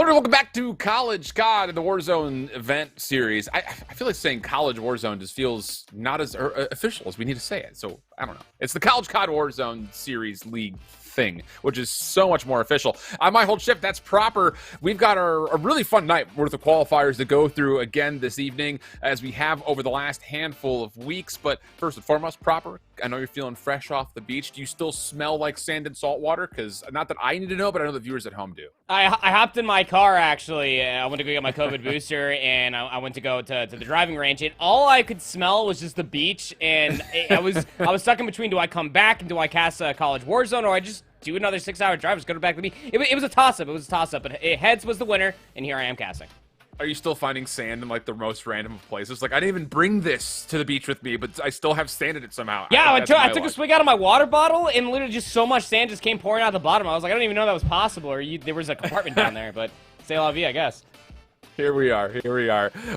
Welcome back to College COD and the Warzone event series. I feel like saying College Warzone just feels not as official as we need to say it. So, I don't know. It's the College COD Warzone series league thing, which is so much more official. I'm my whole shift. That's proper. We've got a really fun night worth of qualifiers to go through again this evening, as we have over the last handful of weeks. But first and foremost, proper. I know you're feeling fresh off the beach. Do you still smell like sand and salt water? Because not that I need to know, but I know the viewers at home do. I hopped in my car, actually. I went to go get my COVID booster, and I went to go to the driving range, and all I could smell was just the beach, and I was stuck in between, do I come back and do I cast College Warzone, or I just do another 6-hour drive, just go back to the beach? It was a toss-up. It was a toss-up, but heads was the winner, and here I am casting. Are you still finding sand in like the most random of places? Like, I didn't even bring this to the beach with me, but I still have sand in it somehow. Yeah, I took a swig out of my water bottle, and literally just so much sand just came pouring out the bottom. I was like, I don't even know that was possible, or there was a compartment down there, but c'est la vie, I guess. Here we are.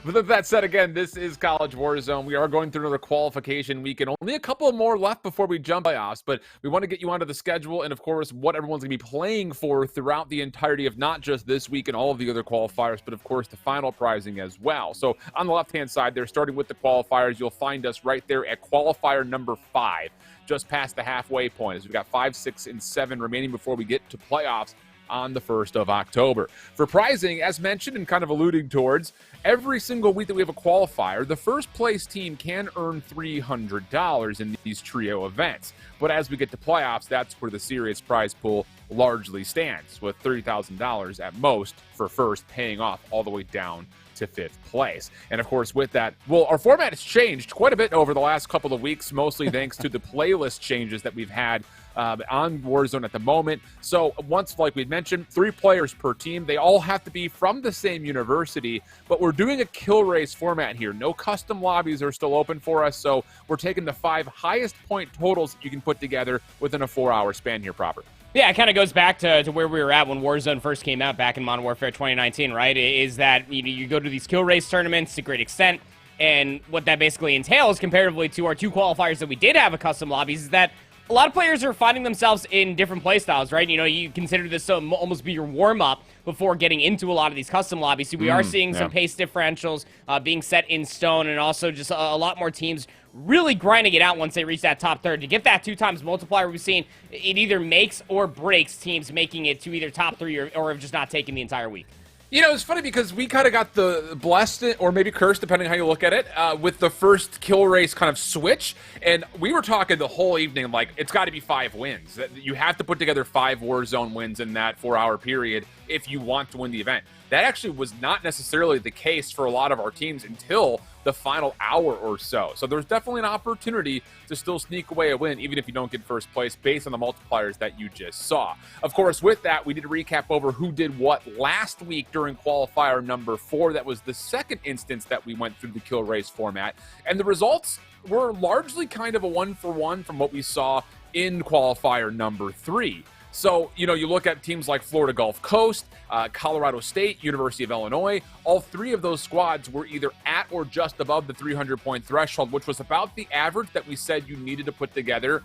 But with that said, again, this is College Warzone. We are going through another qualification week, and only a couple more left before we jump playoffs. But we want to get you onto the schedule and, of course, what everyone's going to be playing for throughout the entirety of not just this week and all of the other qualifiers, but, of course, the final prizing as well. So on the left-hand side there, starting with the qualifiers, you'll find us right there at qualifier number 5, just past the halfway point, as we've got 5, 6, and 7 remaining before we get to playoffs on the 1st of October. For prizing, as mentioned and kind of alluding towards, every single week that we have a qualifier, the first place team can earn $300 in these trio events. But as we get to playoffs, that's where the serious prize pool largely stands, with $30,000 at most for first, paying off all the way down to 5th place. And of course, with that, well, our format has changed quite a bit over the last couple of weeks, mostly thanks to the playlist changes that we've had on Warzone at the moment. So once, like we mentioned, 3 players per team. They all have to be from the same university, but we're doing a kill race format here. No custom lobbies are still open for us, so we're taking the 5 highest point totals that you can put together within a 4-hour span here proper. Yeah, it kind of goes back to where we were at when Warzone first came out back in Modern Warfare 2019, right? Is that you go to these kill race tournaments to a great extent, and what that basically entails comparatively to our 2 qualifiers that we did have a custom lobbies is that a lot of players are finding themselves in different play styles, right? You know, you consider this to almost be your warm-up before getting into a lot of these custom lobbies. So we are seeing some pace differentials being set in stone, and also just a lot more teams really grinding it out once they reach that top third. To get that 2 times multiplier, we've seen it either makes or breaks teams making it to either top 3 or just not taking the entire week. You know, it's funny because we kind of got the blessed, or maybe cursed, depending how you look at it, with the first kill race kind of switch. And we were talking the whole evening, like, it's got to be 5 wins. You have to put together 5 Warzone wins in that 4-hour period if you want to win the event. That actually was not necessarily the case for a lot of our teams until the final hour or so. So there's definitely an opportunity to still sneak away a win, even if you don't get first place, based on the multipliers that you just saw. Of course, with that, we did a recap over who did what last week during qualifier number 4. That was the second instance that we went through the kill race format. And the results were largely kind of a 1-for-1 from what we saw in qualifier number 3. So, you know, you look at teams like Florida Gulf Coast, Colorado State, University of Illinois. All 3 of those squads were either at or just above the 300-point threshold, which was about the average that we said you needed to put together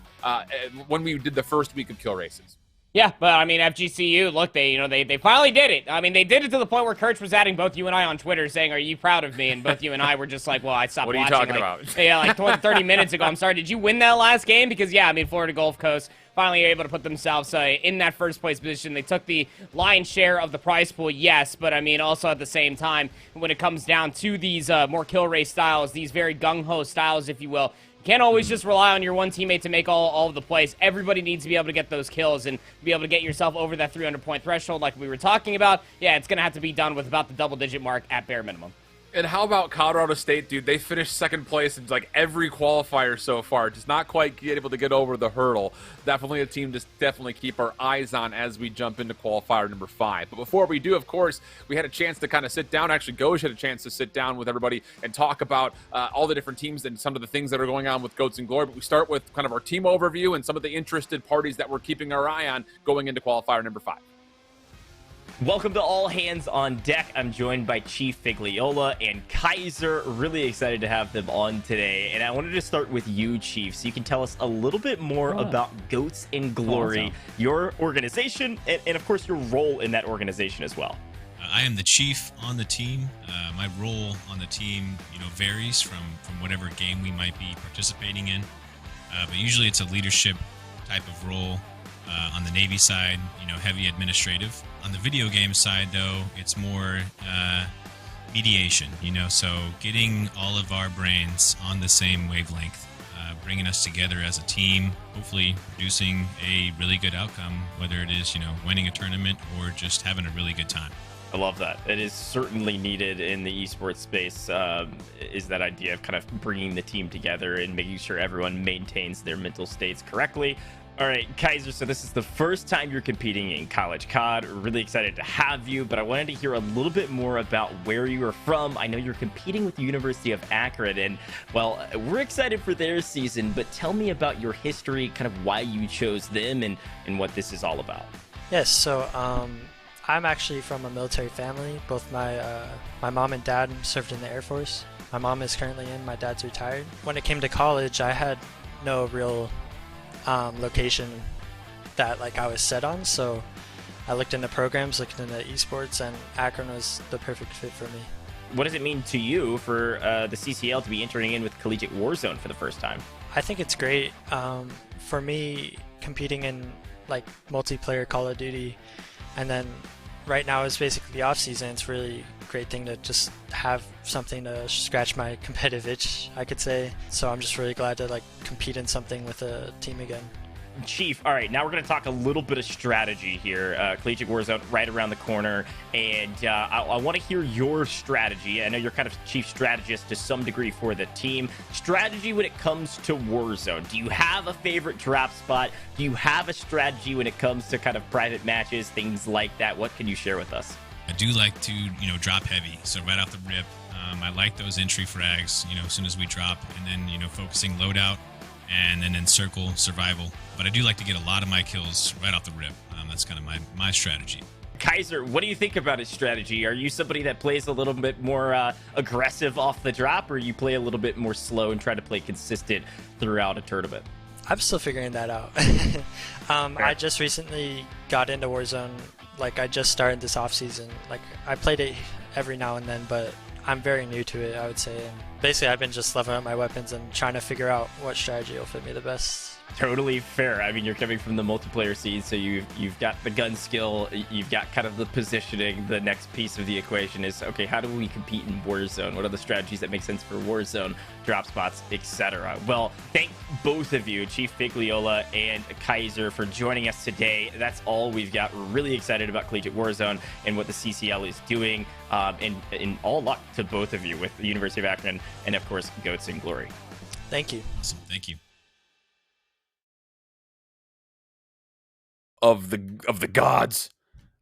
when we did the first week of kill races. Yeah, but I mean, FGCU, look, they finally did it. I mean, they did it to the point where Kirch was adding both you and I on Twitter saying, "Are you proud of me?" And both you and I were just like, "Well, I stopped watching." What are you talking about? Yeah, like 30 minutes ago. I'm sorry. Did you win that last game? Because yeah, I mean, Florida Gulf Coast finally able to put themselves in that first place position. They took the lion's share of the prize pool, yes, but I mean, also at the same time, when it comes down to these more kill race styles, these very gung-ho styles, if you will. You can't always just rely on your one teammate to make all of the plays. Everybody needs to be able to get those kills and be able to get yourself over that 300-point threshold like we were talking about. Yeah, it's going to have to be done with about the double-digit mark at bare minimum. And how about Colorado State, dude? They finished second place in like every qualifier so far. Just not quite get able to get over the hurdle. Definitely a team to definitely keep our eyes on as we jump into qualifier number 5. But before we do, of course, we had a chance to kind of sit down. Actually, Goj had a chance to sit down with everybody and talk about all the different teams and some of the things that are going on with Goats and Glory. But we start with kind of our team overview and some of the interested parties that we're keeping our eye on going into qualifier number 5. Welcome to All Hands on Deck. I'm joined by Chief Figliola and Kaiser. Really excited to have them on today. And I wanted to start with you, Chief, so you can tell us a little bit more about Goats and Glory, your organization, and of course your role in that organization as well. I am the chief on the team. My role on the team, varies from whatever game we might be participating in. But usually it's a leadership type of role. On the Navy side, heavy administrative. On the video game side, though, it's more mediation, so getting all of our brains on the same wavelength, bringing us together as a team, hopefully producing a really good outcome, whether it is, winning a tournament or just having a really good time. I love that. It is certainly needed in the esports space, is that idea of kind of bringing the team together and making sure everyone maintains their mental states correctly. All right, Kaiser, so this is the first time you're competing in College COD. We're really excited to have you, but I wanted to hear a little bit more about where you are from. I know you're competing with the University of Akron, and, well, we're excited for their season, but tell me about your history, kind of why you chose them and what this is all about. Yes, so I'm actually from a military family. Both my mom and dad served in the Air Force. My mom is currently in, my dad's retired. When it came to college, I had no real location that I was set on, so I looked into programs, looked into esports, and Akron was the perfect fit for me. What does it mean to you for the CCL to be entering in with Collegiate Warzone for the first time? I think it's great. For me, competing in multiplayer Call of Duty, and then right now is basically the off season. It's really a great thing to just have something to scratch my competitive itch, I could say. So I'm just really glad to compete in something with a team again. Chief, all right, now we're going to talk a little bit of strategy here. Collegiate Warzone right around the corner, and I want to hear your strategy. I know you're kind of chief strategist to some degree for the team. Strategy when it comes to Warzone. Do you have a favorite drop spot? Do you have a strategy when it comes to kind of private matches, things like that? What can you share with us? I do like to, drop heavy. So right off the rip, I like those entry frags, as soon as we drop, and then, focusing loadout and then circle survival. But I do like to get a lot of my kills right off the rip. That's kind of my strategy. Kaiser, what do you think about his strategy? Are you somebody that plays a little bit more aggressive off the drop, or you play a little bit more slow and try to play consistent throughout a tournament? I'm still figuring that out. I just recently got into Warzone. I just started this off season. I played it every now and then, but I'm very new to it, I would say. And basically, I've been just leveling up my weapons and trying to figure out what strategy will fit me the best. Totally fair. I mean, you're coming from the multiplayer scene, so you've got the gun skill, you've got kind of the positioning. The next piece of the equation is, okay, how do we compete in Warzone? What are the strategies that make sense for Warzone, drop spots, etc.? Well, thank both of you, Chief Figliola and Kaiser, for joining us today. That's all we've got. We're really excited about Collegiate Warzone and what the CCL is doing. And all luck to both of you with the University of Akron and, of course, Goats in Glory. Thank you. Awesome. Thank you. Of the gods.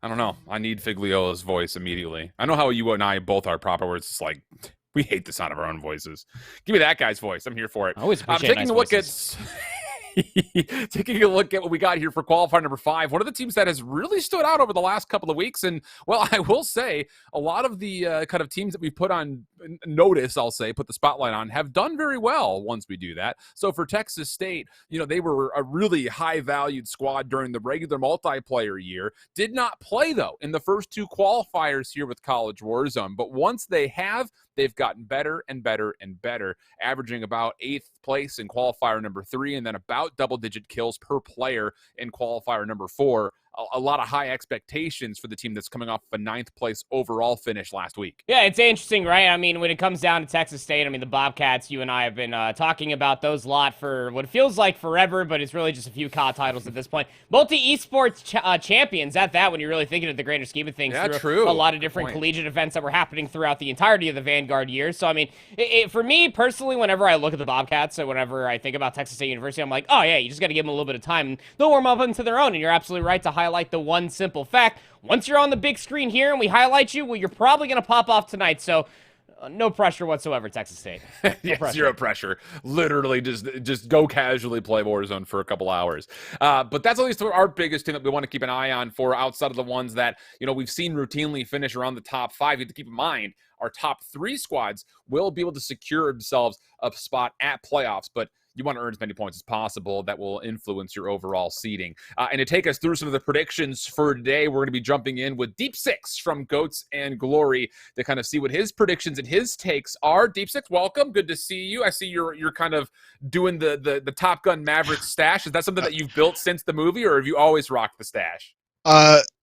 I don't know. I need Figliola's voice immediately. I know how you and I both are proper, where it's just we hate the sound of our own voices. Give me that guy's voice. I'm here for it. I always I'm appreciate taking nice a look voices. taking a look at what we got here for qualifier number 5. One of the teams that has really stood out over the last couple of weeks. And, well, I will say a lot of the kind of teams that we put on notice, I'll say, put the spotlight on, have done very well once we do that. So for Texas State, they were a really high-valued squad during the regular multiplayer year. Did not play, though, in the first 2 qualifiers here with College Warzone. But once they have, they've gotten better and better and better, averaging about 8th place in qualifier number 3 and then about double-digit kills per player in qualifier number 4. A lot of high expectations for the team that's coming off of a 9th place overall finish last week. Yeah, it's interesting, right? I mean, when it comes down to Texas State, I mean, the Bobcats, you and I have been talking about those a lot for what feels like forever, but it's really just a few COD titles at this point. Multi-esports champions at that, when you're really thinking of the grander scheme of things. Yeah, through true. A lot of different collegiate events that were happening throughout the entirety of the Vanguard years. So, I mean, for me personally, whenever I look at the Bobcats, so whenever I think about Texas State University, I'm like, oh yeah, you just got to give them a little bit of time. They'll warm up into their own, and you're absolutely right to highlight the one simple fact. Once you're on the big screen here and we highlight you, well, you're probably going to pop off tonight. So no pressure whatsoever, Texas State. Yeah, zero pressure. Literally just go casually play Warzone for a couple hours. But that's at least our biggest team that we want to keep an eye on for, outside of the ones that, we've seen routinely finish around the top 5. You have to keep in mind our top 3 squads will be able to secure themselves a spot at playoffs. But you want to earn as many points as possible. That will influence your overall seeding. And to take us through some of the predictions for today, we're going to be jumping in with Deep Six from Goats and Glory to kind of see what his predictions and his takes are. Deep Six, welcome. Good to see you. I see you're kind of doing the Top Gun Maverick stash. Is that something that you've built since the movie, or have you always rocked the stash?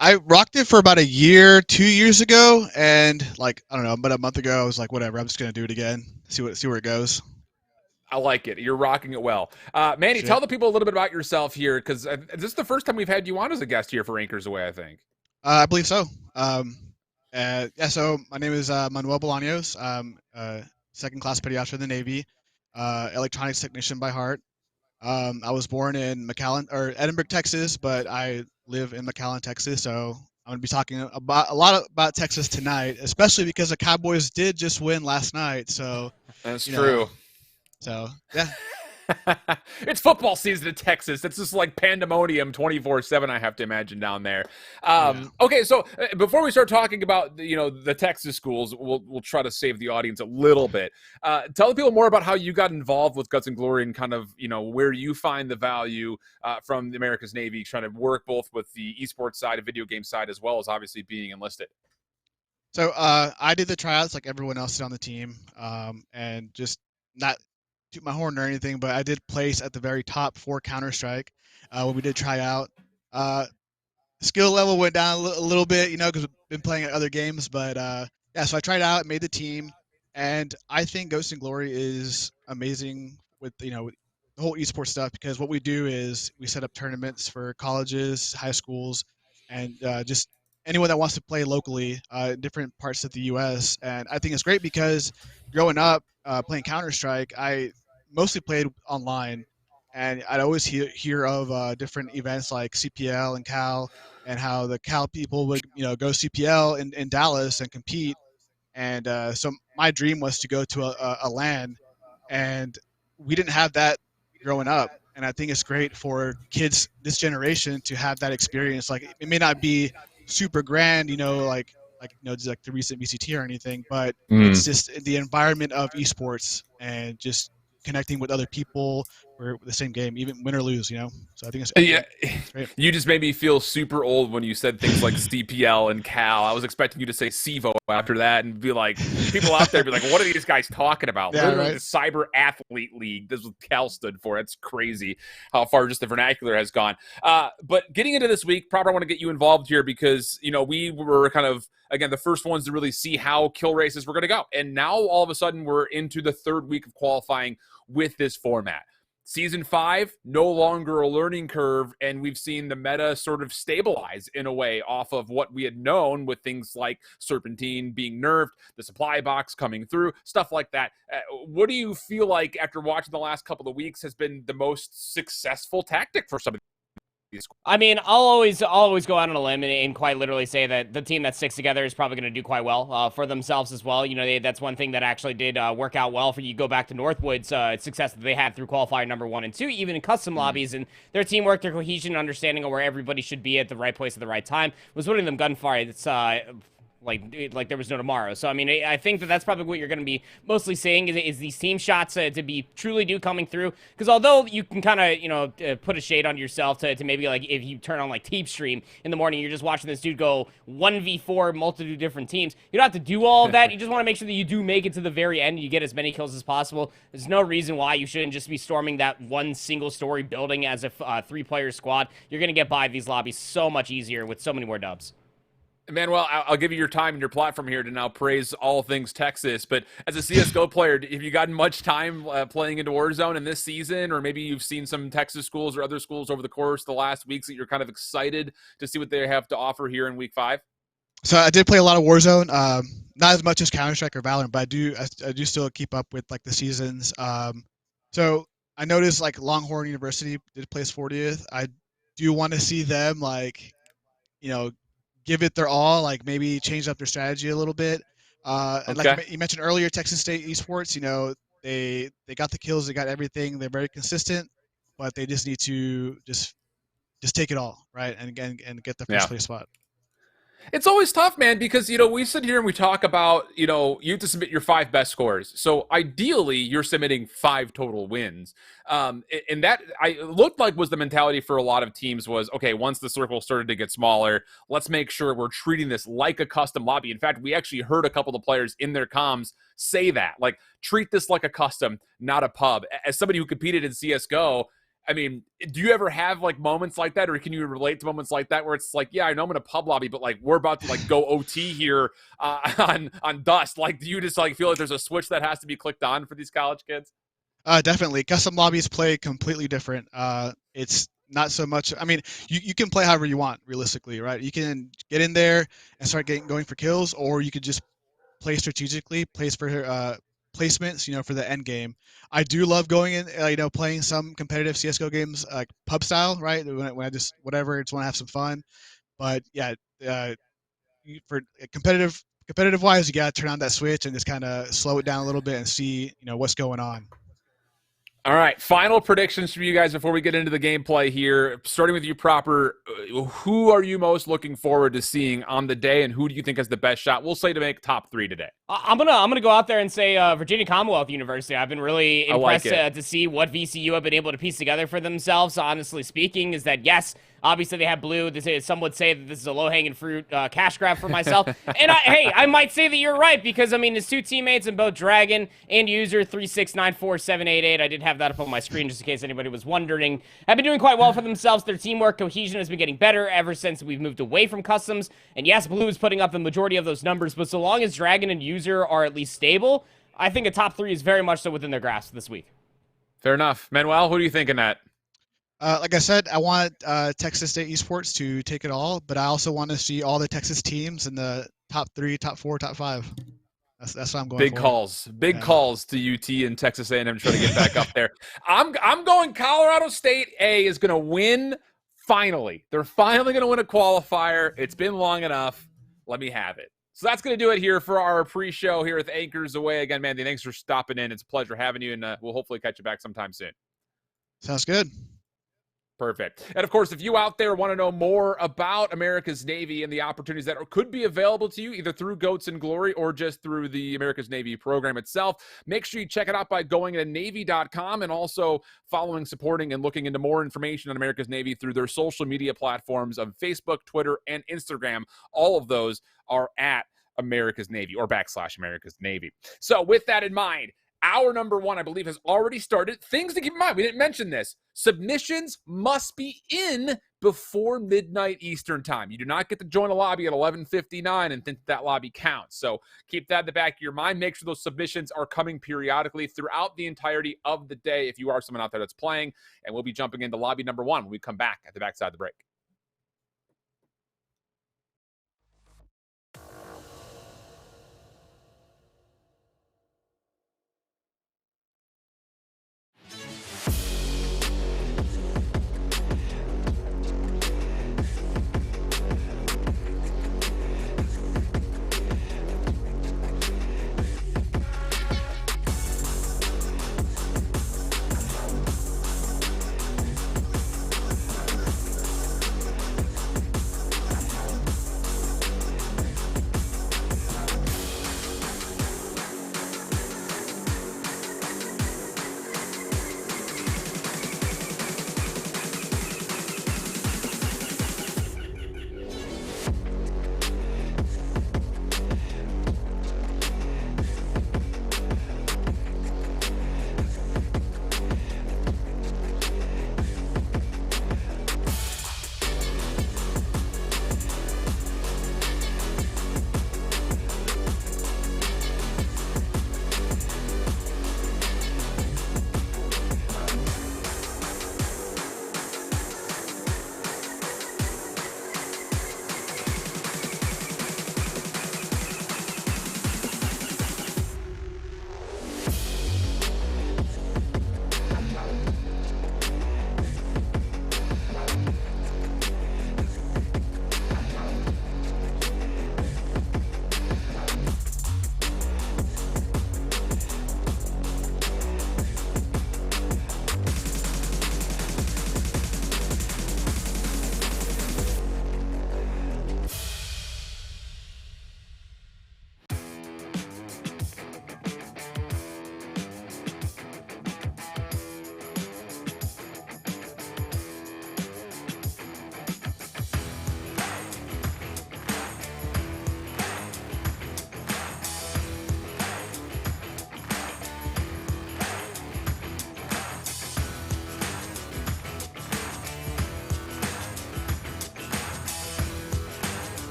I rocked it for about a year, 2 years ago, and like I don't know, about a month ago, I was like, whatever, I'm just gonna do it again, see where it goes. I like it. You're rocking it well. Manny, tell the people a little bit about yourself here, because this is the first time we've had you on as a guest here for Anchors Away, I think. I believe so. Yeah. So my name is Manuel Bolaños. I'm second class pediatrician in the Navy, electronics technician by heart. I was born in Edinburgh, Texas, but I live in McAllen, Texas. So I'm gonna be talking about a lot about Texas tonight, especially because the Cowboys did just win last night. So that's true. So yeah. It's football season in Texas. It's just like pandemonium 24/7, I have to imagine, down there. Okay, so before we start talking about the Texas schools, we'll try to save the audience a little bit. Tell the people more about how you got involved with Guts and Glory and kind of where you find the value from the America's Navy, trying to work both with the esports side and video game side, as well as obviously being enlisted. So I did the tryouts like everyone else on the team, and just not toot my horn or anything, but I did place at the very top for Counter-Strike when we did try out. Skill level went down a little bit, because I've been playing at other games, but yeah, so I tried out, made the team, and I think Ghost and Glory is amazing with with the whole esports stuff, because what we do is we set up tournaments for colleges, high schools, and just anyone that wants to play locally in different parts of the U.S. And I think it's great because growing up playing Counter-Strike, I mostly played online, and I'd always hear of different events like CPL and Cal, and how the Cal people would go CPL in Dallas and compete. And so my dream was to go to a LAN, and we didn't have that growing up. And I think it's great for kids this generation to have that experience. Like it may not be super grand, just like the recent VCT or anything, but it's just the environment of esports and just connecting with other people for the same game, even win or lose, So I think it's great. You just made me feel super old when you said things like CPL and Cal. I was expecting you to say CEVO after that and be like, people out there be like, what are these guys talking about? Yeah, Literally right. the Cyber Athlete League. This is what Cal stood for. It's crazy how far just the vernacular has gone. But getting into this week, Proper, I want to get you involved here because, we were kind of, again, the first ones to really see how kill races were going to go. And now all of a sudden we're into the third week of qualifying with this format. Season 5, no longer a learning curve, and we've seen the meta sort of stabilize in a way off of what we had known with things like Serpentine being nerfed, the supply box coming through, stuff like that. What do you feel like after watching the last couple of weeks has been the most successful tactic for some of these? I mean, I'll always go out on a limb and quite literally say that the team that sticks together is probably going to do quite well for themselves as well. That's one thing that actually did work out well for you. Go back to Northwood's success that they had through qualifier number 1 and 2, even in custom lobbies, and their teamwork, their cohesion, understanding of where everybody should be at the right place at the right time was winning them gunfights. Like there was no tomorrow. So, I mean, I think that's probably what you're going to be mostly seeing is these team shots to be truly do coming through. Because although you can kind of, put a shade on yourself to maybe like if you turn on like Teep Stream in the morning, you're just watching this dude go 1v4 multitude different teams. You don't have to do all of that. You just want to make sure that you do make it to the very end and you get as many kills as possible. There's no reason why you shouldn't just be storming that one single story building as a 3-player squad. You're going to get by these lobbies so much easier with so many more dubs. Manuel, I'll give you your time and your platform here to now praise all things Texas. But as a CSGO player, have you gotten much time playing into Warzone in this season? Or maybe you've seen some Texas schools or other schools over the course of the last weeks that you're kind of excited to see what they have to offer here in week 5? So I did play a lot of Warzone, not as much as Counter-Strike or Valorant, but I do still keep up with like the seasons. So I noticed like Longhorn University did place 40th. I do want to see them give it their all, like maybe change up their strategy a little bit. And like you mentioned earlier, Texas State Esports, they got the kills, they got everything, they're very consistent, but they just need to just take it all, right, and get the first place spot. It's always tough, man, because, we sit here and we talk about, you have to submit your 5 best scores. So ideally, you're submitting 5 total wins. And that I looked like was the mentality for a lot of teams was, okay, once the circle started to get smaller, let's make sure we're treating this like a custom lobby. In fact, we actually heard a couple of the players in their comms say that, like, treat this like a custom, not a pub. As somebody who competed in CSGO, I mean, do you ever have like moments like that, or can you relate to moments like that where it's like, yeah, I know I'm in a pub lobby, but like we're about to like go OT here on Dust? Like, do you just like feel like there's a switch that has to be clicked on for these college kids? Definitely, custom lobbies play completely different. It's not so much. I mean, you can play however you want, realistically, right? You can get in there and start going for kills, or you could just play strategically, place for placements, for the end game. I do love going in, playing some competitive CS:GO games, like pub style, right? When I just whatever, just want to have some fun. But yeah, for competitive wise, you gotta turn on that switch and just kind of slow it down a little bit and see, what's going on. All right, final predictions from you guys before we get into the gameplay here. Starting with you, Proper, who are you most looking forward to seeing on the day, and who do you think has the best shot? We'll say to make top 3 today. I'm gonna go out there and say Virginia Commonwealth University. I've been really impressed to see what VCU have been able to piece together for themselves. Honestly speaking, is that yes, obviously they have blue. Some would say that this is a low-hanging fruit cash grab for myself. And I might say that you're right, because I mean his 2 teammates in both Dragon and User 3694788. I did have that up on my screen just in case anybody was wondering. Have been doing quite well for themselves. Their teamwork cohesion has been getting better ever since we've moved away from customs. And yes, blue is putting up the majority of those numbers, but so long as Dragon and User are at least stable, I think a top 3 is very much so within their grasp this week. Fair enough. Manuel, who do you think in that? Like I said, I want Texas State Esports to take it all, but I also want to see all the Texas teams in the top 3, top 4, top 5. That's what I'm going for. Big calls to UT and Texas A&M to try to get back up there. I'm going Colorado State A is going to win finally. They're finally going to win a qualifier. It's been long enough. Let me have it. So that's going to do it here for our pre-show here with Anchors Away. Again, Mandy, thanks for stopping in. It's a pleasure having you, and we'll hopefully catch you back sometime soon. Sounds good. Perfect. And of course, if you out there want to know more about America's Navy and the opportunities that could be available to you either through Goats and Glory or just through the America's Navy program itself, make sure you check it out by going to Navy.com and also following, supporting, and looking into more information on America's Navy through their social media platforms of Facebook, Twitter, and Instagram. All of those are at America's Navy or / America's Navy. So with that in mind, hour number 1, I believe, has already started. Things to keep in mind. We didn't mention this. Submissions must be in before midnight Eastern time. You do not get to join a lobby at 11:59 and think that lobby counts. So keep that in the back of your mind. Make sure those submissions are coming periodically throughout the entirety of the day if you are someone out there that's playing. And we'll be jumping into lobby number 1 when we come back at the backside of the break.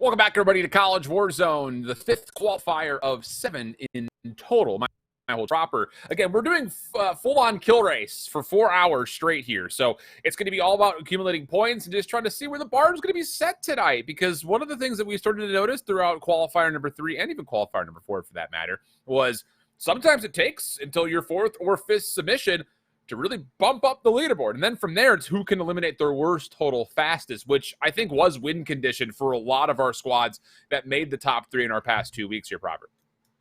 Welcome back, everybody, to College Warzone, the 5th qualifier of 7 in total. My whole proper. Again, we're doing full-on kill race for 4 hours straight here. So it's going to be all about accumulating points and just trying to see where the bar is going to be set tonight. Because one of the things that we started to notice throughout qualifier number 3 and even qualifier number 4, for that matter, was sometimes it takes until your 4th or 5th submission to really bump up the leaderboard. And then from there, it's who can eliminate their worst total fastest, which I think was win condition for a lot of our squads that made the top 3 in our past 2 weeks here, Proper.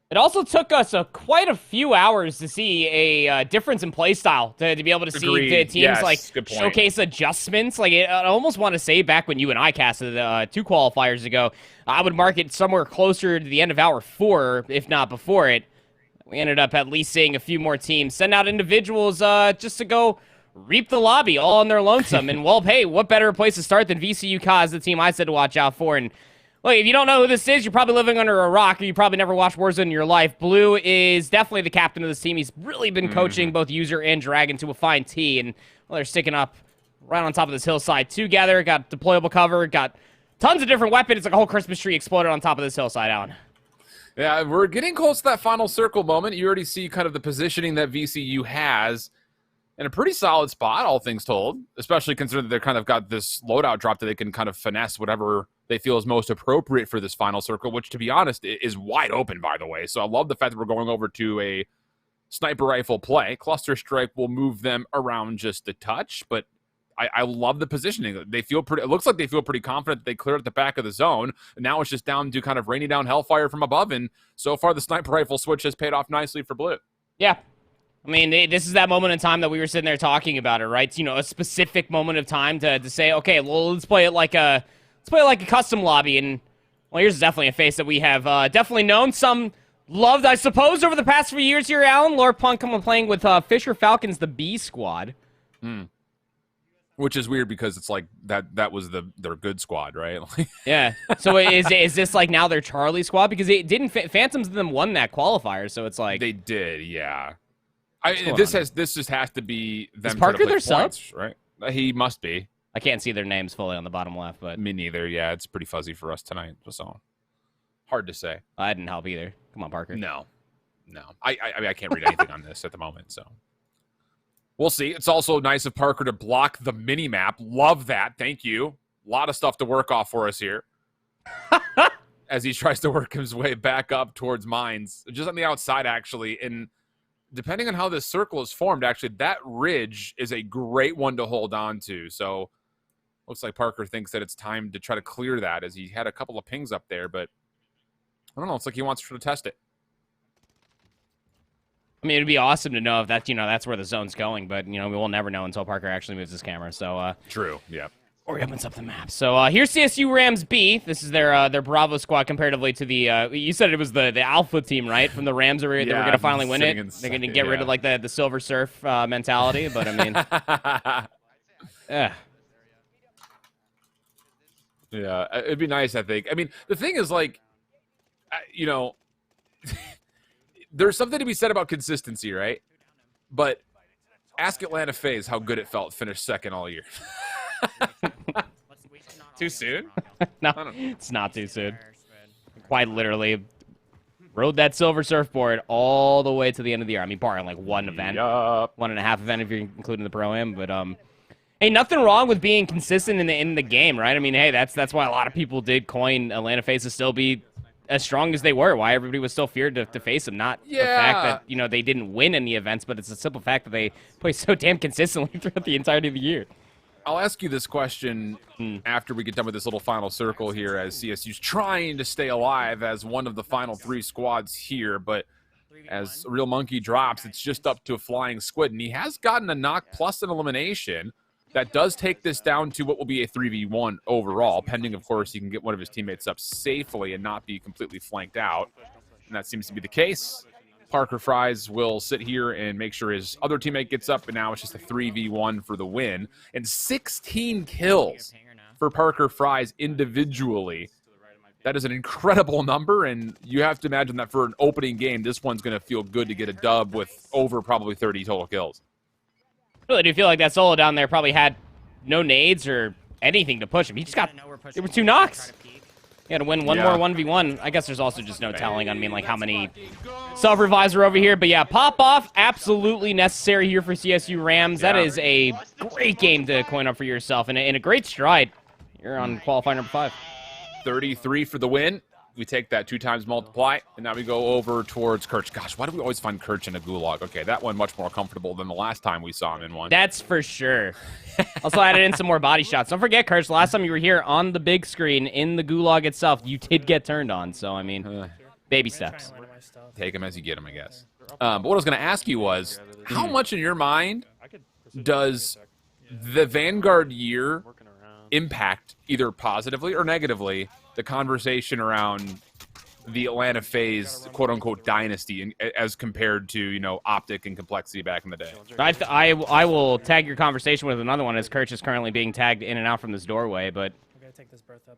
It also took us quite a few hours to see a difference in play style, to be able to see the teams showcase adjustments. Like, I almost want to say back when you and I casted 2 qualifiers ago, I would mark it somewhere closer to the end of hour 4, if not before it. We ended up at least seeing a few more teams send out individuals just to go reap the lobby all on their lonesome. And, well, hey, what better place to start than VCU Cause, the team I said to watch out for. And, look, if you don't know who this is, you're probably living under a rock, or you probably never watched Warzone in your life. Blue is definitely the captain of this team. He's really been coaching both User and Dragon to a fine tee. And, well, they're sticking up right on top of this hillside together. Got deployable cover, got tons of different weapons. It's like a whole Christmas tree exploded on top of this hillside, Alan. Yeah, we're getting close to that final circle moment. You already see kind of the positioning that VCU has in a pretty solid spot, all things told, especially considering that they're kind of got this loadout drop that they can kind of finesse whatever they feel is most appropriate for this final circle, which, to be honest, is wide open, by the way. So I love the fact that we're going over to a sniper rifle play. Cluster strike will move them around just a touch, but I love the positioning. They feel pretty. It looks like they feel pretty confident that they cleared at the back of the zone. And now it's just down to kind of raining down hellfire from above. And so far, the sniper rifle switch has paid off nicely for Blue. Yeah. I mean, this is that moment in time that we were sitting there talking about it, right? It's, you know, a specific moment of time to say, okay, well, let's play it like a custom lobby. And, well, here's definitely a face that we have definitely known, some loved, I suppose, over the past few years here, Alan. Lord Punk coming playing with Fisher Falcons, the B squad. Which is weird because it's like that was their good squad, right? Yeah. So is this like now their Charlie squad? Because it didn't Phantoms of them won that qualifier, so it's like they did, yeah. This just has to be them. Is Parker their points, sub? right? He must be. I can't see their names fully on the bottom left, but me neither. Yeah, it's pretty fuzzy for us tonight, so hard to say. I didn't help either. Come on, Parker. No. I mean, I can't read anything on this at the moment, so. We'll see. It's also nice of Parker to block the mini-map. Love that. Thank you. A lot of stuff to work off for us here. As he tries to work his way back up towards mines. Just on the outside, actually. And depending on how this circle is formed, actually, that ridge is a great one to hold on to. So, looks like Parker thinks that it's time to try to clear that, as he had a couple of pings up there. But, I don't know. It's like he wants to test it. I mean, it'd be awesome to know if that's, that's where the zone's going, but, we will never know until Parker actually moves his camera, so, True, yeah. Or he opens up the map. So, here's CSU Rams B. This is their Bravo squad comparatively to the, you said it was the Alpha team, right? From the Rams, they were going to finally win it. They're going to get rid of, like, the Silver Surf mentality, but, I mean, yeah. Yeah, it'd be nice, I think. I mean, the thing is, like, there's something to be said about consistency, right? But ask Atlanta FaZe how good it felt to finish second all year. Too soon? No, it's not too soon. Quite literally rode that Silver Surfboard all the way to the end of the year. I mean, barring like one event, 1.5 event if you're including the Pro-Am. But hey, nothing wrong with being consistent in the game, right? I mean, hey, that's why a lot of people did coin Atlanta FaZe to still be as strong as they were, why everybody was still feared to face them. Not the fact that, they didn't win any events, but it's a simple fact that they play so damn consistently throughout the entirety of the year. I'll ask you this question after we get done with this little final circle here, as CSU's trying to stay alive as one of the final 3 squads here, but as Real Monkey drops, it's just up to a Flying Squid, and he has gotten a knock plus an elimination. That does take this down to what will be a 3v1 overall, pending, of course, he can get one of his teammates up safely and not be completely flanked out. And that seems to be the case. Parker Fries will sit here and make sure his other teammate gets up, and now it's just a 3v1 for the win. And 16 kills for Parker Fries individually. That is an incredible number, and you have to imagine that for an opening game, this one's going to feel good to get a dub with over probably 30 total kills. Really do feel like that solo down there probably had no nades or anything to push him. He just got, there were 2 knocks. Yeah, to win one more 1v1. I guess there's also just no telling, I mean, like, how many self-revives are over here. But yeah, pop-off, absolutely necessary here for CSU Rams. That is a great game to coin up for yourself, and a great stride. You're on qualifier number 5. 33 for the win. We take that 2 times multiply, and now we go over towards Kirch. Gosh, why do we always find Kirch in a gulag? Okay, that one much more comfortable than the last time we saw him in one. That's for sure. Also added in some more body shots. Don't forget, Kirch, last time you were here on the big screen in the gulag itself, you did get turned on. So, I mean, baby steps. Take him as you get him, I guess. But what I was going to ask you was, how much in your mind does the Vanguard year impact, either positively or negatively, the conversation around the Atlanta FaZe quote-unquote dynasty as compared to, you know, Optic and Complexity back in the day? I will tag your conversation with another one, as Kirch is currently being tagged in and out from this doorway, but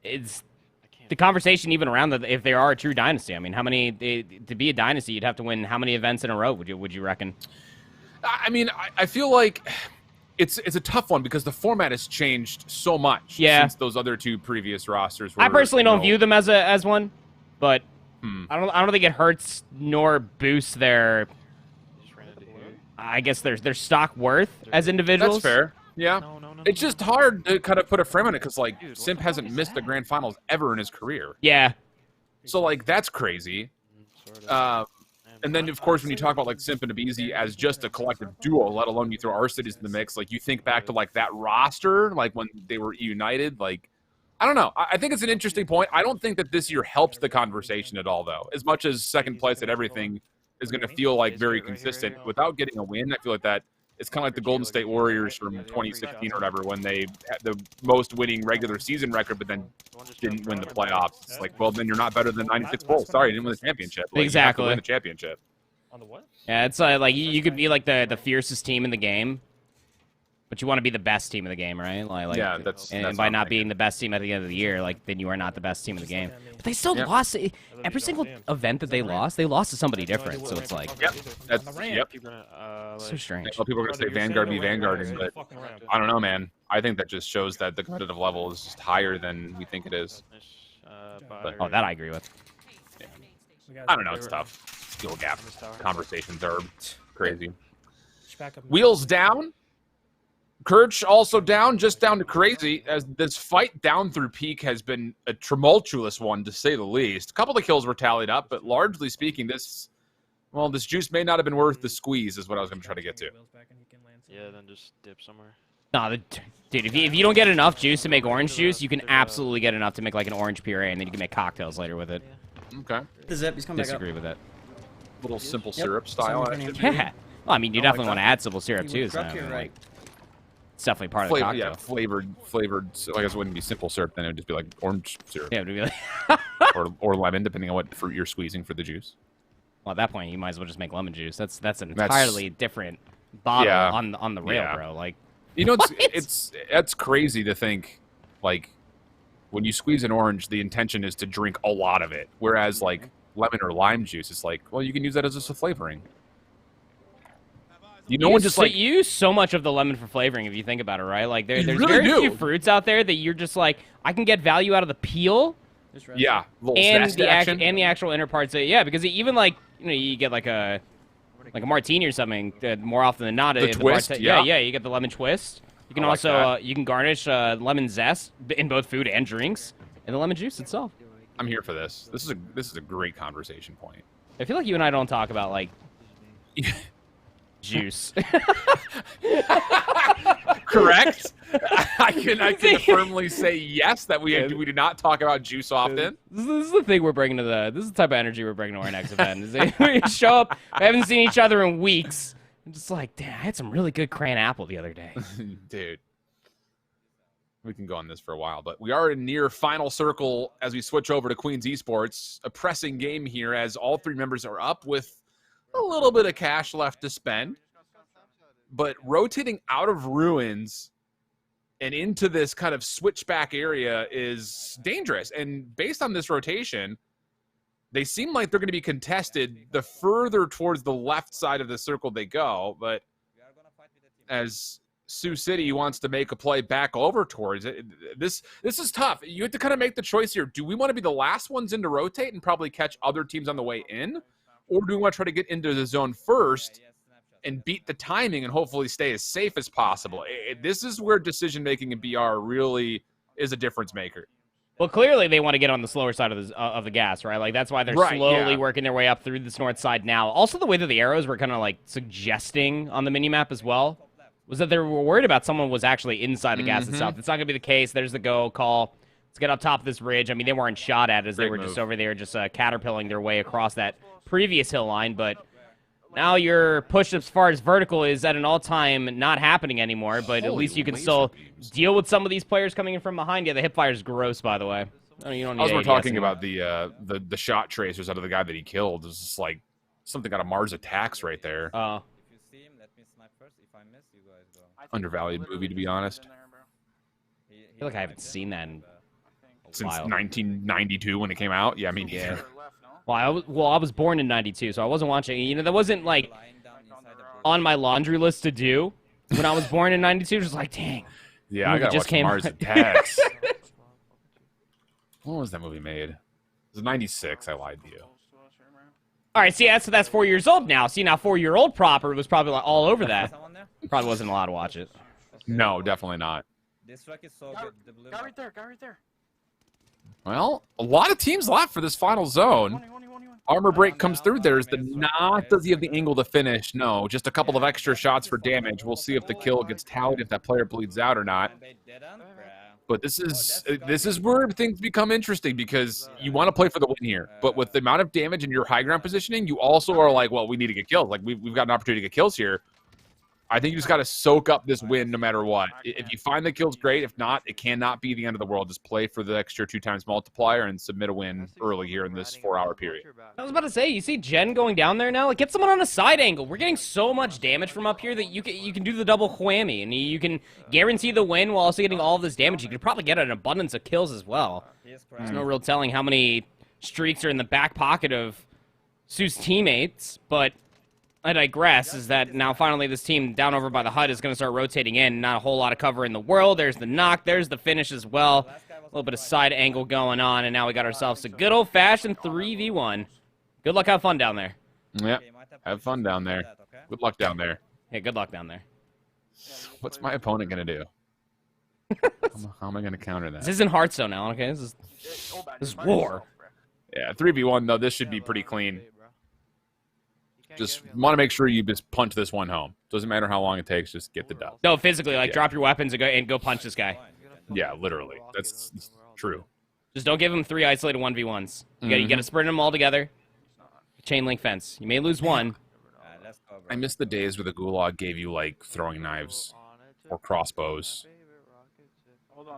it's the conversation even around if they are a true dynasty. I mean, how many, to be a dynasty, you'd have to win how many events in a row, would you reckon? I mean, I feel like it's a tough one because the format has changed so much since those other 2 previous rosters were, I personally don't view them as one, but I don't think it hurts nor boosts their, I guess, their stock worth as individuals. That's fair. Yeah. It's just hard to kind of put a frame on it because, like, Simp hasn't missed the grand finals ever in his career. Yeah. So, like, that's crazy. And then, of course, when you talk about, like, Simp and Abizi as just a collective duo, let alone you throw our cities in the mix, like, you think back to, like, that roster, like, when they were united, like, I don't know. I think it's an interesting point. I don't think that this year helps the conversation at all, though. As much as second place at everything is going to feel, like, very consistent, without getting a win, I feel like that it's kind of like the Golden State Warriors from 2016 or whatever, when they had the most winning regular season record, but then didn't win the playoffs. It's like, well, then you're not better than 96 Bulls. Sorry, you didn't win the championship. Like, exactly. You have to win the championship. On the what? Yeah, it's like you could be like the fiercest team in the game, but you want to be the best team in the game, right? Like yeah, that's by not being the best team at the end of the year, like, then you are not the best team in the game. But they still lost every single event that they lost to somebody different. So it's like, that's so strange. Well, people are going to say Vanguard be Vanguarding, but I don't know, man. I think that just shows that the competitive level is just higher than we think it is. But, oh, that I agree with. Yeah. I don't know. It's tough. Skill gap conversations are crazy. Wheels down. Kirch also down, just down to crazy, as this fight down through peak has been a tumultuous one, to say the least. A couple of kills were tallied up, but largely speaking, this juice may not have been worth the squeeze, is what I was going to try to get to. Yeah, then just dip somewhere. No, dude, if you don't get enough juice to make orange juice, you can absolutely get enough to make, like, an orange puree, and then you can make cocktails later with it. Okay. The zip, he's coming Disagree with it. Little simple syrup style. Yeah. Well, I mean, you definitely want to add simple syrup, too. So, I mean, like, it's definitely part of the cocktail. Yeah, flavored. So I guess it wouldn't be simple syrup, then it would just be like orange syrup. Yeah, it would be like or lemon, depending on what fruit you're squeezing for the juice. Well, at that point, you might as well just make lemon juice. That's an entirely different bottle on the rail, bro. Like, you know, that's crazy to think, like, when you squeeze an orange, the intention is to drink a lot of it. Whereas, like, lemon or lime juice, it's like, well, you can use that as just a flavoring. You use so much of the lemon for flavoring if you think about it, right? Like, there's really very few fruits out there that you're just like, I can get value out of the peel. Yeah, and the actual inner parts. Because even, like, you know, you get like a martini or something more often than not. The twist, you get the lemon twist. You can also you can garnish lemon zest in both food and drinks, and the lemon juice itself. I'm here for this. This is a great conversation point. I feel like you and I don't talk about, like, juice. Correct. I can firmly say yes that we do not talk about juice often. This is the thing we're bringing to this is the type of energy we're bringing to our next event. Is we show up, we haven't seen each other in weeks. I'm just like, damn, I had some really good cran apple the other day. Dude. We can go on this for a while, but we are in near final circle as we switch over to Queens Esports. A pressing game here as all 3 members are up with a little bit of cash left to spend. But rotating out of ruins and into this kind of switchback area is dangerous. And based on this rotation, they seem like they're going to be contested the further towards the left side of the circle they go. But as Sioux City wants to make a play back over towards it. This is tough. You have to kind of make the choice here. Do we want to be the last ones in to rotate and probably catch other teams on the way in? Or do we want to try to get into the zone first and beat the timing and hopefully stay as safe as possible? This is where decision-making in BR really is a difference maker. Well, clearly they want to get on the slower side of the gas, right? Like, that's why they're slowly working their way up through this north side now. Also, the way that the arrows were kind of, like, suggesting on the minimap as well was that they were worried about someone was actually inside the gas itself. It's not going to be the case. There's the go call. Let's get up top of this ridge. I mean, they weren't shot at as they were just over there just caterpilling their way across that previous hill line, but now your push as far as vertical is at an all-time not happening anymore, but at least you can still deal with some of these players coming in from behind. Yeah, the hipfire is gross, by the way. You don't need we're talking about the shot tracers out of the guy that he killed. It's just like something out of Mars Attacks right there. Undervalued movie, to be honest. I feel like I haven't seen that since 1992 when it came out. Yeah, I mean, yeah. Well, I was born in 92, so I wasn't watching. You know, that wasn't, like, on my laundry list to do when I was born in 92. Just like, dang. Yeah, I gotta watch Mars Attacks. When was that movie made? It was 96. I lied to you. All right, see, so that's 4 years old now. See, now 4-year-old proper was probably like all over that. Probably wasn't allowed to watch it. No, definitely not. This truck is so good. The blue guy right there, guy right there. Well, a lot of teams left for this final zone. Armor break comes through. There's the knock. Does he have the angle to finish? No, just a couple of extra shots for damage. We'll see if the kill gets tallied, if that player bleeds out or not. But this is where things become interesting because you want to play for the win here. But with the amount of damage and your high ground positioning, you also are like, well, we need to get kills. Like, we've got an opportunity to get kills here. I think you just got to soak up this win no matter what. If you find the kills, great. If not, it cannot be the end of the world. Just play for the extra 2x multiplier and submit a win early here in this 4-hour period. I was about to say, you see Jen going down there now? Like, get someone on a side angle. We're getting so much damage from up here that you can do the double whammy, and you can guarantee the win while also getting all of this damage. You could probably get an abundance of kills as well. There's no real telling how many streaks are in the back pocket of Sue's teammates, but I digress, is that now finally this team down over by the hut is going to start rotating in. Not a whole lot of cover in the world. There's the knock. There's the finish as well. A little bit of side angle going on, and now we got ourselves a good old-fashioned 3v1. Good luck, have fun down there. Yeah, have fun down there. Good luck down there. Yeah, good luck down there. What's my opponent going to do? How am I going to counter that? This isn't Hearthstone now, okay? This is war. Yeah, 3v1, though, this should be pretty clean. Just want to make sure you just punch this one home. Doesn't matter how long it takes, just get the dub. No, physically, like, drop your weapons and go punch this guy. Yeah, literally. That's true. Just don't give him 3 isolated 1v1s. You got to sprint them all together. Chain link fence. You may lose one. I miss the days where the Gulag gave you, like, throwing knives or crossbows.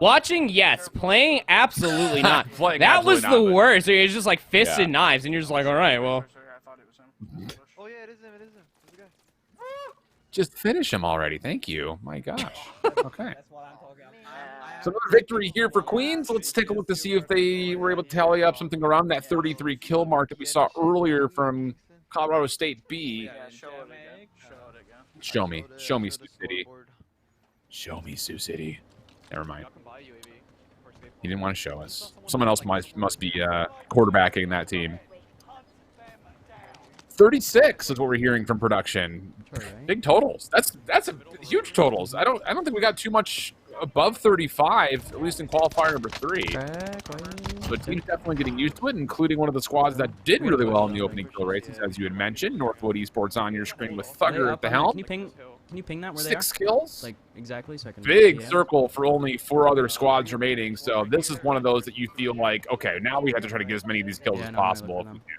Watching, yes. Playing, absolutely not. Playing, that was absolutely the not, worst. It's just like fists and knives, and you're just like, all right, well. Oh yeah, it is him. It is him. It's the guy. Just finish him already. Thank you. My gosh. Okay. So another victory here for Queens. Let's take a look to see if they were able to tally up something around that 33 kill mark that we saw earlier from Colorado State B. Show me. Show me Sioux City. Show me Sioux City. Never mind. He didn't want to show us. Someone else must be quarterbacking that team. 36 is what we're hearing from production. Big totals. That's a huge totals. I don't think we got too much above 35, at least in qualifier number 3. But team's definitely getting used to it, including one of the squads that did really well in the opening kill races, as you had mentioned. Northwood Esports on your screen with Thugger at the helm. Can you ping that where they are? 6 kills. Like, exactly, so I can... Big circle for only 4 other squads remaining. So this is one of those that you feel like, okay, now we have to try to get as many of these kills as possible if we can.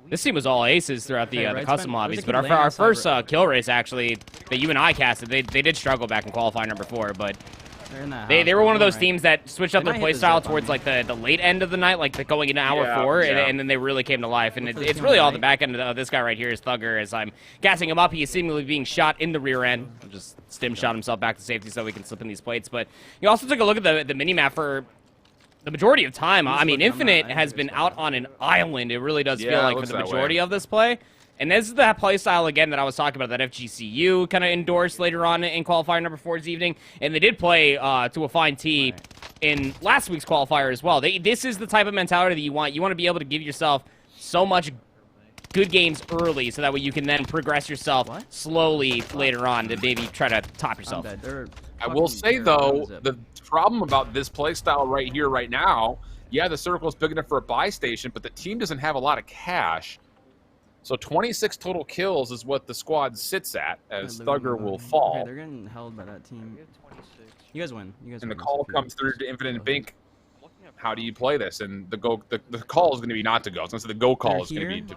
This team was all aces throughout the custom lobbies, but our first kill race, actually, that you and I casted, they did struggle back in qualifier number 4, but they were one of those teams that switched up their playstyle towards like the late end of the night, like going into hour 4, and then they really came to life. And it's really all the back end of this guy right here is Thugger. As I'm gassing him up, he is seemingly being shot in the rear end. Just stim shot himself back to safety so we can slip in these plates. But you also took a look at the mini-map for the majority of time. I mean, Infinite has been out on an island. It really does feel like for the majority of this play. And this is that play style, again, that I was talking about, that FGCU kind of endorsed later on in qualifier number 4 this evening. And they did play to a fine tee in last week's qualifier as well. This is the type of mentality that you want. You want to be able to give yourself so much good games early so that way you can then progress yourself slowly later on to maybe try to top yourself. I will say, though, the problem about this play style right here, right now, yeah, the circle is big enough for a buy station, but the team doesn't have a lot of cash. So 26 total kills is what the squad sits at, as Thugger will fall. Okay, they're getting held by that team. You guys win. You guys and win. the call comes through to Infinite and Bink. How do you play this? And the call is going to be not to go. So the go call is going to be to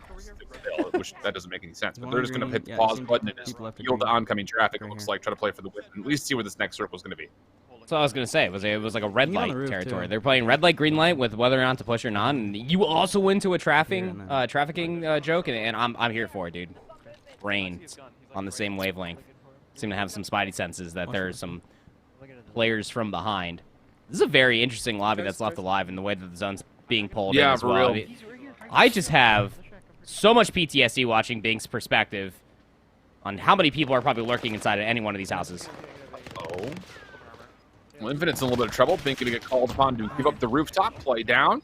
fail, which that doesn't make any sense. But they're just going to hit the pause button and just yield to oncoming traffic. It looks like try to play for the win and at least see where this next circle is going to be. That's what I was going to say. It was like a red light territory. They're playing red light, green light with whether or not to push or not. And you also went to a trafficking joke, and I'm here for it, dude. Rain on the same wavelength. Seem to have some spidey senses that there are some players from behind. This is a very interesting lobby that's left alive in the way that the zone's being pulled in as well. Real. I just have so much PTSD watching Bink's perspective on how many people are probably lurking inside of any one of these houses. Oh. Well, Infinite's in a little bit of trouble. Bink going to get called upon to give up the rooftop, play down.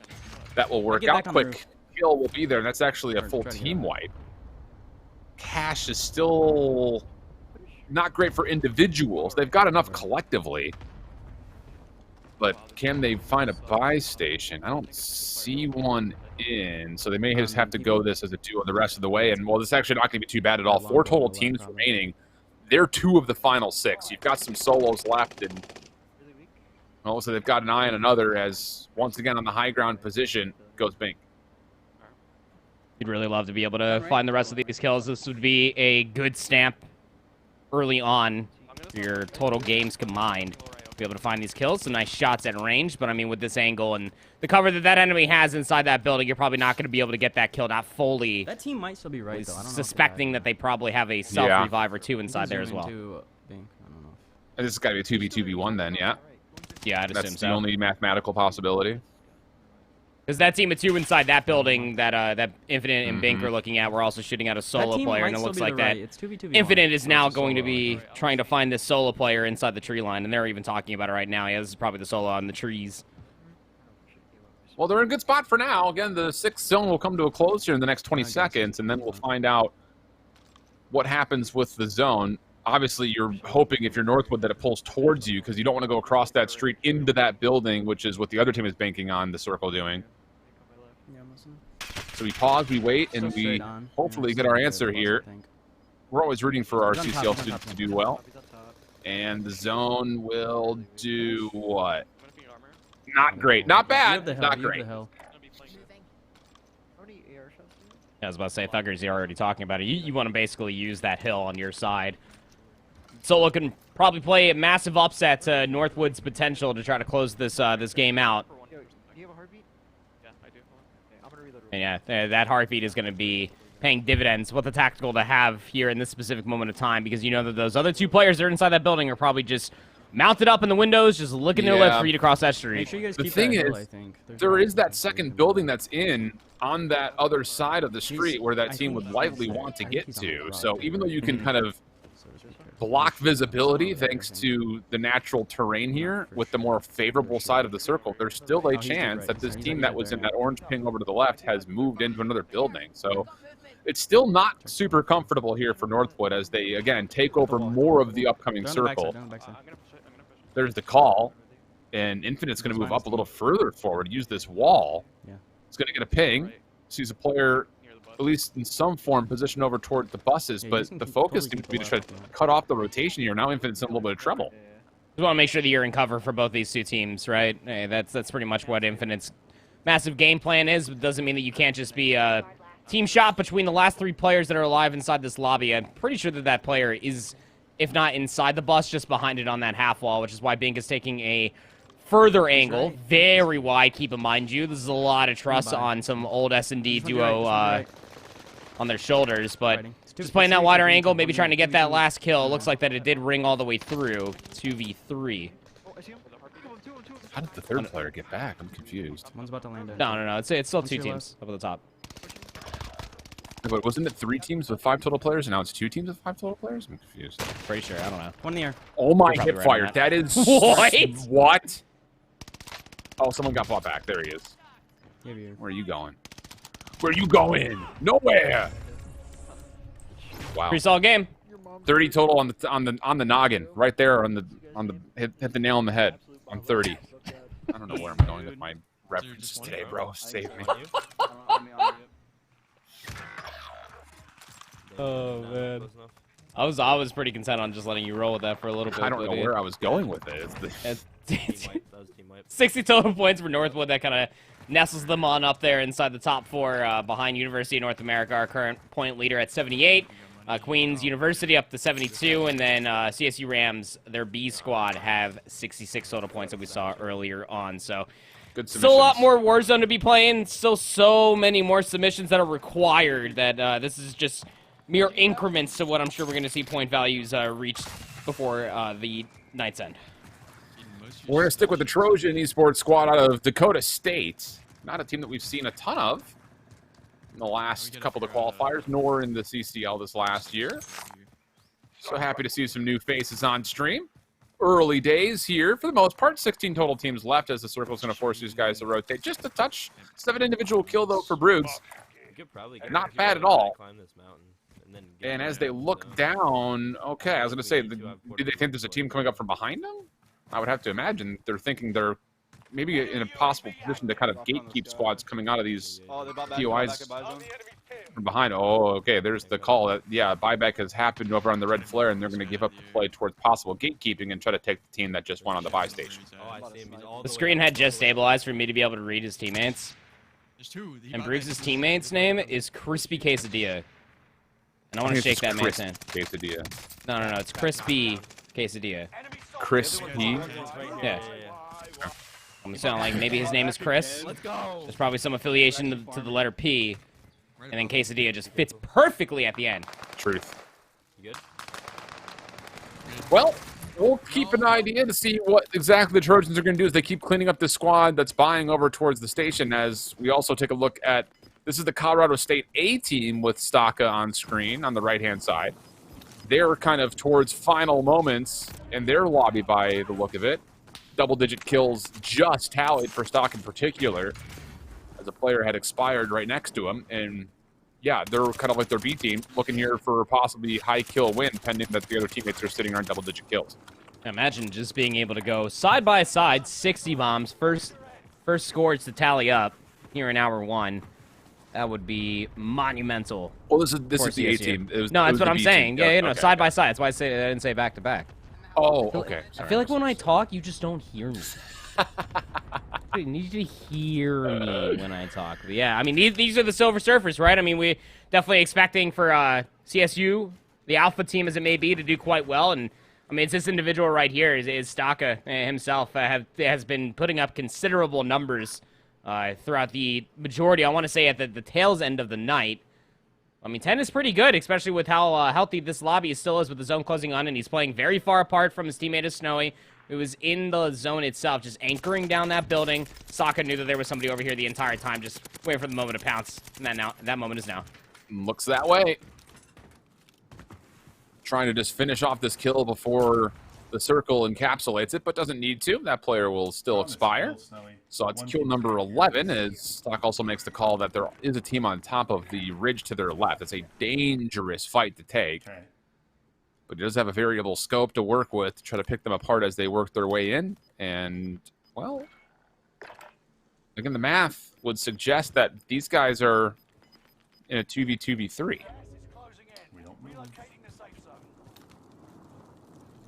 That will work out. Quick kill will be there, and that's actually a full team wipe. Cash is still not great for individuals. They've got enough collectively. But can they find a buy station? I don't see one in, so they may just have to go this as a duo the rest of the way. And, well, this is actually not going to be too bad at all. 4 total teams remaining. They're 2 of the final 6. You've got some solos left, and well, so they've got an eye on another as, once again, on the high ground position goes Bink. You'd really love to be able to find the rest of these kills. This would be a good stamp early on for your total games combined. Be able to find these kills, some nice shots at range, but I mean with this angle and the cover that enemy has inside that building, you're probably not going to be able to get that kill, not fully. That team might still be right, though. I don't know suspecting that they probably have a self-revive or 2 inside there as well. And this has got to be a 2v2v1 then, yeah? Yeah, I'd assume so. That's the only mathematical possibility. Because that team of 2 inside that building that Infinite and Bink are looking at, we're also shooting out a solo player, and it looks like that Infinite is now going to be trying to find this solo player inside the tree line, and they're even talking about it right now. Yeah, this is probably the solo on the trees. Well, they're in a good spot for now. Again, the 6th zone will come to a close here in the next 20 seconds, and then we'll find out what happens with the zone. Obviously, you're hoping if you're Northwood that it pulls towards you because you don't want to go across that street into that building, which is what the other team is banking on the circle doing. So we pause, we wait, and we hopefully get our answer here. We're always rooting for our CCL students to do well. And the zone will do what? Not great. Not bad. Not great. I was about to say, Thuggers, you're already talking about it. You want to basically use that hill on your side. Solo can probably play a massive upset to Northwood's potential to try to close this this game out. Do you have a heartbeat? Yeah, I do. Okay, I'm gonna reload. And yeah, that heartbeat is going to be paying dividends with the tactical to have here in this specific moment of time, because you know that those other 2 players that are inside that building are probably just mounted up in the windows, just licking their lips for you to cross that street. Make sure you guys the keep thing that is, hill, I think. there is that second building that's on that other side of the street where that team would likely want to get to. So even though you can kind of block visibility thanks to the natural terrain here with the more favorable side of the circle, there's still a chance that this team that was in that orange ping over to the left has moved into another building. So it's still not super comfortable here for Northwood as they, again, take over more of the upcoming circle. There's the call, and Infinite's going to move up a little further forward, use this wall. It's going to get a ping, sees a player, at least in some form, positioned over toward the buses, but the focus seems to be to try to cut off the rotation here. Now Infinite's in a little bit of trouble. Just want to make sure that you're in cover for both these 2 teams, right? Hey, that's pretty much what Infinite's massive game plan is. It doesn't mean that you can't just be a team shot between the last 3 players that are alive inside this lobby. I'm pretty sure that player is, if not inside the bus, just behind it on that half wall, which is why Bink is taking a further angle, very wide, keep in mind you. This is a lot of trust on some old S&D duo on their shoulders, but just playing that wider angle, maybe trying to get that last kill. It looks like that it did ring all the way through. 2v3. How did the 3rd player get back? I'm confused. One's about to land in. No. It's still 2 teams up at the top. But wasn't it 3 teams with 5 total players, and now it's 2 teams with 5 total players? I'm confused. Pretty sure. I don't know. One in the air. Oh my You're probably hip right on fire. that. That is What? What? Oh, someone got bought back. There he is. Give you. Where are you going? Where are you going? Nowhere. Wow. Pretty solid game. 30 total on the noggin, right there on the hit the nail on the head on 30. I don't know where I'm going with my references today, bro. Save me. Oh man. I was pretty content on just letting you roll with that for a little bit. I don't know where I was going with it. It's 60 total points for Northwood. That kind of nestles them on up there inside the top 4 behind University of North America, our current point leader at 78. Queens University up to 72, and then CSU Rams, their B squad, have 66 total points that we saw earlier on. So Good still a lot more Warzone to be playing. Still so many more submissions that are required that this is just mere increments to what I'm sure we're going to see point values reached before the night's end. We're going to stick with the Trojan esports squad out of Dakota State. Not a team that we've seen a ton of in the last couple of qualifiers, nor in the CCL this last year. So happy to see some new faces on stream. Early days here. For the most part, 16 total teams left as the circle's going to force these guys to rotate. Just a touch. 7 individual kill, though, for Brooks. Not bad at all. And as they look down, okay, I was going to say, do they think there's a team coming up from behind them? I would have to imagine they're thinking they're maybe in a possible position to kind of gatekeep squads coming out of these POIs from behind. Oh, okay, there's the call that, yeah, buyback has happened over on the red flare, and they're going to give up the play towards possible gatekeeping and try to take the team that just went on the buy station. The screen had just stabilized for me to be able to read his teammates. And Briggs' teammate's name is Crispy Quesadilla. And I want to shake that man's hand. Quesadilla. No, it's Crispy Quesadilla. Crispy? Yeah. I'm gonna sound like maybe his name is Chris. There's probably some affiliation to the letter P. And then Quesadilla just fits perfectly at the end. Truth. Well, we'll keep an idea to see what exactly the Trojans are going to do as they keep cleaning up the squad that's buying over towards the station, as we also take a look at, this is the Colorado State A team with Staka on screen on the right-hand side. They're kind of towards final moments in their lobby by the look of it. Double-digit kills just tallied for Stock in particular, as a player had expired right next to him. And yeah, they're kind of like their B team, looking here for possibly high kill win, pending that the other teammates are sitting around double-digit kills. Imagine just being able to go side by side, 60 bombs, first scores to tally up here in hour 1. That would be monumental. Well, this is the A CSU. team. That's what I'm saying. Yeah, okay. side by side. That's why I didn't say back to back. Oh, okay. I feel like when I talk, you just don't hear me. You need to hear me when I talk. But yeah, I mean, these are the Silver Surfers, right? I mean, we definitely expecting for CSU, the Alpha team as it may be, to do quite well. And I mean, it's this individual right here is Staka himself has been putting up considerable numbers throughout the majority. I want to say at the tails end of the night. I mean, 10 is pretty good, especially with how healthy this lobby still is with the zone closing on, and he's playing very far apart from his teammate Snowy, who was in the zone itself, just anchoring down that building. Sokka knew that there was somebody over here the entire time, just waiting for the moment to pounce, and that moment is now. Looks that way. Trying to just finish off this kill before the circle encapsulates it, but doesn't need to. That player will still expire. So it's kill number 11, as Stock also makes the call that there is a team on top of the ridge to their left. It's a dangerous fight to take. But he does have a variable scope to work with to try to pick them apart as they work their way in. And, well, again, the math would suggest that these guys are in a 2v2v3.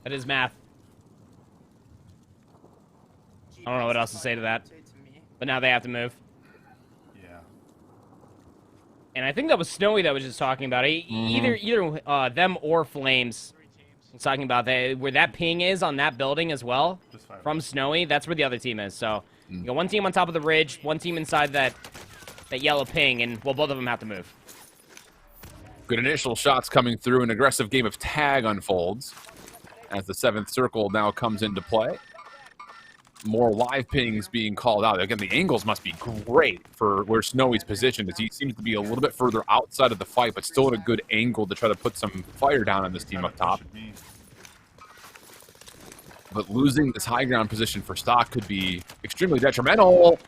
That is math. I don't know what else to say to that. But now they have to move. Yeah. And I think that was Snowy that was just talking about it. Either them or Flames. He's talking about where that ping is on that building as well. From Snowy, that's where the other team is. So you got one team on top of the ridge, one team inside that yellow ping, and well, both of them have to move. Good initial shots coming through. An aggressive game of tag unfolds as the 7th circle now comes into play. more live pings being called out. Again, the angles must be great for where Snowy's positioned, as he seems to be a little bit further outside of the fight, but still at a good angle to try to put some fire down on this team up top. But losing this high ground position for Stock could be extremely detrimental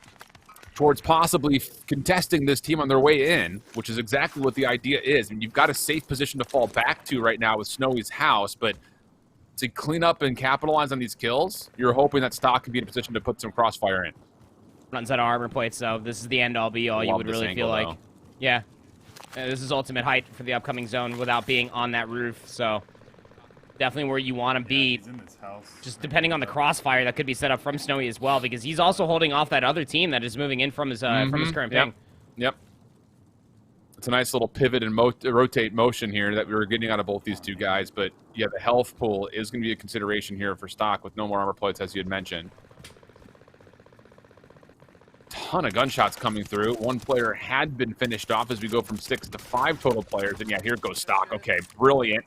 towards possibly contesting this team on their way in, which is exactly what the idea is. I mean, you've got a safe position to fall back to right now with Snowy's house, but to clean up and capitalize on these kills, you're hoping that Stock can be in a position to put some crossfire in. Runs out of armor plates, so this is the end-all be-all. You would really feel like. Though. Yeah. This is ultimate height for the upcoming zone without being on that roof, so definitely where you want to be. Just depending on the crossfire that could be set up from Snowy as well, because he's also holding off that other team that is moving in from his current ping. Yep. It's a nice little pivot and rotate motion here that we were getting out of both these two guys, but yeah, the health pool is going to be a consideration here for Stock with no more armor plates, as you had mentioned. Ton of gunshots coming through. One player had been finished off as we go from 6 to 5 total players, and yeah, here goes Stock. Okay, brilliant.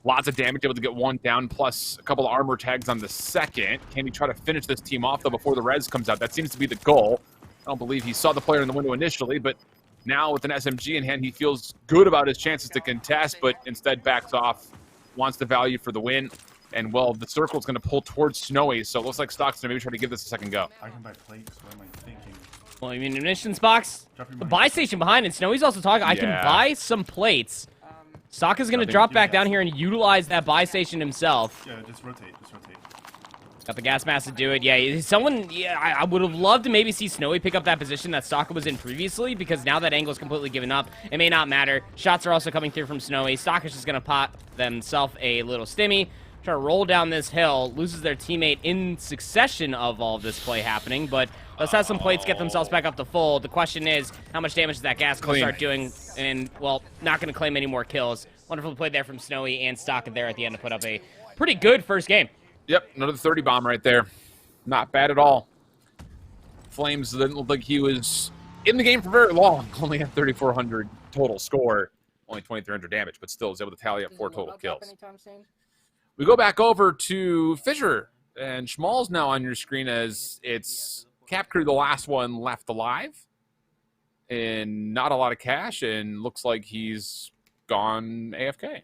Lots of damage, able to get one down, plus a couple of armor tags on the second. Can he try to finish this team off, though, before the res comes out? That seems to be the goal. I don't believe he saw the player in the window initially, but now with an SMG in hand, he feels good about his chances to contest, but instead backs off, wants the value for the win. And, well, the circle's going to pull towards Snowy, so it looks like Stock's going to maybe try to give this a second go. I can buy plates. What am I thinking? Well, I mean, munitions box, the buy station behind, and Snowy's also talking, I can buy some plates. Stock is going to drop back down here and utilize that buy station himself. Yeah, just rotate. Just rotate. Got the gas mask to do it. Yeah, someone. Yeah, I would have loved to maybe see Snowy pick up that position that Stock was in previously, because now that angle is completely given up. It may not matter. Shots are also coming through from Snowy. Stock is just going to pop themselves a little stimmy. Try to roll down this hill. Loses their teammate in succession of all of this play happening, but let's have some plates get themselves back up to full. The question is, how much damage is that gas going to start doing? And, well, not going to claim any more kills. Wonderful play there from Snowy and Stock there at the end to put up a pretty good first game. Yep, another 30 bomb right there. Not bad at all. Flames didn't look like he was in the game for very long. Only had 3,400 total score. Only 2,300 damage, but still was able to tally up 4 total kills. We go back over to Fisher, and Schmal's now on your screen as it's Cap Crew, the last one left alive. And not a lot of cash, and looks like he's gone AFK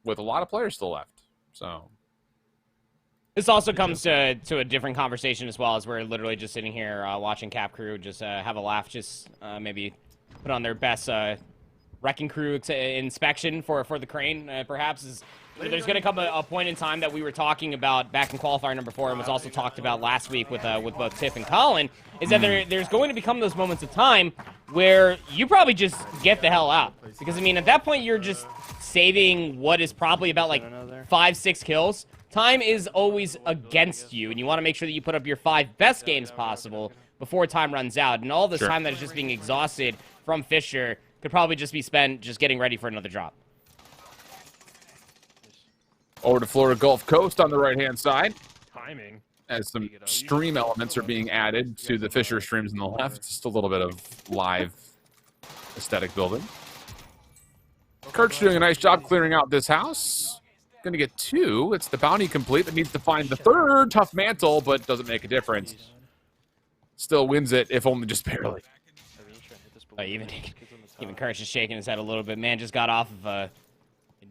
with a lot of players still left. So this also comes to a different conversation as well, as we're literally just sitting here watching Cap Crew just have a laugh, just maybe put on their best Wrecking Crew inspection for the crane, perhaps. There's going to come a point in time that we were talking about back in qualifier number 4, and was also talked about last week with both Tiff and Colin, is that there's going to become those moments of time where you probably just get the hell out. Because, I mean, at that point, you're just saving what is probably about, like, 5-6 kills. Time is always against you, and you want to make sure that you put up your 5 best games possible before time runs out. And all this time that is just being exhausted from Fisher could probably just be spent just getting ready for another drop. Over to Florida Gulf Coast on the right-hand side. Timing. As some stream elements are being added to the Fisher streams on the left. Just a little bit of live aesthetic building. Kurt's doing a nice job clearing out this house. Going to get 2. It's the bounty complete, but needs to find the 3rd. Tough mantle, but doesn't make a difference. Still wins it, if only just barely. Even Kurt's just shaking his head a little bit. Man just got off of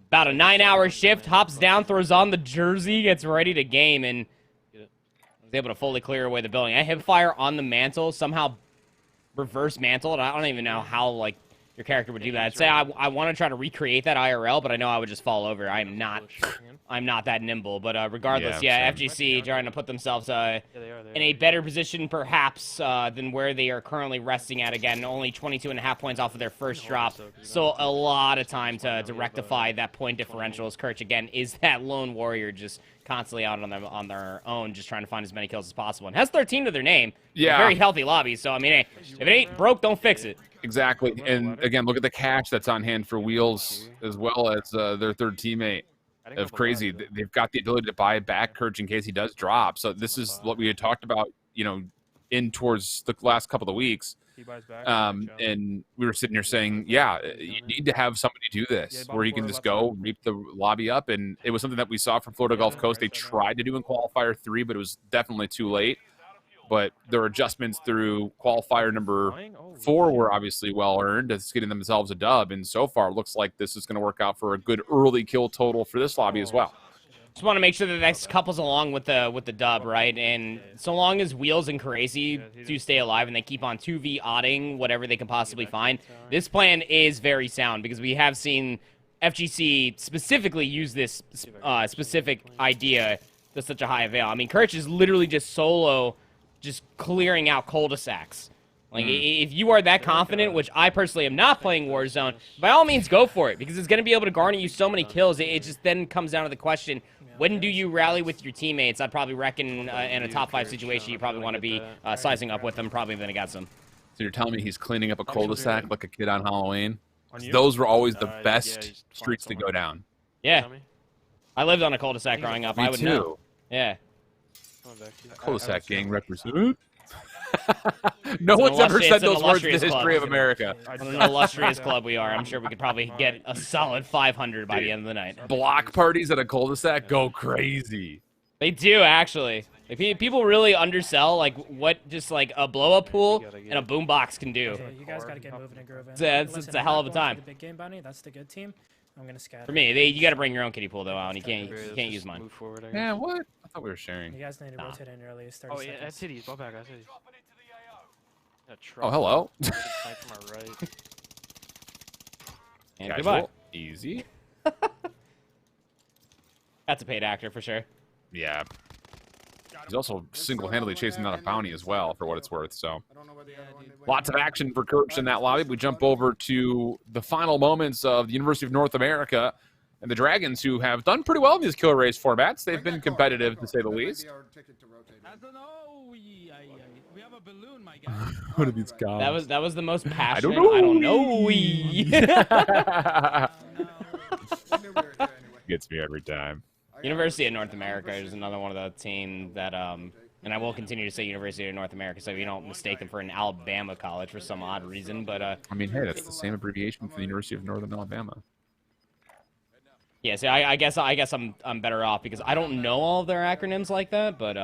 about a 9-hour shift, hops down, throws on the jersey, gets ready to game, and was able to fully clear away the building. A hip fire on the mantle, somehow reverse mantled. I don't even know how, like, your character would do that. I'd say I want to try to recreate that IRL, but I know I would just fall over. I'm not that nimble. But regardless, FGC trying to put themselves in a better position, perhaps, than where they are currently resting at. Again, only 22.5 points off of their first drop. So a lot of time to rectify that point differential, as Kirch, again, is that lone warrior just constantly out on their own, just trying to find as many kills as possible. And has 13 to their name. Yeah. Very healthy lobby. So, I mean, hey, if it ain't broke, don't fix it. Exactly. And again, look at the cash that's on hand for Wheels, as well as their 3rd teammate of Crazy. They've got the ability to buy back Kurch in case he does drop. So this is what we had talked about, you know, in towards the last couple of weeks. And we were sitting here saying, yeah, you need to have somebody do this where you can just go reap the lobby up. And it was something that we saw from Florida Gulf Coast. They tried to do in Qualifier 3, but it was definitely too late. But their adjustments through Qualifier number 4 were obviously well earned. It's getting themselves a dub. And so far, it looks like this is going to work out for a good early kill total for this lobby as well. Just want to make sure that the next couple's along with the dub, right? And so long as Wheels and Crazy do stay alive and they keep on 2v odding whatever they can possibly find, this plan is very sound because we have seen FGC specifically use this specific idea to such a high avail. I mean, Kirch is literally just solo, just clearing out cul-de-sacs. Like, if you are that confident, which I personally am not playing Warzone, by all means, go for it, because it's going to be able to garner you so many kills. It just then comes down to the question, when do you rally with your teammates? I'd probably reckon in a top 5 situation, you probably want to be sizing up with them, probably then against them. So you're telling me he's cleaning up a cul-de-sac like a kid on Halloween? Those were always the best streets to go down. Yeah. I lived on a cul-de-sac growing up. Me I would too. know. Yeah. Cul-de-sac gang representative. No one's ever said those words in the history of America. What an illustrious club we are. I'm sure we could probably get a solid 500 by the end of the night. Block parties at a cul-de-sac go crazy. They do, actually. People really undersell like what just like a blow-up pool and a boombox can do. Okay, you guys got to get moving and grooving. It's a hell of a time. The big game bounty, that's the good team. I'm gonna scatter. For me, you got to bring your own kiddie pool though, Alan. You can't use mine. Yeah, what? I thought we were sharing. You guys need to rotate in early. 30 seconds. Yeah, that's cities. Ball back. That's cities. Oh, hello. And goodbye. Easy. That's a paid actor for sure. Yeah. He's also single-handedly chasing down a bounty as well, for what it's worth. So, lots of action for Kirch in that lobby. We jump over to the final moments of the University of North America and the Dragons, who have done pretty well in these kill race formats. They've been competitive, to say the least. What are these guys? That was the most passionate. I don't know. Gets me every time. University of North America is another one of the team that and I will continue to say University of North America, so you don't mistake them for an Alabama college for some odd reason. But I mean, hey, that's the same abbreviation for the University of Northern Alabama. Yeah, see, I guess I'm better off because I don't know all of their acronyms like that, but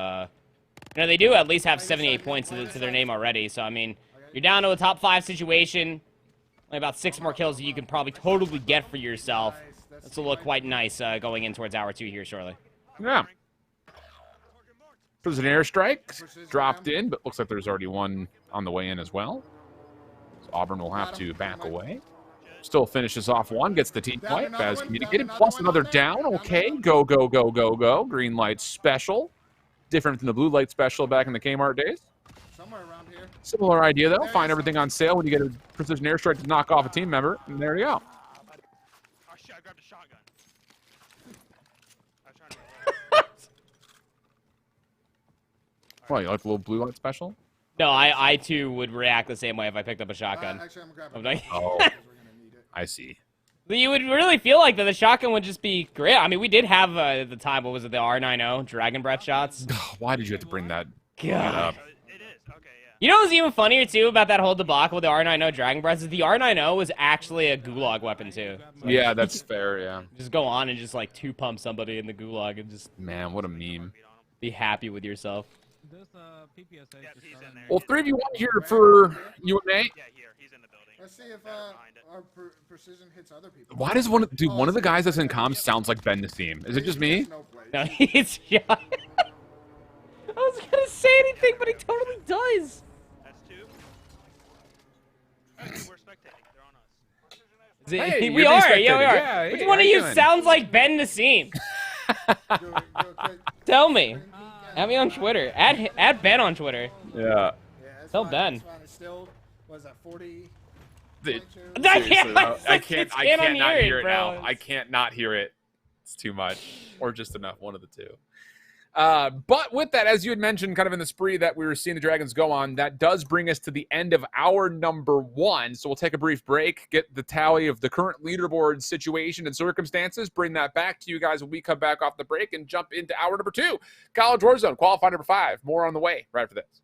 you know, they do at least have 78 points to their name already. So I mean, you're down to a top 5 situation. Only about 6 more kills that you can probably totally get for yourself. This will look quite nice going in towards hour 2 here shortly. Yeah. There's an airstrike dropped in, but looks like there's already one on the way in as well. So Auburn will have to back away. Still finishes off one, gets the team wipe as communicated, plus another down. Okay, go, go, go, go, go. Green light special. Different than the blue light special back in the Kmart days. Similar idea, though. Find everything on sale when you get a precision airstrike to knock off a team member, and there you go. Well, you like the little blue light special? No, I too would react the same way if I picked up a shotgun. Oh, I see. You would really feel like that the shotgun would just be great. I mean, we did have the time, what was it, the R90 Dragon Breath shots? Why did you have to bring that God. up? You know what's even funnier, too, about that whole debacle with the R90 Dragon Breath is the R90 was actually a gulag weapon, too. So Yeah, that's fair, yeah. just go on and just, like, two-pump somebody in the gulag and just Man, what a meme. be happy with yourself. Well, 3v1 here for UNA. Yeah, here. He's in the building. Let's see if our precision hits other people. Why does one of the guys that's in comms sounds like Ben Nassim? Is it just me? No, he's I was gonna say anything, but he totally does. That's 2. Okay, we're spectating. They're on us. Hey, we you're are. being Yeah, we spectated. are. Yeah, Which hey, one how of you you doing? sounds like Ben Nassim? Tell me. Add me on Twitter. Add Ben on Twitter. Yeah. Tell Ben. Still, was that 40? I can't not hear it bro. now. I can't not hear it. It's too much. Or just enough. One of the two. But with that, as you had mentioned, kind of in the spree that we were seeing the Dragons go on, that does bring us to the end of hour number 1. So we'll take a brief break, get the tally of the current leaderboard situation and circumstances, bring that back to you guys when we come back off the break and jump into hour number 2. College Warzone, qualifier number 5. More on the way right after this.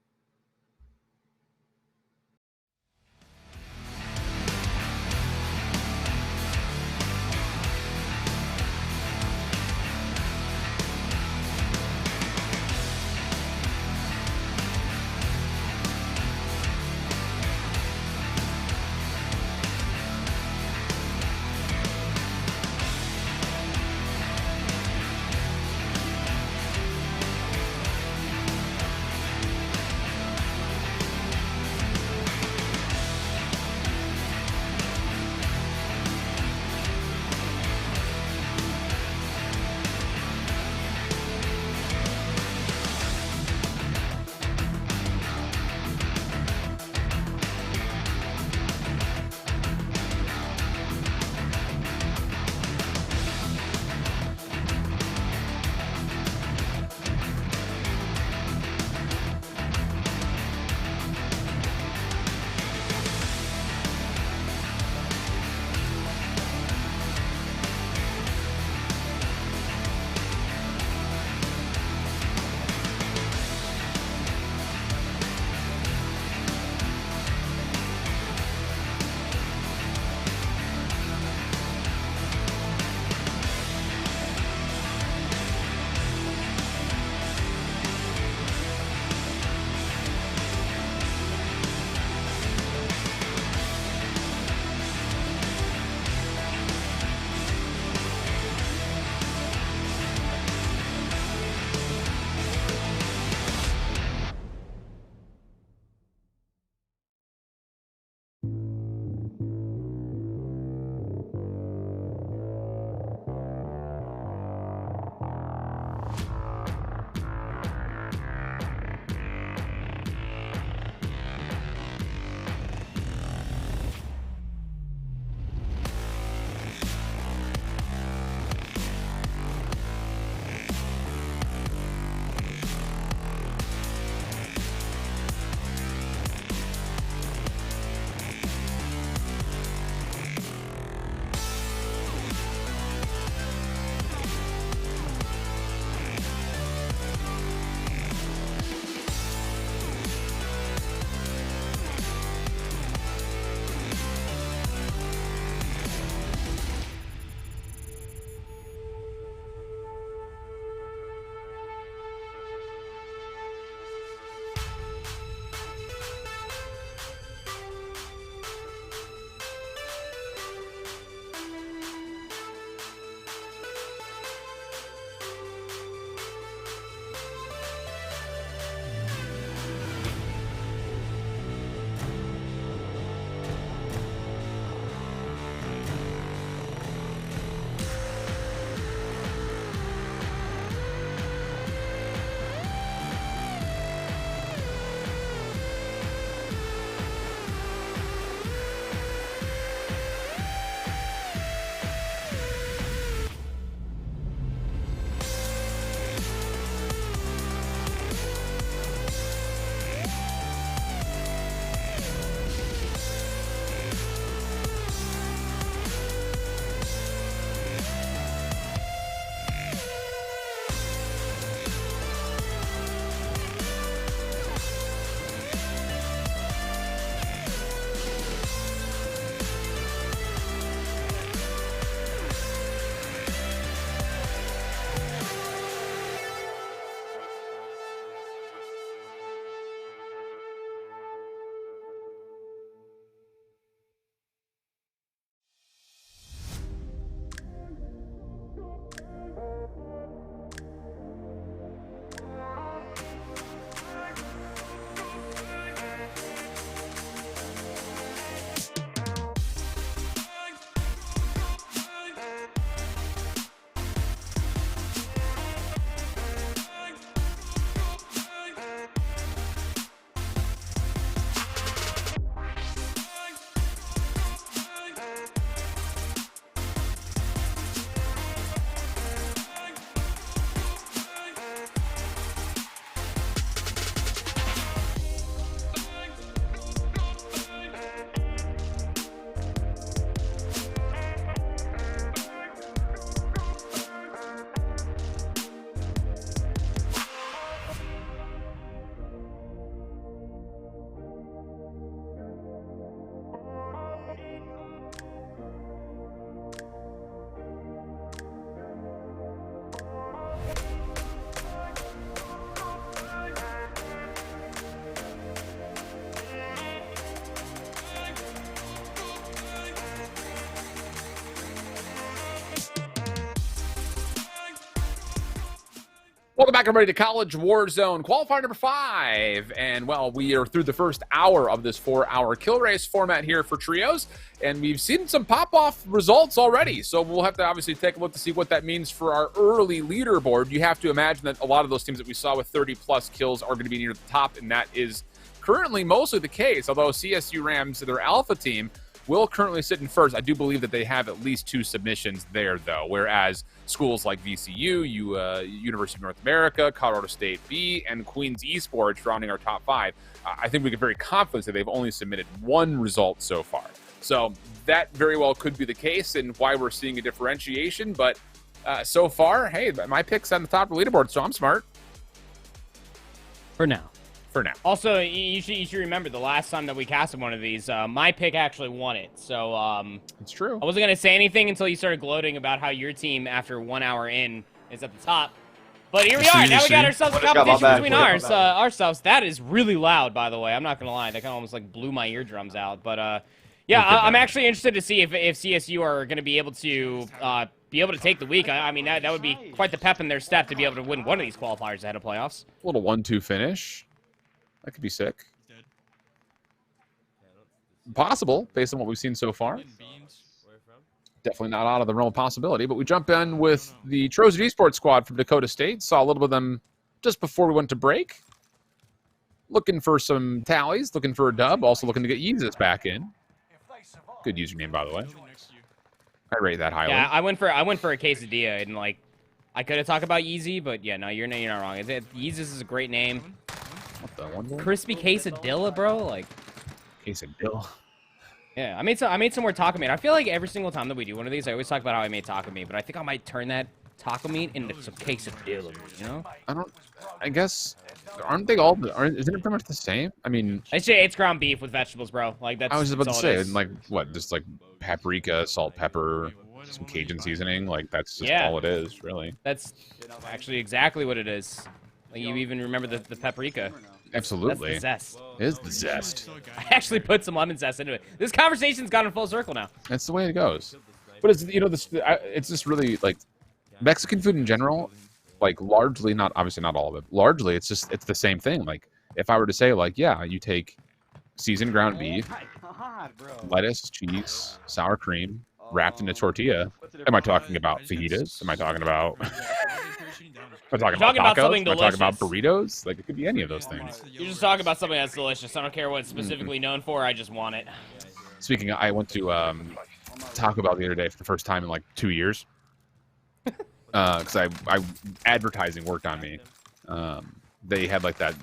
Welcome back, everybody, to College Warzone Qualifier number 5. And, well, we are through the first hour of this 4-hour kill race format here for trios. And we've seen some pop-off results already. So we'll have to obviously take a look to see what that means for our early leaderboard. You have to imagine that a lot of those teams that we saw with 30-plus kills are going to be near the top. And that is currently mostly the case. Although CSU Rams, their alpha team, will currently sit in first. I do believe that they have at least 2 submissions there, though, whereas schools like VCU, University of North America, Colorado State B, and Queens Esports rounding our top 5, I think we can very confidently say they've only submitted 1 result so far. So that very well could be the case and why we're seeing a differentiation, but so far, hey, my pick's on the top of the leaderboard, so I'm smart. For now. Also, you should remember the last time that we casted one of these, my pick actually won it. So it's true. I wasn't gonna say anything until you started gloating about how your team, after 1 hour in, is at the top. But here we are. Now we got ourselves a competition between ourselves. That is really loud, by the way. I'm not gonna lie. That kind of almost like blew my eardrums out. But yeah, I'm actually interested to see if CSU are gonna be able to take the week. I mean, that would be quite the pep in their step to be able to win one of these qualifiers ahead of playoffs. A little 1-2 finish. That could be sick. Possible, based on what we've seen so far. Definitely not out of the realm of possibility, but we jump in with the Trojan Esports squad from Dakota State. Saw a little bit of them just before we went to break. Looking for some tallies, looking for a dub, also looking to get Yeezus back in. Good username, by the way. I rate that highly. Yeah, I went for a quesadilla, and like, I could have talked about Yeezy, but yeah, no, you're not wrong. Yeezus is a great name. What the one? Crispy quesadilla, bro. Like quesadilla. Yeah, I made some more taco meat. I feel like every single time that we do one of these, I always talk about how I made taco meat, but I think I might turn that taco meat into some quesadilla, you know? I guess, aren't they all, isn't it pretty much the same? I mean, it's ground beef with vegetables, bro. Like, that's, I was about to say, is. like, what, just like paprika, salt, pepper, some Cajun seasoning, like, that's just all it is, really. That's actually exactly what it is. Like, you even remember the paprika. Absolutely. That's the zest. It is the zest. I actually put some lemon zest into it. This conversation's gone in full circle now. That's the way it goes. But it's, you know, it's just really, like, Mexican food in general, like, largely, obviously not all of it, largely it's the same thing. Like, if I were to say, like, yeah, you take seasoned ground beef, lettuce, cheese, sour cream, wrapped in a tortilla. Am I talking about fajitas? Am I talking about... Am I talking about tacos? Something delicious. Am I talking about burritos? Like, it could be any of those things. You're just talking about something that's delicious. I don't care what it's specifically known for. I just want it. Speaking of, I went to Taco Bell the other day for the first time in, like, 2 years. Because advertising worked on me. They had, like, that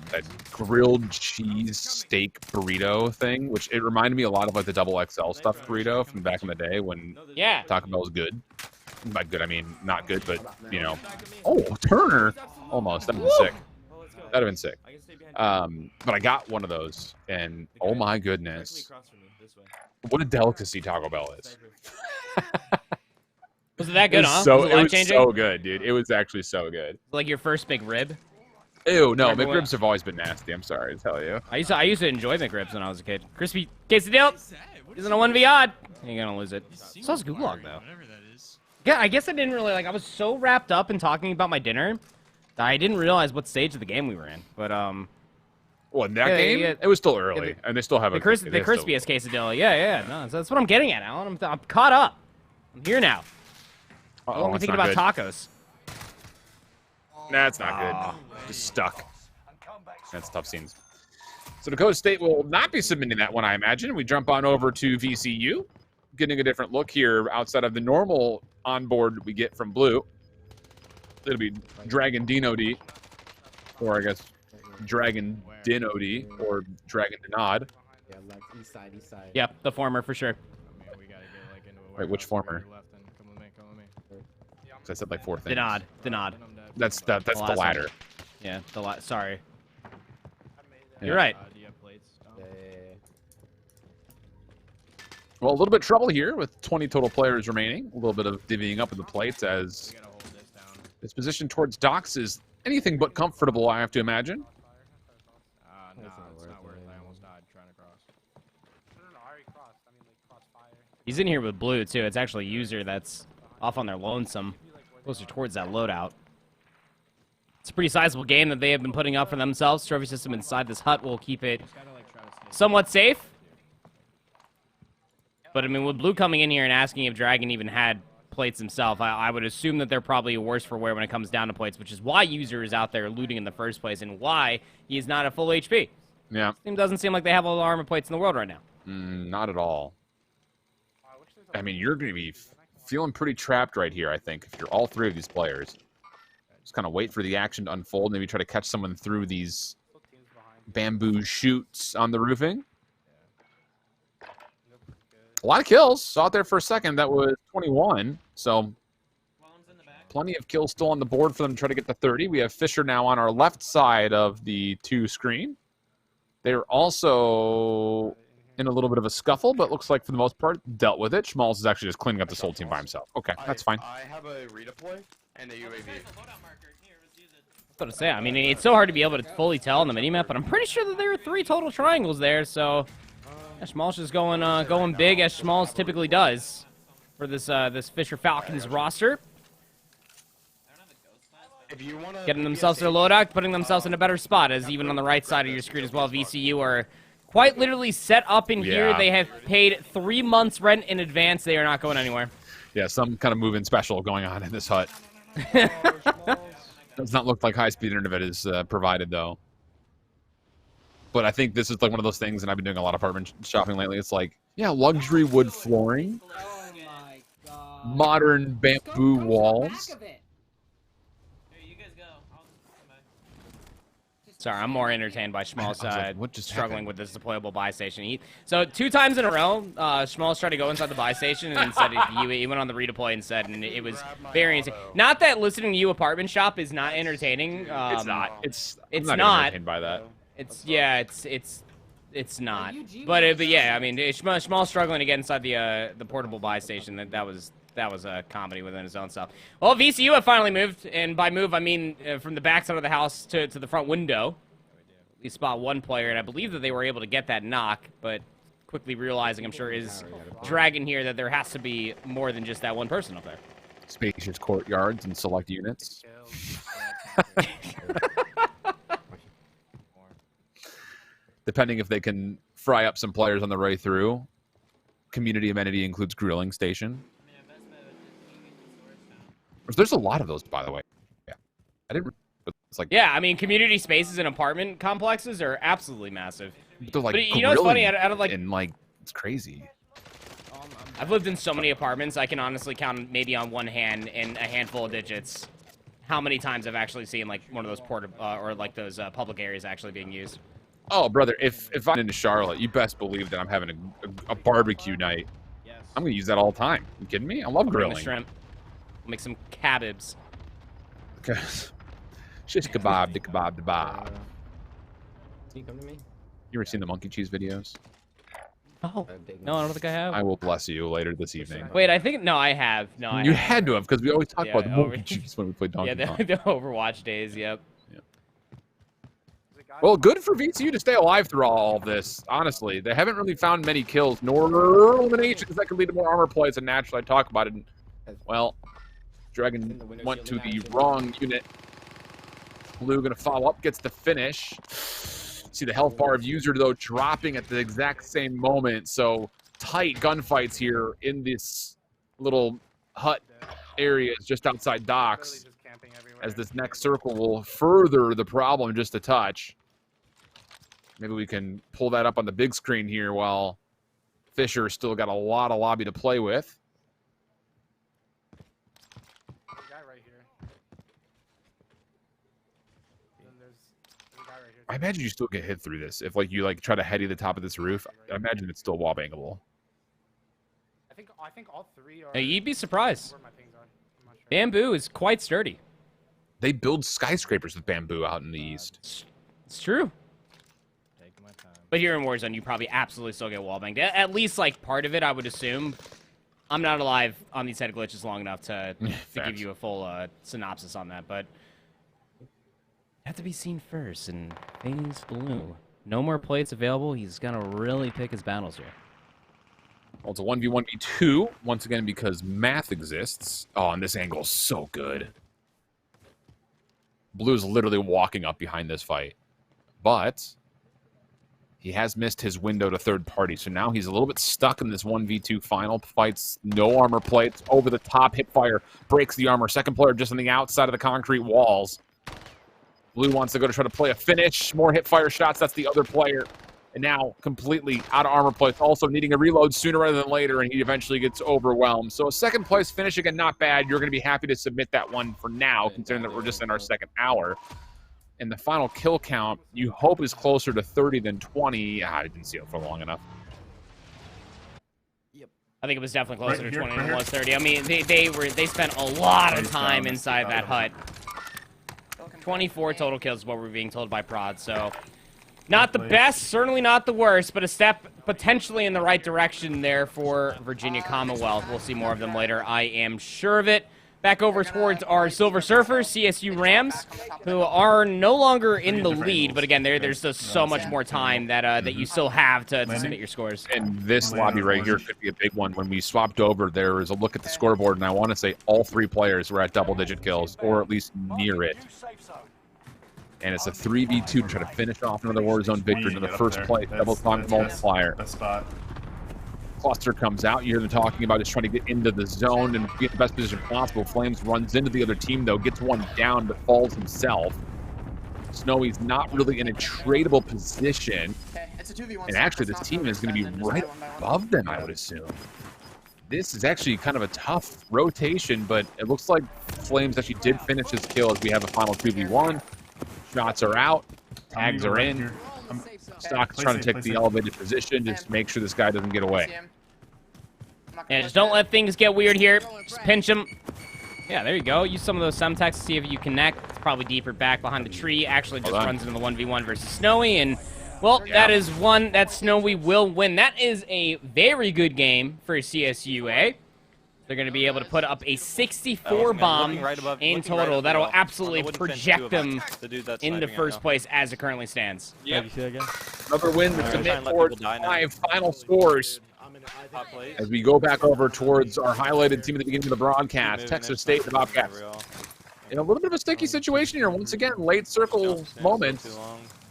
grilled cheese steak burrito thing, which it reminded me a lot of, like, the double XL stuffed burrito from back in the day when Taco Bell was good. By good, I mean not good, but, you know. Oh, Turner! Almost. That would have been sick. That would have been sick. But I got one of those, and oh my goodness. What a delicacy Taco Bell is. Was it that good, huh? It was so good, dude. It was actually so good. Like your first McRib? Ew, no, McRibs have always been nasty. I'm sorry to tell you. I used to enjoy McRibs when I was a kid. Crispy quesadilla isn't a 1v odd. You're gonna lose it. So is Gulag, though. Yeah, I guess I didn't really, like, I was so wrapped up in talking about my dinner that I didn't realize what stage of the game we were in. But, well, in that game? It was still early, and they still have the crispiest quesadilla. Yeah. No, that's what I'm getting at, Alan. I'm caught up. I'm here now. I'm thinking about tacos. Nah, it's not good. Just stuck. That's tough scenes. So Dakota State will not be submitting that one, I imagine. We jump on over to VCU, getting a different look here outside of the normal onboard we get from Blue. It'll be Dragon Dino D, or I guess Dragon Dino D, or Dragon Denod. Yeah, like east side. Yep, the former for sure. Wait, which former? I said like 4 things. Denod. That's the latter. Yeah, sorry. You're right. Well, a little bit of trouble here with 20 total players remaining. A little bit of divvying up of the plates as this position towards docks is anything but comfortable, I have to imagine. No, it's not worth it. I almost died trying to cross. No, I already crossed. I mean, like, Crossfire. He's in here with Blue, too. It's actually User that's off on their lonesome. Closer towards that loadout. It's a pretty sizable game that they have been putting up for themselves. Trophy system inside this hut will keep it somewhat safe. But, I mean, with Blue coming in here and asking if Dragon even had plates himself, I would assume that they're probably worse for wear when it comes down to plates, which is why User is out there looting in the first place and why he is not at full HP. Yeah. Team doesn't seem like they have all the armor plates in the world right now. Not at all. I mean, you're going to be feeling pretty trapped right here, I think, if you're all three of these players. Just kind of wait for the action to unfold. Maybe try to catch someone through these bamboo shoots on the roofing. A lot of kills. Saw it there for a second. That was 21. So plenty of kills still on the board for them to try to get to 30. We have Fisher now on our left side of the 2 screen. They're also in a little bit of a scuffle, but looks like for the most part dealt with it. Schmalz is actually just cleaning up this whole team by himself. Okay, that's fine. I have a redeploy and a UAV. I was about to say, I mean, it's so hard to be able to fully tell on the minimap, but I'm pretty sure that there are 3 total triangles there, so yeah, Schmalz is going big as Schmalz typically does for this this Fisher Falcons roster. Getting themselves their loadout, putting themselves in a better spot, as even on the right side of your screen as well, VCU are quite literally set up in here. They have paid 3 months rent in advance. They are not going anywhere. Yeah, some kind of moving special going on in this hut. Does not look like high-speed internet is provided, though. But I think this is like one of those things, and I've been doing a lot of apartment shopping lately. It's like, yeah, luxury wood flooring, modern bamboo walls. Sorry, I'm more entertained by Schmalz struggling with this deployable buy station. So 2 times in a row, Schmalz tried to go inside the buy station, and instead he went on the redeploy instead, and it was very entertaining. Not that listening to you apartment shop is not entertaining. It's not. I'm not not entertained by that. It's not. But yeah, I mean, Schmalz struggling to get inside the portable buy station. That was a comedy within its own self. Well, VCU have finally moved, and by move I mean from the back side of the house to the front window. We spot 1 player, and I believe that they were able to get that knock, but quickly realizing, I'm sure, is Dragon here, that there has to be more than just that 1 person up there. Spacious courtyards and select units. Depending if they can fry up some players on the way through. Community amenity includes grilling station. There's a lot of those, by the way. Yeah, I didn't. But it's like, yeah, I mean, community spaces and apartment complexes are absolutely massive. They're like, but you know what's funny? Out of like, and like, it's crazy. I've lived in so many apartments. I can honestly count maybe on one hand in a handful of digits how many times I've actually seen like one of those or like those public areas actually being used. Oh, brother, if I'm into Charlotte, you best believe that I'm having a barbecue night. I'm gonna use that all the time. You kidding me? I love grilling. Shrimp. Make some kebabs. Okay. Shish kebab, de kebab, de bob. Can you come to me? You ever seen the monkey cheese videos? Oh, no, I don't think I have. I will bless you later this evening. Wait, I think, no, I have. No, I You haven't. had to have, because we always talk about the monkey cheese when we play Donkey Kong. Yeah, the Overwatch days, yep. Well, good for VCU to stay alive through all of this, honestly. They haven't really found many kills, nor eliminations that could lead to more armor plays, and naturally I talk about it. And, well, Dragon went to the wrong unit. Blue gonna follow up, gets the finish. See the health bar of User, though, dropping at the exact same moment. So tight gunfights here in this little hut area just outside docks, as this next circle will further the problem just a touch. Maybe we can pull that up on the big screen here while Fisher still got a lot of lobby to play with. I imagine you still get hit through this. If like you like try to heady the top of this roof, I imagine it's still wall bangable. I think all 3 are. Hey, you'd be surprised. Bamboo is quite sturdy. They build skyscrapers with bamboo out in the east. It's true. But here in Warzone, you probably absolutely still get wall banged. At least like part of it, I would assume. I'm not alive on these head glitches long enough to give you a full synopsis on that, but have to be seen first. And FaZe Blue, no more plates available. He's gonna really pick his battles here. Well, it's a 1v1v2 once again because math exists. Oh, and this angle is so good. Blue's literally walking up behind this fight. But he has missed his window to third party, so now he's a little bit stuck in this 1v2 final. Fights no armor plates, over the top, hip fire, breaks the armor. Second player just on the outside of the concrete walls. Blue wants to go to try to play a finish. More hip fire shots, that's the other player. And now completely out of armor plates, also needing a reload sooner rather than later, and he eventually gets overwhelmed. So a second place finish, again, not bad. You're going to be happy to submit that one for now, considering that we're just in our second hour. And the final kill count, you hope is closer to 30 than 20. I didn't see it for long enough. I think it was definitely closer to 20 than it was 30. I mean, they spent a lot of time inside that hut. 24 total kills is what we're being told by Prod, so not the best, certainly not the worst, but a step potentially in the right direction there for Virginia Commonwealth. We'll see more of them later, I am sure of it. Back over towards our Silver Surfers, CSU Rams, who are no longer in the lead, but again, there's just so much more time that you still have to submit your scores. And this lobby right here could be a big one. When we swapped over, there was a look at the scoreboard, and I want to say all 3 players were at double-digit kills, or at least near it. And it's a 3v2 to try to finish off another Warzone victory to the first place. Double time multiplier. Cluster comes out. You hear them talking about just trying to get into the zone and get the best position possible. Flames runs into the other team, though, gets one down, but falls himself. Snowy's not really in a tradable position. And actually, this team is going to be right above them, I would assume. This is actually kind of a tough rotation, but it looks like Flames actually did finish his kill as we have a final 2v1. Shots are out. Tags are in. Stock is trying to take the elevated position. Just make sure this guy doesn't get away. Yeah, just don't let things get weird here. Just pinch him. Yeah, there you go. Use some of those thumbtacks to see if you connect. It's probably deeper back behind the tree. Actually just runs into the 1v1 versus Snowy. And, well, that is one that Snowy will win. That is a very good game for CSUA. They're going to be able to put up a 64 bomb in total. That'll absolutely project them into first place as it currently stands. Yep. Another win to submit towards 5 final scores. As we go back over towards our highlighted team at the beginning of the broadcast, Texas State, the Bobcats. In a little bit of a sticky situation here. Once again, late circle moment.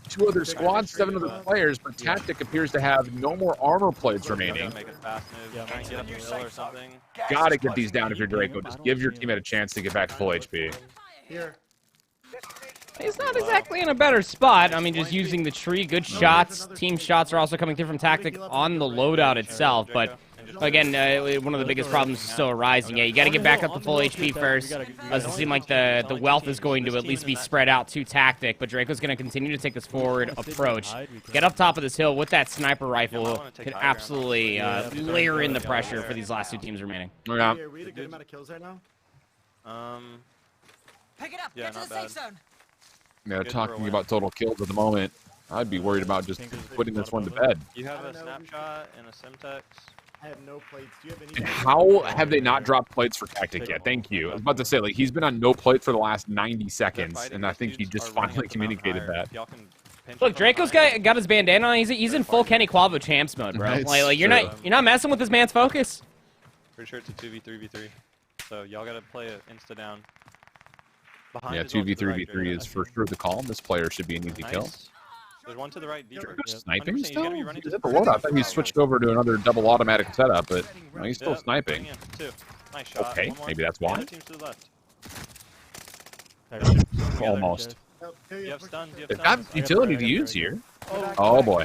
2 other squads, 7 other players, but Tactic appears to have no more armor plates remaining. Gotta get these down if you're Draco. Just give your teammate a chance to get back to full HP. He's not exactly in a better spot. I mean, just using the tree, good shots. Team shots are also coming through from Tactic on the loadout itself, but again, one of the biggest problems is still arising. Yeah, you got to get back up to full HP first. Doesn't seem like the wealth is going to at least be spread out to Tactic, but Draco's going to continue to take this forward approach. Get up top of this hill with that sniper rifle. Could absolutely layer in the pressure for these last 2 teams remaining. Yeah. Pick it up. Get to the safe zone. Yeah, talking about total kills at the moment, I'd be worried about just putting this one to bed. You have a snapshot and a Semtex. I have no plates. Do you have any? And how have they not dropped plates for Tactic yet? Thank you. I was about to say, like, he's been on no plates for the last 90 seconds, and I think he just finally communicated that. Look, Draco's got his bandana on. He's in full Kenny Quavo champs mode, bro. Like you're not messing with this man's focus. Pretty sure it's a 2v3v3. So y'all gotta play it insta down. Yeah, 2v3v3 is for sure the call. This player should be an easy kill. There's one to the right. Sniping still? He's at the loadout. I thought he switched over to another double automatic setup, but no, he's still sniping. Nice shot. Okay, maybe that's why. Teams to the left. Almost. You have stun. They've got utility to use here. Oh boy.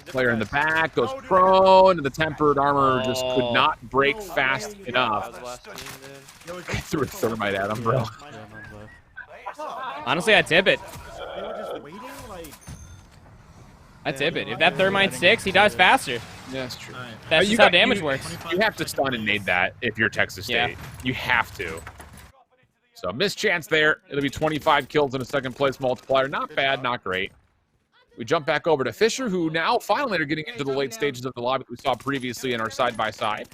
Player in the back goes prone, and the tempered armor just could not break fast enough. I threw a thermite at him, bro. Honestly, I'd tip it. I'd tip it. If that thermite sticks, he dies faster. Yeah, that's true. That's just how damage works. You have to stun and nade that if you're Texas State. Yeah. You have to. So missed chance there. It'll be 25 kills in a second place multiplier. Not bad, not great. We jump back over to Fisher, who now finally are getting into the late stages of the lobby that we saw previously in our side-by-side.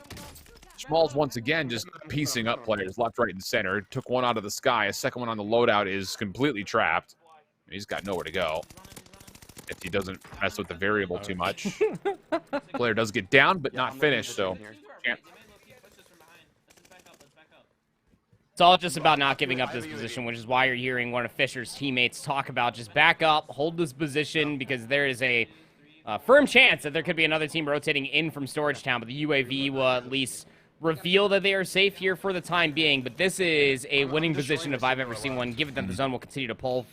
Schmalz once again just piecing up players left, right, and center. Took one out of the sky. A second one on the loadout is completely trapped. He's got nowhere to go if he doesn't mess with the variable too much. Player does get down, but not finished, so can't. It's all just about not giving up this position, which is why you're hearing one of Fisher's teammates talk about just back up, hold this position, because there is a firm chance that there could be another team rotating in from Storage Town, but the UAV will at least reveal that they are safe here for the time being. But this is a winning position if I've ever seen one, given that the zone will continue to pull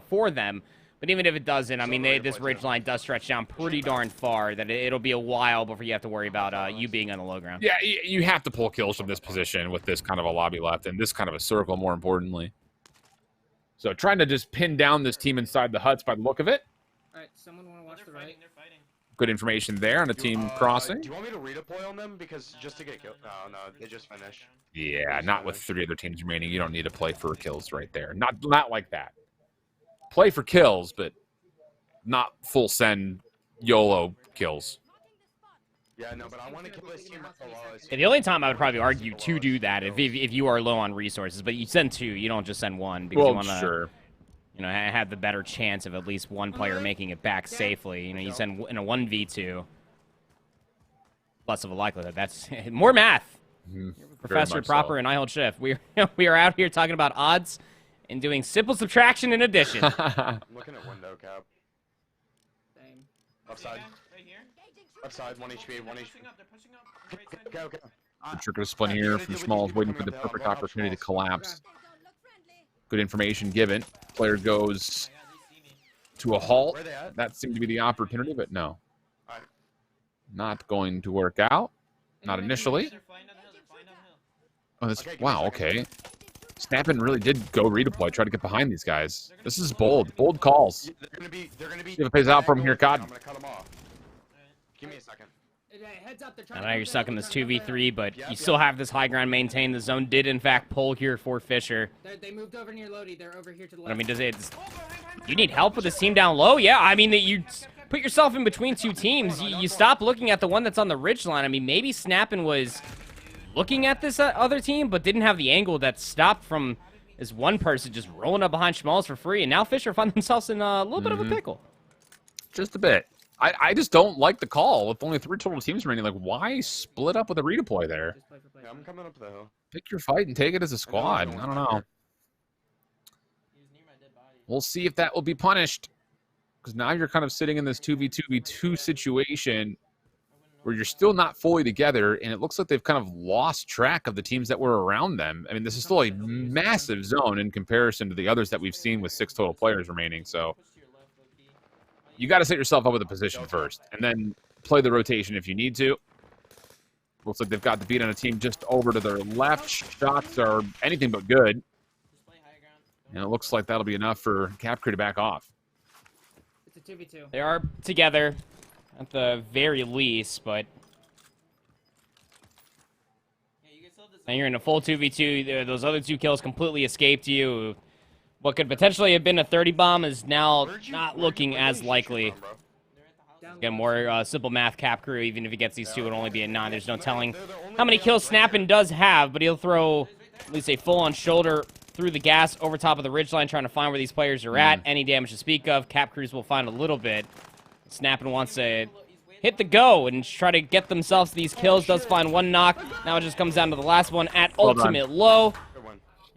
for them. But even if it doesn't, I mean, this ridge line does stretch down pretty darn far that it'll be a while before you have to worry about you being on the low ground. Yeah, you have to pull kills from this position with this kind of a lobby left and this kind of a circle, more importantly. So trying to just pin down this team inside the huts by the look of it. All right, someone want to watch the right? They're fighting. Good information there on a team crossing. Do you want me to redeploy on them? Because just to get killed. No, they just finished. Yeah, not with 3 other teams remaining. You don't need to play for kills right there. Not like that. Play for kills, but not full send YOLO kills. Yeah, no, but I want to kill this team at the lowest. The only time I would probably argue to do that if you are low on resources, but you send 2, you don't just send 1 because you want to, you know, have the better chance of at least one player making it back safely. You know, you send in a 1v2, less of a likelihood. That's more math. Professor Proper and I hold shift. We are out here talking about odds and doing simple subtraction and addition. I'm looking at window cap. Same. Upside. Right here. Upside, 1 HP, 1 HP. They're pushing up. Okay. The trick of split here from Smalls, waiting for the perfect opportunity to collapse. Good information given. Player goes to a halt. That seemed to be the opportunity, but no. Not going to work out. Not initially. Oh, that's, wow, okay. Snappin really did go redeploy, try to get behind these guys. This is bold. Bold calls. They're gonna be See if it pays out for him here, Cod. I'm gonna cut them off. Give me a second. Heads up, I know you're stuck in this 2v3, but you still have this high ground maintained. The zone did, in fact, pull here for Fisher. They moved over near Lodi. They're over here to the But, left. I mean, does it... You need help with this team down low? Yeah, I mean, that you put yourself in between 2 teams. You stop looking at the one that's on the ridge line. I mean, maybe Snappin was looking at this other team, but didn't have the angle that stopped from this one person just rolling up behind Schmalls for free. And now Fisher find themselves in a little bit of a pickle. Just a bit. I just don't like the call with only 3 total teams remaining. Like, why split up with a redeploy there? Yeah, I'm coming up the hill. Pick your fight and take it as a squad. I don't know. We'll see if that will be punished. Because now you're kind of sitting in this 2v2v2 situation where you're still not fully together, and it looks like they've kind of lost track of the teams that were around them. I mean, this is still a massive zone in comparison to the others that we've seen with 6 total players remaining. So you got to set yourself up with a position first, and then play the rotation if you need to. Looks like they've got the beat on a team just over to their left. Shots are anything but good. And it looks like that'll be enough for Cap Crew to back off. It's a 2v2. They are together at the very least, but now you're in a full 2v2. Those other 2 kills completely escaped you. What could potentially have been a 30 bomb is now not looking as likely. Again, more simple math. Cap Crew, even if he gets these 2, it'll only be a 9. There's no telling how many kills Snappin does have, but he'll throw at least a full-on shoulder through the gas over top of the ridgeline, trying to find where these players are at. Any damage to speak of, Cap Crews will find a little bit. Snappin wants to hit the go and try to get themselves these kills. Does find 1 knock. Now it just comes down to the last one at ultimate low.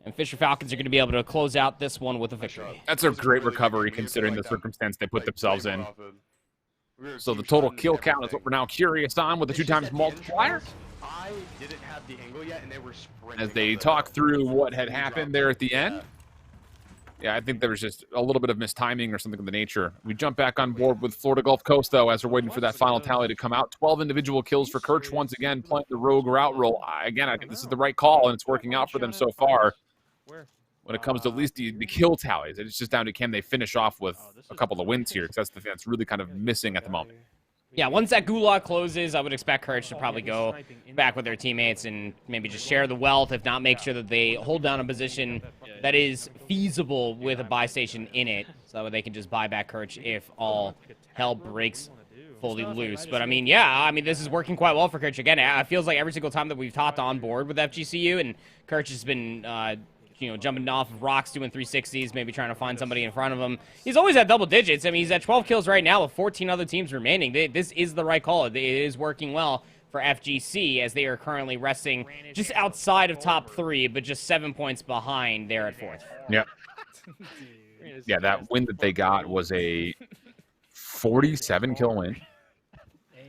And Fisher Falcons are going to be able to close out this one with a victory. That's a great recovery considering the circumstance they put themselves in. So the total kill count is what we're now curious on with the 2 times multiplier. I didn't have the angle yet, and they were sprinting. As they talk through what had happened there at the end. Yeah, I think there was just a little bit of mistiming or something of the nature. We jump back on board with Florida Gulf Coast, though, as we're waiting for that final tally to come out. 12 individual kills for Kirch once again, playing the rogue route roll. Again, I think this is the right call, and it's working out for them so far. When it comes to at least the kill tallies, it's just down to can they finish off with a couple of wins here, because that's the thing that's really kind of missing at the moment. Yeah, once that gulag closes, I would expect Courage to probably go back with their teammates and maybe just share the wealth, if not make sure that they hold down a position that is feasible with a buy station in it, so that they can just buy back Courage if all hell breaks fully loose. But, I mean, yeah, I mean, this is working quite well for Courage. Again, it feels like every single time that we've talked on board with FGCU, and Courage has been jumping off of rocks, doing 360s, maybe trying to find somebody in front of him. He's always at double digits. I mean, he's at 12 kills right now with 14 other teams remaining. This is the right call. It is working well for FGC, as they are currently resting just outside of top 3, but just 7 points behind there at 4th. Yeah. Yeah, that win that they got was a 47 kill win.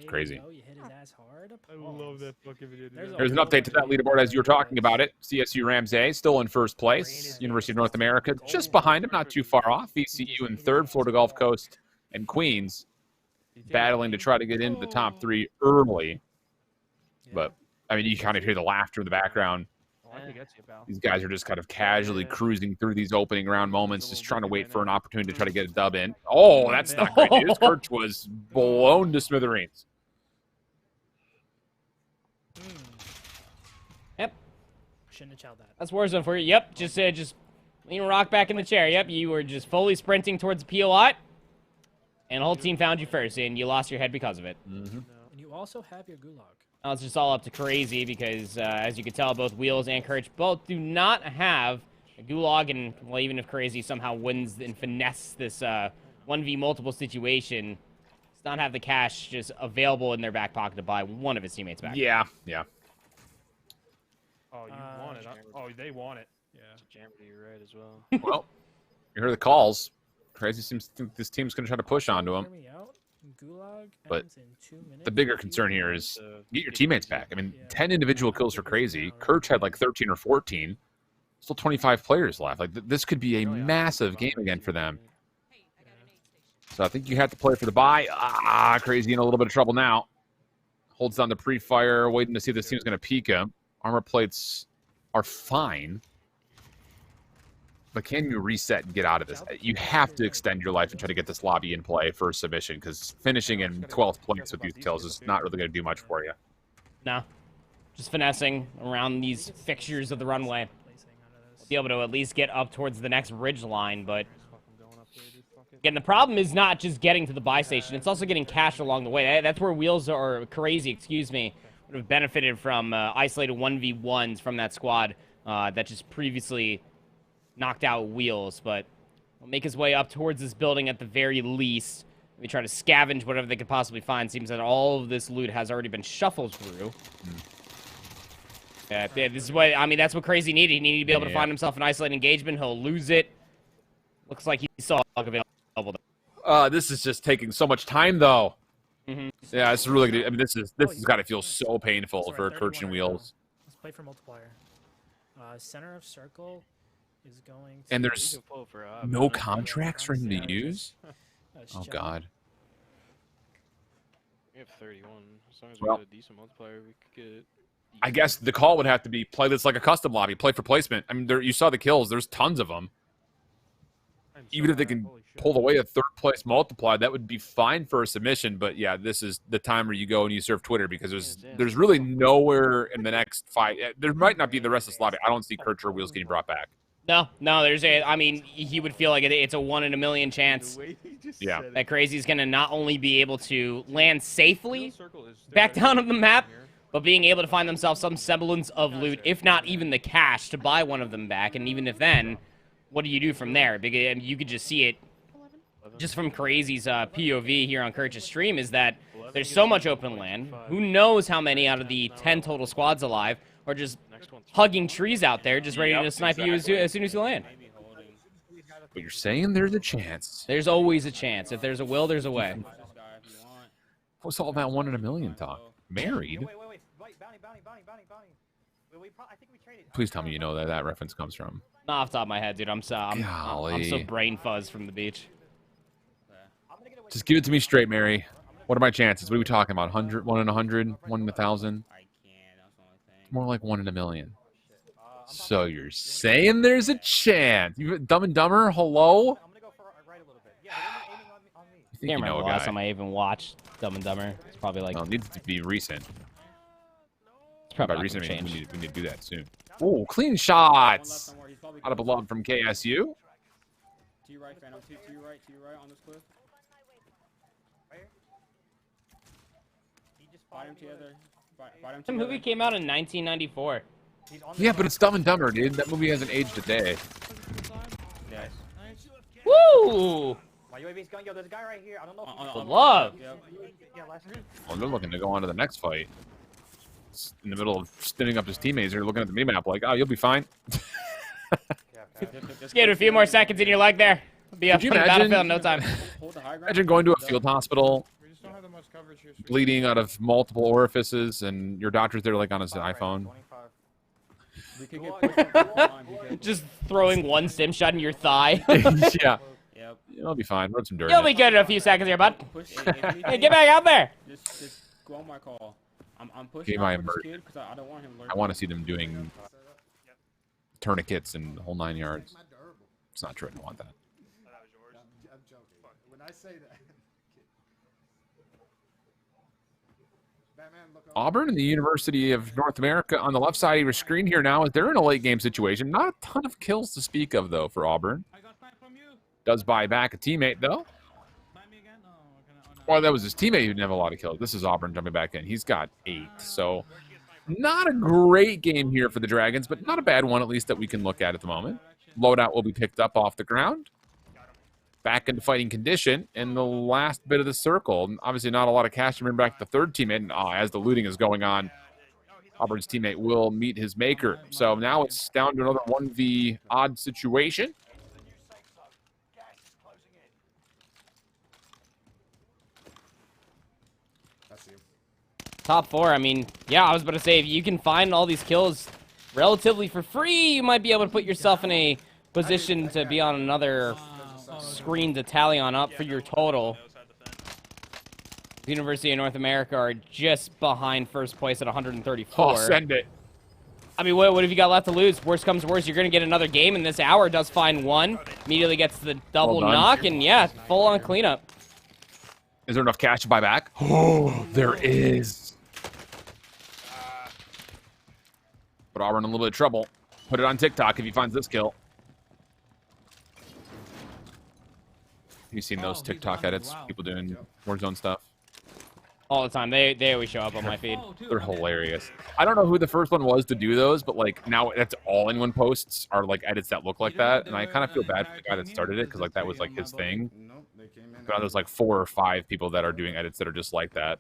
Crazy. I love that fucking video. There's an update to that leaderboard as you were talking about it. CSU Ramsey still in first place. University of North America just behind him, not too far off. VCU in third. Florida Gulf Coast and Queens battling to try to get into the top 3 early. But, I mean, you kind of hear the laughter in the background. These guys are just kind of casually cruising through these opening round moments, just trying to wait for an opportunity to try to get a dub in. Oh, that's not great news. Kirch was blown to smithereens. Yep. Shouldn't have chilled that. That's Warzone for you. Yep, just lean rock back in the chair. Yep, you were just fully sprinting towards the PLOT, and the whole team found you first, and you lost your head because of it. And you also have your gulag. Now it's just all up to Crazy because, as you can tell, both Wheels and Kirch both do not have a gulag, and, well, even if Crazy somehow wins and finesse this 1v multiple situation, does not have the cash just available in their back pocket to buy one of his teammates back. Yeah, yeah. Oh, you want it. Oh, they want it. Yeah. Jamity, you're right as well. Well, you heard the calls. Crazy seems to think this team's going to try to push onto him. But the bigger concern here is get your teammates back. I mean, 10 individual kills for Crazy. Kirch had like 13 or 14. Still 25 players left. Like, this could be a massive game again for them. So I think you have to play for the buy. Crazy in a little bit of trouble now. Holds down the pre-fire, waiting to see if this team's going to peek him. Armor plates are fine. But can you reset and get out of this? You have to extend your life and try to get this lobby in play for a submission, because finishing in 12th place with these kills is not really going to do much for you. No. Just finessing around these fixtures of the runway. Be able to at least get up towards the next ridge line, but again, the problem is not just getting to the buy station, it's also getting cash along the way. That's where Wheels are Crazy, would have benefited from isolated 1v1s from that squad that just previously knocked out Wheels, but will make his way up towards this building at the very least. They try to scavenge whatever they could possibly find. Seems that all of this loot has already been shuffled through. Yeah, this is what, I mean, that's what Crazy needed. He needed to be able to find himself an isolated engagement. He'll lose it. Looks like he saw available. This is just taking so much time, though. Yeah, it's really good. I mean, this has got to feel so painful for Kirch and Wheels. Let's play for multiplier. Center of circle is going to... And there's no contracts for him to use? Oh, God. We have 31. As long as we Well, get a decent multiplier, we could get... I guess the call would have to be play this like a custom lobby, play for placement. I mean, you saw the kills. There's tons of them. Even if they can pull away a third-place multiply, that would be fine for a submission. But, yeah, this is the time where you go and you surf Twitter, because there's really nowhere in the next 5. There might not be the rest of this lobby. I don't see Kirch or Wheels getting brought back. No, I mean, he would feel like it's a 1 in a million chance. Yeah. That Crazy's going to not only be able to land safely back down on the map, but being able to find themselves some semblance of loot, if not even the cash, to buy one of them back. And even if then, what do you do from there? Because you could just see it just from Crazy's POV here on Kirch's stream, is that there's so much open land. Who knows how many out of the 10 total squads alive are just hugging trees out there, just ready to snipe you as soon as you land. But you're saying there's a chance. There's always a chance. If there's a will, there's a way. What's all that 1 in a million talk? Married? Please tell me you know that reference comes from. Not off the top of my head, dude. I'm so brain fuzz from the beach. Just give it to me straight, Mary. What are my chances? What are we talking about? 100, 1 in 100, 1 in 1,000? More like 1 in a million. So you're saying there's a chance? Dumb and Dumber? Hello? I can't remember the last time I even watched Dumb and Dumber. It's probably like... Well, it needs to be recent. It's probably by recent, I mean, we need to do that soon. Oh, clean shots! Out of beloved from KSU. To your right, Phantom. To your right on this cliff. The movie came out in 1994. Yeah, but it's Dumb and Dumber, dude. That movie hasn't aged a day. Yes. Woo! My UAV's going, yo, there's a guy right here. I don't know. Good love. Well, they're looking to go on to the next fight. He's in the middle of spinning up his teammates. They're looking at the mini-map like, oh, you'll be fine. Just get a few more seconds in your leg there. Be up Could you on the imagine- battlefield in no time. Imagine going to a field hospital, bleeding out of multiple orifices, and your doctor's there like on his iPhone. Just throwing one stim shot in your thigh. Yeah. You'll be fine. Rub some dirt. You'll be good in a few seconds here, bud. Hey, get back out there. Just go on my call. I'm Okay, pushing my out for this emergency. kid because I don't want him learning. I want to see them doing tourniquets and the whole 9 yards. It's not true. I don't want that. I'm joking. When I say that. Batman, look over. Auburn and the University of North America on the left side of your screen here now. They're in a late game situation. Not a ton of kills to speak of, though, for Auburn. Does buy back a teammate, though. Or that was his teammate who didn't have a lot of kills. This is Auburn jumping back in. He's got 8. So not a great game here for the Dragons, but not a bad one, at least, that we can look at the moment. Loadout will be picked up off the ground. Back into fighting condition in the last bit of the circle. Obviously not a lot of cash to bring back the third teammate. And as the looting is going on, Auburn's teammate will meet his maker. So now it's down to another 1v odd situation. Top 4, I mean, yeah, I was about to say, if you can find all these kills relatively for free, you might be able to put yourself in a position to be on another screen to tally on up for your total. The University of North America are just behind first place at 134. Oh, send it. I mean, what have you got left to lose? Worst comes to worst, you're going to get another game in this hour. Does find one, immediately gets the double knock, and yeah, full-on cleanup. Is there enough cash to buy back? Oh, there is. But Auburn in a little bit of trouble. Put it on TikTok if he finds this kill. You've seen those TikTok edits, people doing Warzone stuff? All the time. They always show up on my feed. They're hilarious. I don't know who the first one was to do those, but like now that's all anyone posts are like edits that look like that. And I kind of feel bad for the guy that started it because like that was like his thing. But there's like 4 or 5 people that are doing edits that are just like that.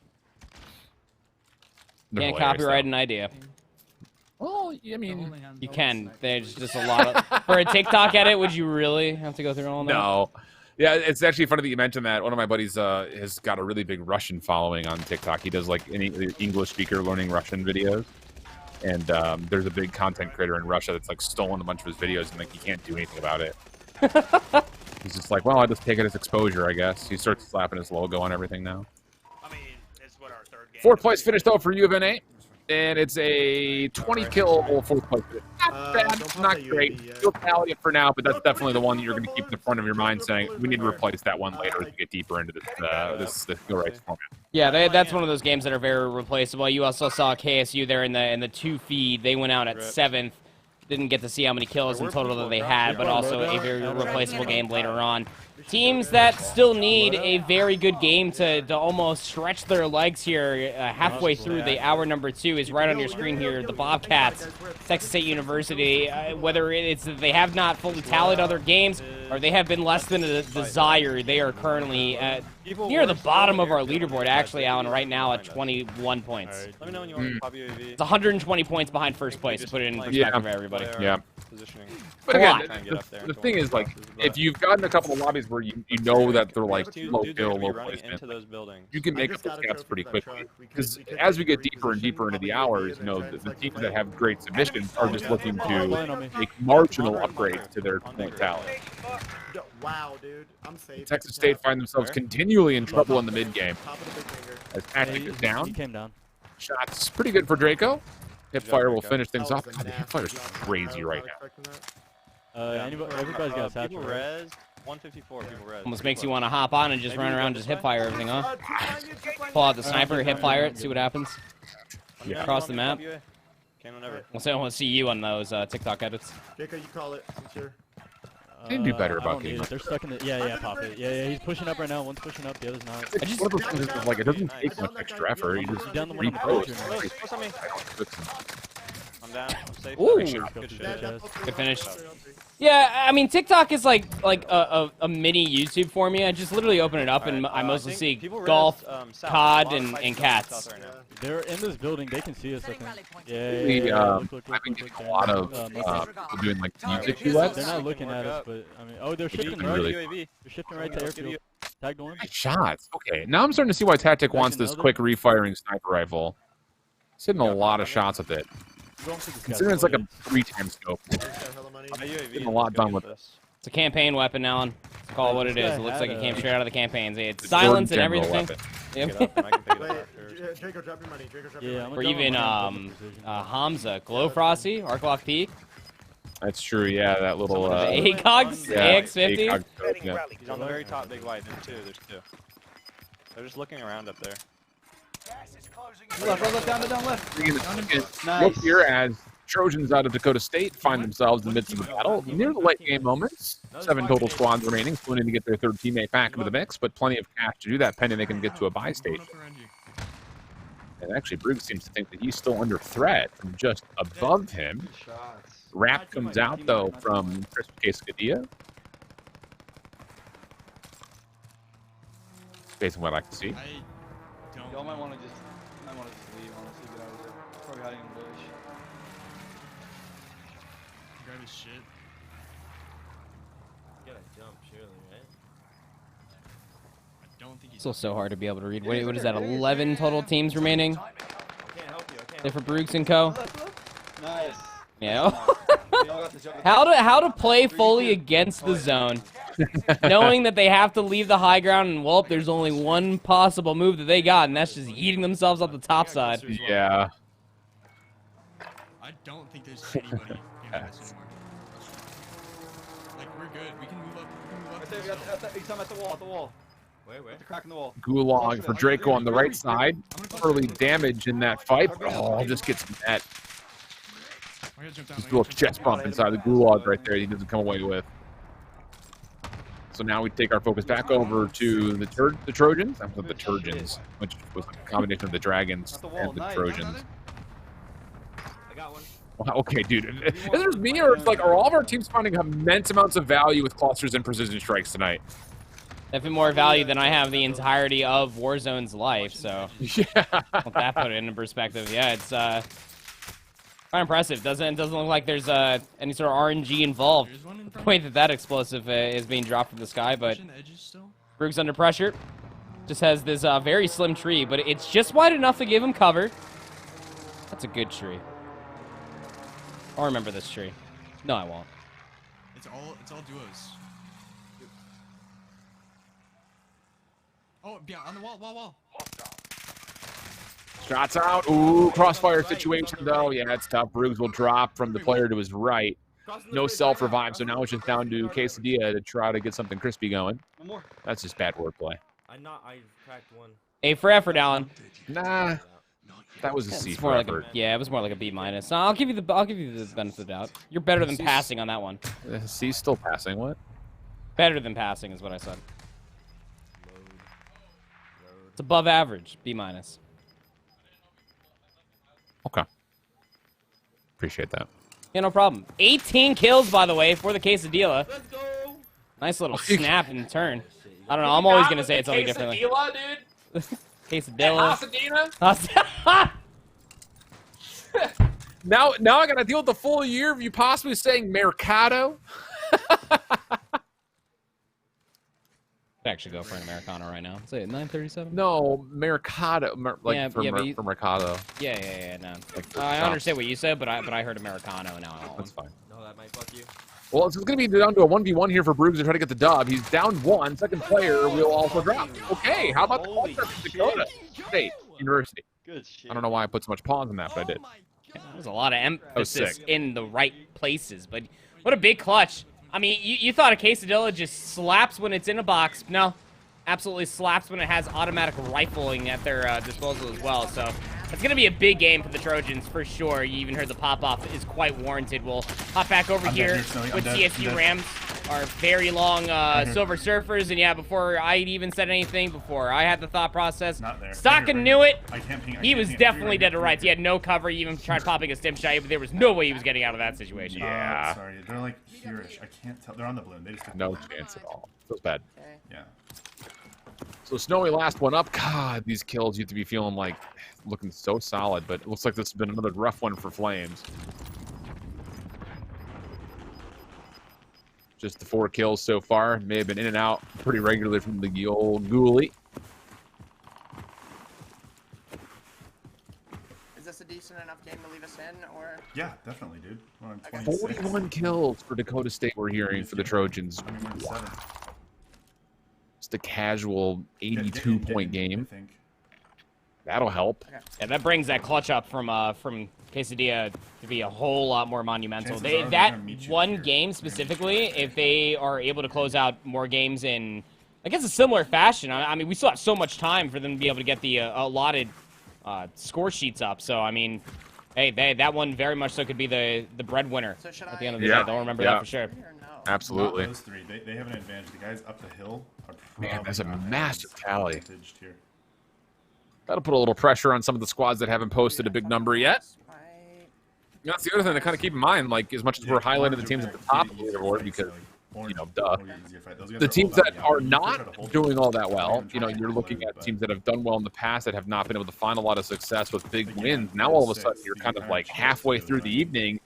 They're Can't hilarious, copyright though. an idea. Well, I mean, you can. There's just a lot of... For a TikTok edit, would you really have to go through all that? No. Yeah, it's actually funny that you mentioned that. One of my buddies has got a really big Russian following on TikTok. He does like any English speaker learning Russian videos. And there's a big content creator in Russia that's like stolen a bunch of his videos and like he can't do anything about it. He's just like, well, I'll just take it as exposure, I guess. He starts slapping his logo on everything now. I mean, it's what our third game. 4th place finish though for U of NA. And it's a 20-kill 4th place. Not bad, not great. You'll tally it for now, but that's definitely the one that you're going to keep in the front of your mind saying, we need to replace that one later as we get deeper into this skill race format. Yeah, that's one of those games that are very replaceable. You also saw KSU there in the 2 feed. They went out at 7th. Didn't get to see how many kills in total that they had, but also a very replaceable game later on. Teams that still need a very good game to almost stretch their legs here halfway through the hour number 2 is right on your screen here. The Bobcats, Texas State University, whether it's that they have not fully tallied other games or they have been less than a desire, they are currently near the bottom of our leaderboard, actually, Alan, right now at 21 points. Let me know when you want to pop UAV. It's 120 points behind first place, to put it in perspective for everybody. Yeah. Positioning. But again, the thing is, like, if you've gotten a couple of lobbies where you know that they're like low kill, low placement, you can make up the gaps pretty quickly. Because as we get deeper and deeper into the hours, you know, the teams that have great submissions are just looking to make marginal upgrades to their point tally. Wow, dude, I'm safe. Texas State find themselves continually in trouble in the mid game. As Patrick is down. He came down. Shots pretty good for Draco. Hipfire will finish things off. God, the Hipfire's crazy right now. Everybody's got a satchel. People res, 154 people res. Almost makes you want to hop on and just run around, just hipfire everything, huh? Pull out the sniper, hipfire it, see what happens. Across the map. We'll see you on those TikTok edits. Jacob, you call it since you're... They can do better about getting. They're stuck in the. Yeah, pop it. Yeah, he's pushing up right now. One's pushing up, the other's not. I just one of those things is like it doesn't take much extra effort. You just down the one repost. down. Safe. Ooh. Good shit. Good finish. Yeah, I mean, TikTok is like a mini YouTube for me. I just literally open it up and I mostly see golf, COD, and cats. They're in this building. They can see us, I think. Yeah, I've been getting a lot of people doing like music duets. They're not looking at us, but I mean, oh, they're shifting right. They're shifting right to airfield. Tagged one. Shots. Okay, now I'm starting to see why Tactic wants this quick refiring sniper rifle. He's hitting a lot of shots with it. Considering it's like a 3-time scope. Getting a lot done with this. It's a campaign weapon, Alan. Let's call it what it is. It looks like it came straight out of the campaigns. It's silence and everything. Yep. Draco, drop your money. Draco, drop your money. Or even Hamza, Glow Frosty, Arclock Peak. That's true, yeah, that little ACOGs, yeah, AX50. ACOG, yeah. He's on the very top big white. There's two. They're just looking around up there. Left, down left. Nice. Look here as Trojans out of Dakota State find themselves in the midst of the battle. Near the late game moments, 7 total squads remaining, still need to get their third teammate back into the mix, but plenty of cash to do that, pending they can get to a buy stage. And actually, Brugge seems to think that he's still under threat from just above him. Rap comes out, though, from Chris Quesadilla. Based on what I like to see. Y'all might want to just leave, honestly, get out of there. Probably hiding in the bush. Grab his shit. You gotta jump, surely, right? I don't think It's still so hard to be able to read. What is that, 11 total teams remaining? I can't help you, They're for Brugge and Co. Nice. Yeah. How to play fully against the zone, knowing that they have to leave the high ground, and well, there's only one possible move that they got, and that's just eating themselves up the top side. Yeah. I don't think there's anybody in this anymore. Like, we're good. We can move up. Right there, he's at the wall, Wait. The crack in the wall. Gulag for Draco on the right side. Early damage in that fight. Oh, just gets net. Just a little chest bump inside the Gulag right there. He doesn't come away with. So now we take our focus back over to the Trojans. I'm with the Trojans, which was a combination of the Dragons and the Trojans. I got one. Wow, okay, dude. Is it me, or it's like, are all of our teams finding immense amounts of value with clusters and precision strikes tonight? Definitely more value than I have the entirety of Warzone's life, so yeah. Let that put it into perspective. Yeah, it's quite impressive. Doesn't look like there's any sort of RNG involved. The point that explosive is being dropped from the sky, but Brugge's under pressure. Just has this very slim tree, but it's just wide enough to give him cover. That's a good tree. I'll remember this tree. No, I won't. It's all duos. Oh, yeah, on the wall. Shots out. Ooh, crossfire situation, though. Yeah, it's tough. Brugge will drop from the player to his right. No self-revive, so now it's just down to Quesadilla to try to get something crispy going. That's just bad wordplay. I cracked one. A for effort, Alan. Nah, that was a C for more like effort. yeah, it was more like a B minus. No, I'll give you the benefit of the doubt. You're better than passing on that one. C's still passing. What? Better than passing is what I said. It's above average. B minus. Okay. Appreciate that. Yeah, no problem. 18 kills, by the way, for the Quesadilla. Let's go. Nice little snap and turn. I don't know. I'm always gonna say it something differently. Quesadilla, dude. Quesadilla. Now I gotta deal with the full year of you possibly saying Mercado. I'd actually go for an Americano right now. Say it, 937. No, Mercado, for Mercado. Yeah, no. Like I understand what you said, but I heard Americano now. That's fine. No, that might fuck you. Well, it's going to be down to a 1v1 here for Brugge to try to get the dub. He's down one. Second player will also drop. Okay, how about the culture from Dakota State University? Good shit. I don't know why I put so much pause on that, but I did. There's a lot of emphasis in the right places, but what a big clutch. I mean, you thought a Quesadilla just slaps when it's in a box. No, absolutely slaps when it has automatic rifling at their disposal as well. So it's going to be a big game for the Trojans for sure. You even heard the pop-off is quite warranted. We'll hop back over here with CSU Rams. our very long Silver Surfers. And yeah, before I even said anything, before I had the thought process, Stockin knew it. He was definitely dead to rights. He had no cover. He even tried popping a stim shot, but there was no way he was getting out of that situation. Yeah. Sorry, they're like here-ish. I can't tell. They're on the balloon. They just No chance at all. Feels bad. Yeah. So Snowy, last one up. God, these kills you have to be feeling like looking so solid, but it looks like this has been another rough one for Flames. Just the 4 kills so far. May have been in and out pretty regularly from the old ghoulie. Is this a decent enough game to leave us in, or? Yeah, definitely, dude. We're on 26. 41 kills for Dakota State we're hearing for the Trojans. I mean, we're in 7th. Just a casual 82-point game. I think. That'll help. Yeah, that brings that clutch up from Quesadilla to be a whole lot more monumental. Chances are That gonna meet you one here. game specifically, if they are able to close out more games in, I guess, a similar fashion. I mean, we still have so much time for them to be able to get the allotted score sheets up. So, I mean, hey, that one very much so could be the breadwinner at the end of the day. They'll remember that for sure. Absolutely. Not those 3. They have an advantage. The guys up the hill are Man, that's a probably not massive as tally. advantaged here. That'll put a little pressure on some of the squads that haven't posted a big number yet. That's the other thing to kind of keep in mind, like, as much as we're highlighting the teams at the top of the leaderboard, because, you know, duh. The teams that are not doing all that well, you know, you're looking at teams that have done well in the past that have not been able to find a lot of success with big wins. Now, all of a sudden, you're kind of like halfway through the evening,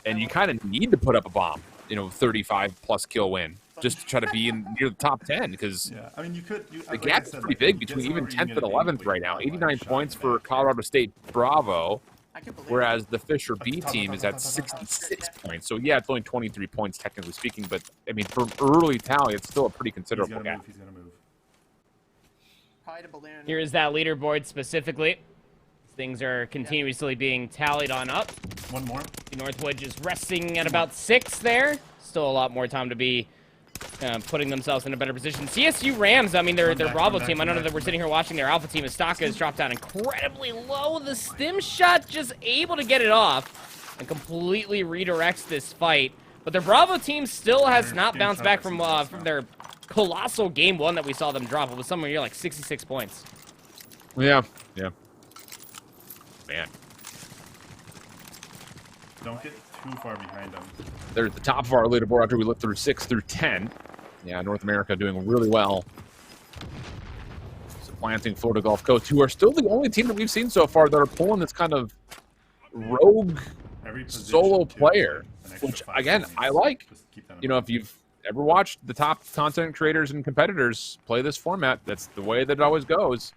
and you kind of need to put up a bomb, you know, 35-plus kill win, just to try to be in near the top 10, because I mean, the gap is pretty big between even 10th and 11th right now. 89 points for Colorado State Bravo, whereas the Fisher B team is at 66 points. So, yeah, it's only 23 points, technically speaking, but, I mean, for early tally, it's still a pretty considerable gap. He's gonna move. Here is that leaderboard specifically. Things are continuously being tallied on up. One more. Northwood just resting at about 6 there. Still a lot more time to be putting themselves in a better position. CSU Rams, I mean, their Bravo team, I don't know that we're sitting here watching their Alpha team. Estaka has dropped down incredibly low. The stim shot just able to get it off and completely redirects this fight. But their Bravo team still has not bounced back from their colossal game 1 that we saw them drop. It was somewhere near like 66 points. Yeah. Man. Don't get too far behind them. They're at the top of our leaderboard after we look through 6 through 10. Yeah, North America doing really well. Supplanting Florida Gulf Coast, who are still the only team that we've seen so far that are pulling this kind of rogue solo player, which, again, I like. You know, if you've ever watched the top content creators and competitors play this format, that's the way that it always goes.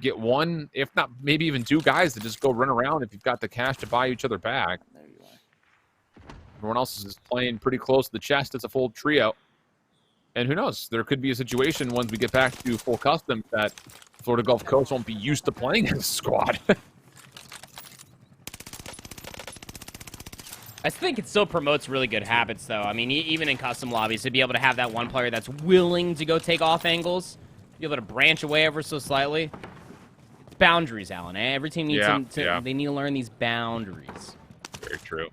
Get one, if not maybe even 2 guys to just go run around if you've got the cash to buy each other back. Everyone else is playing pretty close to the chest. It's a full trio. And who knows? There could be a situation once we get back to full custom that Florida Gulf Coast won't be used to playing as a squad. I think it still promotes really good habits, though. I mean, even in custom lobbies, to be able to have that one player that's willing to go take off angles, be able to branch away ever so slightly. It's boundaries, Alan. Every team needs they need to learn these boundaries. Very true.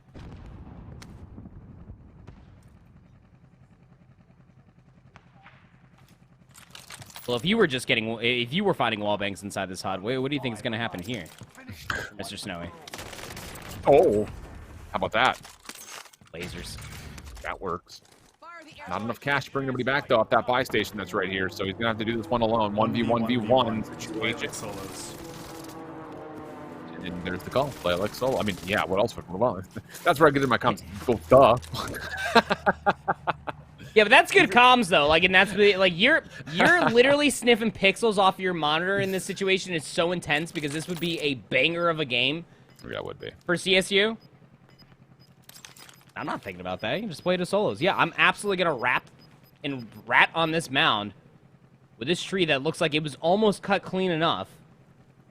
Well, if you were fighting wall bangs inside this HUD, what do you think is going to happen here, Mr. Snowy? Oh, how about that? Lasers. That works. Not enough cash to bring anybody back, though, off that buy station that's right here. So he's going to have to do this one alone. 1v1v1 situation. And then there's the call. Play like solo. I mean, yeah, what else would that's where I get in my comments. Go, duh. Yeah, but that's good comms, though. Like, and that's like you're literally sniffing pixels off your monitor in this situation. It's so intense because this would be a banger of a game. Yeah, it would be. For CSU. I'm not thinking about that. You can just play the solos. Yeah, I'm absolutely going to rat on this mound with this tree that looks like it was almost cut clean enough.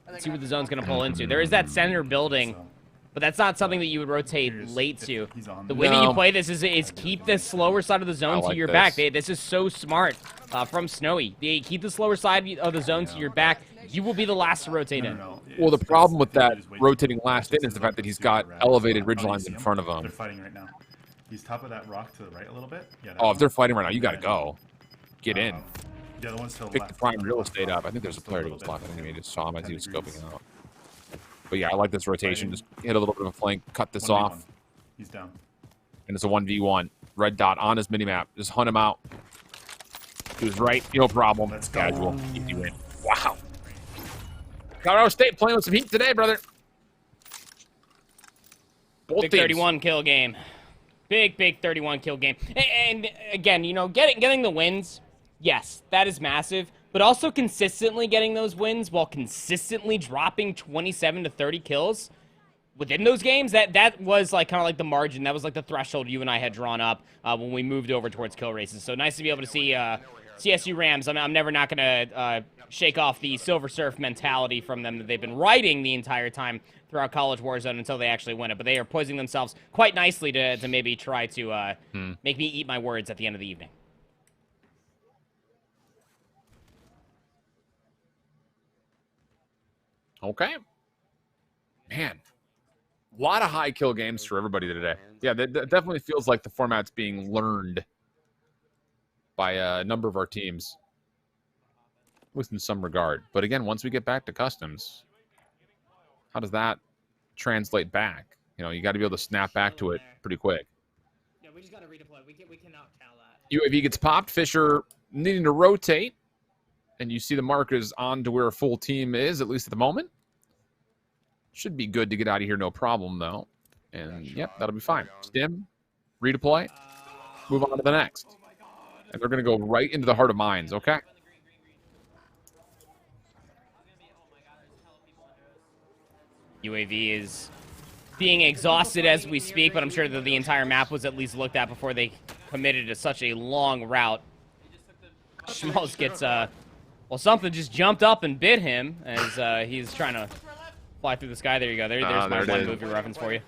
Let's see what the zone's going to pull into. There is that center building, but that's not something that you would rotate late to. The way that you play this is keep the slower side of the zone to your back. This is so smart from Snowy. They keep the slower side of the zone to your back. You will be the last to rotate in. Well, the problem with that rotating last in is the fact that he's got elevated ridge lines in front of him. They're fighting right now. He's top of that rock to the right a little bit. Yeah. Oh, if they're fighting right now, you got to go. Get in. The other one's still Pick left. the prime real estate up. I think there's a player who was blocking enemy. Just saw him as he was scoping out. But yeah, I like this rotation. Just hit a little bit of a flank, cut this off. He's down. And it's a 1v1. Red dot on his minimap. Just hunt him out. He was right. No problem. Let's go. Casual. Easy win. Wow. Colorado State playing with some heat today, brother. Both Big teams. 31 kill game. Big 31 kill game. And again, you know, getting the wins, yes, that is massive. But also consistently getting those wins while consistently dropping 27 to 30 kills within those games, that was like kind of like the margin. That was like the threshold you and I had drawn up when we moved over towards kill races. So nice to be able to see CSU Rams. I'm never not going to shake off the Silver Surf mentality from them that they've been riding the entire time throughout College Warzone until they actually win it. But they are poising themselves quite nicely to maybe try to make me eat my words at the end of the evening. Okay. Man. A lot of high kill games for everybody today. Yeah, that definitely feels like the format's being learned by a number of our teams. At least in some regard. But again, once we get back to customs, how does that translate back? You know, you got to be able to snap back to it pretty quick. Yeah, we just got to redeploy. We cannot tell that. UAV gets popped. Fisher needing to rotate. And you see the markers on to where a full team is, at least at the moment. Should be good to get out of here, no problem, though. And, yep, that'll be fine. Stim, redeploy, move on to the next. And they're going to go right into the heart of mines, okay? UAV is being exhausted as we speak, but I'm sure that the entire map was at least looked at before they committed to such a long route. Schmaltz gets, well, something just jumped up and bit him as he's trying to fly through the sky. There you go. There's my one movie reference for you.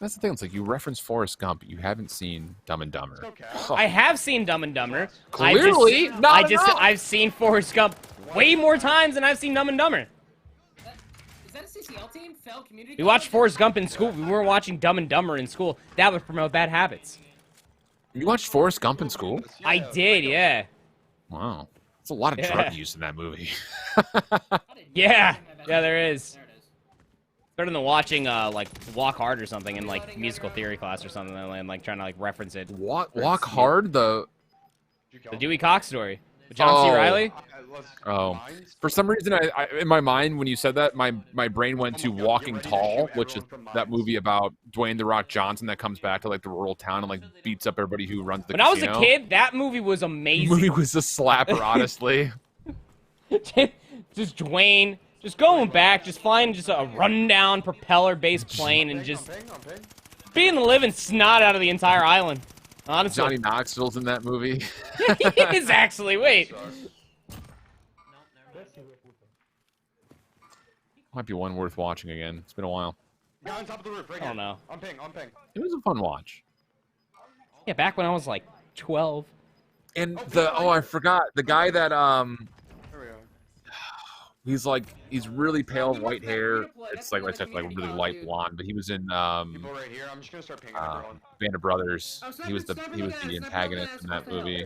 That's the thing. It's like you reference Forrest Gump, but you haven't seen Dumb and Dumber. Oh. I have seen Dumb and Dumber. Clearly, I've seen Forrest Gump way more times than I've seen Dumb and Dumber. Is that a CCL team? Fell community? We watched Forrest Gump in school. We weren't watching Dumb and Dumber in school. That would promote bad habits. You watched Forrest Gump in school? I did, yeah. Wow. That's a lot of drug use in that movie. Yeah, there is. Better than watching like Walk Hard or something in like musical theory class or something and like trying to like reference it. Walk Hard, the Dewey Cox story with John C. Reilly. Oh, for some reason, I in my mind when you said that, my brain went to Walking Tall, which is that movie about Dwayne "The Rock" Johnson that comes back to like the rural town and like beats up everybody who runs the casino. When I was a kid, that movie was amazing. The movie was a slapper, honestly. Just Dwayne. Just going back, just flying just a rundown propeller-based plane and just being the living snot out of the entire island. Honestly. Johnny Knoxville's in that movie. He is actually. Wait. Might be one worth watching again. It's been a while. Guy on top of the roof, right I don't know. On ping. It was a fun watch. Yeah, back when I was like 12. And I forgot the guy that he's really pale, white hair. It's like really light blonde, but he was in People right here. I'm just gonna start pinging everyone. Band of Brothers. He was the antagonist in that movie.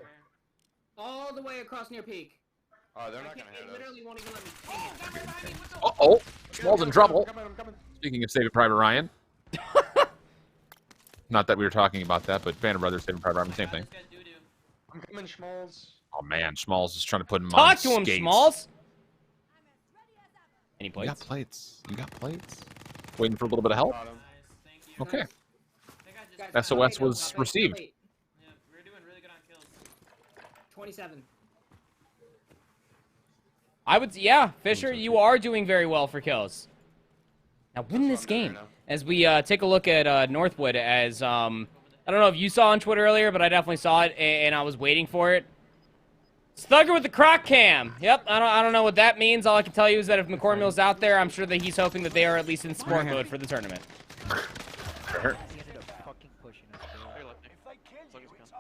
All the way across near peak. Oh, they're not gonna hit us. Literally won't even let me. Uh-oh. Small's in trouble. Speaking of Saving Private Ryan. Not that we were talking about that, but Band of Brothers, Saving Private Ryan, same thing. I'm coming, Schmalls. Oh, man. Schmalls is trying to put him on Talk to him, skates. Schmalls. Any plates? You got plates. Waiting for a little bit of help? Okay. SOS was received. Yeah, we're doing really good on kills. 27. Fisher, you are doing very well for kills. Now win this game. As we take a look at Northwood, as I don't know if you saw on Twitter earlier, but I definitely saw it, and I was waiting for it. Thugger with the croc cam. Yep, I don't know what that means. All I can tell you is that if McCormill's out there, I'm sure that he's hoping that they are at least in sport mode for the tournament.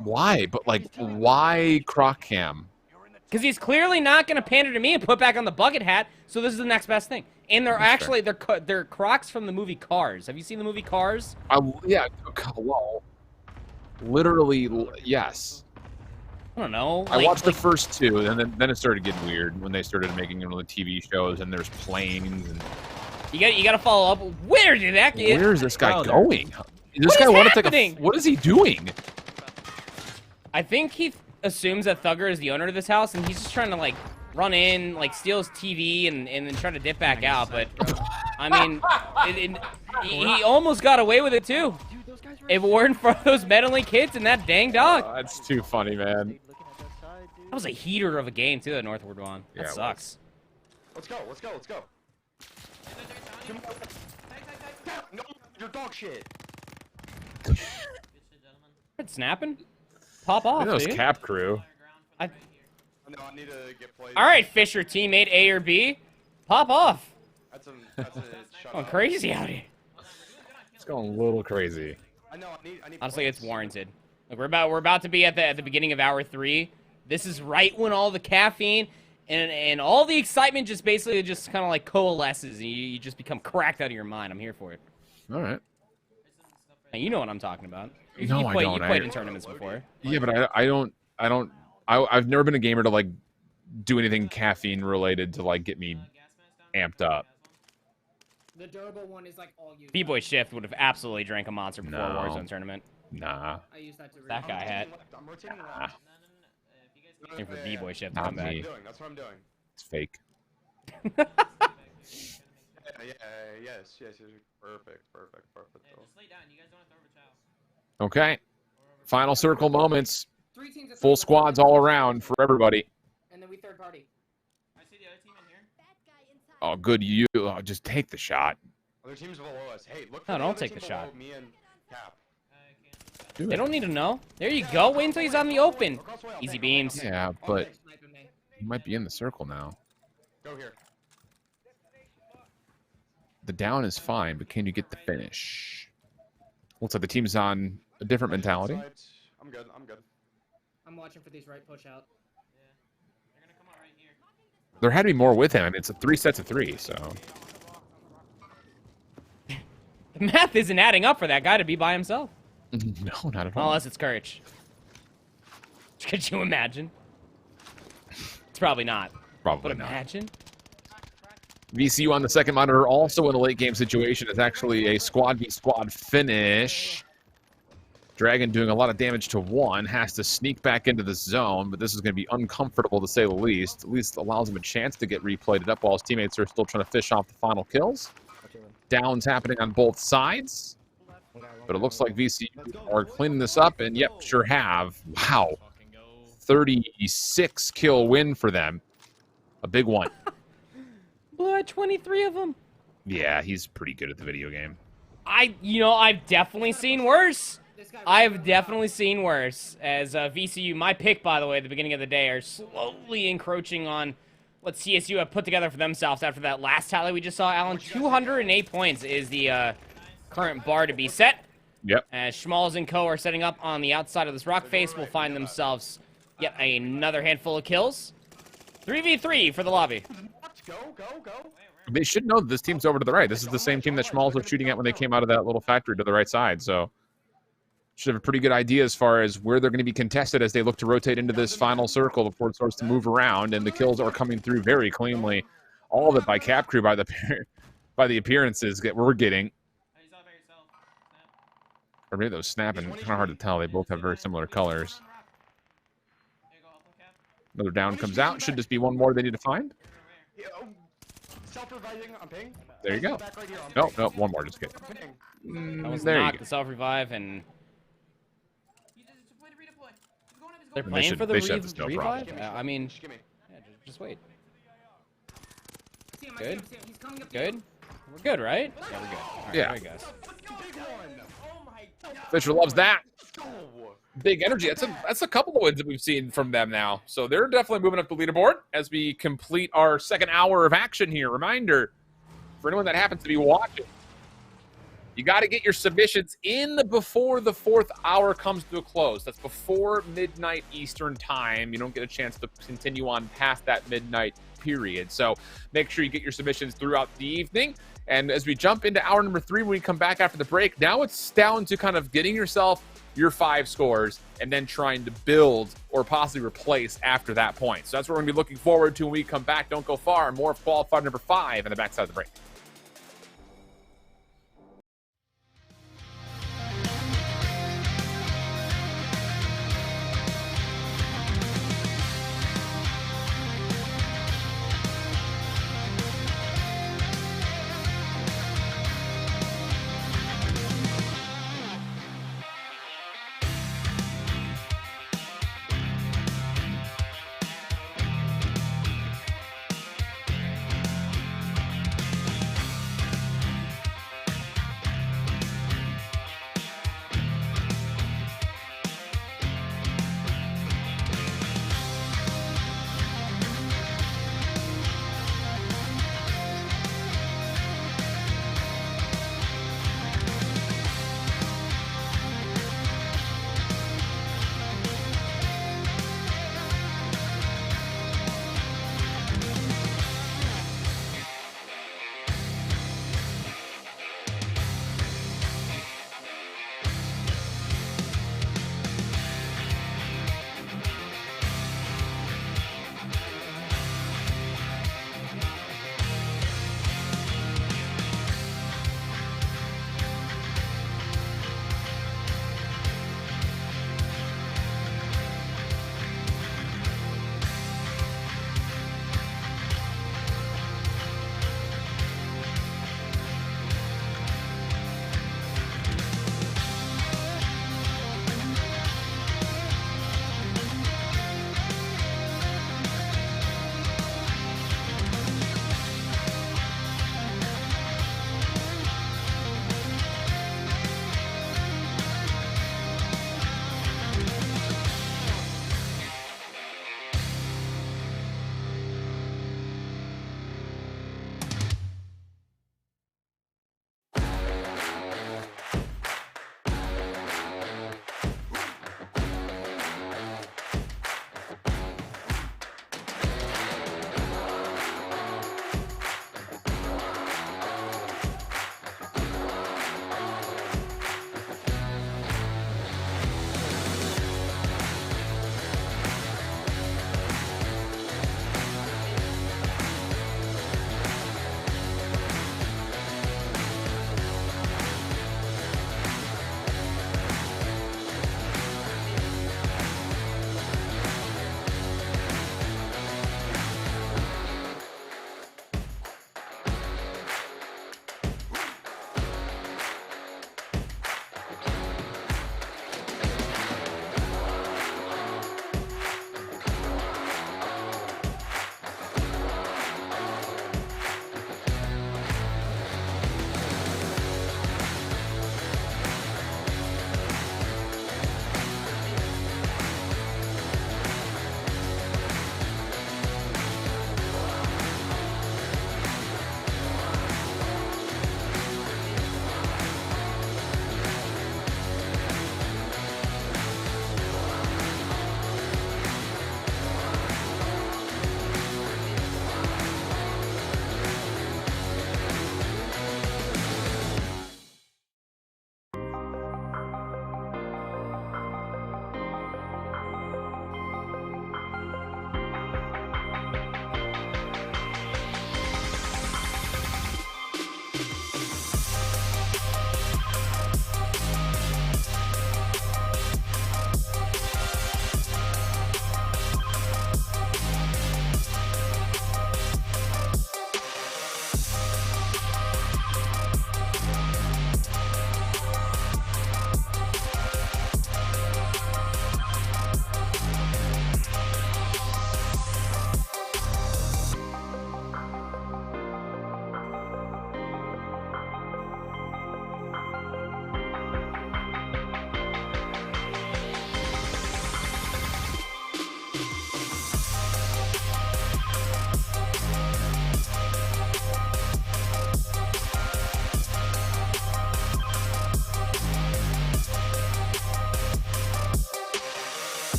Why? But, like, why croc cam? Because he's clearly not going to pander to me and put back on the bucket hat, so this is the next best thing. And they're actually, they're Crocs from the movie Cars. Have you seen the movie Cars? Yeah, hello. Literally, yes. I don't know. I watched the first two, and then it started getting weird when they started making them on the TV shows, and there's planes. And you got to follow up. Where did that get? Where is this guy going? This guy want to take a. What is he doing? I think he assumes that Thugger is the owner of this house, and he's just trying to like run in, like steal his TV, and then try to dip back out. But I mean, he almost got away with it too. If it weren't for those meddling kids and that dang dog. That's too funny, man. That was a heater of a game too. That Northward one. That Yeah, sucks. Let's go. Let's go. Let's go. No, you're dog shit. It's snapping. Pop off, That was dude. Cap Crew. No, I need to get played. All right, Fisher teammate A or B, pop off. That's a shut Going up. crazy out here. It's going a little crazy. I know. I need. Honestly, it's warranted. Look, we're about to be at the beginning of hour 3. This is right when all the caffeine and all the excitement just basically just kind of like coalesces, and you just become cracked out of your mind. I'm here for it. All right. Now, you know what I'm talking about. No, You I don't. You played in tournaments before. Yeah, but I've never been a gamer to like do anything caffeine related to like get me amped up. The durable one is like all you. B-Boy Shift would have absolutely drank a monster before a No. Warzone tournament. Nah. I use that to That guy had. I'm rotating Nah. left. Waiting for B-Boy Shift to Not come back. me. That's what I'm doing. It's fake. Yeah, yes. Perfect. Okay. Final circle moments. 3 teams at Full third squads all around for everybody. and then we third party. I see the other team in here. Oh, good. You just take the shot. Other teams below us. Hey, look for No, the don't other take team the below shot. Me and Cap. They don't need to know. There you go. Wait until he's on the open. Easy beams. Yeah, but he might be in the circle now. Go here. The down is fine, but can you get the finish? Looks like the team's on a different mentality. I'm good. I'm watching for these right push out. There had to be more with him. I mean, it's 3 sets of 3, so. The math isn't adding up for that guy to be by himself. No, not at all. Unless it's Courage. Could you imagine? It's probably not. Probably But not. imagine. VCU on the second monitor, also in a late game situation. It's actually a squad v squad finish. Dragon doing a lot of damage to one, has to sneak back into the zone, but this is going to be uncomfortable to say the least. At least allows him a chance to get replayed up while his teammates are still trying to fish off the final kills. Downs happening on both sides. But it looks like VCU are cleaning this up, and yep, sure have. Wow. 36 kill win for them. A big one. Blew out 23 of them. Yeah, he's pretty good at the video game. I've definitely seen worse. I've definitely seen worse. As VCU, my pick, by the way, at the beginning of the day, are slowly encroaching on what CSU have put together for themselves after that last tally we just saw, Alan. 208 points is the current bar to be set. Yep. As Schmalz and co are setting up on the outside of this rock face, will find themselves yet another handful of kills. 3v3 for the lobby. Go. They should know that this team's over to the right. This is the same team that Schmalz was shooting at when they came out of that little factory to the right side. So should have a pretty good idea as far as where they're going to be contested as they look to rotate into this final circle before it starts to move around. And the kills are coming through very cleanly. All of it by Cap Crew by the appearances that we're getting. Or maybe those snapping. Kind of hard to tell. They both have very similar colors. Another down comes out. Should just be one more they need to find. Self-reviving on ping. There you go. Back right here on No, ping. no, one more. Just kidding. That was There you not go. the self-revive, and they're They playing should- for the they should have this, no revive? problem. I mean, yeah, just wait. Good? Good? We're good, right? Yeah, we're good. All right, Yeah. there he goes. Fisher loves that. Big energy. That's a couple of wins that we've seen from them now. So they're definitely moving up the leaderboard as we complete our second hour of action here. Reminder for anyone that happens to be watching, You got to get your submissions in before the 4th hour comes to a close. That's before midnight Eastern time. You don't get a chance to continue on past that midnight period. So make sure you get your submissions throughout the evening. And as we jump into hour number 3, when we come back after the break, now it's down to kind of getting yourself your 5 scores and then trying to build or possibly replace after that point. So that's what we're going to be looking forward to when we come back. Don't go far. More of Qualifier number 5 on the backside of the break.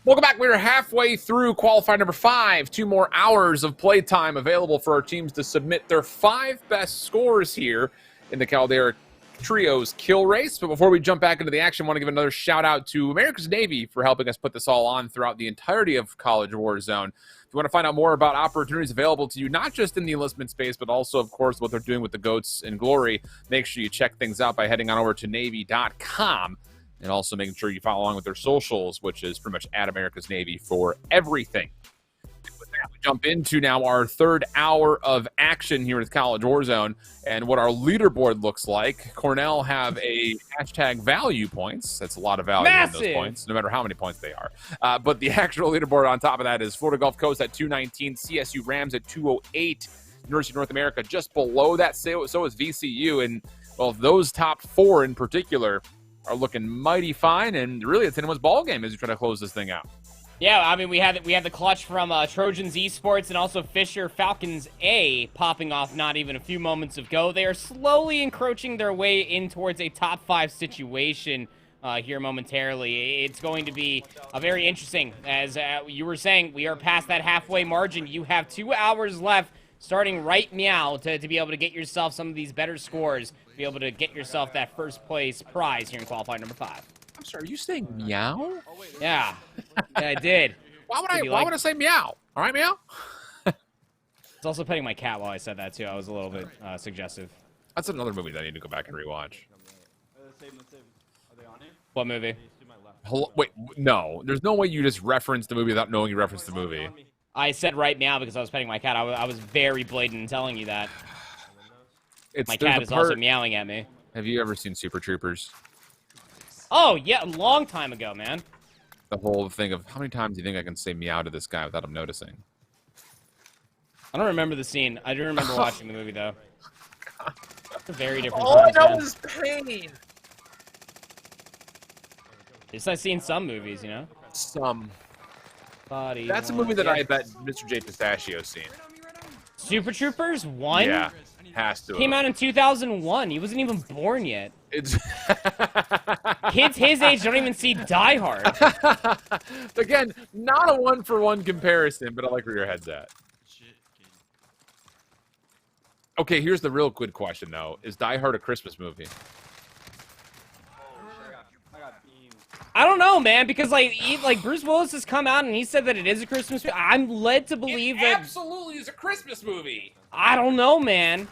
Welcome back. We're halfway through qualifier number 5. 2 more hours of playtime available for our teams to submit their 5 best scores here in the Caldera Trios kill race. But before we jump back into the action, I want to give another shout out to America's Navy for helping us put this all on throughout the entirety of College Warzone. If you want to find out more about opportunities available to you, not just in the enlistment space, but also, of course, what they're doing with the Goats in Glory, make sure you check things out by heading on over to Navy.com. And also making sure you follow along with their socials, which is pretty much at America's Navy for everything. And with that, we jump into now our 3rd hour of action here with College Warzone and what our leaderboard looks like. Cornell have a hashtag value points. That's a lot of value in those points, no matter how many points they are. But the actual leaderboard on top of that is Florida Gulf Coast at 219, CSU Rams at 208, University of North America just below that. So is VCU. And, well, those top 4 in particular are looking mighty fine, and really it's anyone's ball game as we try to close this thing out. Yeah, I mean, we had the clutch from Trojans Esports and also Fisher Falcons A popping off not even a few moments ago. They are slowly encroaching their way in towards a top 5 situation here momentarily. It's going to be very interesting. As you were saying, we are past that halfway margin. You have 2 hours left starting right meow to be able to get yourself some of these better scores, be able to get yourself that first place prize here in qualifier number 5. I'm sorry, are you saying meow? Yeah, I did. Why would I say meow? All right, meow? It's also petting my cat while I said that, too. I was a little bit suggestive. That's another movie that I need to go back and rewatch. What movie? Hello, wait, no. There's no way you just referenced the movie without knowing you referenced the movie. I said right now because I was petting my cat. I was very blatant in telling you that. My cat is also meowing at me. Have you ever seen Super Troopers? Oh, yeah, a long time ago, man. The whole thing of how many times do you think I can say meow to this guy without him noticing? I don't remember the scene. I do remember watching the movie, though. It's a very different All I know man. is pain. At least I've seen some movies, you know? Some. Body That's a movie that I bet Mr. J Pistachio's seen. Super Troopers 1? Yeah, has to. Came out in 2001. He wasn't even born yet. It's Kids his age don't even see Die Hard. Again, not a one-for-one comparison, but I like where your head's at. Okay, here's the real good question, though. Is Die Hard a Christmas movie? I don't know, man, because like Bruce Willis has come out and he said that it is a Christmas movie. I'm led to believe that absolutely is a Christmas movie. I don't know, man.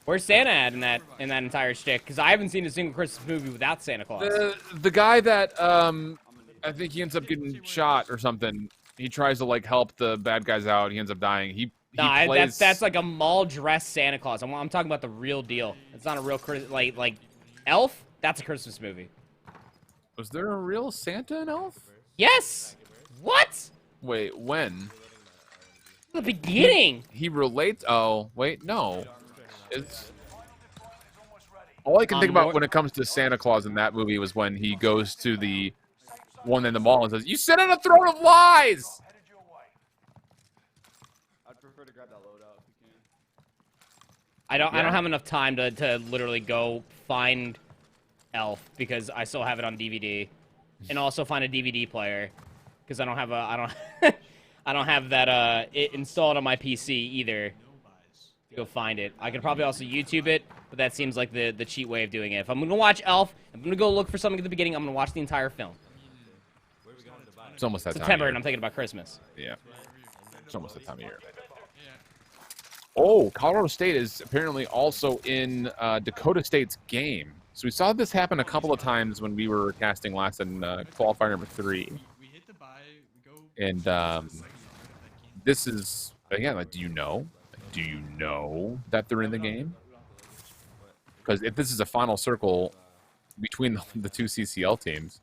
Where's Santa at in that entire shtick? Because I haven't seen a single Christmas movie without Santa Claus. The guy that I think he ends up getting shot or something. He tries to like help the bad guys out. He ends up dying. Nah, plays... that's like a mall dressed Santa Claus. I'm talking about the real deal. It's not a real like Elf. That's a Christmas movie. Was there a real Santa in Elf? Yes. What? Wait, when? The beginning. He relates. Oh, wait, no. It's all I can think about when it comes to Santa Claus in that movie was when he goes to the one in the mall and says, "You sit on a throne of lies." I'd prefer to grab that loadout if you can. I don't have enough time to literally go find Elf because I still have it on DVD, and also find a DVD player because I don't have I don't have that it installed on my PC either. To go find it. I could probably also YouTube it, but that seems like the cheat way of doing it. If I'm gonna watch Elf, I'm gonna go look for something at the beginning. I'm gonna watch the entire film. It's almost that September, time of year. and I'm thinking about Christmas. Yeah, it's almost that time of year. Oh, Colorado State is apparently also in Dakota State's game. So we saw this happen a couple of times when we were casting last in qualifier number 3. And this is, again, like, do you know that they're in the game? Because if this is a final circle between the 2 CCL teams,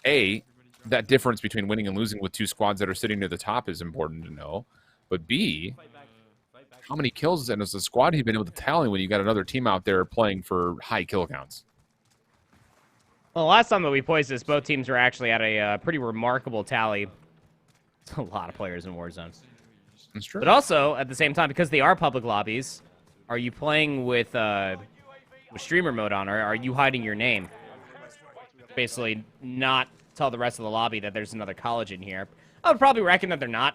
A, that difference between winning and losing with 2 squads that are sitting near the top is important to know. But B, how many kills as a squad you've been able to tally when you got another team out there playing for high kill counts? Well, last time that we played this, both teams were actually at a pretty remarkable tally. It's a lot of players in Warzone. That's true. But also, at the same time, because they are public lobbies, are you playing with streamer mode on, or are you hiding your name? basically not tell the rest of the lobby that there's another college in here. I would probably reckon that they're not.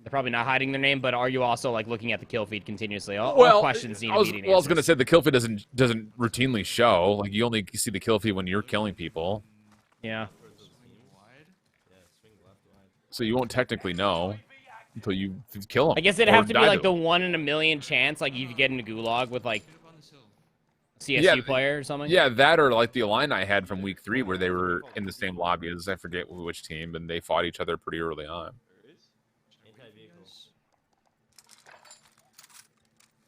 They're probably not hiding their name, but are you also like looking at the kill feed continuously? All questions need immediate I was gonna answers. say the kill feed doesn't routinely show. Like you only see the kill feed when you're killing people. Yeah. So you won't technically know until you kill them. I guess it'd or have to be die like the them. 1 in a million chance, like you get in a gulag with like CSU player or something. Yeah, that or like the Illini I had from week 3 where they were in the same lobby as I forget which team, and they fought each other pretty early on.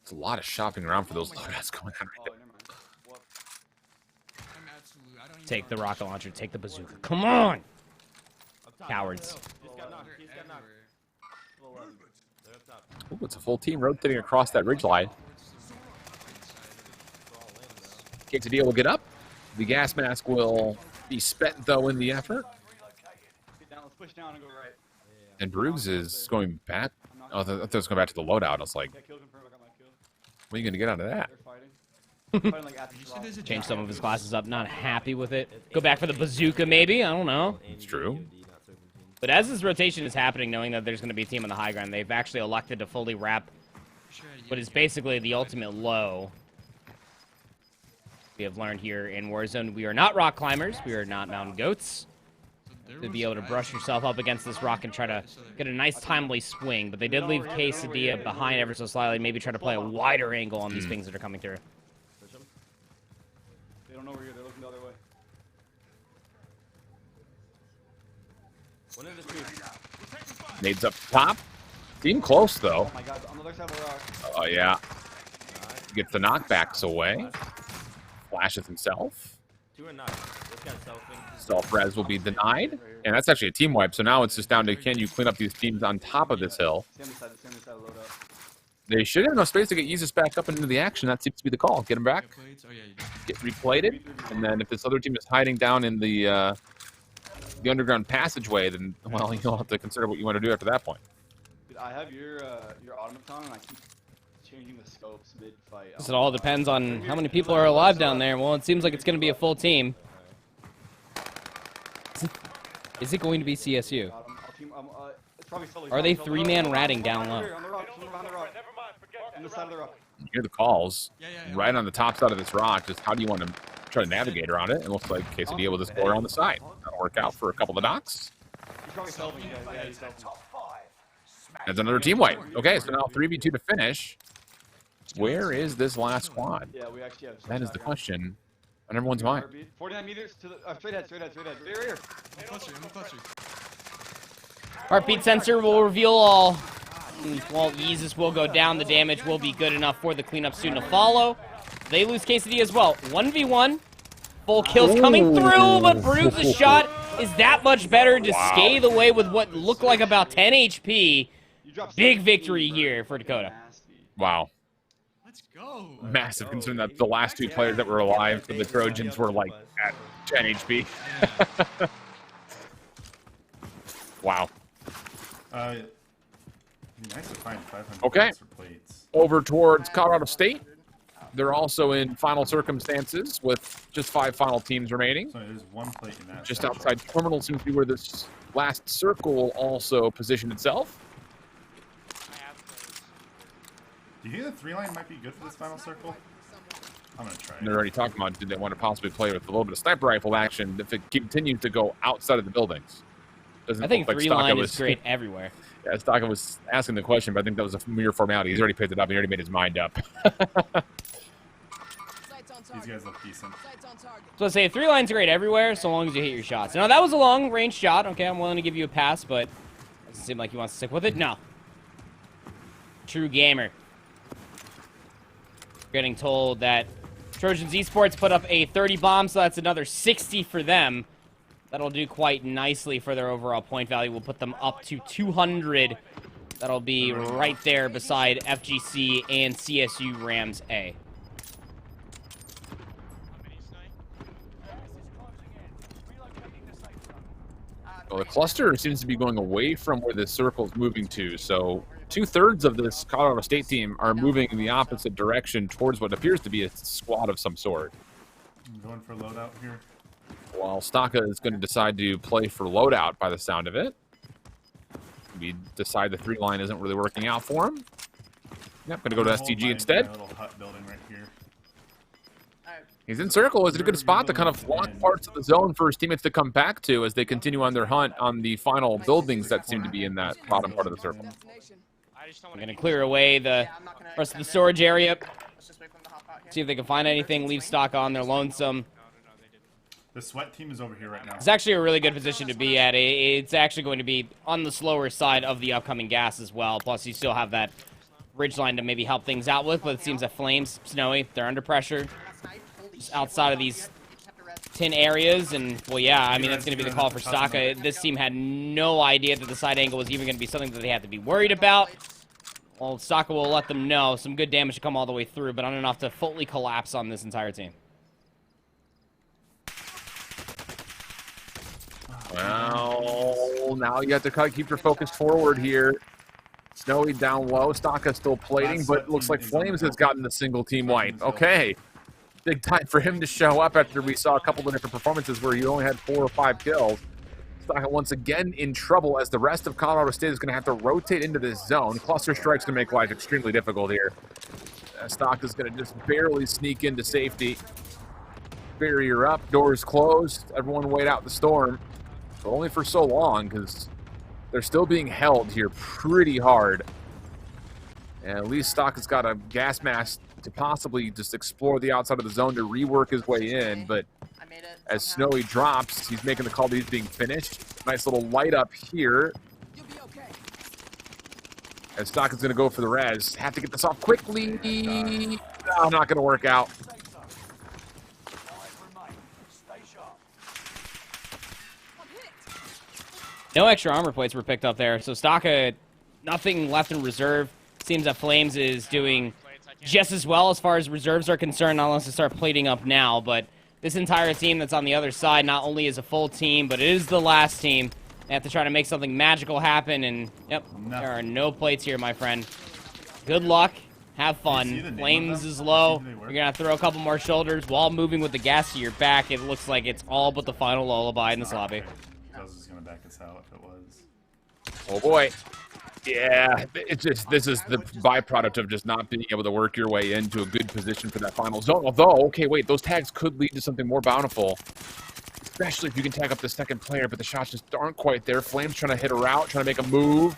It's a lot of shopping around for those loadouts going on right there. Take the rocket launcher, take the bazooka. Come on! Cowards. Ooh, it's a full team rotating across that ridge line. Quesadilla will get up. The gas mask will be spent, though, in the effort. Let's push down and go right. And Bruggs is going back. Oh, I thought it was going back to the loadout. I was like, what are you going to get out of that? Change some of his glasses up. Not happy with it. Go back for the bazooka, maybe? I don't know. It's true. But as this rotation is happening, knowing that there's going to be a team on the high ground, they've actually elected to fully wrap what is basically the ultimate low. We have learned here in Warzone, we are not rock climbers. We are not mountain goats. To be able to brush yourself up against this rock and try to get a nice timely swing. But they did leave Quesadilla behind ever so slightly. Maybe try to play a wider angle on these things that are coming through. They don't know we're here. They're looking the other way. Nades up top. Team close, though. Oh my god, on the other side of the rock. Oh, yeah. Gets the knockbacks away. Flashes himself. Self-res will be denied. And that's actually a team wipe. So now it's just down to, can you clean up these teams on top of this hill? They should have enough space to get Yeezus back up into the action. That seems to be the call. Get him back. Get replated. And then if this other team is hiding down in the underground passageway, then, well, you'll have to consider what you want to do after that point. Dude, I have your automaton and I keep changing the scopes mid-fight. It all depends on how many people are alive down there. Well, it seems like it's going to be a full team. Is it going to be CSU? Are they three-man ratting down low? You hear the calls right on the top side of this rock. Just how do you want to try to navigate around it? It looks like Quesadilla will just go around the side. That'll work out for a couple of knocks. That's another team wipe. Okay, so now 3v2 to finish. Where is this last squad? That is the question on everyone's mind. 49 meters to the straight ahead. Right here. I'm closer. Heartbeat sensor will reveal all. While Yeezus will go down, the damage will be good enough for the cleanup soon to follow. They lose Quesadilla as well. 1v1. Full kills coming through, but Bruggs' shot is that much better to scathe away with what looked like about 10 HP. Big victory here for Dakota. Wow. Let's go. Massive concern that the last two players that were alive for the Trojans were like at 10 HP. Wow. It'd be nice to find 500 Okay. for plates. Over towards Colorado State. They're also in final circumstances with just 5 final teams remaining. So there's one plate in that. Just section. outside terminal seems to be where this last circle will also position itself. Do you think the 3-line might be good for this final circle? I'm gonna try. And they're already talking about, did they want to possibly play with a little bit of sniper rifle action if it continues to go outside of the buildings? I think 3-line is great everywhere. Yeah, Staka was asking the question, but I think that was a mere formality. He's already picked it up. He already made his mind up. These guys look decent. So I say 3-line's great everywhere, so long as you hit your shots. Now that was a long-range shot. Okay, I'm willing to give you a pass, but doesn't seem like he wants to stick with it. No. True gamer. Getting told that Trojans Esports put up a 30 bomb, so that's another 60 for them. That'll do quite nicely for their overall point value. We'll put them up to 200. That'll be right there beside FGC and CSU Rams A. Well, the cluster seems to be going away from where the circle's moving to, so 2/3 of this Colorado State team are moving in the opposite direction towards what appears to be a squad of some sort. I'm going for a loadout here. While Staka is going to decide to play for loadout by the sound of it. We decide the 3-line isn't really working out for him. Yep, going to go to STG instead. Little hut building right here. He's in circle. Is it a good spot to kind of block parts of the zone for his teammates to come back to as they continue on their hunt on the final buildings that seem to be in that bottom part of the circle? I'm going to clear away the rest of the storage area. See if they can find anything. Leave stock on. They're lonesome. The sweat team is over here right now. It's actually a really good position to be at. It's actually going to be on the slower side of the upcoming gas as well. Plus, you still have that ridgeline to maybe help things out with. But it seems that Flames, Snowy, they're under pressure. Just outside of these tin areas, and well, yeah, I mean that's going to be the call for Staka. This team had no idea that the side angle was even going to be something that they had to be worried about. Well, Staka will let them know some good damage to come all the way through, but not enough to fully collapse on this entire team. Well, now you have to keep your focus forward here. Snowy down low, Staka still plating, but it looks like Flames has gotten the single team wipe. Okay. Big time for him to show up after we saw a couple of different performances where he only had 4 or 5 kills. Staka once again in trouble as the rest of Colorado State is going to have to rotate into this zone. Cluster strikes to make life extremely difficult here. Staka is going to just barely sneak into safety. Barrier up, doors closed. Everyone wait out the storm, but only for so long because they're still being held here pretty hard. And at least Staka's got a gas mask to possibly just explore the outside of the zone to rework his way in, but as Snowy drops, he's making the call that he's being finished. Nice little light up here. As Staka's going to go for the res. Have to get this off quickly. Oh, not going to work out. No extra armor plates were picked up there, so Staka, nothing left in reserve. Seems that Flames is doing just as well as far as reserves are concerned, not unless they start plating up now, but this entire team that's on the other side not only is a full team, but it is the last team. They have to try to make something magical happen, and yep, there are no plates here, my friend. Good luck. Have fun. Flames is low. You're going to have to throw a couple more shoulders while moving with the gas to your back. It looks like it's all but the final lullaby in this lobby. I was just going to back us out if it was. Oh, boy. Yeah, it's just, this is the byproduct of just not being able to work your way into a good position for that final zone. Although, okay, wait, those tags could lead to something more bountiful, especially if you can tag up the second player, but the shots just aren't quite there. Flames trying to hit a route, trying to make a move.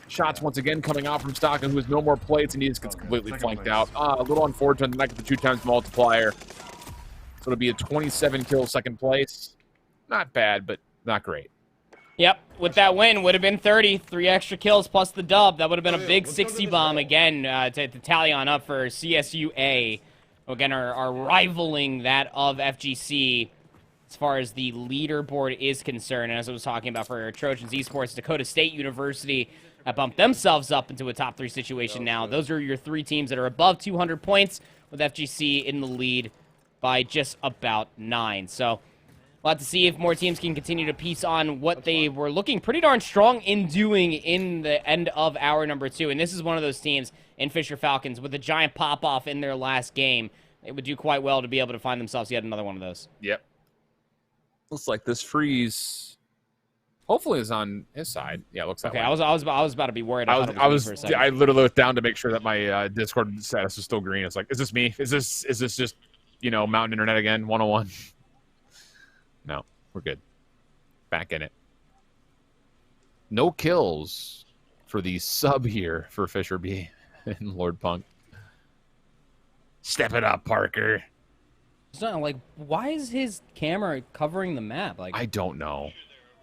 Shots once again coming out from Staka, who has no more plates, and he just gets completely flanked out. A little unfortunate not get the 2x multiplier. So it'll be a 27 kill second place. Not bad, but not great. Yep, with that win, would have been 30. 3 extra kills plus the dub. That would have been a big 60 bomb again to tally on up for CSUA. Again, are rivaling that of FGC as far as the leaderboard is concerned. And as I was talking about for Trojans Esports, Dakota State University have bumped themselves up into a top 3 situation now. Those are your 3 teams that are above 200 points, with FGC in the lead by just about 9. So we'll have to see if more teams can continue to piece on what they were looking pretty darn strong in doing in the end of hour number 2. And this is one of those teams in Fisher Falcons with a giant pop-off in their last game. It would do quite well to be able to find themselves yet another one of those. Yep. Looks like this freeze hopefully is on his side. Yeah, it looks that way. I was about to be worried. I literally looked down to make sure that my Discord status was still green. It's like, is this me? Is this just, you know, Mountain Internet again, 101? No, we're good. Back in it. No kills for the sub here for Fisher B and Lord Punk. Step it up, Parker. It's not like, why is his camera covering the map? Like, I don't know.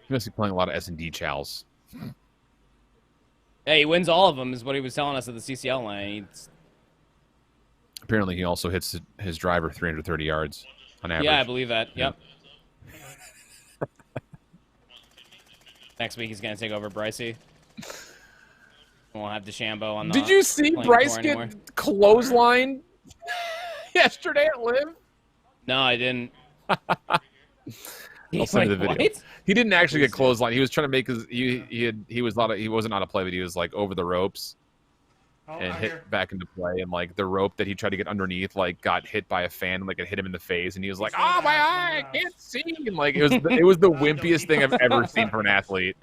He must be playing a lot of S&D chows. Hey, he wins all of them, is what he was telling us at the CCL line. Apparently, he also hits his driver 330 yards on average. Yeah, I believe that. Yeah. Yep. Next week, he's going to take over Brycey. We'll have DeChambeau on the... Did you see Bryce get clothesline yesterday at Liv? No, I didn't. I'll send you the video. What? He didn't actually get clothesline. He was trying to make his... He wasn't out of play, but he was like over the ropes. and hit back into play, and like the rope that he tried to get underneath like got hit by a fan, and like it hit him in the face, and he was like, "Oh my eye, I can't see!" And like it was the wimpiest thing I've ever seen from an athlete.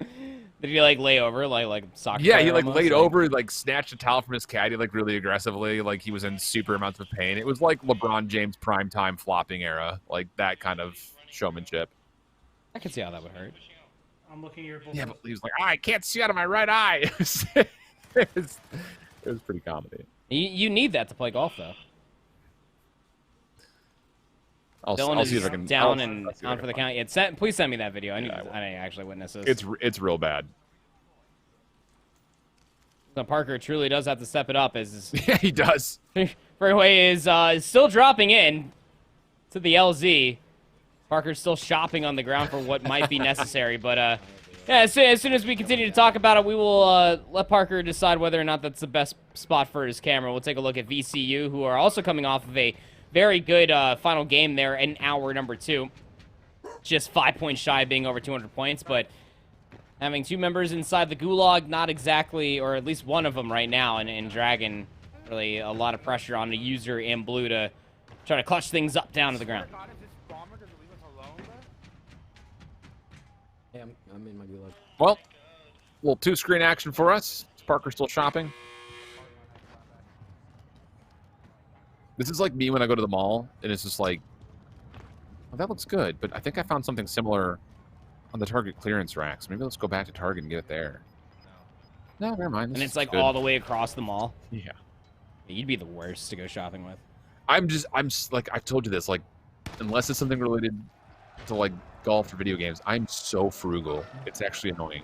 Did he like lay over like soccer? Yeah, he player like almost? laid over, like snatched a towel from his caddy like really aggressively, like he was in super amounts of pain. It was like LeBron James primetime flopping era, like that kind of showmanship. I can see how that would hurt. I'm looking here. Yeah, but he was like, "Oh, I can't see out of my right eye." It was pretty comedy. You need that to play golf, though. Dylan I'll see if I is can down I'll and see if I on can for the find count. Please send me that video. I need to actually witness this. It's real bad. So Parker truly does have to step it up as yeah, he does. Freeway is still dropping in to the LZ. Parker's still shopping on the ground for what might be necessary, but yeah, as soon as we continue to talk about it, we will let Parker decide whether or not that's the best spot for his camera. We'll take a look at VCU, who are also coming off of a very good final game there in hour number 2. Just 5 points shy of being over 200 points, but having 2 members inside the gulag, not exactly, or at least one of them right now, and Dragon, really a lot of pressure on the user in blue to try to clutch things up down to the ground. Hey, I'm in my gulag. Well, little 2-screen action for us. Is Parker still shopping? This is like me when I go to the mall, and it's just like, oh, that looks good, but I think I found something similar on the Target clearance racks. Maybe let's go back to Target and get it there. No, never mind. And it's like all the way across the mall. Yeah. You'd be the worst to go shopping with. I'm like, I've told you this, like, unless it's something related to like golf or video games, I'm so frugal. It's actually annoying.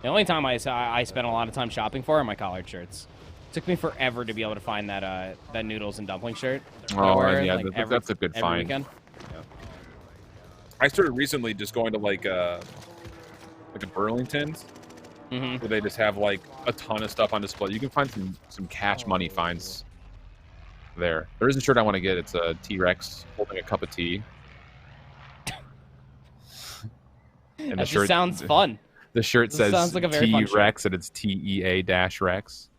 The only time I spent a lot of time shopping for are my collared shirts. It took me forever to be able to find that that noodles and dumpling shirt. Oh, wear, yeah, like, that's a good every find. weekend. Yeah. I started recently just going to like a Burlington's, where they just have like a ton of stuff on display. You can find some cash money finds there. There is a shirt I want to get. It's a T-Rex holding a cup of tea. And That just sounds fun. The shirt This says sounds like a very fun T-Rex, and it's TEA-Rex.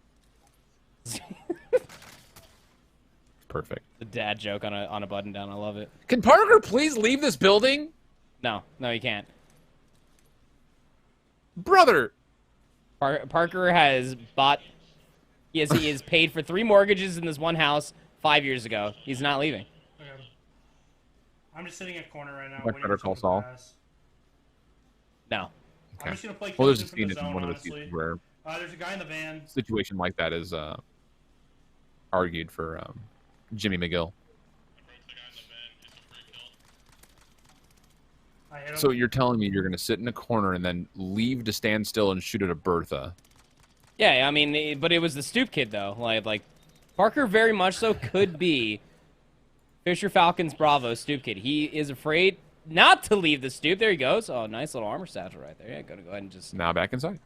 Perfect. The dad joke on a button down. I love it. Can Parker please leave this building? No, he can't. Brother! Parker has bought... He has paid for 3 mortgages in this one house 5 years ago. He's not leaving. Okay. I'm just sitting in a corner right now. Much better call Saul. No. Okay. I'm just gonna play Well, there's a Killzone from scene the in zone, one of the honestly. seasons where There's a guy in the van. a situation like that is argued for Jimmy McGill. So you're telling me you're going to sit in a corner and then leave to stand still and shoot at a Bertha? Yeah, I mean, but it was the stoop kid, though. Like Parker very much so could be Fisher Falcons Bravo stoop kid. He is afraid not to leave the stoop. There he goes. Oh, nice little armor satchel right there. Yeah, go ahead and just... Now back inside.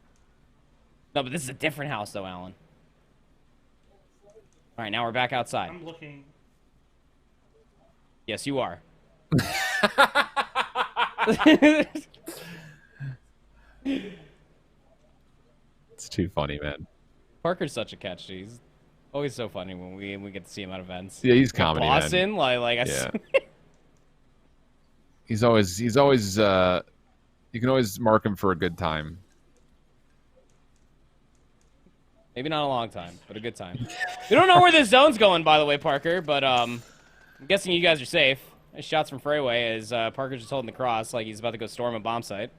No, but this is a different house, though, Alan. All right, now we're back outside. I'm looking. Yes, you are. It's too funny, man. Parker's such a catch. He's always so funny when we get to see him at events. Yeah, he's comedy, man. Boston, Yeah. He's always you can always mark him for a good time. Maybe not a long time, but a good time. We don't know where this zone's going, by the way, Parker, but I'm guessing you guys are safe. Nice shots from Freeway as Parker's just holding the cross like he's about to go storm a bomb site.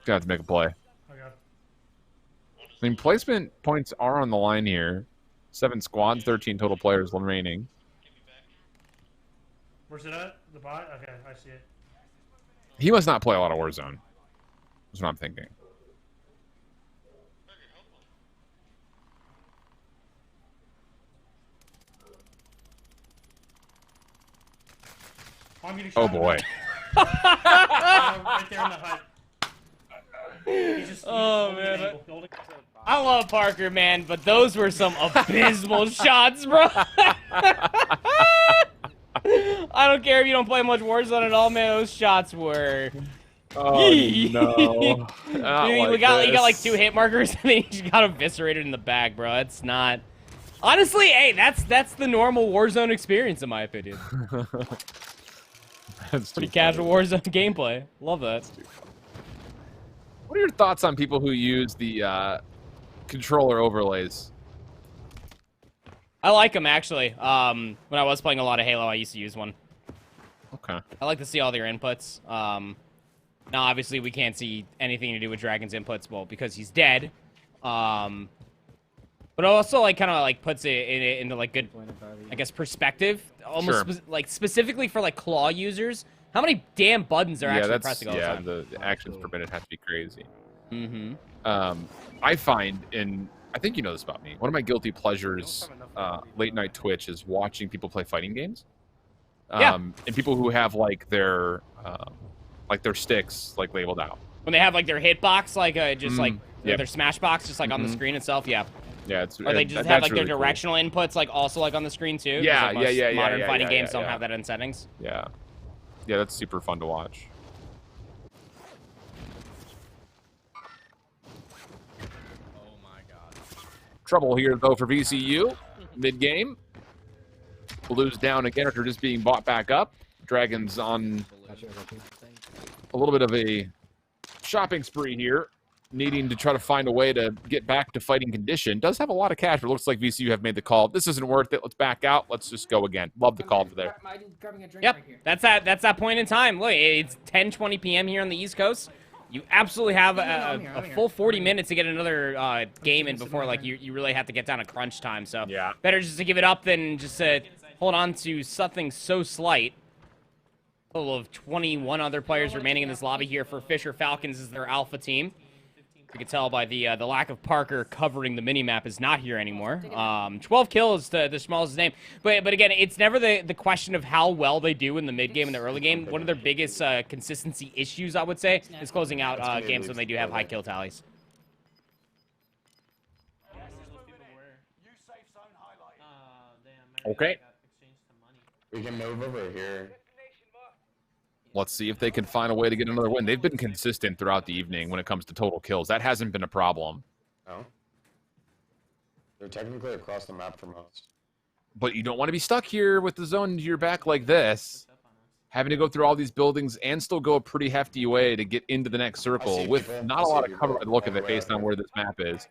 Gonna have to make a play. Okay. I mean, placement points are on the line here. 7 squads, 13 total players remaining. Where's it at? The bot? Okay, I see it. He must not play a lot of Warzone. That's what I'm thinking. I'm getting Oh shot boy. right there in the hut. Oh, man. I love Parker, man, but those were some abysmal shots, bro. I don't care if you don't play much Warzone at all, man. Those shots were. Oh no! You got like 2 hit markers, and then you just got eviscerated in the back, bro. It's not. Honestly, hey, that's the normal Warzone experience, in my opinion. That's pretty casual Warzone gameplay. Love that. What are your thoughts on people who use the controller overlays? I like them actually. When I was playing a lot of Halo, I used to use one. Okay. I like to see all their inputs. Now, obviously, we can't see anything to do with Dragon's inputs, well, because he's dead. But it also, like, kind of, like, puts it into, like, good, I guess, perspective. Almost, like, specifically for, like, claw users. How many damn buttons are actually pressing all the time? Yeah, the actions per minute have to be crazy. Mm-hmm. I find, I think you know this about me, one of my guilty pleasures, late night Twitch, is watching people play fighting games. And people who have, like, their sticks, like, labeled out. When they have, like, their hitbox, like, just, like, their smash box, just, like, on the screen itself, yeah. Yeah, it's... Or they just have, like, their directional inputs, like, also, like, on the screen, too. Yeah, like, most yeah. Modern fighting games don't have that in settings. Yeah. Yeah, that's super fun to watch. Oh, my God. Trouble here, though, for VCU. Mid-game. Blues down again after just being bought back up. Dragons on a little bit of a shopping spree here, needing to try to find a way to get back to fighting condition. Does have a lot of cash, but it looks like VCU have made the call. This isn't worth it. Let's back out. Let's just go again. Love the call for there. Yep, that's that point in time. Look, it's 10:20 p.m. here on the East Coast. You absolutely have a full 40 minutes to get another game in before, like, you really have to get down to crunch time. So better just to give it up than just to hold on to something so slight. A total of 21 other players remaining in this lobby here for Fisher Falcons as their alpha team. You can tell by the lack of Parker covering the minimap is not here anymore. 12 kills to the smallest name. But again, it's never the question of how well they do in the mid game and the early game. One of their biggest consistency issues, I would say, is closing out games when they do have high kill tallies. Okay. We can move over here. Let's see if they can find a way to get another win. They've been consistent throughout the evening when it comes to total kills. That hasn't been a problem. No. They're technically across the map from us. But you don't want to be stuck here with the zone to your back like this. Having to go through all these buildings and still go a pretty hefty way to get into the next circle with not a lot of cover by the look of it based on where this map is.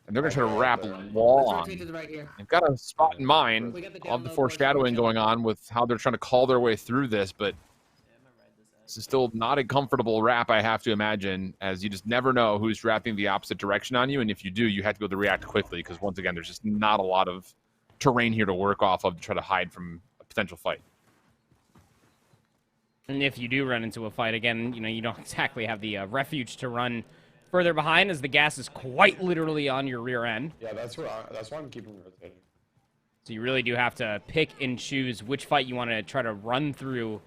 And they're going to try to wrap wall on. They've got a spot in mind of the foreshadowing going on with how they're trying to call their way through this, but this is still not a comfortable wrap, I have to imagine, as you just never know who's wrapping the opposite direction on you, and if you do, you have to be able to react quickly, because once again, there's just not a lot of terrain here to work off of to try to hide from a potential fight. And if you do run into a fight again, you know, you don't exactly have the refuge to run further behind, as the gas is quite literally on your rear end. Yeah, that's why I'm keeping rotating. So you really do have to pick and choose which fight you want to try to run through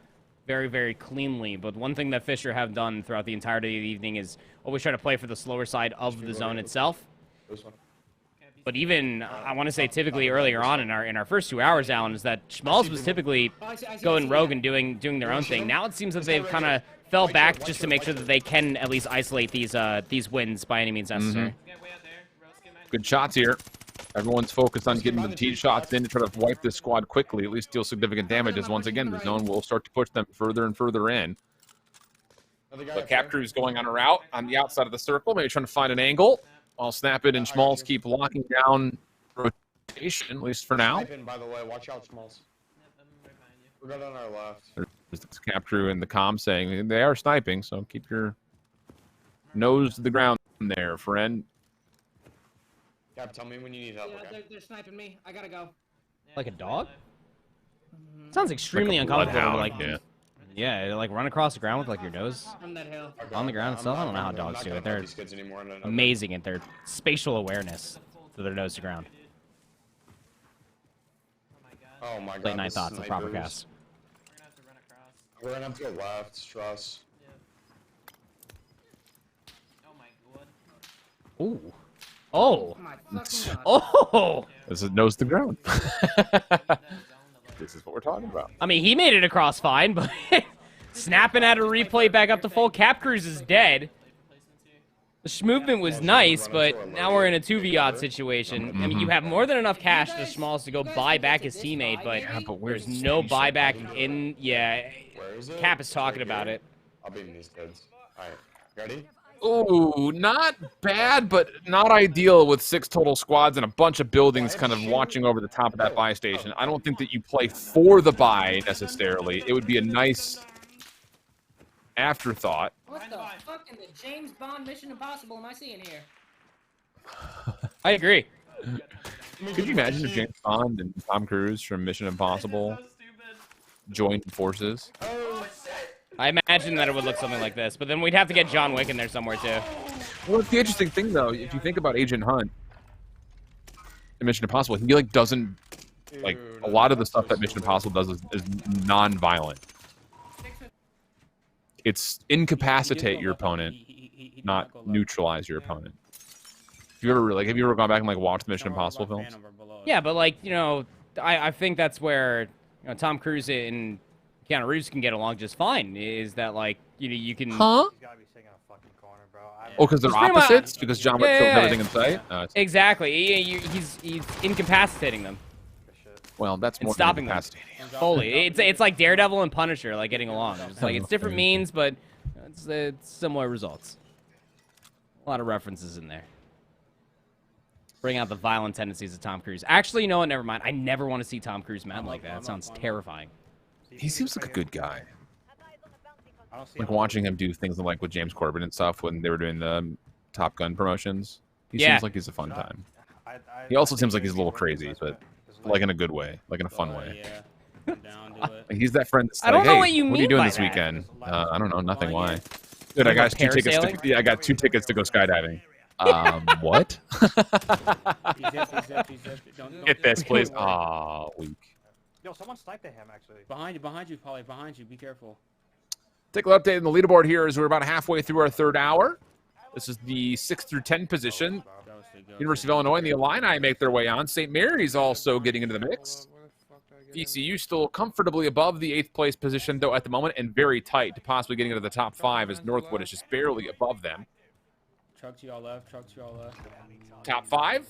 very, very cleanly. But one thing that Fisher have done throughout the entirety of the evening is always try to play for the slower side of the zone itself. But even, I want to say, typically earlier on in our first 2 hours, Alan, is that Schmalz was typically going rogue and doing their own thing. Now it seems that they've kind of fell back just to make sure that they can at least isolate these wins by any means necessary. Good shots here. Everyone's focused on getting the tee shots in to try to wipe this squad quickly, at least deal significant damage, as once again, the zone will start to push them further and further in. But Captrue's going on a route on the outside of the circle, maybe trying to find an angle, while Snap It and Schmalz keep locking down rotation, at least for now. By the way, watch out, Schmalz. We're good on our left. There's Captru in the comm saying they are sniping, so keep your nose to the ground there, friend. Cap, tell me when you need help. Yeah, they're sniping me. I gotta go. Like a dog? Sounds extremely uncomfortable. Like, yeah, like run across the ground with like your nose On that hill. on the ground itself. I don't know how dogs do it. They're amazing at their spatial awareness to their nose to ground. Oh my god. Late night thoughts of proper cast. We're gonna have to go left, trust. Ooh. Oh. Oh. This is nose to ground. This is what we're talking about. I mean, he made it across fine, but snapping at a replay back up to full. Cap Cruise is dead. The movement was nice, but now we're in a 2v-odd situation. I mean, you have more than enough cash to Smalls to go buy back his teammate, but there's no buyback in... Yeah, Cap is talking about it. I'll be in these kids. Alright, ready? Ooh, not bad, but not ideal with 6 total squads and a bunch of buildings kind of watching over the top of that buy station. I don't think that you play for the buy, necessarily. It would be a nice afterthought. What the fuck in the James Bond Mission Impossible am I seeing here? I agree. Could you imagine if James Bond and Tom Cruise from Mission Impossible joined forces? I imagine that it would look something like this, but then we'd have to get John Wick in there somewhere, too. Well, it's the interesting thing, though. If you think about Agent Hunt in Mission Impossible, he, like, doesn't... Like, a lot of the stuff that Mission Impossible does is non-violent. It's incapacitate your opponent, not neutralize your opponent. Have you ever gone back and like watched the Mission Impossible films? Yeah, but like, you know, I think that's where, you know, Tom Cruise and Keanu Reeves can get along just fine. Is that like, you know, you can... Huh? Oh, because they're opposites? Because John Wick killed everything in sight? Exactly. He's incapacitating them. Well, that's more stopping them. Fully. It's like Daredevil and Punisher, like getting along. It's like it's different means, but it's similar results. A lot of references in there. Bring out the violent tendencies of Tom Cruise. Actually, you know what? Never mind. I never want to see Tom Cruise mad like that. That sounds terrifying. He seems like a good guy. Like watching him do things like with James Corbin and stuff when they were doing the Top Gun promotions. He seems like he's a fun time. He also seems like he's a little crazy, but like in a good way, like in a fun way. He's that friend that's like, hey, what are you doing this weekend? I don't know, nothing. Why? Dude, I got 2 tickets. I got 2 tickets to go skydiving. What? Get this, please. Aw, weak. Yo, someone sniped at him, actually. Behind you, Polly, behind you. Be careful. Take a little update on the leaderboard here as we're about halfway through our 3rd hour. This is the 6 through 10 position. University of Illinois and the Illini make their way on. St. Mary's also getting into the mix. VCU still comfortably above the 8th place position, though, at the moment, and very tight to possibly getting into the top 5 as Northwood is just barely above them. Truck to your left, truck to your left. Top 5?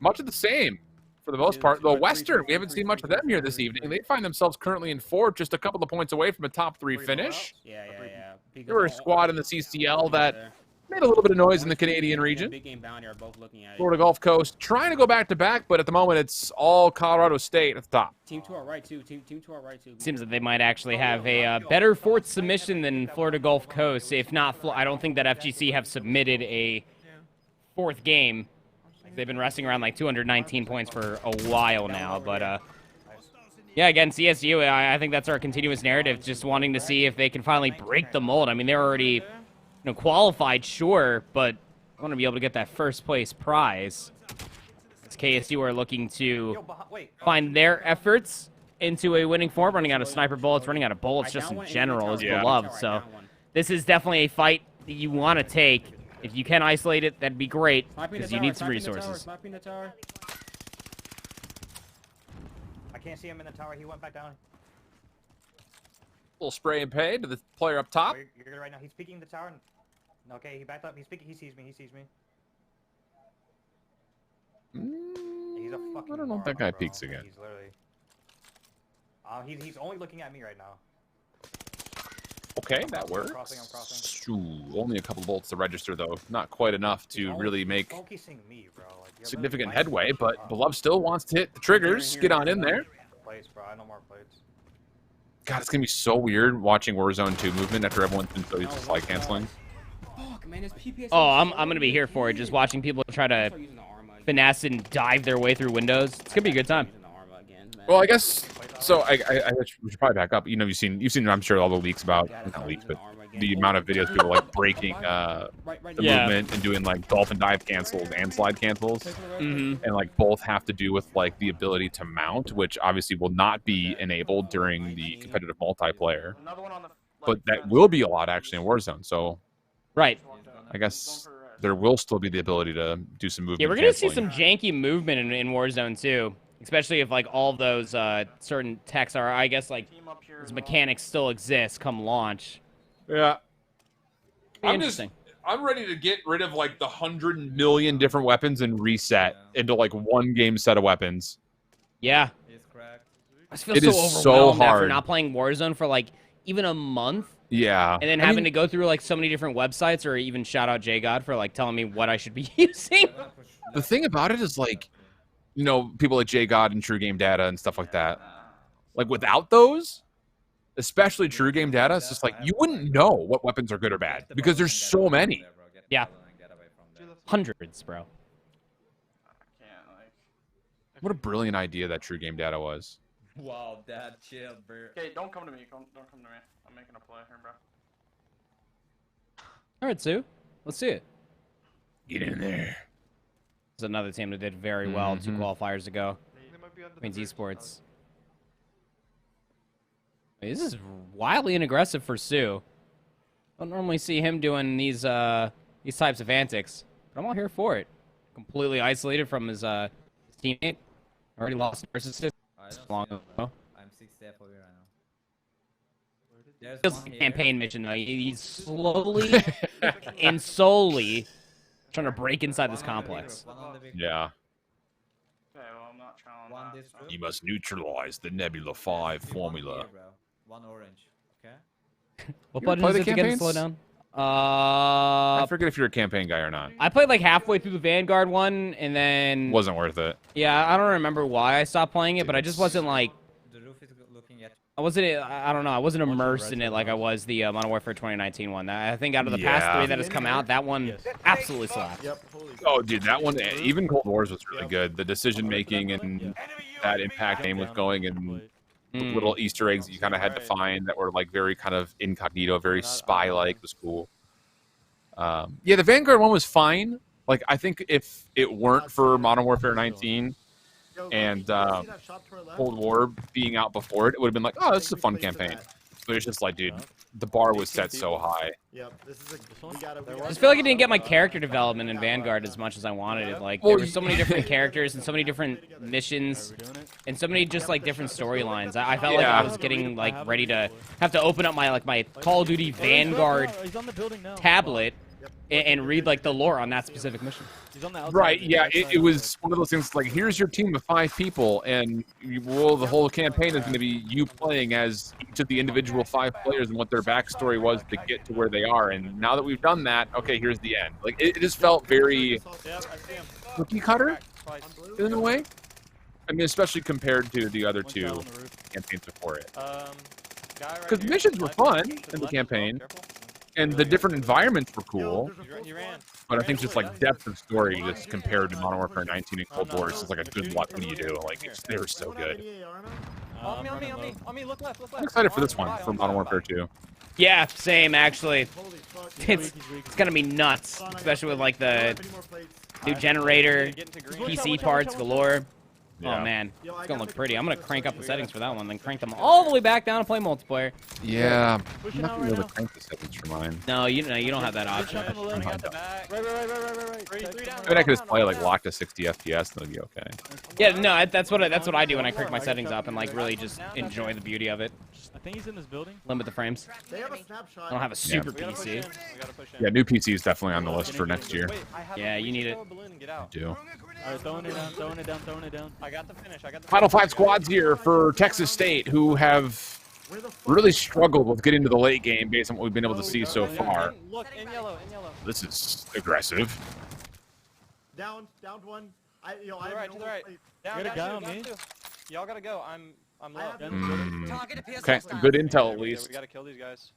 Much of the same for the most part. Though Western, we haven't seen much of them here this evening. They find themselves currently in 4th, just a couple of points away from a top 3 finish. Yeah. They were a squad in the CCL that made a little bit of noise in the Canadian region. Big game bounty are both looking at it. Florida Gulf Coast trying to go back-to-back, but at the moment it's all Colorado State at the top. Team to our right, too. Team to our right, too. Seems that they might actually have a better 4th submission than Florida Gulf Coast. If not, I don't think that FGC have submitted a 4th game. They've been resting around like 219 points for a while now, but yeah, again, CSU, I think that's our continuous narrative, just wanting to see if they can finally break the mold. I mean, they're already qualified, sure, but I want to be able to get that 1st place prize. As KSU are looking to find their efforts into a winning form, running out of sniper bullets, running out of bullets just in general is beloved. So this is definitely a fight that you want to take. If you can isolate it, that'd be great, because you need some resources. I can't see him in the tower. He went back down. Little spray and pay to the player up top. You're good right now. He's peeking the tower. Okay, he backed up. He's peeking. He sees me. He sees me. He's a fucking I don't know if that guy peeks again. He's literally... he's only looking at me right now. Okay, that works. I'm crossing. Ooh, only a couple of bullets to register, though. Not quite enough to really make significant headway, but Beloved still wants to hit the triggers. Get on in there. Plates, bro. I know more plates. God, it's going to be so weird watching Warzone 2 movement after everyone's been so used to slide canceling. Oh, I'm going to be here for it, just watching people try to finesse and dive their way through windows. It's going to be a good time. Well, I guess so. I we should probably back up. You know, you've seen I'm sure all the leaks about not leaks, but the amount of videos people like breaking the movement and doing like dolphin dive cancels and slide cancels, and like both have to do with like the ability to mount, which obviously will not be enabled during the competitive multiplayer, but that will be a lot actually in Warzone. So, right, I guess there will still be the ability to do some movement. Yeah, we're gonna see some janky movement in Warzone too. Especially if like all those certain techs are, I guess, like those mechanics still exist come launch. Yeah. Interesting. I'm ready to get rid of like the 100 million different weapons and reset into like one game set of weapons. Yeah. I just feel It so is so overwhelmed after hard. not playing Warzone for like even a month. Yeah. And then having to go through like so many different websites, or even shout out JGod for like telling me what I should be using. The thing about it is like, you know, people like JGod and True Game Data and stuff like that. Like without those, especially True Game Data, it's just like you wouldn't know what weapons are good or bad because there's so many. Yeah. Hundreds, bro. What a brilliant idea that True Game Data was. Wow, Dad, chill, bro. Okay, don't come to me. Don't come to me. I'm making a play here, bro. All right, Sue. Let's see it. Get in there. There's another team that did very well 2 qualifiers ago. Queens Esports. This is wildly aggressive for Sue. I don't normally see him doing these types of antics, but I'm all here for it. Completely isolated from his teammate. Already lost versus long ago. I'm 6 step away right now. Feels like a campaign mission though. He's slowly and solely trying to break inside this complex. Yeah. Okay, well, I'm not trying that. You must neutralize the Nebula 5 formula. One orange, okay? What You button play is the it to get to campaigns? slow down? I forget if you're a campaign guy or not. I played like halfway through the Vanguard one, and then Wasn't worth it. yeah, I don't remember why I stopped playing it, but I just wasn't like The roof is looking at I don't know, I wasn't immersed in it like I was the Modern Warfare 2019 one. I think out of the past 3 that has come out, that one absolutely slapped. Yep. Oh, dude, that one, even Cold Wars was really good. The decision making and that impact game was going, and the little Easter eggs that you kind of had to find that were like very kind of incognito, very spy-like was cool. Yeah, the Vanguard one was fine. Like, I think if it weren't for Modern Warfare 19 and Cold War being out before it, it would have been like, oh, this is a fun campaign. But it's just like, dude, the bar was set so high. Yep. This is I just feel like I didn't get my character development in Vanguard as much as I wanted it. Like, there were so many different characters and so many different missions and so many just like different storylines. I felt like I was getting like ready to have to open up my Call of Duty Vanguard tablet and read like the lore on that specific mission. Right, yeah, it was one of those things like, here's your team of 5 people, and the whole campaign is going to be you playing as each of the individual 5 players and what their backstory was to get to where they are. And now that we've done that, okay, here's the end. Like, it just felt very cookie cutter in a way. I mean, especially compared to the other 2 campaigns before it. Because the missions were fun in the campaign, and the different environments were cool. But I think just like depth of story, just compared to Modern Warfare 19 and Cold War, it's just like a good luck. What do you do? Like, they were so good. On me, look left, I'm excited for this one, for Modern Warfare 2. Yeah, same actually. It's gonna be nuts, especially with like the new generator, PC parts galore. Yeah. Oh man, it's gonna look pretty. I'm gonna crank up the settings for that one, then crank them all the way back down and play multiplayer. Yeah, I'm not gonna be able to crank the settings for mine. No, you don't have that option. I mean, I could just play like locked to 60 FPS and it'll be okay. Yeah, no, that's what I do when I crank my settings up and like really just enjoy the beauty of it. I think he's in this building. Limit the frames. They have a snapshot. I don't have a super PC. Yeah, new PC is definitely on the list for next year. Yeah, you need it. I do. Alright, throwing it down. I got the finish. Final 5 squads here for Texas State, who have really struggled with getting to the late game based on what we've been able to see so far. Look, in yellow. This is aggressive. Down one. To the right. Down, got a guy on me. Y'all gotta go. I'm low. Okay, good intel at least. We gotta kill these guys.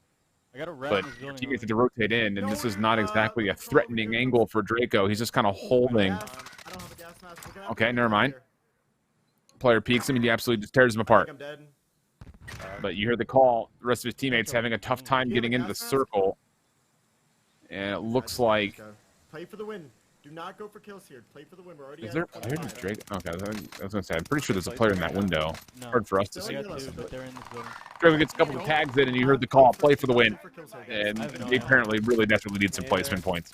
I got a rat But in this your building. teammates had to rotate in, and this is not exactly a threatening angle for Draco. He's just kind of holding. Okay, never mind. Player peeks him, and he absolutely just tears him apart. But you hear the call. The rest of his teammates having a tough time getting into the circle. And it looks like... Play for the win. Do not go for kills here. Play for the win. We're already. Is there a player to Draco? Okay, I was going to say, I'm pretty sure there's a player in that window. Hard for us to see. But they're in this building. Draco gets a couple of tags in, and you heard the call, play for the win. And they apparently really desperately need some placement points.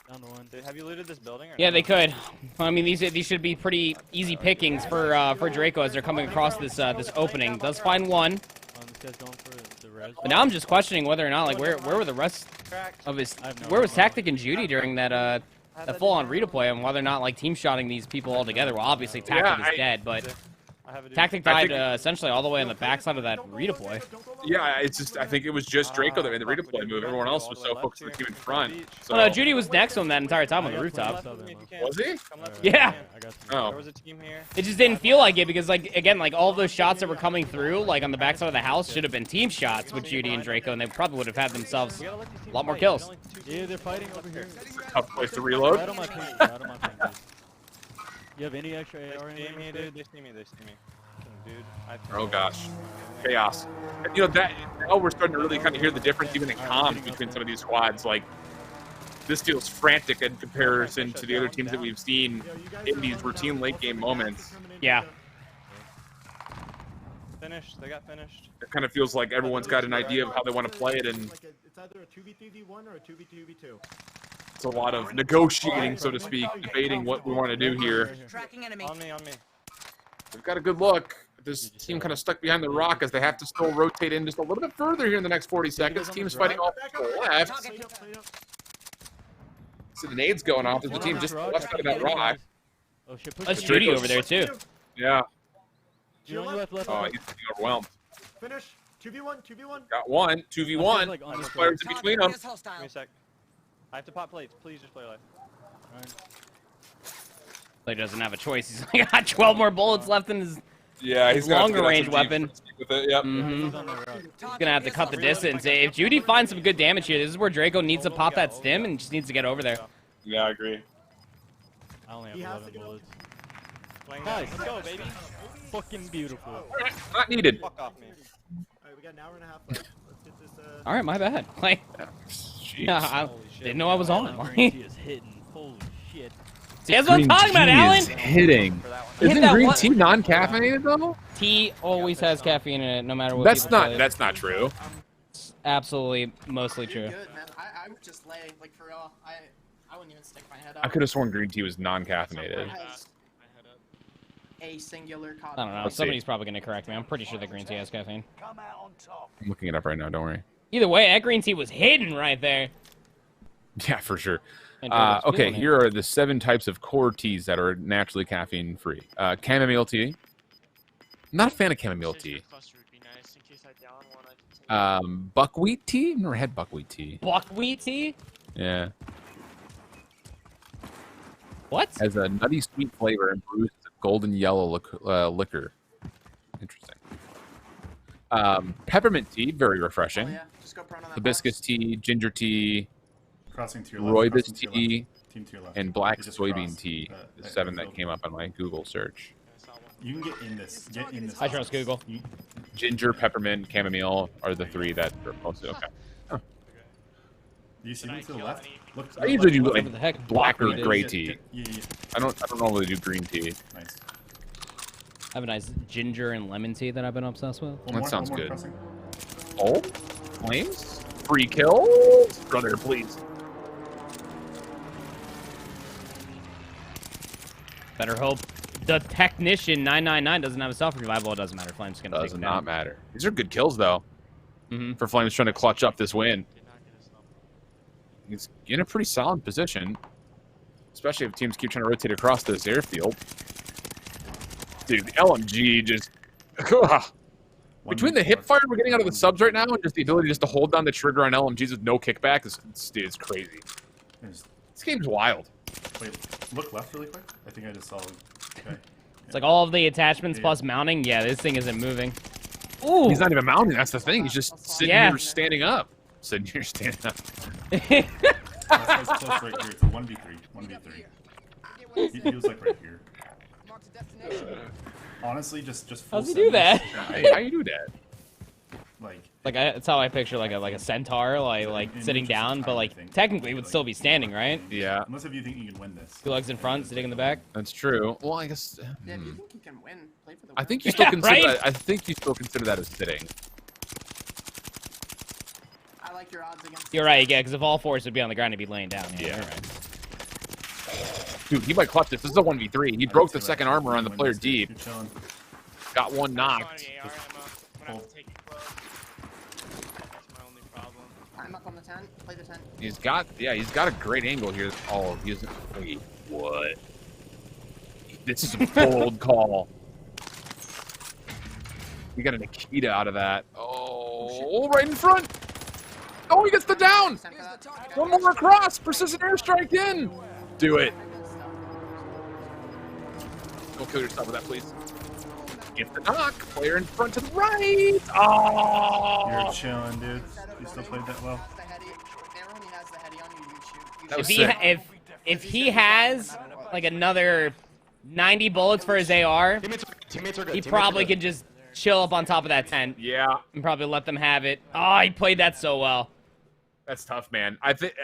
Down to one. Have you looted this building? Or Yeah, no? they could. I mean, these should be pretty easy pickings for Draco as they're coming across this this opening. Does find one. This guy's going for the res. But now I'm just questioning whether or not, like, where were the rest of his... Where was Tactic and Judy during that full-on redeploy, and whether or not, like, team-shotting these people all together? Well, obviously Tactic is dead, but Tactic died essentially all the way on the backside of that redeploy. Yeah, it's just, I think it was just Draco that made the redeploy move. Everyone else was so focused on the team in front. So. Well, no, Judy was next to him that entire time on the rooftop. Was he? Yeah. Oh. There was a team here. It just didn't feel like it because, like, again, like, all those shots that were coming through, like, on the backside of the house should have been team shots with Judy and Draco, and they probably would have had themselves a lot more kills. Yeah, they're fighting over here. Tough place to reload. Right on my ping, right on my ping, dude. You have any extra AR in They see me, there? dude. They see me. They see me. Dude, Oh gosh, chaos. And, you know, that now we're starting to really kind of hear the difference even in comms between some of these squads. Like, this feels frantic in comparison to the other teams that we've seen in these routine late game moments. Yeah. Finished. They got finished. It kind of feels like everyone's got an idea of how they want to play it, and It's either a 2v3v1 or a 2v2v2. it's a lot of negotiating, so to speak, debating what we want to do here. Tracking enemy. On me. We've got a good look. This team kind of stuck behind the rock as they have to still rotate in just a little bit further here in the next 40 seconds. Team's fighting off to the left. See the nades going off. There's the team just to the left side of that rock. Oh shit, That's Judy over there, too. Yeah. Left. Oh, he's getting overwhelmed. Finish. 2v1. Got one. 2v1. There's players in between them. Give me a sec. I have to pop plates. Please just play live. He doesn't have a choice. He's like, got 12 more bullets left in his, yeah, his longer range weapon. With it, yep. He's gonna have to cut the distance. If Judy finds some good damage here, this is where Draco needs to pop that stim and just needs to get over there. Yeah, I agree. I only have 11 bullets. Nice. Let's go, baby. Fucking beautiful. Not needed. Fuck off me. Alright, we got an hour and a half left. Let's get this, All right, my bad. Like, yeah, I didn't know I was on. Green tea is hitting. Holy shit. See, that's what I'm talking about, Alan. Hitting. Isn't green tea non-caffeinated though? Tea always has caffeine in it, no matter what. That's not true. It's absolutely mostly true. Good, man. I would just lay, like, for real. I wouldn't even stick my head up. I could have sworn green tea was non-caffeinated. A singular I don't know. Let's Somebody's see. probably gonna correct me. I'm pretty sure that green tea has caffeine. I'm looking it up right now. Don't worry. Either way, that green tea was hidden right there. Yeah, for sure. And Draco's Okay, feeling it. here are the 7 types of core teas that are naturally caffeine-free. Chamomile tea. Not a fan of chamomile tea. Buckwheat tea? I've never had buckwheat tea. Buckwheat tea? Yeah. What? Has a nutty sweet flavor and brews a golden yellow liquor. Interesting. Peppermint tea, very refreshing. Oh, yeah. Just go prone on that Hibiscus tea, ginger tea, Crossing to your left. rooibos Crossing to your tea, left. Team to your left. and black They just soybean crossed. tea. The That 7 is that open. came up on my Google search. You can get in this. Get in this. I trust Google. Ginger, peppermint, chamomile are the 3 that are mostly okay. Huh. Do you see them to the left? Look. I usually do Whatever the like heck black or buckwheat gray is. tea. Yeah. I don't normally do green tea. Nice. I have a nice ginger and lemon tea that I've been obsessed with. That sounds one more good. crossing. Oh, flames, free kills, brother, please. Better hope the technician 999 doesn't have a self revival. It doesn't matter. Flame's gonna take Does him not down. matter. These are good kills though. For Flames trying to clutch up this win. He's in a pretty solid position, especially if teams keep trying to rotate across this airfield. Dude, the LMG just between the hip fire we're getting out of the subs right now and just the ability just to hold down the trigger on LMGs with no kickback is crazy. This game's wild. Wait, look left really quick. I think I just saw. Okay. It's like all of the attachments plus mounting. Yeah, this thing isn't moving. Ooh. He's not even mounting. That's the thing. He's just sitting here standing up. Sitting here standing up. That's close right here. It's a 1v3. 1v3. He was like right here. Honestly, just full How's he do that? How you do that? That's how I picture like a centaur, like sitting down, but like technically would still be standing, right? Yeah. Unless if you think you can win this. 2 legs in front, sitting in the back. That's true. Well, I guess. Yeah, if you think you can win, play for the win. I think you still consider right? that. I think you still consider that as sitting. I like your odds against. You're right, yeah, because if all 4s would be on the ground, he'd be laying down. Yeah, Yeah. you're right. Dude, he might clutch this. This is a 1v3. He broke the second armor on the player deep. You're chilling. Got one knocked. I'm up on the 10. Play the 10. He's got a great angle here. Oh, he's wait, what? This is a bold call. We got a Nikita out of that. Oh, right in front. Oh, he gets the down. One more across. Precision airstrike in. Do it. Don't kill yourself with that, please. Get the knock. Player in front to the right. Oh. You're chilling, dude. You still played that well. That was sick. If he has like another 90 bullets for his AR, Teammates are good. he probably could just chill up on top of that tent. Yeah. And probably let them have it. Oh, he played that so well. That's tough, man. I think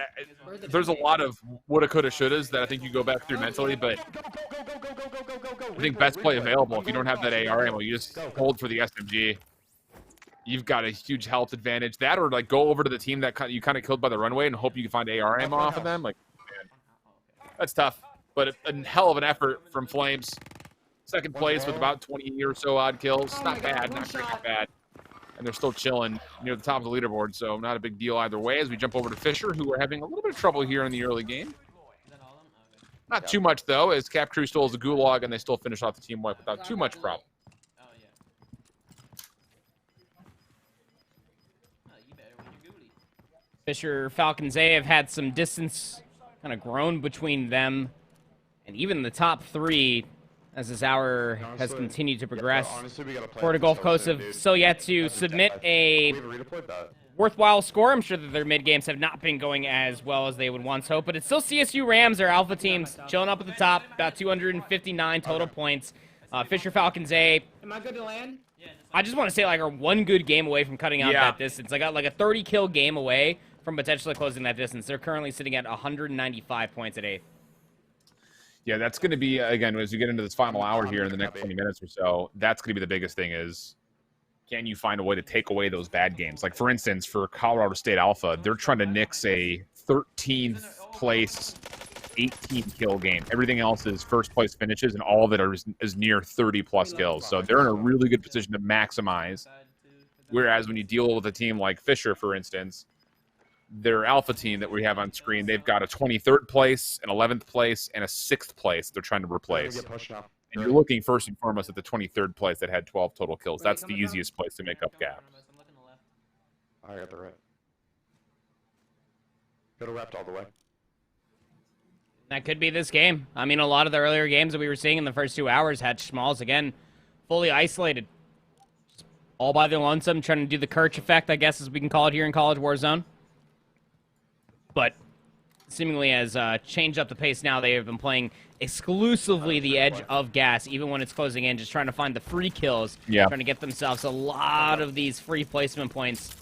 there's a lot of woulda, coulda, shouldas that I think you go back through mentally, but I think best play available. If you don't have that AR ammo, you just hold for the SMG. You've got a huge health advantage. That or like go over to the team that you kind of killed by the runway and hope you can find AR ammo off of them. Like, man, that's tough, but a hell of an effort from Flames. Second place with about 20 or so odd kills. Not bad, not great, not bad. And they're still chilling near the top of the leaderboard, so not a big deal either way as we jump over to Fisher, who are having a little bit of trouble here in the early game. Not too much, though, as Cap Crew still has a gulag, and they still finish off the team wipe without too much problem. Fisher, Falcons A have had some distance kind of grown between them and even the top three as this hour has continued to progress. Florida Gulf Coast have still yet to submit a worthwhile score. I'm sure that their mid-games have not been going as well as they would once hope, but it's still CSU Rams, our alpha teams, chilling up at the top, about 259 total points. Fisher Falcons A. Am I good to land? I just want to say, like, are one good game away from cutting out that distance. I got like a 30-kill game away from potentially closing that distance. They're currently sitting at 195 points at 8th. Yeah, that's going to be, again, as you get into this final hour here in the next 20 minutes or so, that's going to be the biggest thing is, can you find a way to take away those bad games? Like, for instance, for Colorado State Alpha, they're trying to nix a 13th place, 18-kill game. Everything else is first-place finishes, and all of it is near 30-plus kills. So they're in a really good position to maximize. Whereas when you deal with a team like Fisher, for instance, their alpha team that we have on screen, they've got a 23rd place, an 11th place, and a 6th place they're trying to replace. And you're looking first and foremost at the 23rd place that had 12 total kills. That's the easiest place to make up gaps. I got the right. Go to left all the way. That could be this game. I mean, a lot of the earlier games that we were seeing in the first 2 hours had Schmalz, again, fully isolated. Just all by their lonesome, trying to do the Kirch effect, I guess, as we can call it here in College Warzone. But seemingly has changed up the pace now. They have been playing exclusively the edge of gas, even when it's closing in, just trying to find the free kills, trying to get themselves a lot of these free placement points.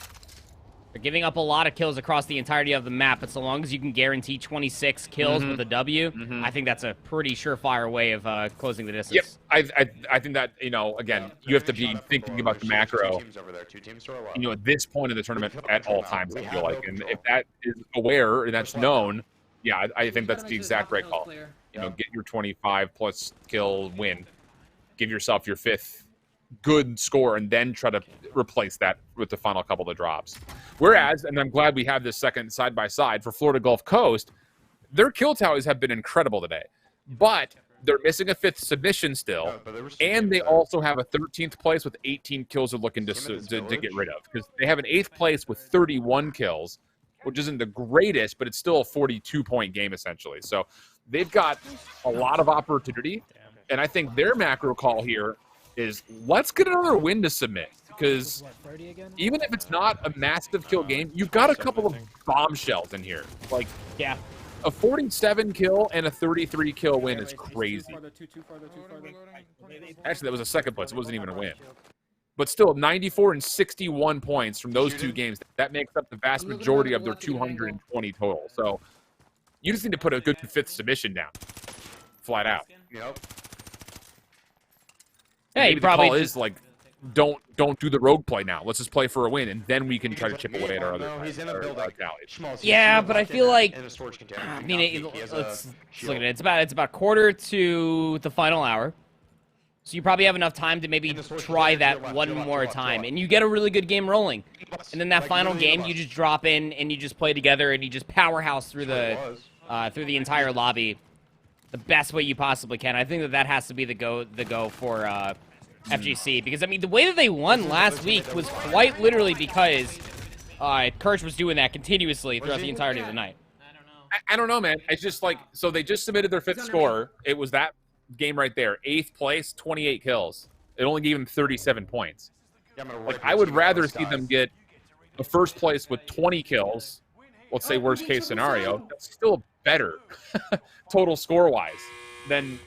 They're giving up a lot of kills across the entirety of the map, but so long as you can guarantee 26 kills with a W, I think that's a pretty surefire way of closing the distance. Yep, I think that, you know, again, you have to be thinking about the macro, you know, at this point in the tournament at all times, I feel like. And if that is aware and that's known, yeah, I think that's the exact right call. You know, get your 25-plus kill win. Give yourself your 5th good score and then try to replace that with the final couple of drops. Whereas, and I'm glad we have this second side-by-side for Florida Gulf Coast, their kill tallies have been incredible today. But they're missing a 5th submission still, and they also have a 13th place with 18 kills they're looking to get rid of. Because they have an 8th place with 31 kills, which isn't the greatest, but it's still a 42-point game, essentially. So they've got a lot of opportunity, and I think their macro call here is let's get another win to submit, because even if it's not a massive kill game, you've got a couple of bombshells in here. Like, a 47 kill and a 33 kill win is crazy. Actually, that was a second place. It wasn't even a win. But still, 94 and 61 points from those two games. That makes up the vast majority of their 220 total. So you just need to put a good 5th submission down, flat out. Yep. Yeah, maybe the call is like don't do the rogue play now. Let's just play for a win, and then we can try to chip away at our other. No, he's in a building. Yeah, but I feel like in a storage container. I mean, let's look at it. It's about quarter to the final hour. So you probably have enough time to maybe try that one more time, and you get a really good game rolling. And then that final game, you just drop in and you just play together, and you just powerhouse through the entire lobby, the best way you possibly can. I think that has to be the go for FGC, because I mean the way that they won last week was quite literally because Kirsch was doing that continuously throughout the entirety of the night. I don't know, man. It's just like, so they just submitted their 5th score. It was that game right there. 8th place, 28 kills. It only gave them 37 points. Like, I would rather see them get a 1st place with 20 kills. Let's say worst case scenario. That's still better total score-wise than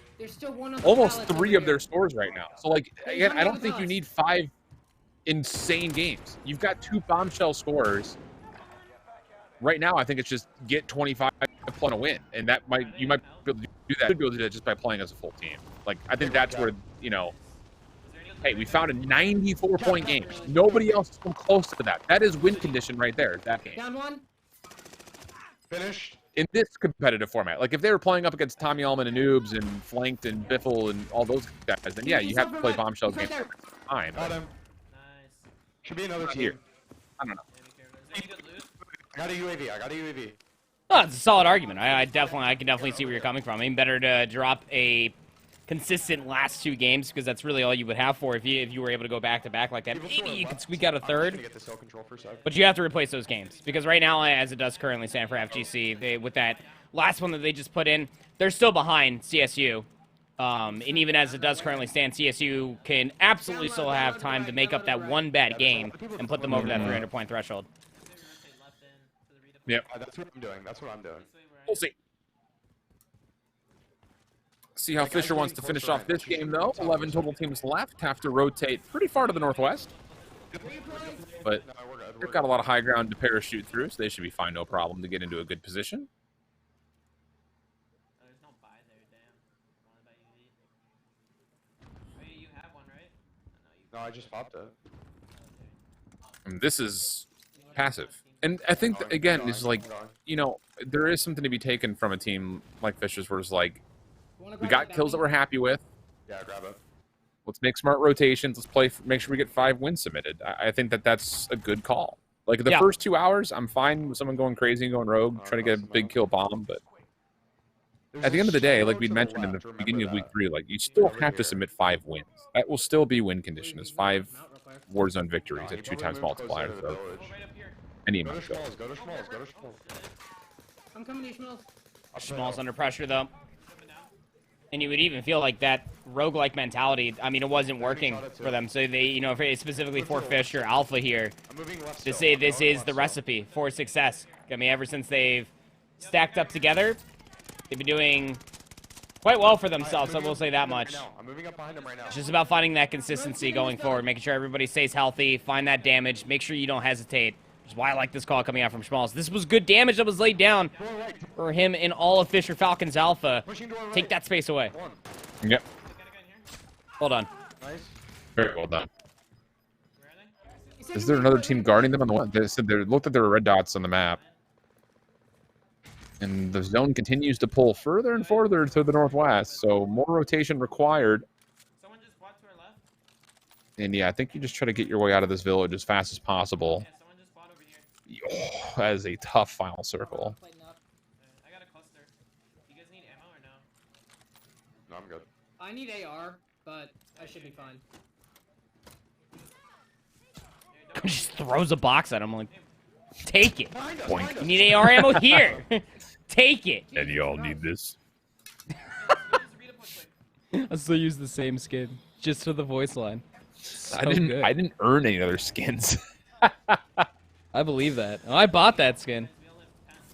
almost 3 of their scores right now. So, like, again, I don't think you need 5 insane games. You've got 2 bombshell scorers. Right now, I think it's just get 25 plus a win, and that you might be able to do that. You should be able to do that just by playing as a full team. Like, I think that's where, you know, hey, we found a 94-point game. Nobody else has come close to that. That is win condition right there. That game. Down one. Finished. In this competitive format, like if they were playing up against Tommy Allman and Noobs and Flanked and Biffle and all those guys, then yeah, you have to play bombshell games all the time. Got him. Should be another team. Here. I don't know. I got a UAV. Oh, it's a solid argument. I can definitely see where you're coming from. I mean, better to drop a consistent last 2 games, because that's really all you would have for if you were able to go back to back like that. Maybe you could squeak out a 3rd, but you have to replace those games, because right now, as it does currently stand for FGC, with that last one that they just put in, they're still behind CSU. And even as it does currently stand, CSU can absolutely still have time to make up that one bad game and put them over that 300-point threshold. Yep. That's what I'm doing. We'll see. See how Fisher wants to finish off this game, though. 11 total teams left. Have to rotate pretty far to the northwest. But they've got a lot of high ground to parachute through, so they should be fine, no problem, to get into a good position. No, I just popped it. And this is passive. And I think, again, it's like, you know, there is something to be taken from a team like Fisher's, where it's like, we got kills that we're happy with. Yeah, grab it. Let's make smart rotations. Let's play. Make sure we get 5 wins submitted. I think that's a good call. Like, the first 2 hours, I'm fine with someone going crazy and going rogue, trying to get a big kill bomb. But at the end of the day, like we'd mentioned in the beginning of week 3, like, you still have to submit 5 wins. That will still be win condition. Is 5 Warzone victories at 2 times multiplier for any amount. Go to Schmalls. I'm coming to you, Schmalls. Schmalls under pressure, though. And you would even feel like that roguelike mentality, I mean, it wasn't working for them. So they, you know, specifically for Fish or Alpha here, to say this is the recipe for success. I mean, ever since they've stacked up together, they've been doing quite well for themselves, I will say that much. I'm moving up behind him right now. It's just about finding that consistency going forward, making sure everybody stays healthy, find that damage, make sure you don't hesitate. Which is why I like this call coming out from Schmalls. This was good damage that was laid down for him in all of Fisher Falcon's Alpha. Take that space away. Yep. Hold on. Very well done. Is there another team guarding them on the one? They said they looked like there were red dots on the map. And the zone continues to pull further and further to the northwest, so more rotation required. And yeah, I think you just try to get your way out of this village as fast as possible. Oh, that is a tough final circle. I got a cluster. You guys need ammo or no? No, I'm good. I need AR, but I should be fine. Just throws a box at him like, take it. You need AR ammo here. Take it. And y'all need this. I still use the same skin, just for the voice line. So I didn't earn any other skins. I believe that. Oh, I bought that skin.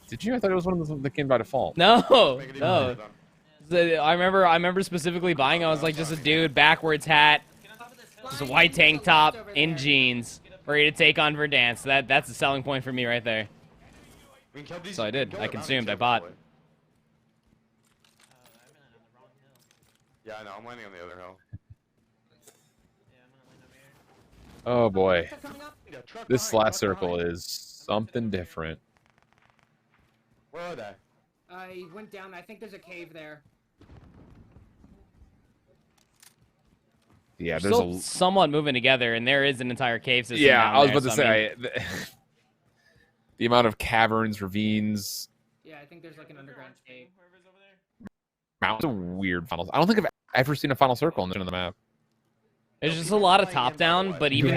Did you? I thought it was one of those that came by default. No. I remember specifically buying. I was like just a dude, backwards hat, just a white tank top, in jeans, ready to take on Verdansk. That's the selling point for me right there. So I did. I consumed. I bought. Yeah, I know. I'm landing on the other hill. Oh boy. Truck coming up. This last circle is something different. Where are they? He went down. I think there's a cave there. Yeah, They're there's still somewhat moving together, and there is an entire cave system. Yeah, down I was there, about to so, I mean, say the amount of caverns, ravines. Yeah, I think there's like an underground cave. It's a weird final. I don't think I've ever seen a final circle in the map. there's just a lot of top down, but even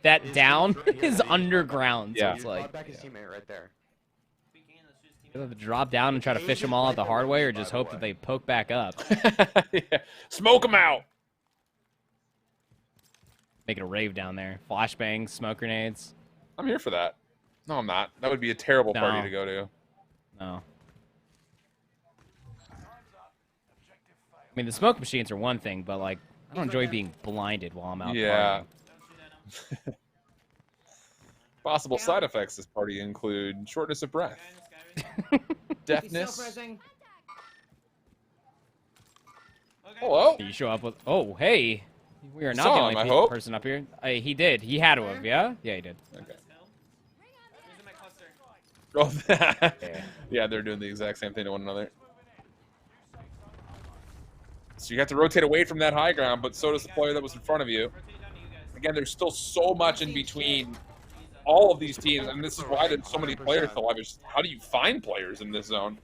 that down is underground. Yeah. So it's like Back his teammate right there. you have to drop down and try to fish them all out the hard way, or just hope that they poke back up. Yeah. Smoke them out. Making a rave down there. Flashbangs, smoke grenades. I'm here for that. No, I'm not. That would be a terrible No. party to go to. No. I mean, the smoke machines are one thing, but like, I don't enjoy being blinded while I'm out. Yeah. Possible side effects this party include shortness of breath, deafness. Hello. You show up with. Oh, hey. We are not Saw the him, I only hope. person up here. He did. He had to have. Yeah. Yeah, he did. Okay. Oh, yeah, they're doing the exact same thing to one another. So you have to rotate away from that high ground, but so does the player that was in front of you. Again, there's still so much in between all of these teams, and this is why there's so many players to live. How do you find players in this zone?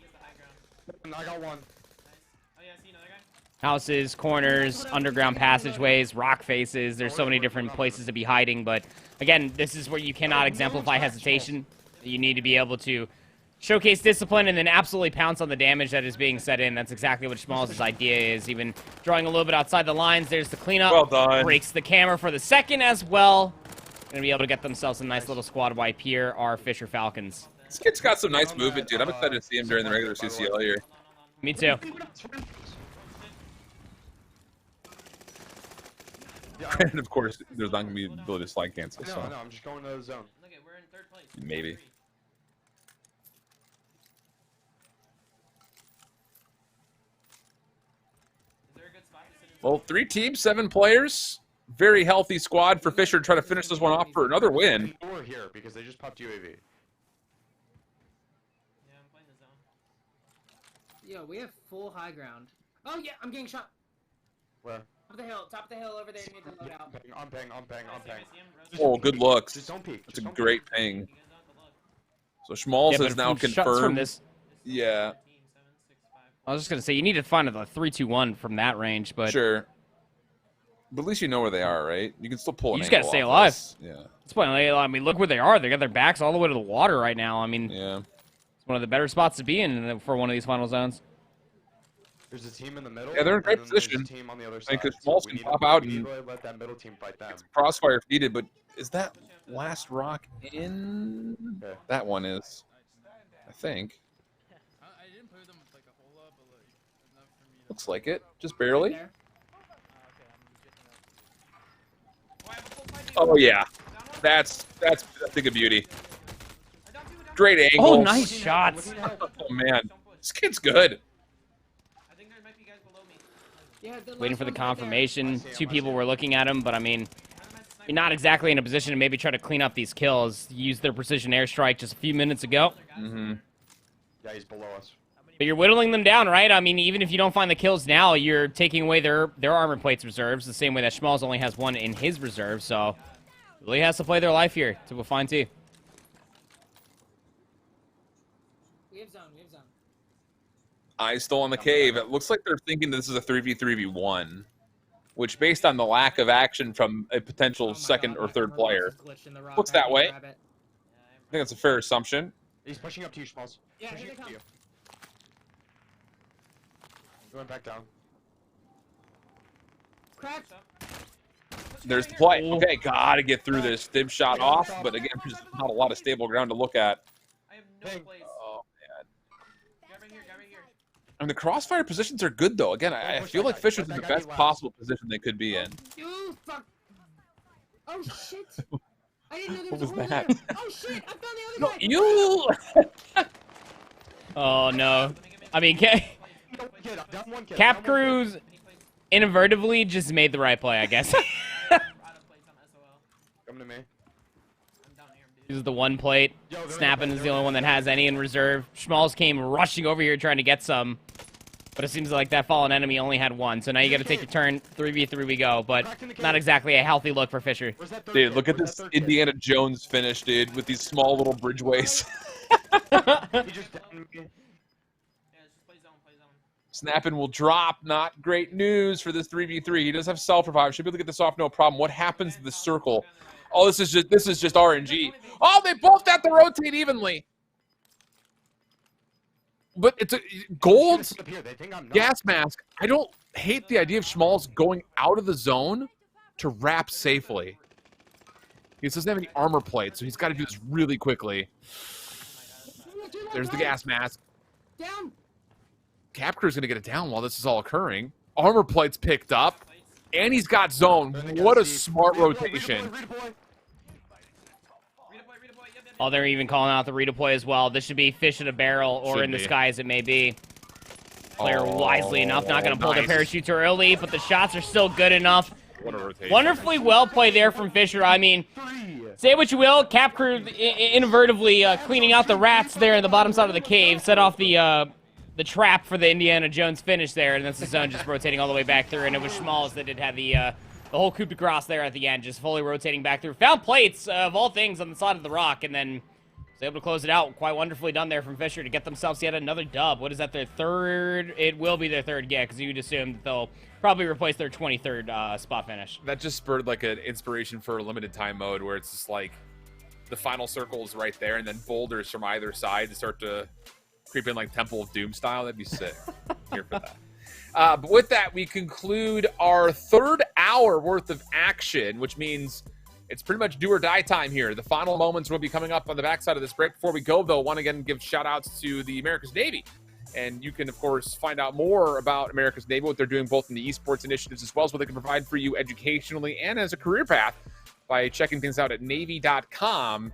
I got one. Houses, corners, underground passageways, rock faces. There's so many different places to be hiding, but again, this is where you cannot exemplify hesitation. You need to be able to showcase discipline and then absolutely pounce on the damage that is being set in. That's exactly what Schmalz's idea is. Even drawing a little bit outside the lines. There's the cleanup. Well done. Breaks the camera for the second as well. Going to be able to get themselves a nice little squad wipe here, our Fisher Falcons. This kid's got some nice movement, dude. I'm excited to see him during the regular CCL here. Me too. And of course, there's not going to be the ability to slide cancel. So No, I'm just going to the zone. Look at, we're in third place. maybe. Is there a good spot to sit in? Well, 3 teams, 7 players. Very healthy squad for Fisher to try to finish this one off for another win. We're here because they just popped UAV. Yeah, I'm playing the zone. Yo, we have full high ground. Oh yeah, I'm getting shot. Where? Top of the hill over there near the loadout. I'm ping. Oh, good looks. Just don't peek. That's a great ping. So Schmalz but has now from shots from confirmed. this, Yeah, I was just going to say, you need to find a 3-2-1 from that range, but sure. But at least you know where they are, right? You can still pull an you just got to angle stay off alive. this. Yeah. That's why, I mean, look where they are. They got their backs all the way to the water right now. I mean, Yeah. it's one of the better spots to be in for one of these final zones. There's a team in the middle. Yeah, they're in great and then there's a position. team on the other I side. think So Schmalz we can need pop to- out we need and to let that middle team fight them. Crossfire if needed, but is that last rock in? Okay. That one is, I think. I didn't play them with like a whole lot, but like enough for me to. Looks like it, just barely. There. Oh yeah, that's a thing of beauty. Great angle. Oh, nice shots. Oh man, this kid's good. I think there might be guys below me. Yeah, Waiting for the confirmation. 2 people were looking at him, but I mean, you're not exactly in a position to maybe try to clean up these kills. Use their precision airstrike just a few minutes ago. Mm-hmm. Yeah, he's below us. But you're whittling them down, right? I mean, even if you don't find the kills now, you're taking away their armor plates reserves, the same way that Schmalz only has 1 in his reserve, so really has to play their life here to a fine tee. We have zone. Eyes still on the cave. It looks like they're thinking this is a 3v3v1, which, based on the lack of action from a potential second or third player, looks that way. I think that's a fair assumption. He's pushing up to you, Schmalz. Yeah, Pushing here they up to come. you. He went back down. Crack. There's the play. Okay, gotta get through this. Stim shot off, but again, there's not a lot of stable ground to look at. I have no place. Oh man. Guy right here, guy right here. And the crossfire positions are good though. Again, I feel like Fisher's in the best possible position they could be in. You fuck. Oh shit. I didn't know there What was was a hole that? there. Oh shit, I found the other guy. You. Oh, no. I mean, Down one kid. Cap Cruz inadvertently just made the right play, I guess. Uses the one plate. Snapping is the only one that has any in reserve. Schmalz came rushing over here trying to get some. But it seems like that fallen enemy only had one. So now you got to take your turn. 3v3 we go. But not exactly a healthy look for Fisher. Dude, look at this Indiana Jones finish, dude, with these small little bridgeways. Snapping will drop. Not great news for this 3v3. He does have self-revive. Should be able to get this off, no problem. What happens to the circle? Oh, this is just RNG. Oh, they both have to rotate evenly. But it's a gold gas mask. I don't hate the idea of Schmalz going out of the zone to wrap safely. He doesn't have any armor plates, so he's got to do this really quickly. There's the gas mask. Down. Cap Crew's going to get it down while this is all occurring. Armor plates picked up, and he's got zone. What a smart rotation. Oh, they're even calling out the redeploy as well. This should be fish in a barrel or in the sky as it may be. Player wisely enough, not going to pull their parachute too early, but the shots are still good enough. What a rotation. Wonderfully well played there from Fisher. I mean, say what you will, Cap Crew inadvertently cleaning out the rats there in the bottom side of the cave, set off the trap for the Indiana Jones finish there, and that's the zone just rotating all the way back through, and it was Schmalz that did have the whole coup de grace there at the end, just fully rotating back through. Found plates, of all things, on the side of the rock, and then was able to close it out. Quite wonderfully done there from Fisher to get themselves yet another dub. What is that, their third? It will be their third, yeah, because you'd assume that they'll probably replace their 23rd spot finish. That just spurred like an inspiration for a limited time mode where it's just like the final circle is right there, and then boulders from either side to start to creep in like Temple of Doom style. That'd be sick. Here for that. But with that, we conclude our third hour worth of action, which means it's pretty much do or die time here. The final moments will be coming up on the backside of this break. Before we go, though, I want to again give shout outs to the America's Navy. And you can, of course, find out more about America's Navy, what they're doing both in the esports initiatives as well as what they can provide for you educationally and as a career path by checking things out at Navy.com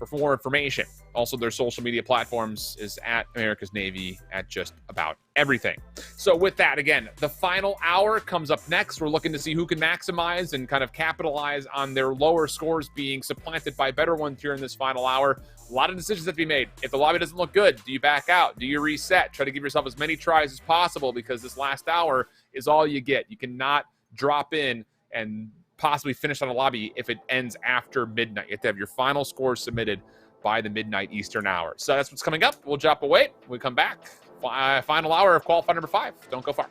for more information. Also, their social media platforms is at America's Navy at just about everything. So with that, again, the final hour comes up next. We're looking to see who can maximize and kind of capitalize on their lower scores being supplanted by better ones here in this final hour. A lot of decisions have to be made. If the lobby doesn't look good, do you back out? Do you reset? Try to give yourself as many tries as possible because this last hour is all you get. You cannot drop in and possibly finish on a lobby if it ends after midnight. You have to have your final scores submitted by the midnight Eastern hour. So that's what's coming up. We'll drop away. When we come back, final hour of qualifier number 5. Don't go far.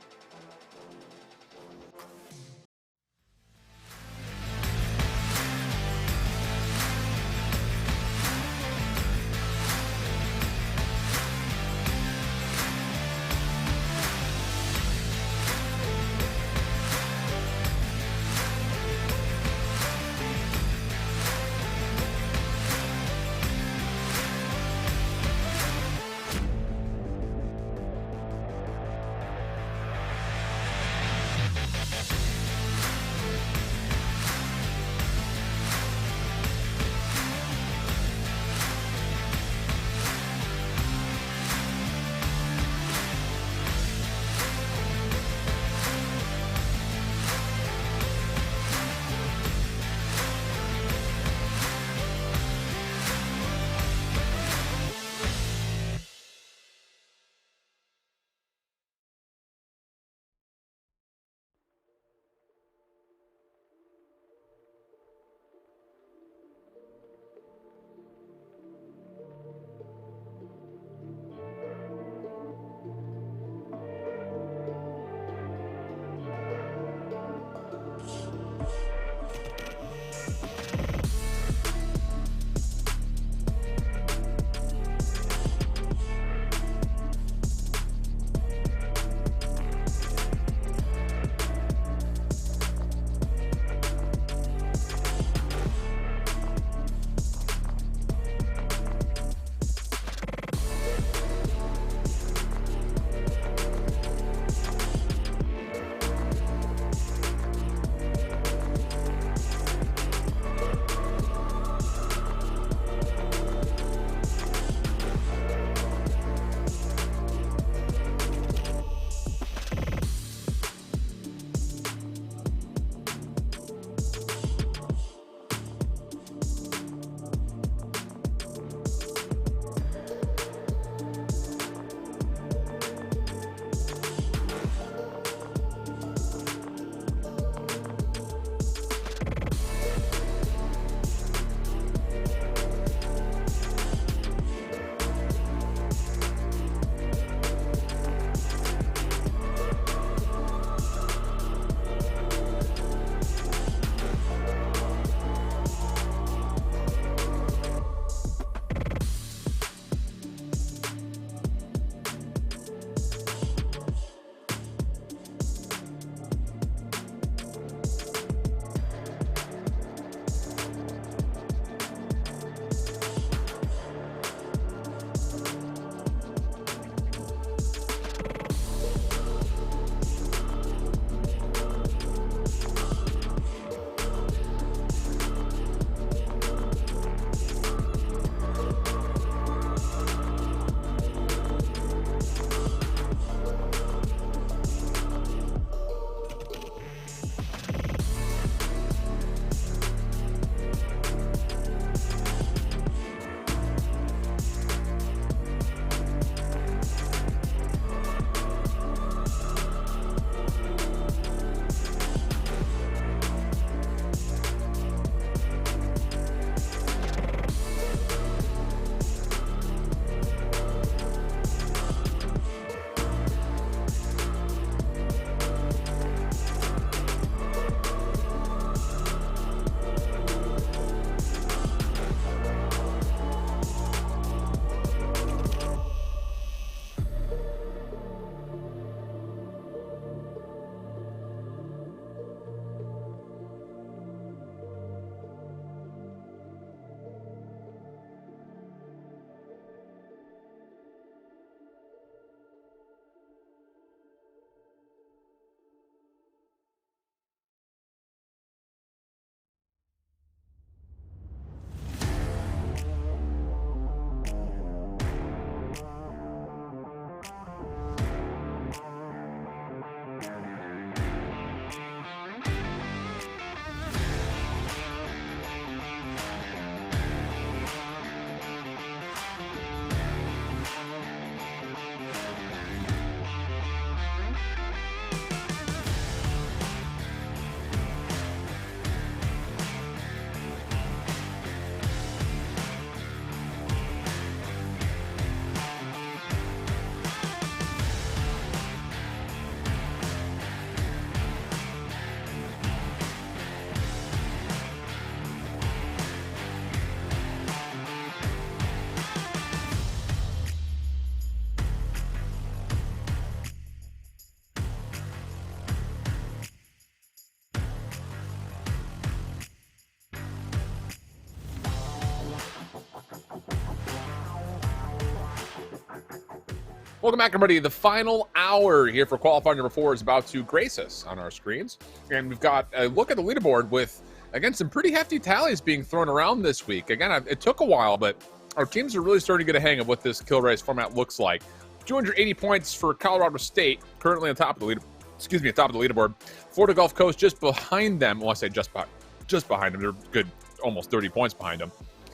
Welcome back, everybody. The final hour here for qualifier number 4 is about to grace us on our screens. And we've got a look at the leaderboard with, again, some pretty hefty tallies being thrown around this week. Again, it took a while, but our teams are really starting to get a hang of what this kill race format looks like. 280 points for Colorado State, currently on top of the leaderboard. Florida Gulf Coast just behind them. Well, I say just behind them. They're good, almost 30 points behind them.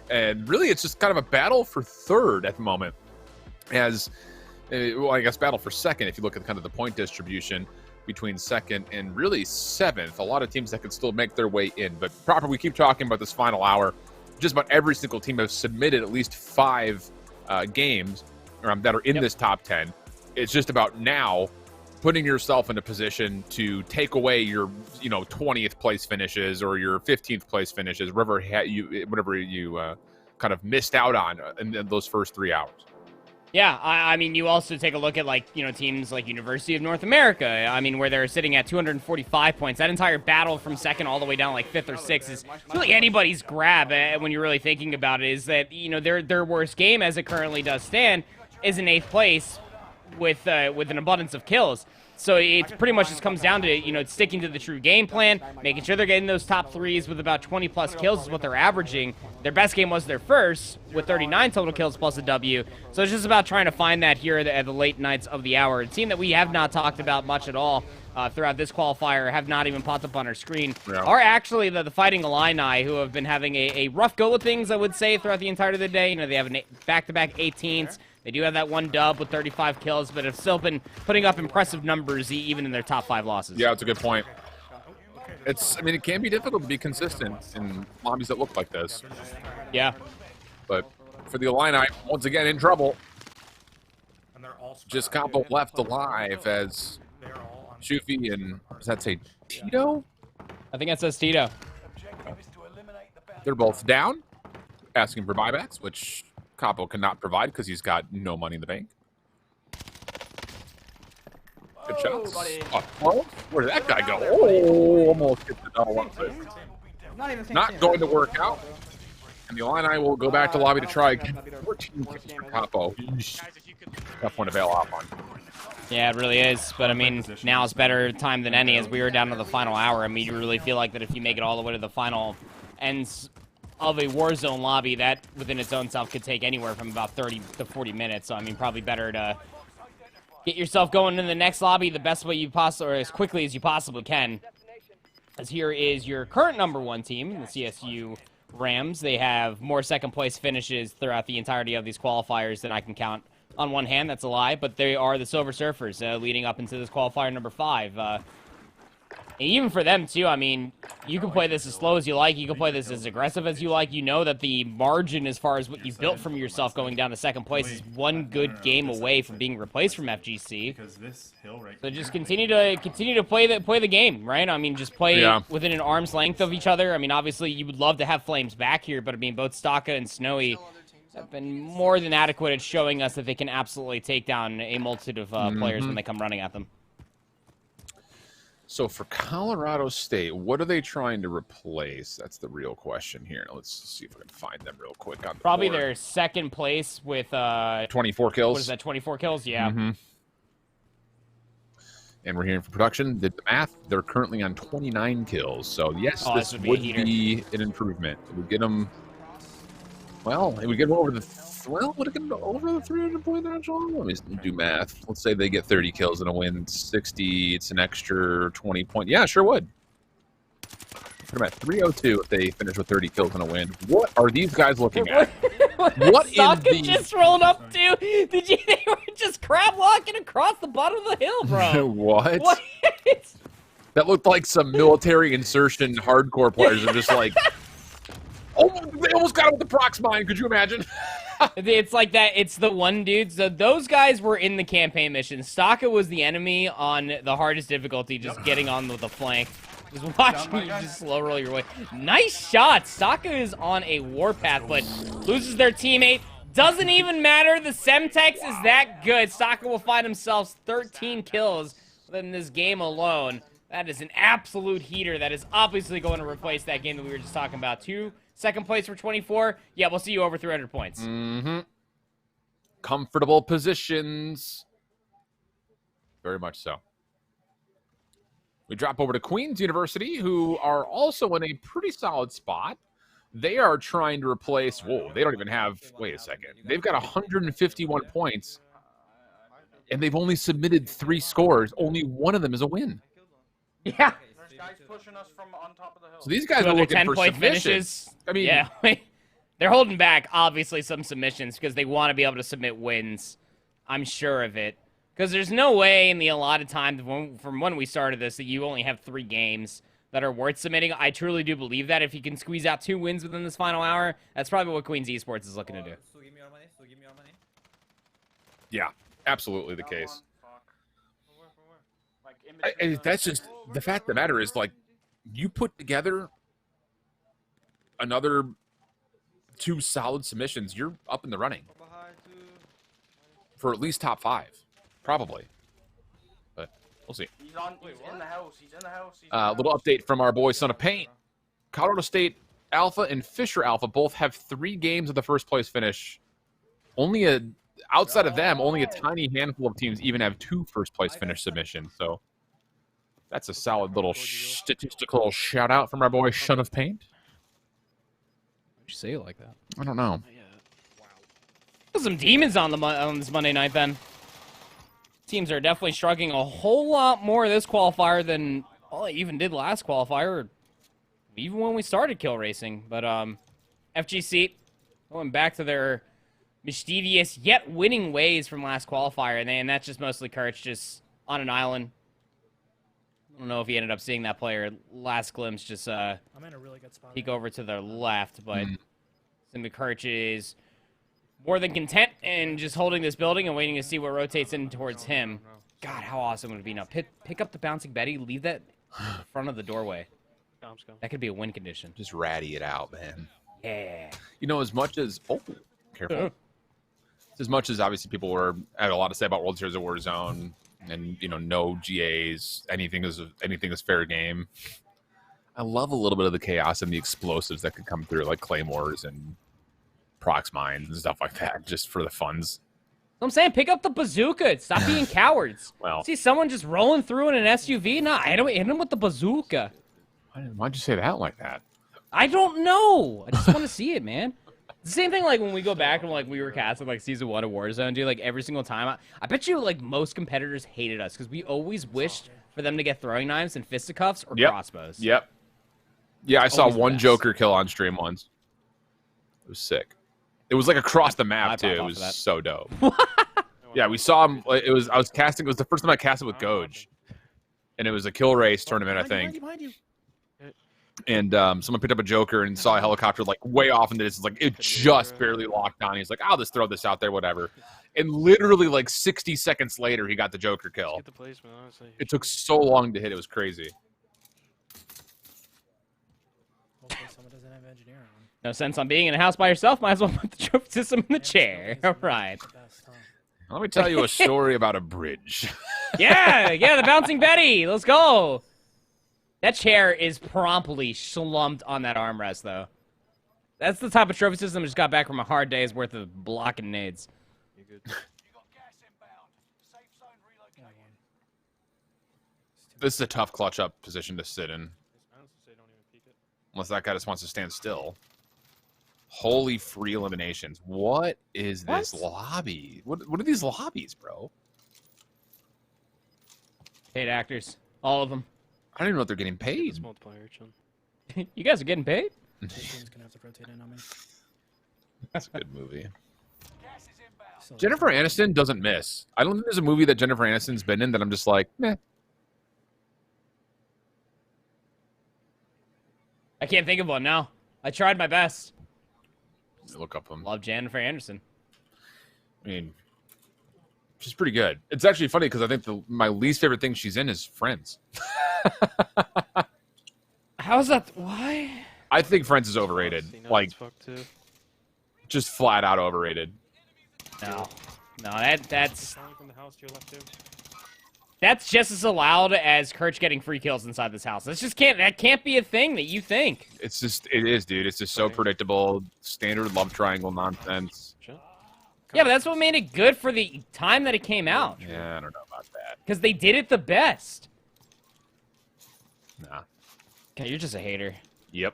And really, it's just kind of a battle for third at the moment. As well, I guess battle for second if you look at kind of the point distribution between second and really seventh. A lot of teams that could still make their way in. But proper, we keep talking about this final hour. Just about every single team has submitted at least 5 games that are in this top 10. It's just about now putting yourself in a position to take away your 20th place finishes or your 15th place finishes, whatever you kind of missed out on in those first 3 hours. Yeah, I mean, you also take a look at, teams like University of North America, where they're sitting at 245 points. That entire battle from second all the way down, 5th or 6th is really anybody's grab when you're really thinking about it, is that, their worst game, as it currently does stand, is in 8th place with an abundance of kills. So it pretty much just comes down to, sticking to the true game plan, making sure they're getting those top 3s with about 20-plus kills is what they're averaging. Their best game was their first, with 39 total kills plus a W. So it's just about trying to find that here at the late nights of the hour. A team that we have not talked about much at all throughout this qualifier, have not even popped up on our screen, are actually the Fighting Illini, who have been having a rough go of things, I would say, throughout the entirety of the day. They have back-to-back 18s. They do have that one dub with 35 kills, but have still been putting up impressive numbers even in their top 5 losses. Yeah, that's a good point. It can be difficult to be consistent in lobbies that look like this. Yeah. But for the Illini, once again in trouble. Just Capo left alive as Shufi and, does that say Tito? I think that says Tito. They're both down, asking for buybacks, which Capo cannot provide because he's got no money in the bank. Good shots. Oh, where did that guy go? Oh, almost hit the double up. Not going to work out. And the Illini will go back to lobby to try again. 14 kills for Capo. Tough one to bail off on. Yeah, it really is. But, now is better time than any as we were down to the final hour. You really feel like that if you make it all the way to the final ends of a Warzone lobby, that within its own self could take anywhere from about 30 to 40 minutes. So, probably better to get yourself going in the next lobby the best way you possibly, or as quickly as you possibly can. As here is your current #1 team, the CSU Rams. They have more second-place finishes throughout the entirety of these qualifiers than I can count on one hand. That's a lie, but they are the Silver Surfers leading up into this qualifier number 5. And even for them, too, you can play this as slow as you like. You can play this as aggressive as you like. You know that the margin as far as what you've built from yourself going down to second place is one good game away from being replaced from FGC. So just continue to play the game, right? Just play within an arm's length of each other. Obviously, you would love to have Flames back here, but both Staka and Snowy have been more than adequate at showing us that they can absolutely take down a multitude of players when they come running at them. So for Colorado State, what are they trying to replace? That's the real question here. Let's see if I can find them real quick on the Probably board. their second place with 24 kills. What is that? 24 kills? Yeah. And we're hearing from production. Did the math? They're currently on 29 kills. So yes, this would be an improvement. It would get them. Well, it would get them over the. Would it get them over the 300-point threshold? Let me do math. Let's say they get 30 kills and a win 60. It's an extra 20 point. Yeah, sure would. Put them at 302 if they finish with 30 kills and a win. What are these guys looking at? What is the... just rolled up to? Did you? They were just crab walking across the bottom of the hill, bro. What? That looked like some military insertion hardcore players are just like, oh, they almost got it with the prox mine. Could you imagine? It's like that. It's the one dude. So those guys were in the campaign mission. Staka was the enemy on the hardest difficulty, just getting on with the flank. Just watching you just slow roll your way. Nice shot. Staka is on a warpath, but loses their teammate. Doesn't even matter. The Semtex is that good. Staka will find himself 13 kills in this game alone. That is an absolute heater. That is obviously going to replace that game that we were just talking about. Second place for 24. Yeah, we'll see you over 300 points. Comfortable positions. Very much so. We drop over to Queen's University, who are also in a pretty solid spot. They are trying to replace... Whoa, they don't even have... Wait a second. They've got 151 points, and they've only submitted 3 scores. Only one of them is a win. Yeah. There's guys pushing us from on top of the hill. So these guys are looking for 10-point submissions. finishes. I mean... Yeah. They're holding back, obviously, some submissions because they want to be able to submit wins. I'm sure of it. Because there's no way in the allotted time from when we started this that you only have 3 games that are worth submitting. I truly do believe that. If you can squeeze out 2 wins within this final hour, that's probably what Queens Esports is looking to do. So give me your money. So give me your money. Yeah, absolutely the case. Like, That's just... The fact of the matter is, like, you put together another 2 solid submissions, you're up in the running. For at least top 5. Probably. But we'll see. He's in the house. He's in the house. Little update from our boy Son of Paint. Colorado State Alpha and Fisher Alpha both have 3 games of the first place finish. Outside of them, only a tiny handful of teams even have 2 first place finish submissions. So that's a solid little statistical shout out from our boy Son of Paint. Why'd you say it like that? I don't know. Some demons on this Monday night then. Teams are definitely struggling a whole lot more this qualifier than they even did last qualifier, or even when we started kill racing. But FGC going back to their mischievous yet winning ways from last qualifier, and that's just mostly Kurtz just on an island. I don't know if he ended up seeing that player last glimpse just I'm in a really good spot. peek over to their left, but Simba Kurtz is more than content and just holding this building and waiting to see what rotates in towards him. God, how awesome would it be now? Pick up the bouncing Betty, leave that in front of the doorway. That could be a win condition. Just ratty it out, man. Yeah. You know, as much as... Oh, careful. As much as obviously people had a lot to say about World Series of Warzone and, you know, no GAs, anything is fair game. I love a little bit of the chaos and the explosives that could come through, like Claymores and prox mines and stuff like that, just for the funds. I'm saying, pick up the bazooka. Stop being cowards. Well, see someone just rolling through in an SUV? Nah, hit him with the bazooka. Why'd you say that like that? I don't know. I just want to see it, man. The same thing like when we go back and like we were casting like season 1 of Warzone, dude. Like every single time, I bet you like most competitors hated us because we always wished for them to get throwing knives and fisticuffs or crossbows. Yep. Yeah, I saw one Joker kill on stream once. It was sick. It was like across the map too. It was so dope. Yeah, we saw him. I was casting. It was the first time I casted with Goj, and it was a kill race tournament, I think. And someone picked up a Joker and saw a helicopter like way off in the distance. Like it just barely locked on. He's like, "I'll just throw this out there, whatever." And literally like 60 seconds later, he got the Joker kill. It took so long to hit. It was crazy. No sense on being in a house by yourself. Might as well put the trophy system in the chair. All right. Let me tell you a story about a bridge. Yeah, the bouncing Betty. Let's go. That chair is promptly slumped on that armrest, though. That's the type of trophy system that just got back from a hard day's worth of blocking nades. This is a tough clutch up position to sit in. Unless that guy just wants to stand still. Holy free eliminations. What is this lobby? What are these lobbies, bro? Paid actors. All of them. I don't even know if they're getting paid. You guys are getting paid? That's a good movie. Jennifer Aniston doesn't miss. I don't think there's a movie that Jennifer Aniston's been in that I'm just like, meh. I can't think of one now. I tried my best. Look up them. Love Jennifer Aniston. I mean, she's pretty good. It's actually funny because I think my least favorite thing she's in is Friends. How is that? Why? I think Friends is overrated. Like, just flat out overrated. No, that's just as allowed as Kirch getting free kills inside this house. That can't be a thing that you think. It is, dude. It's just so predictable. Standard love triangle nonsense. Yeah, but that's what made it good for the time that it came out. Yeah, I don't know about that. Because they did it the best. Nah. Okay, you're just a hater. Yep.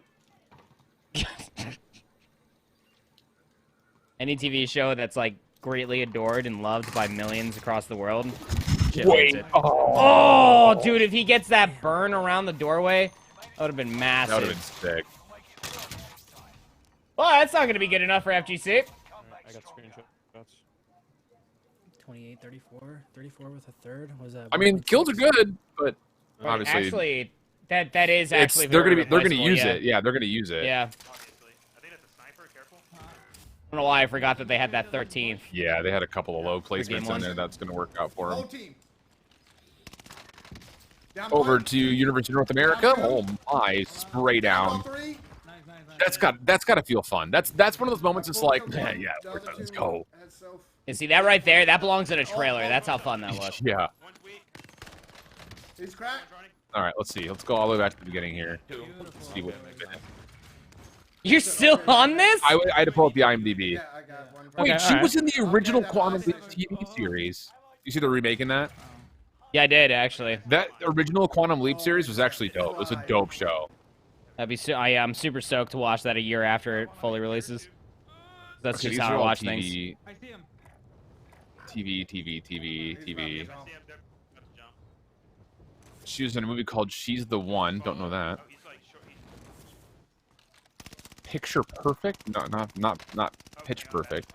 Any TV show that's like greatly adored and loved by millions across the world. Shit Wait. hates it. Oh, dude, if he gets that burn around the doorway, that would have been massive. That would have been sick. Well, that's not going to be good enough for FGC. I got screenshots. 28, 34, 34 with a third. Was that? I mean, kills are good, but obviously, Actually, that is actually they're gonna replaceable, use yeah. it. Yeah, they're gonna use it. Yeah. I don't know why I forgot that they had that 13th. Yeah, they had a couple of low game placements in one. there. That's gonna work out for them. Whole team. Down Over one. to University of North America. Oh my, spray down. Three. That's got to feel fun. That's one of those moments. It's like, yeah, we're done. Let's go. And see, that right there, that belongs in a trailer. That's how fun that was. Yeah. He's cracked. All right, let's see. Let's go all the way back to the beginning here. Let's see what. You're still on this? I had to pull up the IMDb. Yeah, I got one. Wait, Okay, she alright. was in the original Quantum Leap TV series. You see they're remaking that? Yeah, I did, actually. That original Quantum Leap series was actually dope. It was a dope show. That'd be I'm super stoked to watch that a year after it fully releases. That's Okay, just these how are I all watch TV. things. TV. She was in a movie called She's the One. Don't know that. Picture Perfect? No, not Pitch Perfect.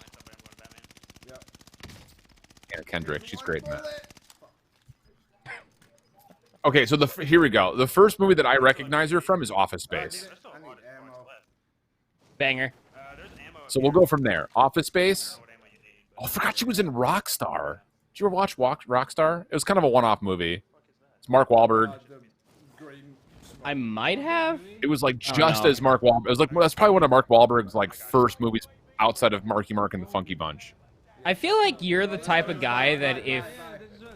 Anna Kendrick. She's great in that. Okay, so here we go. The first movie that I recognize her from is Office Space. Banger. So we'll go from there. Office Space. Oh, I forgot she was in Rockstar. Did you ever watch Rockstar? It was kind of a one-off movie. It's Mark Wahlberg. I might have. It was like Oh, just no. as Mark Wahlberg. It was like that's probably one of Mark Wahlberg's like first movies outside of Marky Mark and the Funky Bunch. I feel like you're the type of guy that if,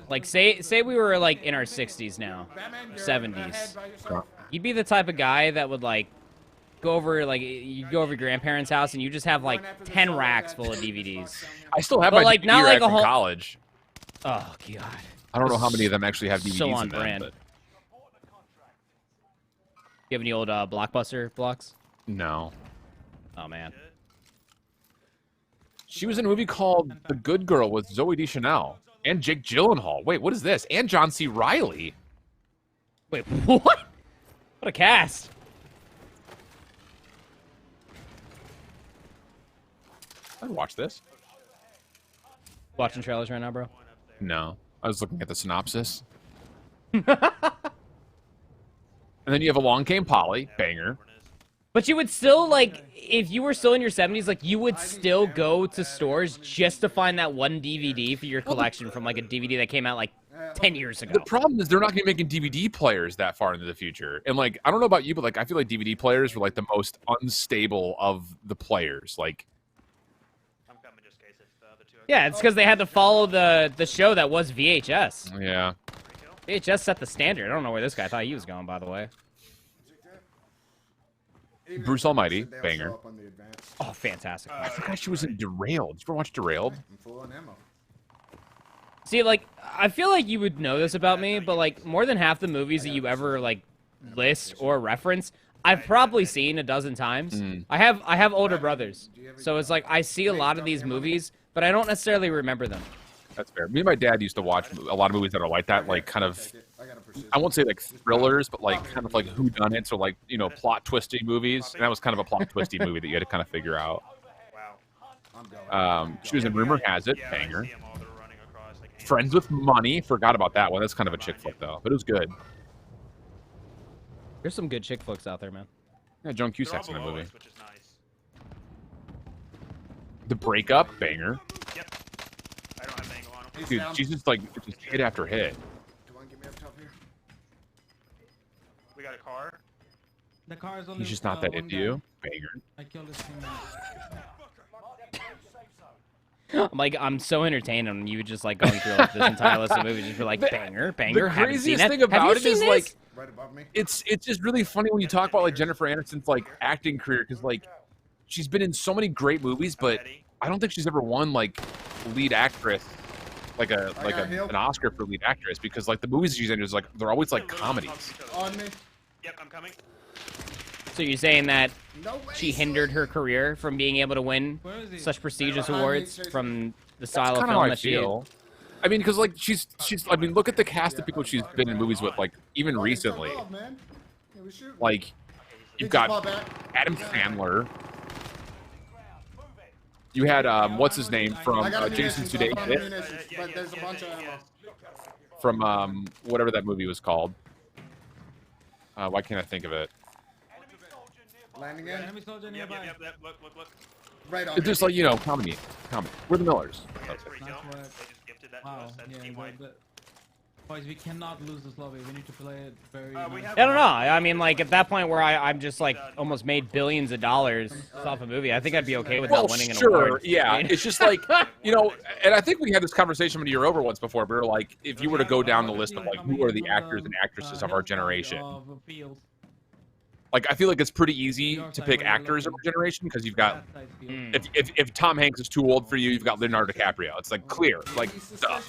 like, say we were like in our 60s now, 70s, you'd be the type of guy that would like go over you go over your grandparents' house and you just have like 10 racks full of DVDs. I still have But, my like, DVD not rack like a from whole- college. Oh god. I don't know how many of them actually have DVDs So on in them. brand. But You have any old Blockbuster blocks? no. Oh man. She was in a movie called The Good Girl with Zooey Deschanel and Jake Gyllenhaal. Wait, what is this? And John C. Reilly. Wait, what? What a cast. I'd watch this. Watching trailers right now, bro? No. I was looking at the synopsis. And then you have Along Came Polly, banger. But you would still, like, if you were still in your 70s, like, you would still go to stores just to find that one DVD for your collection from, like, a DVD that came out, like, 10 years ago. The problem is they're not going to be making DVD players that far into the future. And, like, I don't know about you, but, like, I feel like DVD players were, like, the most unstable of the players. Like, Yeah, it's because they had to follow the show that was VHS. yeah. VHS set the standard. I don't know where this guy thought he was going, by the way. Bruce Almighty, banger. Oh, fantastic. I forgot she was in Derailed. Did you ever watch Derailed? I'm full on ammo. See, like, I feel like you would know this about me, but, like, more than half the movies that you ever, like, list or reference, I've probably seen a dozen times. I have older brothers, so it's like I see a lot of these movies, but I don't necessarily remember them. That's fair. Me and my dad used to watch a lot of movies that are like that, like kind of, I won't say like thrillers, but like kind of like whodunits or like, you know, plot twisty movies. And that was kind of a plot twisty movie that you had to kind of figure out. She was in Rumor Has It, banger. Friends with Money, forgot about that one. That's kind of a chick flick though, but it was good. There's some good chick flicks out there, man. Yeah, Joan Cusack's in that movie. The Breakup, banger. Dude, she's just like just hit after hit. Come on, get me up top here. We got a car. The car is only. He's just not that into you, banger. I killed this thing. I'm like, I'm so entertained on you just like going through like, this entire list of movies. Just be like, banger, banger. The Haven't seen craziest that. thing Have you about it seen is this? like, Right above me. it's just really funny when you talk about like Jennifer Aniston's like acting career because like she's been in so many great movies, but I don't think she's ever won like lead actress, like an Oscar for lead actress, because like the movies she's in is like they're always like comedies. On me. Yep, I'm coming. So you're saying that she hindered her career from being able to win such prestigious awards from the style of film that she... I mean, because like she's I mean, look at the cast of people she's been in movies with, like even recently. Like you've got Adam Sandler. You had what's his name from Jason Sudeikis. But there's a bunch of ammo. From whatever that movie was called. Why can't I think of it? Landing in. Enemy soldier nearby. Yep, look. Right on. It's just like, you know, comedy. We're the Millers. That's it. They just gifted that to us. That's team wipe. Boys, we cannot lose this lobby. We need to play it very. I don't know. I mean, like at that point where I'm just like almost made billions of dollars off a movie, I think I'd be okay with not winning an award. Yeah, it's just like, you know, and I think we had this conversation when you were over once before. We were like, if you were to go down the list of like who are the actors and actresses of our generation, like I feel like it's pretty easy to pick actors of our generation because you've got if Tom Hanks is too old for you, you've got Leonardo DiCaprio. It's like clear, like duh.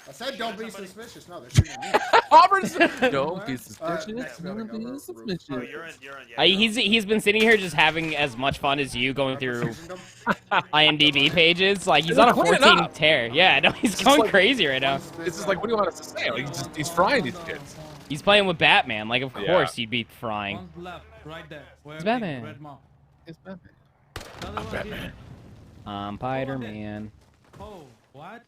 I said don't be suspicious. No, they're shooting at me. Auburn's don't be suspicious. Don't be suspicious. He's been sitting here just having as much fun as you going through IMDb pages. Like he's on a 14 tear. Yeah, no, he's going crazy right now. It's just like, what do you want us to say? Like he's frying these kids. He's playing with Batman. Like of course he'd be frying. It's Batman. It's Batman. I'm Batman. I'm Spider-Man. Oh, what?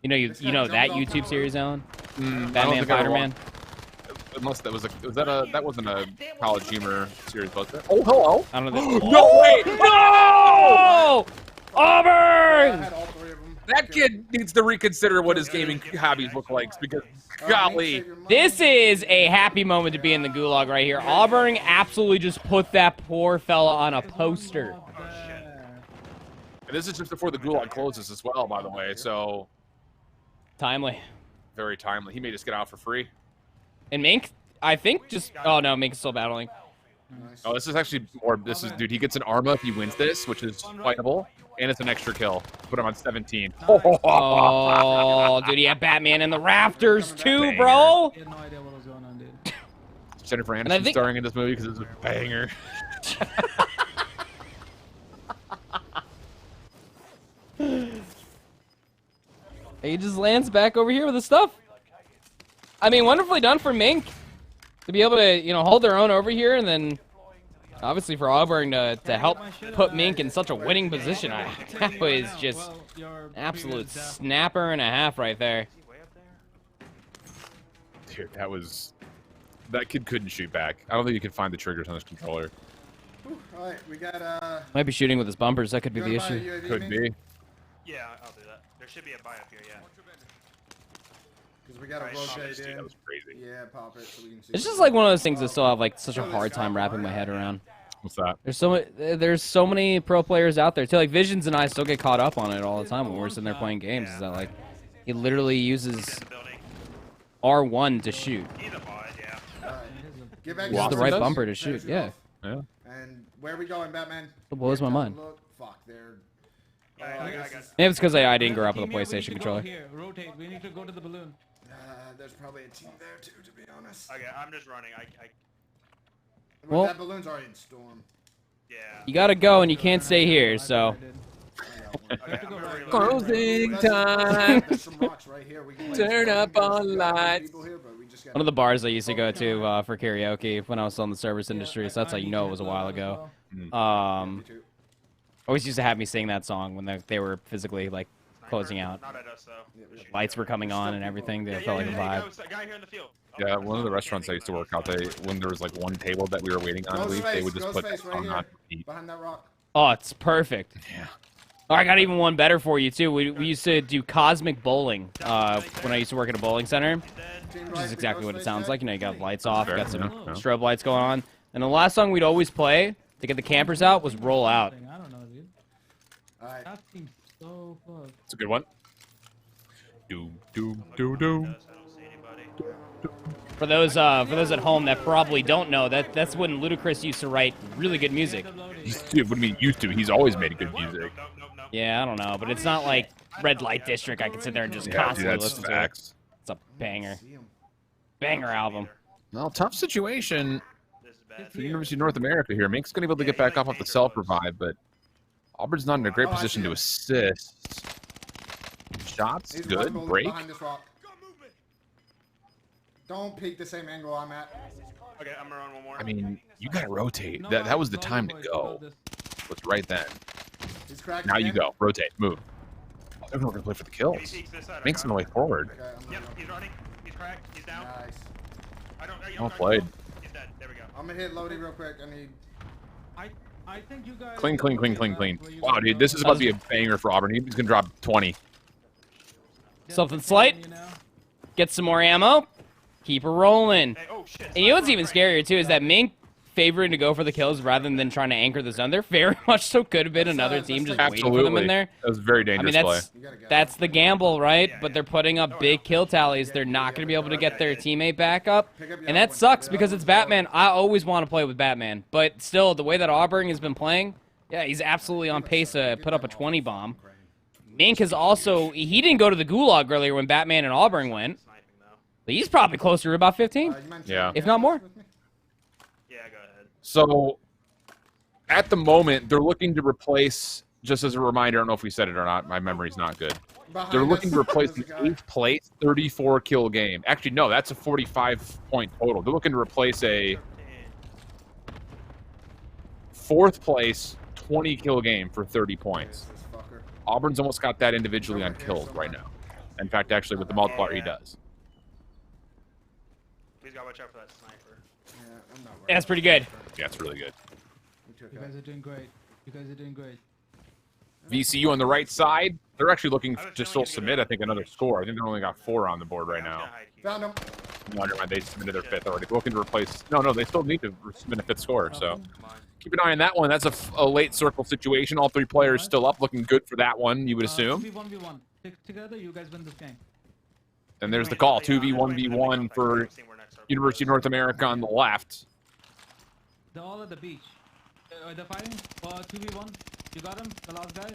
You know that YouTube series, Alan? Batman, Spider-Man. Unless that was that wasn't a College Humor series, was it? Oh, hello. I don't know. No way! No! Auburn! That kid needs to reconsider what his gaming hobbies look like because, golly. This is a happy moment to be in the gulag right here. Auburn absolutely just put that poor fella on a poster. And this is just before the gulag closes as well, by the way, so... Timely. Very timely. He may just get out for free. And Mink, I think just... Oh, no, Mink is still battling. Oh, this is actually more... This is... Dude, he gets an Arma if he wins this, which is fightable. And it's an extra kill. Put him on 17. Oh, dude, he had Batman in the rafters too, bro. I had no idea what was going on, dude. Jennifer Aniston starring in this movie because it's a banger. He just lands back over here with his stuff. I mean, wonderfully done for Mink to be able to, you know, hold their own over here, and then obviously for Auburn to help put Mink in such a winning position. That was just absolute snapper and a half right there. Dude, that kid couldn't shoot back. I don't think you can find the triggers on this controller. All right, we got Might be shooting with his bumpers. That could be the issue. Could be. Yeah, I'll do that. There should be a buy up here, yeah. Because we got to rotate in. That was crazy. Yeah, pop it so we can see. It's just like one of those things I still have like such a hard time wrapping my head around. What's that? There's so many pro players out there too. Like Visions and I still get caught up on it all the time when we're sitting there playing games. Is that like he literally uses R1 to shoot. Get back It's the right bumper to shoot. Yeah. Yeah. And where are we going, Batman? It blows my mind. Look. Fuck, they're... Maybe it's because I didn't grow up with a PlayStation controller. Here, rotate. We need to go to the balloon. There's probably a team there too, to be honest. Okay, I'm just running. Well, that balloon's already in storm. Yeah. You gotta go, and you can't stay here. So. Closing time. Turn up all lights. One of the bars I used to go to for karaoke when I was still in the service industry, so that's how you know it was a while ago. Always used to have me sing that song when they were physically like closing out. Lights were coming on and everything. They felt like a vibe. Yeah, one of the restaurants I used to work out, when there was like one table that we were waiting on, they would just put that song on repeat. Behind that rock. Oh, it's perfect. Yeah. Oh, I got even one better for you too. We used to do cosmic bowling when I used to work at a bowling center, which is exactly what it sounds like. You know, you got lights off, you got some strobe lights going on, and the last song we'd always play to get the campers out was "Roll Out." I don't know, dude. Alright. That seems so fucked. It's a good one. Doom, doom, doom, doom. For those at home that probably don't know, that's when Ludacris used to write really good music. Dude, what do you mean used to? He's always made good music. Yeah, I don't know, but it's not like Red Light District. I can sit there and just Yeah, constantly dude, that's listen facts. to it. It's a banger. Banger album. Well, tough situation for the University of North America here. Mink's going to be able to get back off the self-revive, but Auburn's not in a great position to assist. Shots, He's good. one Break. behind this rock. Don't peek the same angle I'm at. Okay, I'm gonna run one more. I mean, you got to rotate. That was the time to go. Was right then. He's cracked Now you again. go. Rotate. Move. Oh, they're going to play for the kills. Mink's on the way forward. Yep, he's running. He's cracked. He's down. Nice. Well played. He's dead. There we go. I'm gonna hit Lodi real quick. I need. I think you guys. Clean, clean, clean, clean, clean. Wow, dude, this is about to be a banger for Auburn. He's going to drop 20. Something slight. Get some more ammo. Keep her rolling. And you know what's even scarier too is that Mink favoring to go for the kills rather than trying to anchor the zone. There very much so could have been another team just waiting for them in there. That was a very dangerous play. That's the gamble, right? But they're putting up big kill tallies. They're not going to be able to get their teammate back up. And that sucks because it's Batman. I always want to play with Batman. But still, the way that Auburn has been playing, yeah, he's absolutely on pace to put up a 20 bomb. Mink has also, he didn't go to the gulag earlier when Batman and Auburn went. But he's probably closer to about 15. Yeah. If not more. So, at the moment, they're looking to replace, just as a reminder, I don't know if we said it or not, my memory's not good. They're looking to replace the 8th place 34 kill game. Actually, no, that's a 45-point total. They're looking to replace a 4th place 20 kill game for 30 points. Auburn's almost got that individually on kills right now. In fact, actually, with the multiplier, he does. Please gotta watch out for that sniper. Yeah, that's pretty good. Yeah, it's really good. You guys are doing great. You guys are doing great. VCU on the right side, they're actually looking to still submit, I think, another score. I think they only got 4 on the board right now. Found him. No, never mind. They submitted their 5th already. They're looking to replace... No, they still need to submit a 5th score, so... Keep an eye on that one. That's a late circle situation. All 3 players still up, looking good for that one, you would assume. 2v1v1. Together, you guys win this game. And there's the call, 2v1v1 for University of North America on the left. They're all at the beach. They're fighting. 2v1. You got him, the last guy.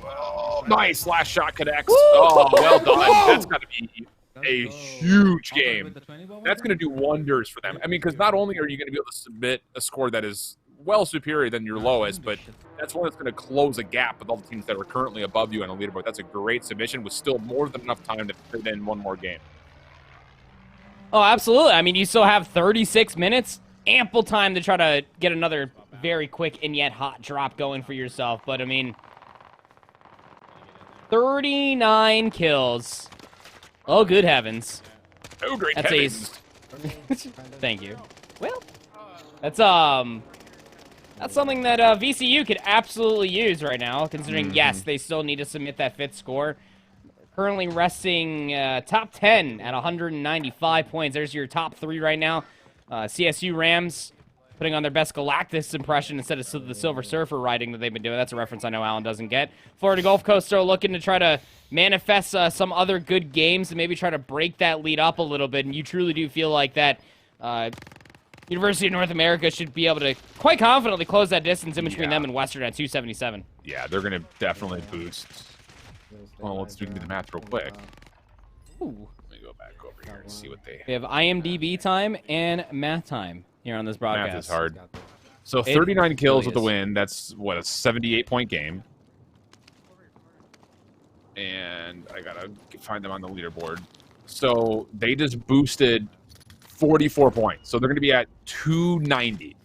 Oh, nice. Last shot connects. Oh, well done. That's got to be a huge game. That's going to do wonders for them. I mean, because not only are you going to be able to submit a score that is well superior than your lowest, but that's one that's going to close a gap with all the teams that are currently above you on a leaderboard. That's a great submission with still more than enough time to fit in one more game. Oh, absolutely. I mean, you still have 36 minutes. Ample time to try to get another very quick and yet hot drop going for yourself. But, I mean, 39 kills. Oh, good heavens. Oh, great That's heavens. Thank you. Well, that's something that VCU could absolutely use right now, considering, yes, they still need to submit that 5th score. Currently resting top 10 at 195 points. There's your top 3 right now. CSU Rams putting on their best Galactus impression instead of the Silver Surfer riding that they've been doing. That's a reference I know Alan doesn't get. Florida Gulf Coast still looking to try to manifest some other good games and maybe try to break that lead up a little bit. And you truly do feel like that University of North America should be able to quite confidently close that distance in between them and Western at 277. Yeah, they're going to definitely boost. Well, let's do the math real quick. Ooh. Let me go back over here and see what they... We have IMDb time and math time here on this broadcast. Math is hard. So 39 kills with the win. That's, what, a 78-point game. And I got to find them on the leaderboard. So they just boosted 44 points. So they're going to be at 290.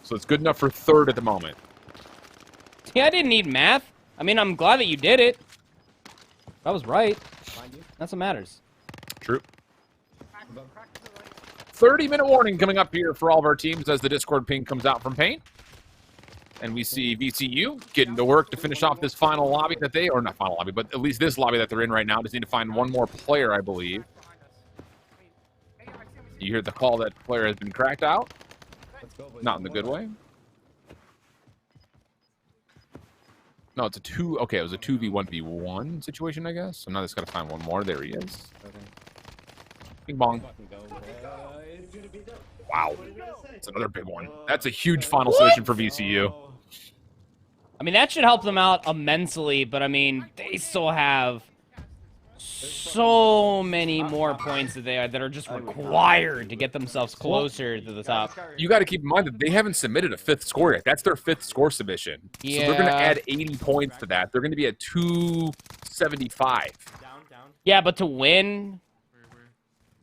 So it's good enough for 3rd at the moment. Yeah, I didn't need math. I mean, I'm glad that you did it. I was right. That's what matters. True. 30-minute warning coming up here for all of our teams as the Discord ping comes out from paint. And we see VCU getting to work to finish off this final lobby that they, or not final lobby, but at least this lobby that they're in right now. Just need to find one more player, I believe. You hear the call that player has been cracked out. Not in the good way. No, it's a 2. Okay, it was a 2v1v1 situation, I guess. So now I just got to find one more. There he is. Bing bong. Wow. That's another big one. That's a huge final submission for VCU. I mean, that should help them out immensely, but I mean, they still have so many more points that are just required to get themselves closer to the top. You got to keep in mind that they haven't submitted a 5th score yet. That's their 5th score submission. Yeah. So they're going to add 80 points to that. They're going to be at 275. Yeah, but to win,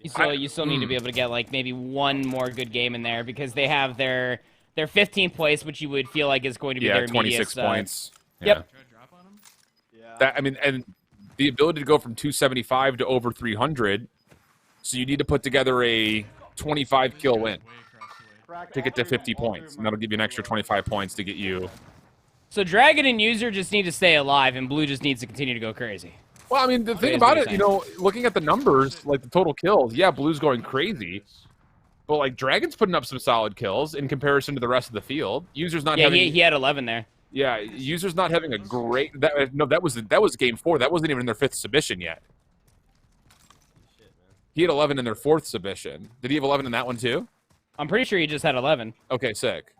you still need to be able to get like maybe one more good game in there because they have their 15th place, which you would feel like is going to be their 26 points. Yep. That, I mean, and the ability to go from 275 to over 300. So you need to put together a 25 kill win to get to 50 points, and that'll give you an extra 25 points to get you. So Dragon and User just need to stay alive, and Blue just needs to continue to go crazy. Well, I mean, the thing about it, you know, looking at the numbers, like the total kills, yeah, Blue's going crazy. But, like, Dragon's putting up some solid kills in comparison to the rest of the field. User's not having... Yeah, he had 11 there. Yeah, User's not having a great... No, that was game 4. That wasn't even in their 5th submission yet. He had 11 in their 4th submission. Did he have 11 in that one, too? I'm pretty sure he just had 11. Okay, sick.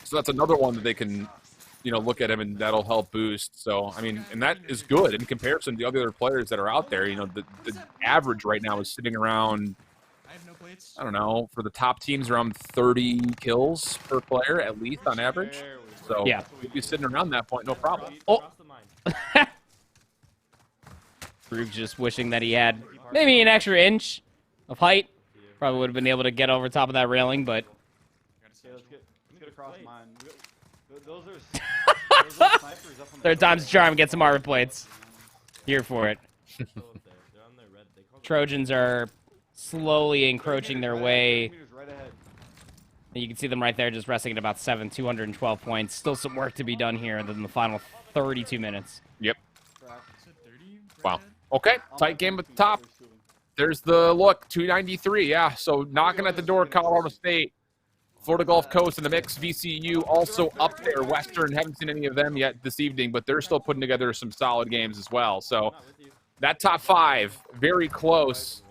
So that's another one that they can, you know, look at him, and that'll help boost. So, I mean, and that is good in comparison to the other players that are out there. You know, the average right now is sitting around... I don't know, for the top teams around 30 kills per player, at least on average. So yeah, if you're sitting around that point, no problem. Oh. Groove just wishing that he had maybe an extra inch of height. Probably would have been able to get over top of that railing, but... Yeah, let's get across mine. Those are snipers up on the Third time's a charm, get some armor plates. Here for it. Trojans are slowly encroaching their way. You can see them right there just resting at about 212 points. Still some work to be done here in the final 32 minutes. Yep. Wow. Okay, tight game at the top. There's the look, 293, yeah. So knocking at the door, Colorado State. Florida Gulf Coast in the mix. VCU also up there. Western, haven't seen any of them yet this evening, but they're still putting together some solid games as well. So that top 5, very close.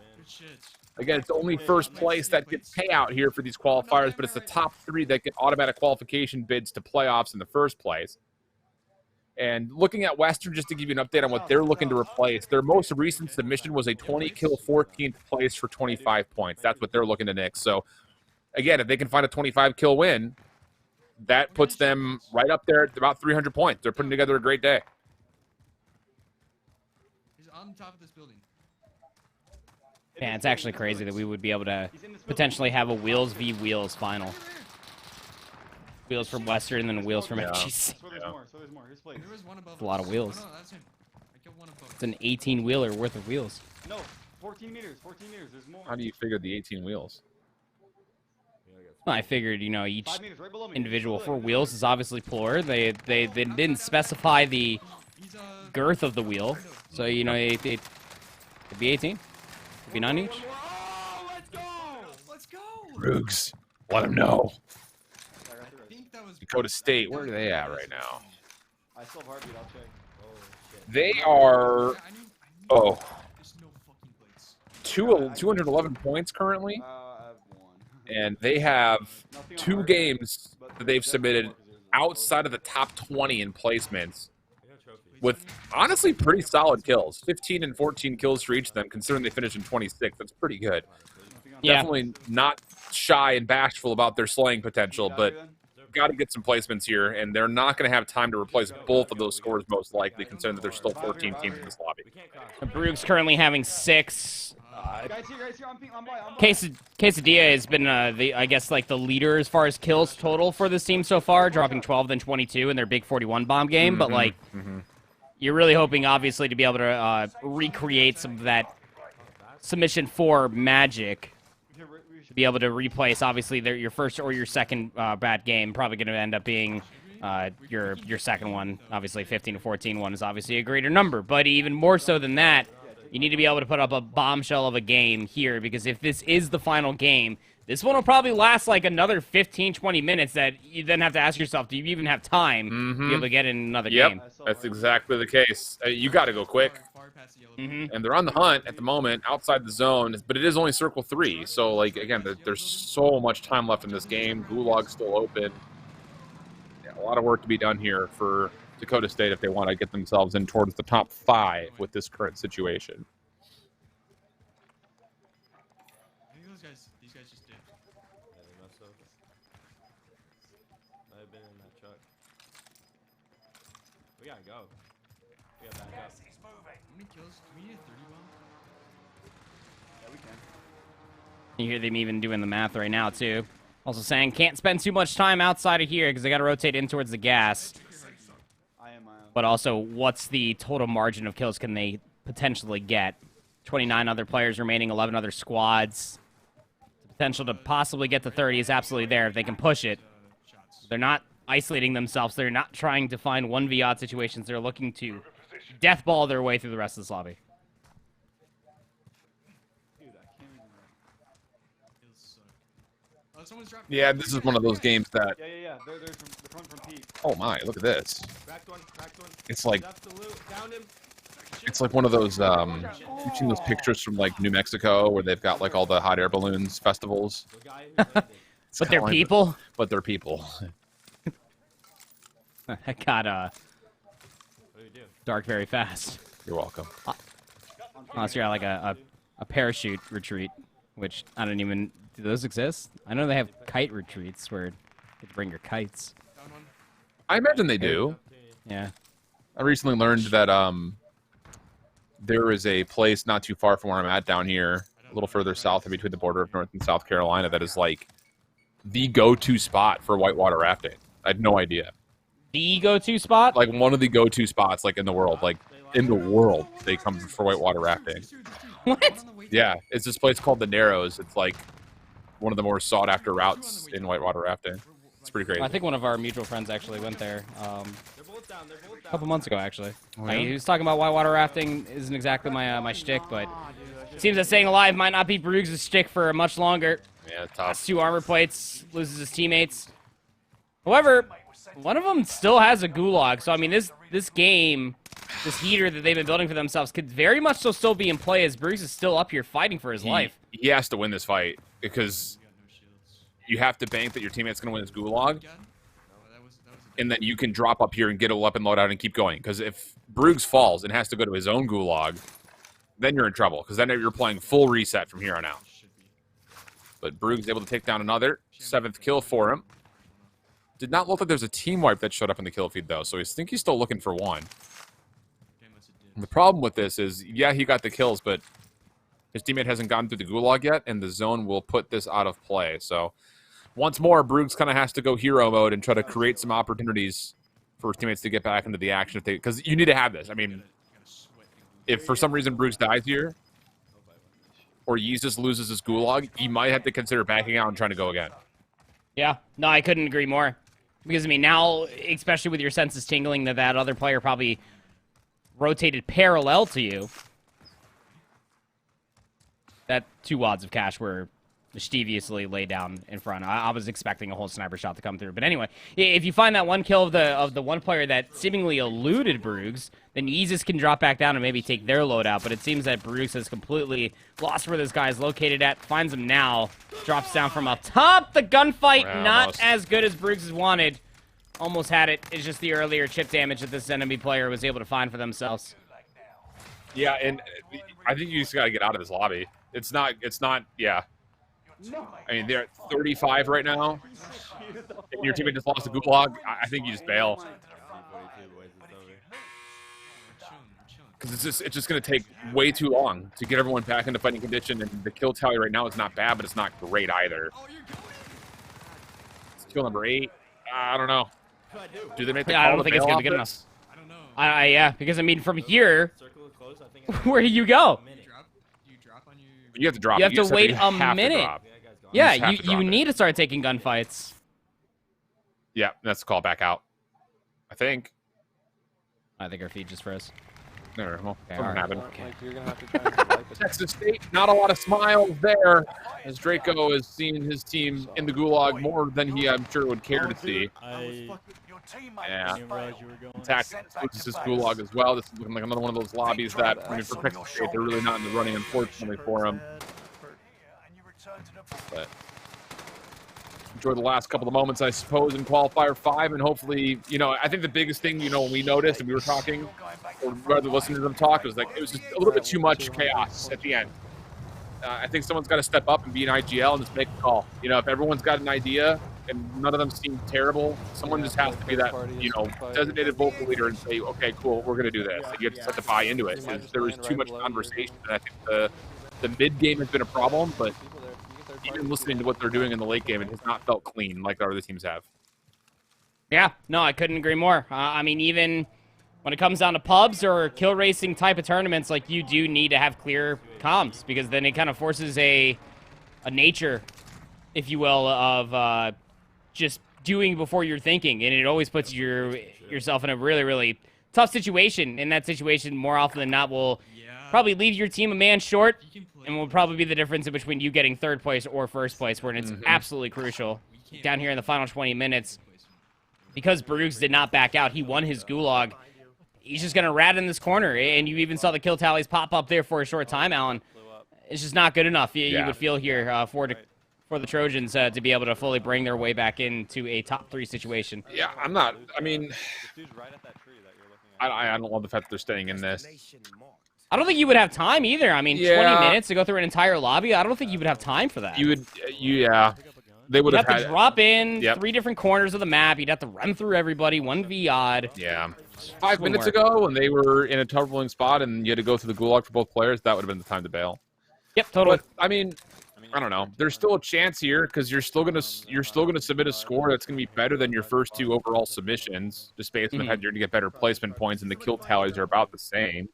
Again, it's only first place that gets payout here for these qualifiers, but it's the top 3 that get automatic qualification bids to playoffs in the first place. And looking at Western, just to give you an update on what they're looking to replace, their most recent submission was a 20-kill 14th place for 25 points. That's what they're looking to nix. So, again, if they can find a 25-kill win, that puts them right up there at about 300 points. They're putting together a great day. He's on top of this building. Yeah, it's actually crazy that we would be able to potentially have a Wheels v. Wheels final. Wheels from Western and then Wheels from FGC. So there's more. It's a lot of wheels. It's an 18-wheeler worth of wheels. No, 14 meters. 14 meters. There's more. How do you figure the 18 wheels? Well, I figured, you know, each individual 4 wheels is obviously poor. They didn't specify the girth of the wheel, so you know it could be 18. Could be 9 each. Let's go. Roogs, let them know. Dakota State, where are they at right now? I still have heartbeat. I'll check. They are, 211 points currently, and they have 2 games that they've submitted outside of the top 20 in placements with honestly pretty solid kills. 15 and 14 kills for each of them, considering they finished in 26. That's pretty good. Yeah. Definitely not shy and bashful about their slaying potential, but got to get some placements here, and they're not going to have time to replace both of those scores most likely, considering that there's still 14 teams in this lobby. Brug's currently having 6. Quesadilla has been, I guess, like the leader as far as kills total for this team so far, dropping 12, then 22 in their big 41 bomb game. But, like, you're really hoping, obviously, to be able to recreate some of that submission 4 magic. To be able to replace, obviously, your first or your second bad game. Probably going to end up being your second one. Obviously, 15 to 14 one is obviously a greater number. But even more so than that, you need to be able to put up a bombshell of a game here, because if this is the final game, this one will probably last like another 15, 20 minutes that you then have to ask yourself, do you even have time to be able to get in another game? That's exactly the case. You got to go quick. And they're on the hunt at the moment outside the zone, but it is only circle 3. So, like, again, there's so much time left in this game. Gulag's still open. Yeah, a lot of work to be done here for Dakota State if they want to get themselves in towards the top 5 with this current situation. I think these guys just did. Yeah, they must have. Might have been in that truck. We gotta go. We gotta back up. How many kills? Do we need a 30 bomb? Yeah, we can. You hear them even doing the math right now, too. Also saying, can't spend too much time outside of here because they got to rotate in towards the gas. But also, what's the total margin of kills can they potentially get? 29 other players remaining, 11 other squads. The potential to possibly get to 30 is absolutely there if they can push it. They're not isolating themselves. They're not trying to find 1v odd situations. They're looking to deathball their way through the rest of this lobby. Yeah, this is one of those games that... Yeah. They're from Pete. Oh my, look at this. Cracked one. It's like... Left the loot. Downed him. It's like one of those, you've seen those pictures from, like, New Mexico where they've got, like, all the hot air balloons festivals? But they're people? But they're people. That got, dark very fast. You're welcome. Unless you're at, like, a parachute retreat, which I don't even... Do those exist? I know they have kite retreats where you get to bring your kites. I imagine they do. Yeah. I recently learned that there is a place not too far from where I'm at down here, a little further south in between the border of North and South Carolina, that is like the go-to spot for whitewater rafting. I had no idea. The go-to spot? Like one of the go-to spots, like in the world. Like in the world, they come for whitewater rafting. What? Yeah, it's this place called the Narrows. It's like one of the more sought-after routes in whitewater rafting. It's pretty crazy. I think one of our mutual friends actually went there a couple months ago, actually. Oh, yeah? He was talking about why water rafting isn't exactly my shtick, but it seems that staying alive might not be Bruggs' shtick for much longer. Yeah, tough. Has 2 armor plates, loses his teammates. However, one of them still has a gulag, so I mean, this game, this heater that they've been building for themselves could very much still be in play as Bruggs is still up here fighting for his life. He has to win this fight because you have to bank that your teammate's going to win his gulag, and then you can drop up here and get a weapon loadout and keep going. Because if Bruggs falls and has to go to his own gulag, then you're in trouble, because then you're playing full reset from here on out. But Bruggs able to take down another 7th kill for him. Did not look like there's a team wipe that showed up in the kill feed, though, so I think he's still looking for one. And the problem with this is, yeah, he got the kills, but his teammate hasn't gotten through the gulag yet, and the zone will put this out of play. So once more, Bruggs kind of has to go hero mode and try to create some opportunities for his teammates to get back into the action, because you need to have this. I mean, if for some reason Bruggs dies here, or Yeezus loses his gulag, he might have to consider backing out and trying to go again. Yeah, no, I couldn't agree more. Because, I mean, now, especially with your senses tingling that other player probably rotated parallel to you, that 2 wads of cash were mischievously laid down in front. I was expecting a whole sniper shot to come through. But anyway, if you find that one kill of the one player that seemingly eluded Bruggs, then Yeezus can drop back down and maybe take their loadout. But it seems that Bruggs has completely lost where this guy is located at. Finds him now. Drops down from up top. The gunfight not as good as Bruggs has wanted. Almost had it. It's just the earlier chip damage that this enemy player was able to find for themselves. Yeah, and I think you just got to get out of this lobby. It's not, yeah. I mean, they're at 35 right now. And your teammate just lost a gulag. I think you just bail. Because it's just going to take way too long to get everyone back into fighting condition. And the kill tally right now is not bad, but it's not great either. It's kill number 8. I don't know. Do they make the call? I don't think it's going to be good enough. I don't know. Yeah, because, I mean, from here, where do you go? You have to drop. You have to wait a minute. Yeah, you need to start taking gunfights. Yeah, that's the call back out. I think our feed just froze. There, well, Okay, something alright. happened. Like, you're gonna have to try and survive it. Texas State, not a lot of smiles there, as Draco has seen his team in the gulag more than he, I'm sure, would care to see. Yeah. Tactics loses his gulag as well. This is looking like another one of those lobbies that, I mean, for Texas State, they're really not in the running, unfortunately, for him. But enjoy the last couple of moments, I suppose, in Qualifier 5, and hopefully, you know, I think the biggest thing, you know, when we noticed and we were talking, or rather listening to them talk, was like, it was just a little bit too much chaos at the end. I think someone's got to step up and be an IGL and just make a call. You know, if everyone's got an idea and none of them seem terrible, someone just has to be that, you know, designated vocal leader and say, okay, cool, we're going to do this. Like, you have to start to buy into it. There was too much conversation, and I think the mid-game has been a problem, but even listening to what they're doing in the late game, it has not felt clean like the other teams have. Yeah, no, I couldn't agree more. I mean, even when it comes down to pubs or kill racing type of tournaments, like, you do need to have clear comms, because then it kind of forces a nature, if you will, of just doing before you're thinking, and it always puts yourself in a really, really tough situation. And that situation, more often than not, will probably leave your team a man short, and will probably be the difference in between you getting third place or first place, where it's absolutely crucial. Down here in the final 20 minutes, because Bruggs did not back out, he won his gulag. He's just going to rat in this corner, and you even saw the kill tallies pop up there for a short time, Alan. It's just not good enough, you would feel here, for the Trojans to be able to fully bring their way back into a top 3 situation. Yeah, I'm not, I mean, I don't love the fact that they're staying in this. I don't think you would have time either. I mean, 20 minutes to go through an entire lobby, I don't think you would have time for that. You would, yeah. They would have had to drop in 3 different corners of the map. You'd have to run through everybody, 1v odd. Yeah. 5 minutes ago, when they were in a troubling spot and you had to go through the gulag for both players, that would have been the time to bail. Yep, totally. But, I mean, I don't know. There's still a chance here, because you're still gonna submit a score that's gonna be better than your first 2 overall submissions, just based on the fact you're gonna get better placement points, and the kill tallies are about the same.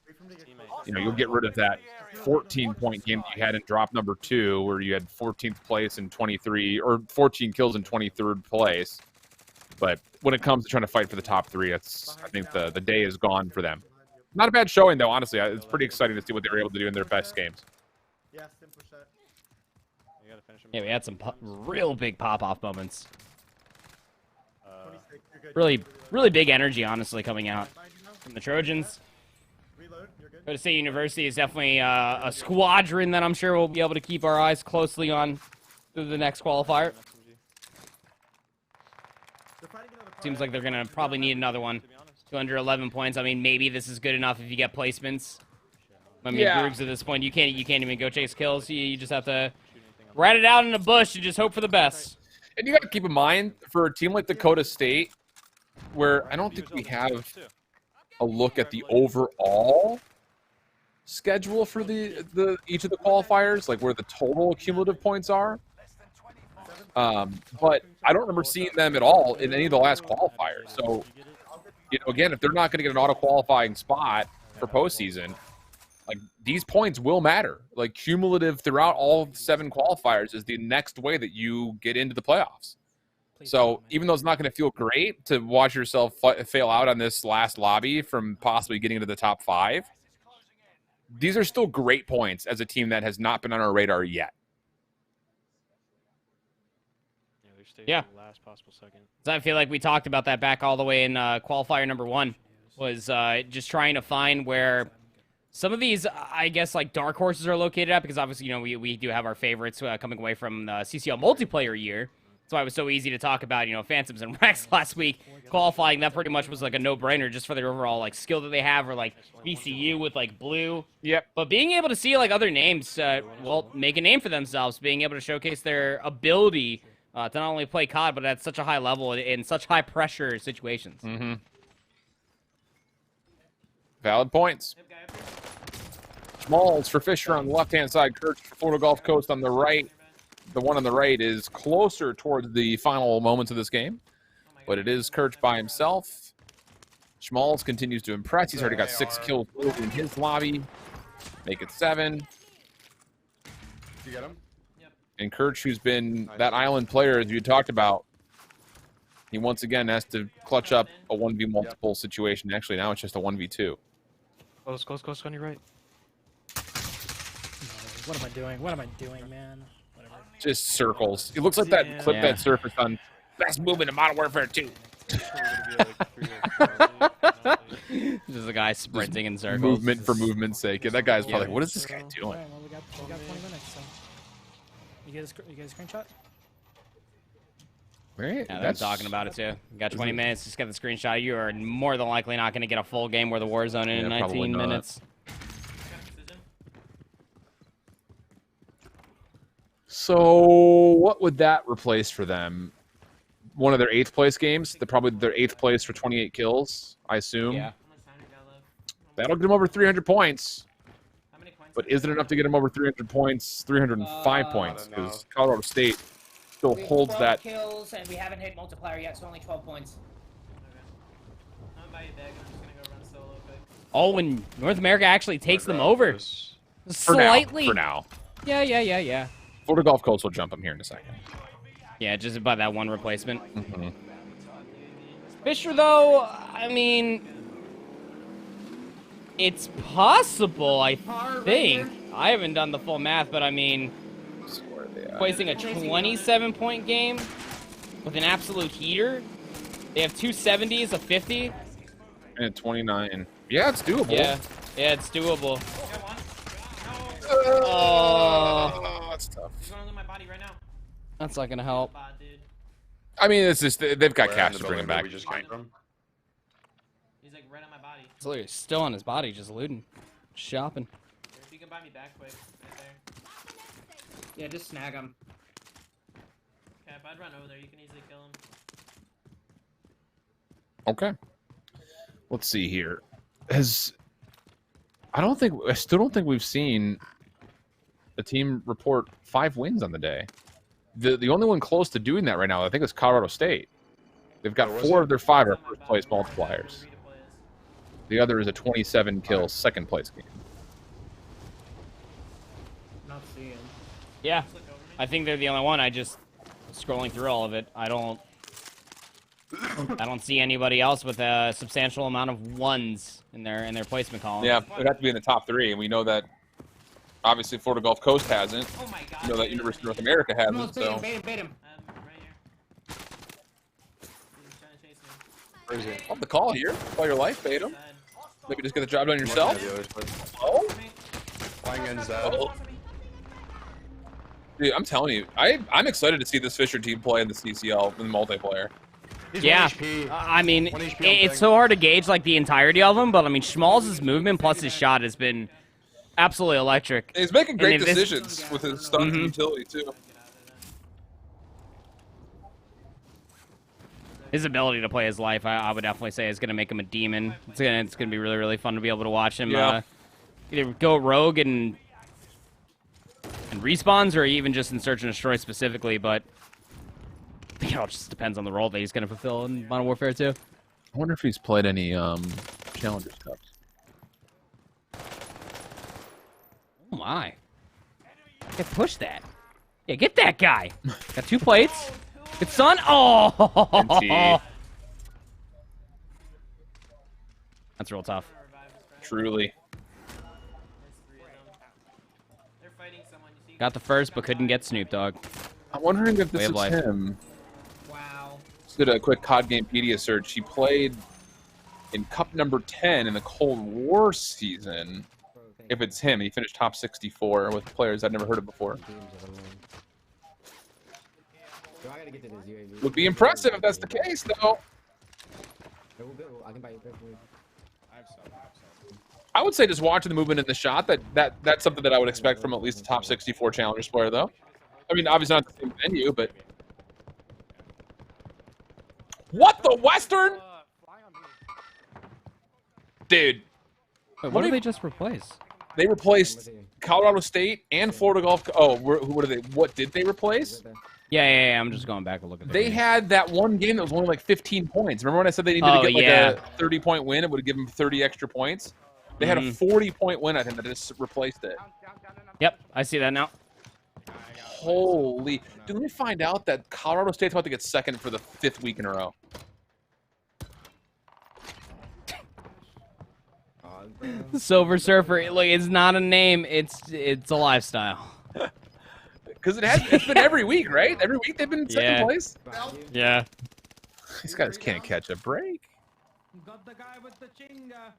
You know, you'll get rid of that 14-point game that you had in drop number 2, where you had 14th place and 23, or 14 kills in 23rd place. But when it comes to trying to fight for the top 3, I think the day is gone for them. Not a bad showing, though, honestly. It's pretty exciting to see what they were able to do in their best games. Yeah, we had some real big pop-off moments. Really, really big energy, honestly, coming out from the Trojans. Dakota State University is definitely a squadron that I'm sure we'll be able to keep our eyes closely on through the next qualifier. Seems like they're going to probably need another one. 211 points. I mean, maybe this is good enough if you get placements. I mean, Bruggs at this point, you can't even go chase kills. You just have to rat it out in the bush and just hope for the best. And you got to keep in mind, for a team like Dakota State, where I don't think we have a look at the overall schedule for each of the qualifiers, like where the total cumulative points are. But I don't remember seeing them at all in any of the last qualifiers. So, you know, again, if they're not going to get an auto-qualifying spot for postseason, like, these points will matter. Like, cumulative throughout all 7 qualifiers is the next way that you get into the playoffs. So even though it's not going to feel great to watch yourself fail out on this last lobby from possibly getting into the top 5, these are still great points as a team that has not been on our radar yet. Yeah. Last possible second. So I feel like we talked about that back all the way in qualifier number 1, was just trying to find where some of these, I guess, like, dark horses are located at, because obviously, you know, we do have our favorites coming away from CCL multiplayer year. That's why it was so easy to talk about, you know, Phantoms and Rex last week. Qualifying, that pretty much was like a no-brainer just for their overall, like, skill that they have, or like VCU with, like, Blue. Yep. But being able to see, like, other names, well, make a name for themselves, being able to showcase their ability to not only play COD, but at such a high level in such high-pressure situations. Mm-hmm. Valid points. Smalls for Fisher on the left-hand side, Kurtz for Florida Gulf Coast on the right. The one on the right is closer towards the final moments of this game, but it is Kurtz by himself. Schmalz continues to impress. He's already got 6 kills in his lobby. Make it 7. You get him? And Kurtz, who's been that island player, as you talked about, he once again has to clutch up a 1v multiple situation. Actually, now it's just a 1v2. Close on your right. What am I doing? What am I doing, man? Whatever. Just circles. It looks like that clip that surfaced on Best Movement in Modern Warfare 2. Just a guy sprinting in circles. Movement for movement's sake. Yeah, that guy's probably like, what is this guy doing? Alright, well, we got 20 minutes, so. You get a screenshot? Right. Yeah, they're talking about it too. You got 20 minutes. Just get the screenshot. You are more than likely not going to get a full game worth of Warzone in 19 minutes. So what would that replace for them? One of their 8th place games? Probably their 8th place for 28 kills, I assume. Yeah. That'll get them over 300 points. But is it enough to get them over 300 points? 305 points, because Colorado State still holds that. Kills, and we haven't hit multiplier yet, so only 12 points. Oh, when North America actually takes them over. Slightly. For now. Yeah. Florida Gulf Coast will jump them here in a second. Yeah, just by that one replacement. Mm-hmm. Fisher, though, I mean, it's possible, I think. I haven't done the full math, but I mean, placing a 27-point game with an absolute heater. They have 2 70s, a 50. And 29. Yeah, it's doable. Yeah, it's doable. Oh, that's tough. That's not gonna help. I mean, it's just they've got cash to bring him back. We just came from. He's like right on my body. He's literally still on his body, just looting, shopping. If you can buy me back quick, right there. Yeah, just snag him. Okay, if I'd run over there, you can easily kill him. Okay. Let's see here. I still don't think we've seen a team report 5 wins on the day. The only one close to doing that right now, I think, is Colorado State. They've got 4 of their 5 are first place multipliers. The other is a 27 kill second place game. Not seeing. Yeah, I think they're the only one. I just scrolling through all of it. I don't see anybody else with a substantial amount of ones in their placement column. Yeah, it would have to be in the top 3, and we know that obviously Florida Gulf Coast hasn't. Oh my God, you know that University of North America hasn't. So. Bait him. Right here. He's trying to chase me. Where is it? Oh, the call here. Call your life, bait him. Maybe just get the job done yourself. Oh. Flying ends that. Oh. Dude, I'm telling you, I'm excited to see this Fisher team play in the CCL in the multiplayer. Yeah, I mean, it's so hard to gauge like the entirety of them, but I mean, Schmalz's movement plus his shot has been absolutely electric. He's making great decisions with his stunt and utility too. His ability to play his life, I would definitely say, is going to make him a demon. It's gonna be really, really fun to be able to watch him either go rogue and respawns, or even just in Search and Destroy specifically. But it all just depends on the role that he's going to fulfill in Modern Warfare 2. I wonder if he's played any Challengers Cups. Oh my! Get push that. Yeah, get that guy. Got 2 plates. Good son. Oh! That's real tough. Truly. Got the first, but couldn't get Snoop Dogg. I'm wondering if this is him. Wow. Just did a quick COD Gamepedia search. He played in Cup number 10 in the Cold War season. If it's him, he finished top 64 with players I'd never heard of before. Would be impressive if that's the case, though. I would say just watching the movement in the shot, that's something that I would expect from at least a top 64 Challengers player, though. I mean, obviously not the same venue, but... What the Western? Dude. Wait, what did they just replace? They replaced Colorado State and Florida Gulf... Oh, what did they replace? Yeah, I'm just going back and looking at They had that one game that was only like 15 points. Remember when I said they needed to get like a 30-point win? It would have given them 30 extra points. They had a 40-point win, I think, that just replaced it. Yep, I see that now. Holy... Dude, let me find out that Colorado State's about to get second for the 5th week in a row. Silver Surfer, look, it's not a name. It's a lifestyle. Because it's been every week, right? Every week they've been in second place. Yeah. These guys can't catch a break. Got the guy with the chinga.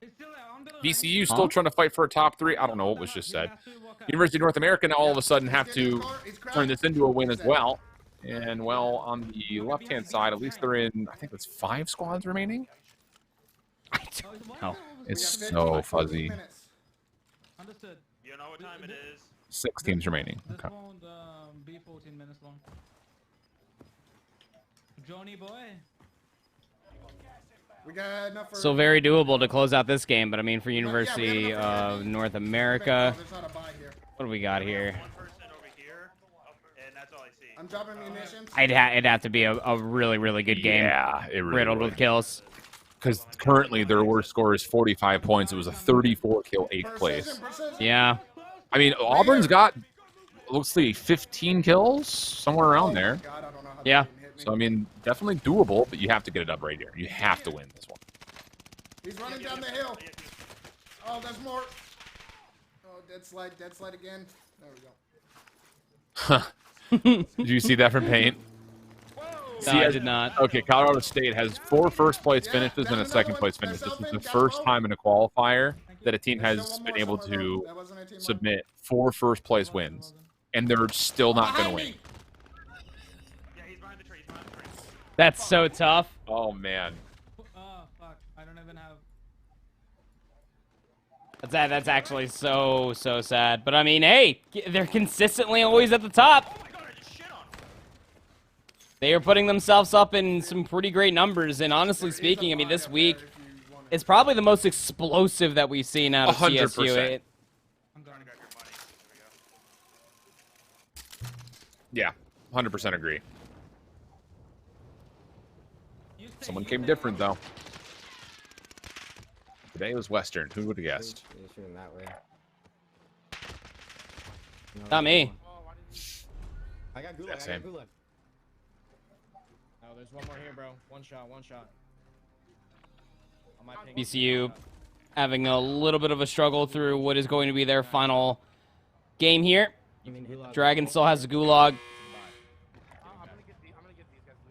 He's still on the VCU still trying to fight for a top 3. I don't know what was just said. University of North America now all of a sudden have to turn this into a win as well. And well, on the left-hand side, at least they're in, I think it's 5 squads remaining. Oh, it's so fuzzy. Understood. You know what time it is. 6 teams remaining. Okay. Won't be 14 minutes long. Johnny boy. We got enough for... Still very doable to close out this game, but I mean, for University of North America, what do we got here? I'm dropping munitions. It'd have to be a really, really good game. Yeah, it really riddled would. with kills. Because currently their worst score is 45 points. It was a 34 kill 8th place. Yeah. I mean, Auburn's got, let's see, 15 kills, somewhere around there. Yeah. So, I mean, definitely doable, but you have to get it up right here. You have to win this one. He's running down the hill. Oh, there's more. Oh, dead slide again. There we go. Did you see that from Paint? No, I did not. Okay, Colorado State has 4 first-place finishes and a second-place finish. This is the first time in a qualifier that a team has been able to submit 4 first-place wins, and they're still not going to win. That's so tough. Oh, man. Oh, fuck. I don't even have... That's actually so sad. But I mean, hey, they're consistently always at the top. They are putting themselves up in some pretty great numbers, and honestly speaking, I mean, this week is probably the most explosive that we've seen out of 100%. CSU. Yeah, 100% agree. Someone came different, though. Today was Western. Who would have guessed? Not me. I got gulag. Yeah, same. Oh, there's one more here, bro. One shot. On my ping. VCU having a little bit of a struggle through what is going to be their final game here. Dragon still has a gulag.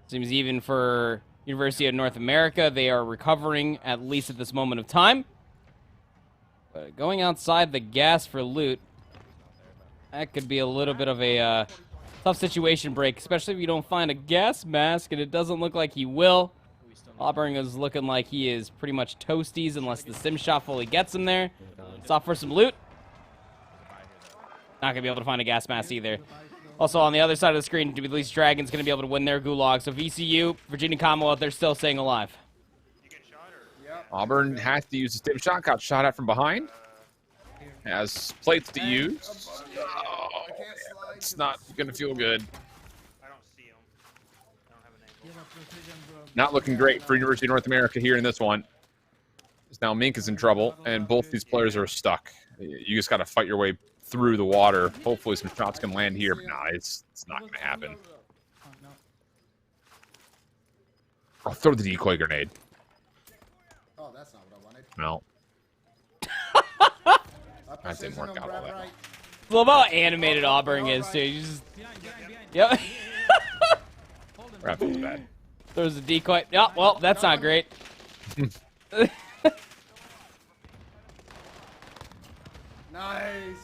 Seems even for University of North America, they are recovering, at least at this moment of time. But going outside the gas for loot, that could be a little bit of a tough situation break, especially if you don't find a gas mask, and it doesn't look like he will. Auburn is looking like he is pretty much toasties unless the sim shot fully gets him there. Let's off for some loot. Not going to be able to find a gas mask either. Also, on the other side of the screen, at least Dragon's going to be able to win their gulag. So VCU, Virginia Commonwealth, they're still staying alive. Auburn has to use the stim shot. Got shot at from behind. Has plates to use. Oh, it's not going to feel good. Not looking great for University of North America here in this one. Now Mink is in trouble, and both these players are stuck. You just got to fight your way through the water. Hopefully some shots can land here, but nah, it's not going to happen. I'll throw the decoy grenade. Oh, that's not what I wanted. No. That didn't work out all that well. Well, about animated Auburn is, too. You just... Yep. Wrap it bad. Throws a decoy. Oh, well, that's not great. Nice.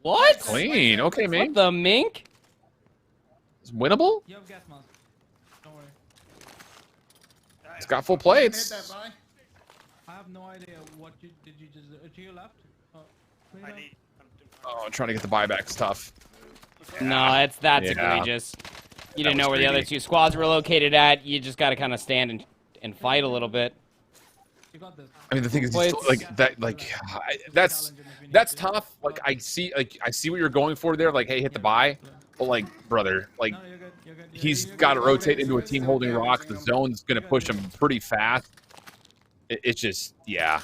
What? Clean. Okay, Mink. What the Mink? It's winnable? You have gas mask. Don't worry. It's got full plates. I have no idea what did you just to your left? Oh, trying to get the buyback's tough. No, that's egregious. You didn't know where the other two squads were located at. You just got to kind of stand and fight a little bit. I mean, the thing is, that's tough. Like, I see what you're going for there. Like, hey, hit the buy, but like, brother, like, he's got to rotate into a team holding rocks. The zone's gonna push him pretty fast. It's just, yeah,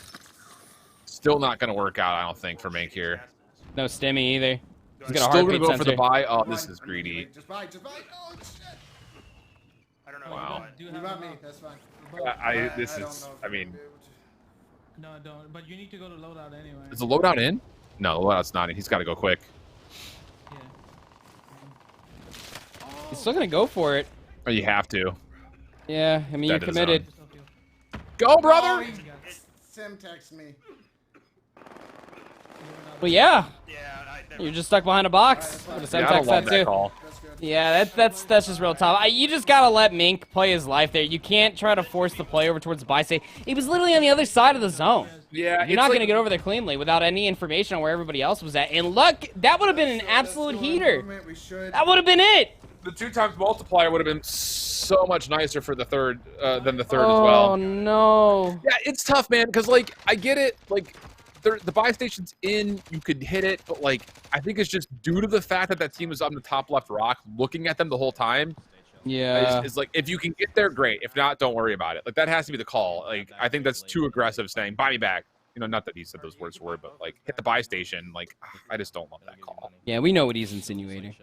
still not gonna work out. I don't think for Mink here. No stimmy either. He's got a still gonna heartbeat go for the sensor. buy. Oh, this is greedy. Just buy. Oh shit. Wow. You got me. That's fine. I mean, No, don't. But you need to go to loadout anyway. Is the loadout in? No, the loadout's not in. He's got to go quick. He's still gonna go for it. Oh, you have to. Yeah, I mean, you're committed. Go, brother! Sim text me. But yeah, you're just stuck behind a box. With a Semtex that too. Call. Yeah, that's just real tough. You just gotta let Mink play his life there. You can't try to force the play over towards the buy state. He was literally on the other side of the zone. Yeah, you're not gonna get over there cleanly without any information on where everybody else was at. And look, that would have been an absolute heater. That would have been it. The 2x multiplier would have been so much nicer for the third than the third as well. Oh no. Yeah, it's tough, man. Because like I get it, like. The buy station's in, you could hit it, but like I think it's just due to the fact that team was on the top left rock, looking at them the whole time. Yeah, it's like if you can get there, great. If not, don't worry about it. Like that has to be the call. Like I think that's too aggressive, saying buy me back. You know, not that he said those words were, but like hit the buy station. Like I just don't love that call. Yeah, we know what he's insinuating.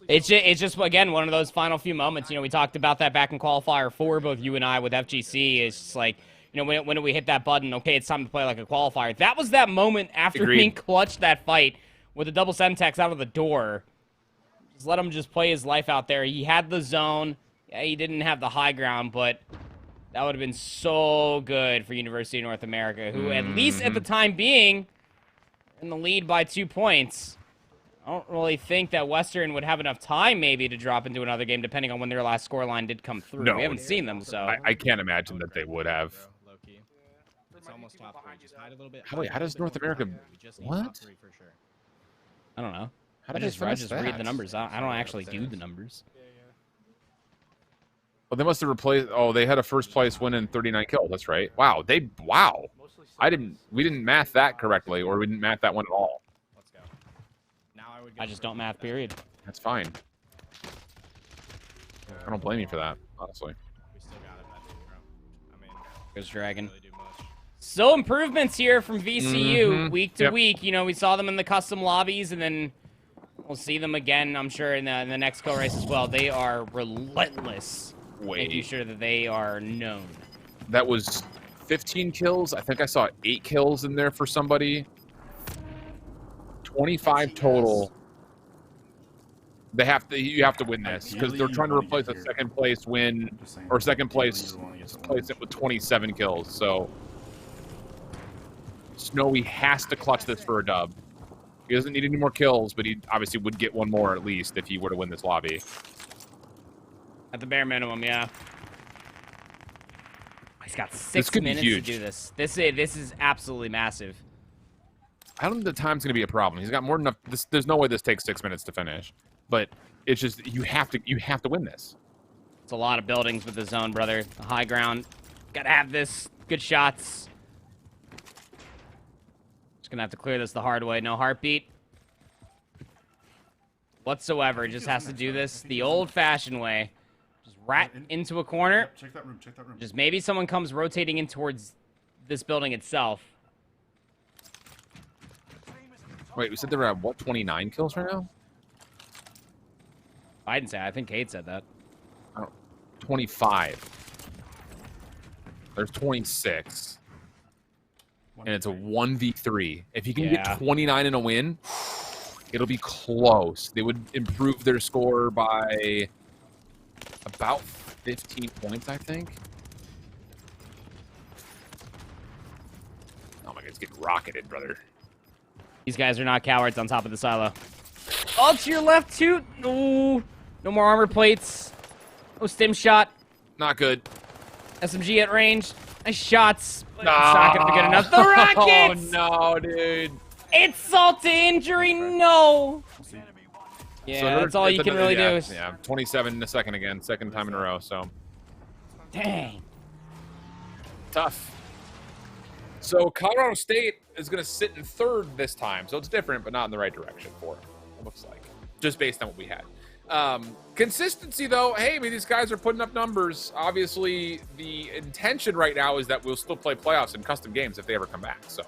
It's just again one of those final few moments. You know, we talked about that back in qualifier 4, both you and I with FGC. It's just like. You know, when we hit that button, okay, it's time to play like a qualifier. That was that moment after being clutched that fight with a double Semtex out of the door. Just let him just play his life out there. He had the zone. Yeah, he didn't have the high ground, but that would have been so good for University of North America, who at least at the time being in the lead by 2 points. I don't really think that Western would have enough time maybe to drop into another game, depending on when their last scoreline did come through. No, we haven't seen them, so. I can't imagine that they would have. It's almost top 3. Just hide a little bit. How does North America? What? I don't know. How did I just read the numbers. I don't actually do the numbers. Well, they must have replaced. Oh, they had a first place win and 39 kills. That's right. Wow. Wow. We didn't math that correctly, or we didn't math that one at all. Let's go. Now I just don't math. Period. That's fine. I don't blame you for that, honestly. We still got it, I think, bro. I mean, goes Dragon. So improvements here from VCU week to week. You know, we saw them in the custom lobbies, and then we'll see them again, I'm sure, in the next co-race as well. They are relentless, making sure that they are known. That was 15 kills. I think I saw 8 kills in there for somebody. 25 total. You have to win this because they're trying to replace a second place win or second place it with 27 kills. So Snowy has to clutch this for a dub. He doesn't need any more kills, but he obviously would get one more at least if he were to win this lobby. At the bare minimum, yeah. He's got 6 minutes to do this. This is absolutely massive. I don't think the time's going to be a problem. He's got more than enough. There's no way this takes 6 minutes to finish. But it's just you have to win this. It's a lot of buildings with the zone, brother. The high ground. Gotta have this. Good shots. Just gonna have to clear this the hard way. No heartbeat whatsoever. Just has to do this the old-fashioned way. Just rat into a corner. Check that room. Check that room. Just maybe someone comes rotating in towards this building itself. Wait, we said they were at what, 29 kills right now? I didn't say. I think Kate said that. 25. There's 26. And it's a 1v3. If you can get 29 in a win, it'll be close. They would improve their score by about 15 points, I think. Oh my god, it's getting rocketed, brother. These guys are not cowards on top of the silo. Oh, to your left, too. No. No more armor plates. No stim shot. Not good. SMG at range. Nice shots. But it's not going to be good enough. The rockets! Oh, no, dude. Insult to injury, no. Yeah, So that's all you can really do. Yeah, 27 in a second again. Second time in a row, so. Dang. Tough. So Colorado State is going to sit in third this time. So it's different, but not in the right direction for them, it looks like. Just based on what we had. Consistency, though, hey, I mean, these guys are putting up numbers. Obviously, the intention right now is that we'll still play playoffs and custom games if they ever come back. So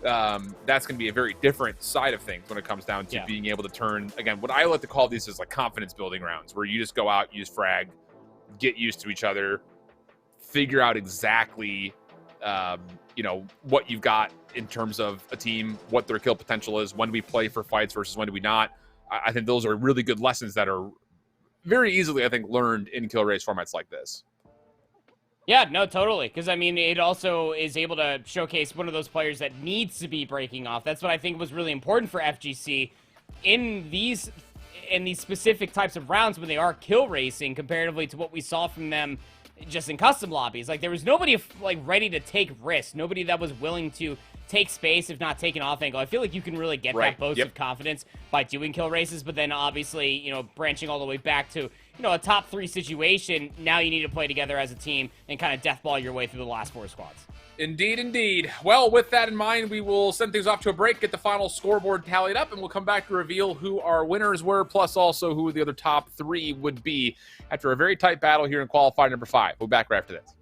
that's going to be a very different side of things when it comes down to being able to turn, again, what I like to call these is like confidence building rounds, where you just go out, use frag, get used to each other, figure out exactly, you know, what you've got in terms of a team, what their kill potential is, when we play for fights versus when do we not. I think those are really good lessons that are very easily, I think, learned in kill race formats like this. Yeah, no, totally. Because, I mean, it also is able to showcase one of those players that needs to be breaking off. That's what I think was really important for FGC in these specific types of rounds when they are kill racing comparatively to what we saw from them just in custom lobbies. Like, there was nobody, like, ready to take risks. Nobody that was willing to take space, if not take an off angle. I feel like you can really get that boost of confidence by doing kill races, but then obviously, you know, branching all the way back to, you know, a top 3 situation, now you need to play together as a team and kind of deathball your way through the last 4 squads. Indeed, indeed. Well, with that in mind, we will send things off to a break, get the final scoreboard tallied up, and we'll come back to reveal who our winners were, plus also who the other top 3 would be after a very tight battle here in qualifier number 5. We'll be back right after this.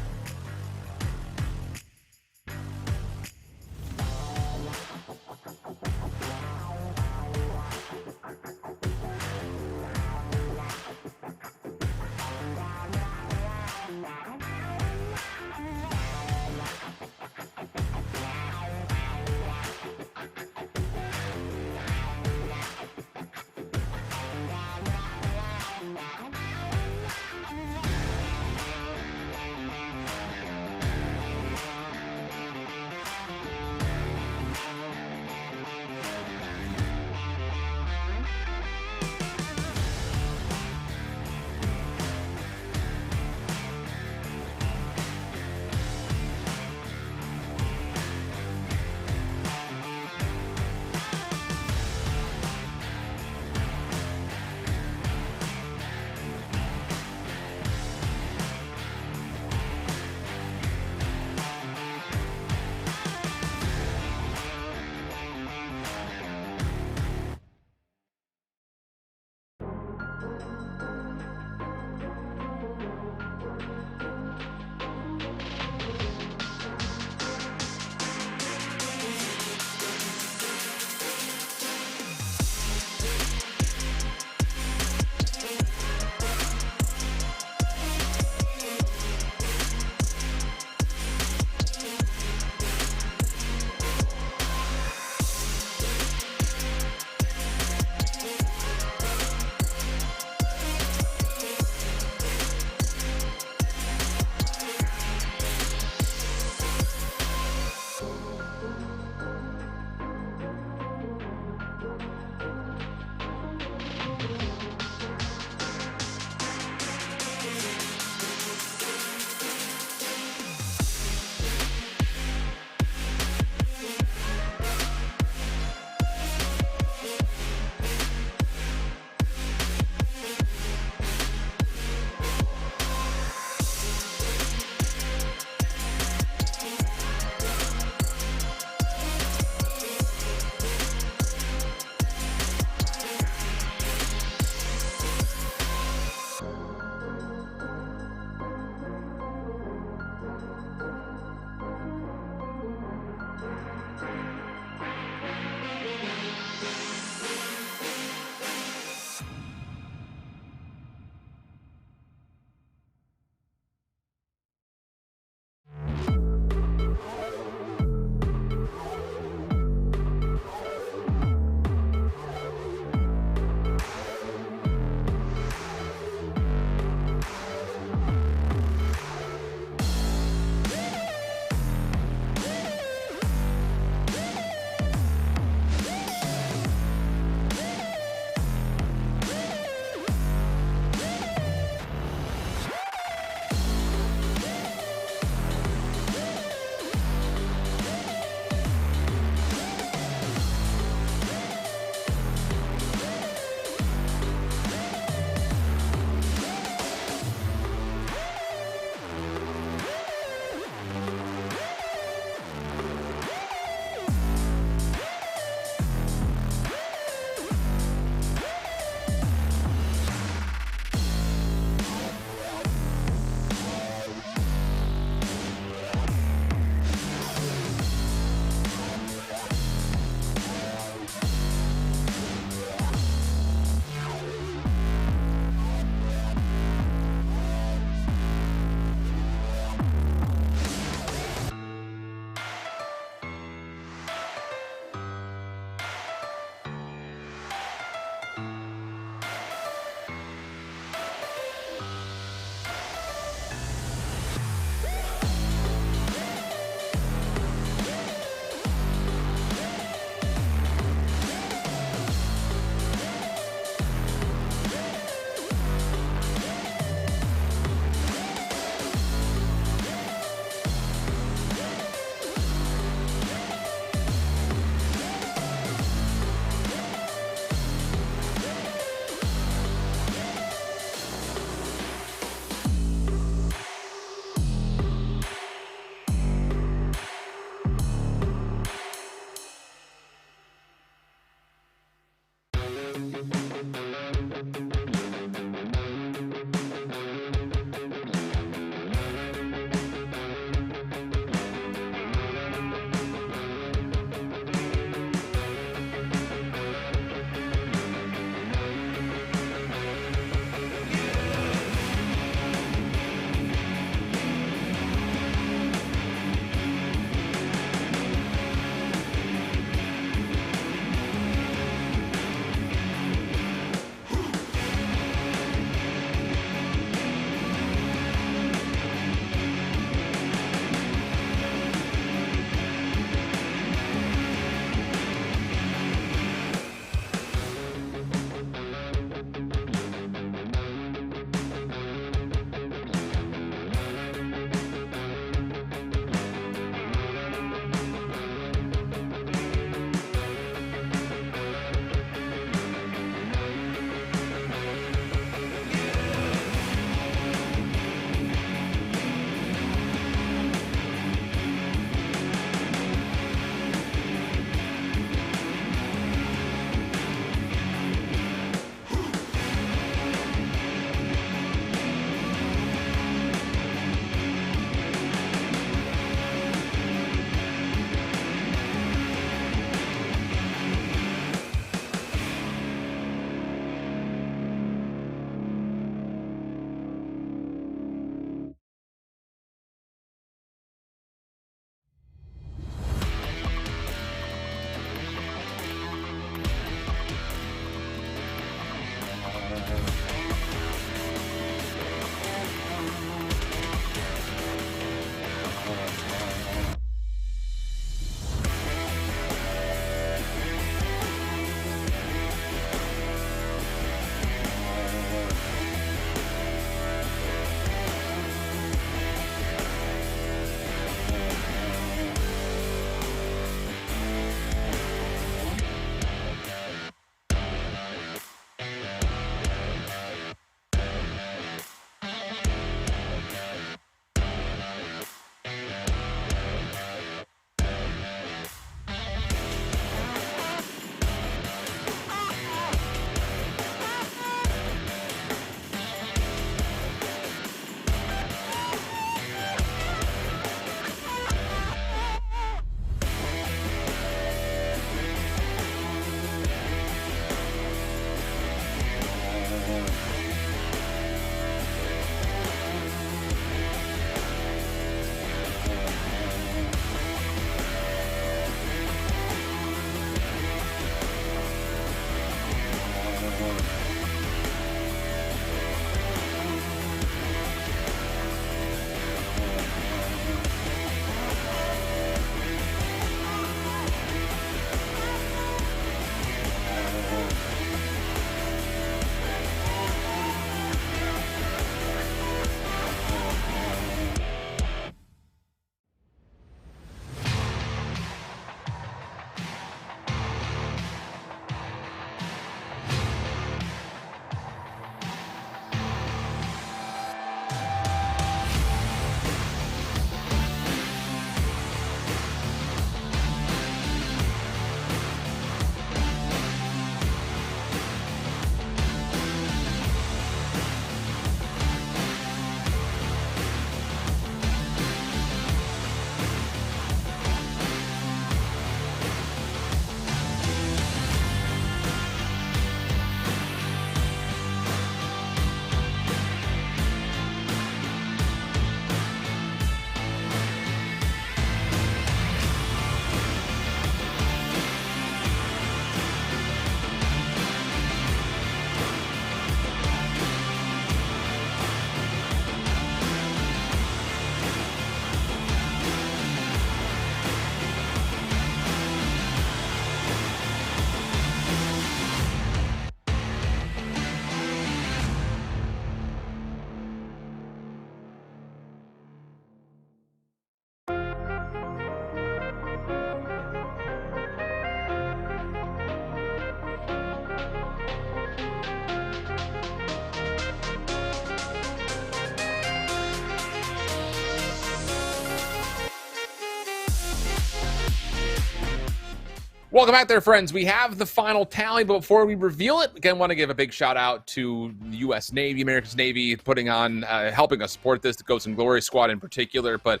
Welcome back there, friends. We have the final tally, but before we reveal it, again, want to give a big shout out to the U.S. Navy, America's Navy, putting on, helping us support this, the Ghosts and Glory Squad in particular. But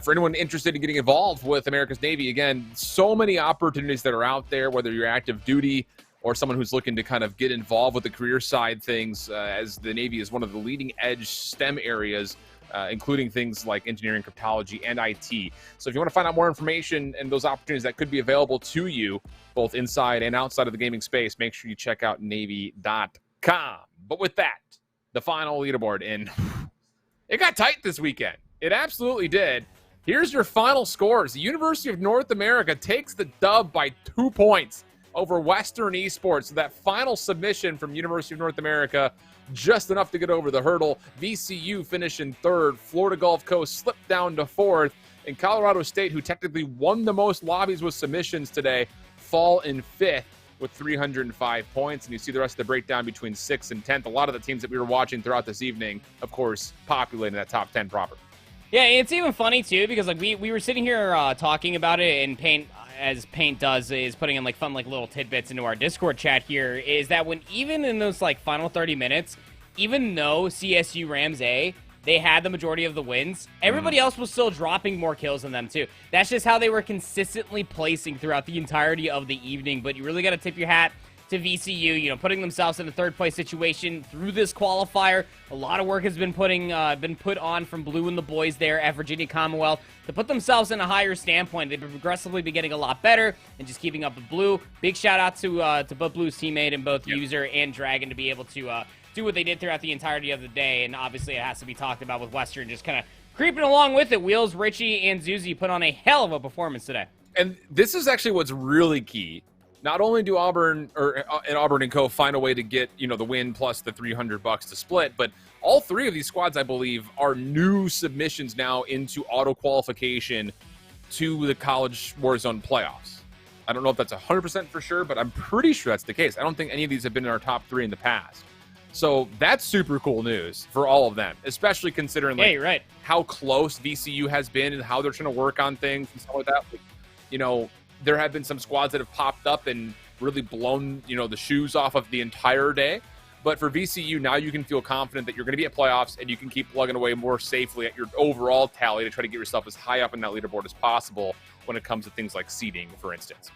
for anyone interested in getting involved with America's Navy, again, so many opportunities that are out there, whether you're active duty or someone who's looking to kind of get involved with the career side things, as the Navy is one of the leading edge STEM areas, including things like engineering, cryptology, and IT. So if you want to find out more information and those opportunities that could be available to you, both inside and outside of the gaming space, make sure you check out Navy.com. But with that, the final leaderboard, and it got tight this weekend. It absolutely did. Here's your final scores. The University of North America takes the dub by 2 points over Western Esports. So that final submission from University of North America, just enough to get over the hurdle. VCU finished in third. Florida Gulf Coast slipped down to fourth. And Colorado State, who technically won the most lobbies with submissions today, fall in fifth with 305 points. And you see the rest of the breakdown between 6th and 10th. A lot of the teams that we were watching throughout this evening, of course, populating that top 10 proper. Yeah, it's even funny, too, because like we were sitting here talking about it, and Paint, as Paint does, is putting in like fun like little tidbits into our Discord chat here, is that when even in those like final 30 minutes, even though CSU Rams A, they had the majority of the wins, everybody else was still dropping more kills than them too. That's just how they were consistently placing throughout the entirety of the evening. But you really got to tip your hat to VCU, you know, putting themselves in a third place situation through this qualifier. A lot of work has been put on from Blue and the boys there at Virginia Commonwealth to put themselves in a higher standpoint. They've progressively been getting a lot better and just keeping up with Blue. Big shout out to both Blue's teammate and both User and Dragon to be able to do what they did throughout the entirety of the day. And obviously it has to be talked about with Western just kind of creeping along with it. Wheels, Richie, and Zuzi put on a hell of a performance today. And this is actually what's really key. Not only do Auburn and Co. find a way to get, you know, the win plus the $300 to split, but all three of these squads, I believe, are new submissions now into auto qualification to the College Warzone playoffs. I don't know if that's 100% for sure, but I'm pretty sure that's the case. I don't think any of these have been in our top 3 in the past. So that's super cool news for all of them, especially considering like how close VCU has been and how they're trying to work on things and stuff like that. Like, you know, there have been some squads that have popped up and really blown, you know, the shoes off of the entire day. But for VCU, now you can feel confident that you're going to be at playoffs and you can keep plugging away more safely at your overall tally to try to get yourself as high up in that leaderboard as possible when it comes to things like seeding, for instance.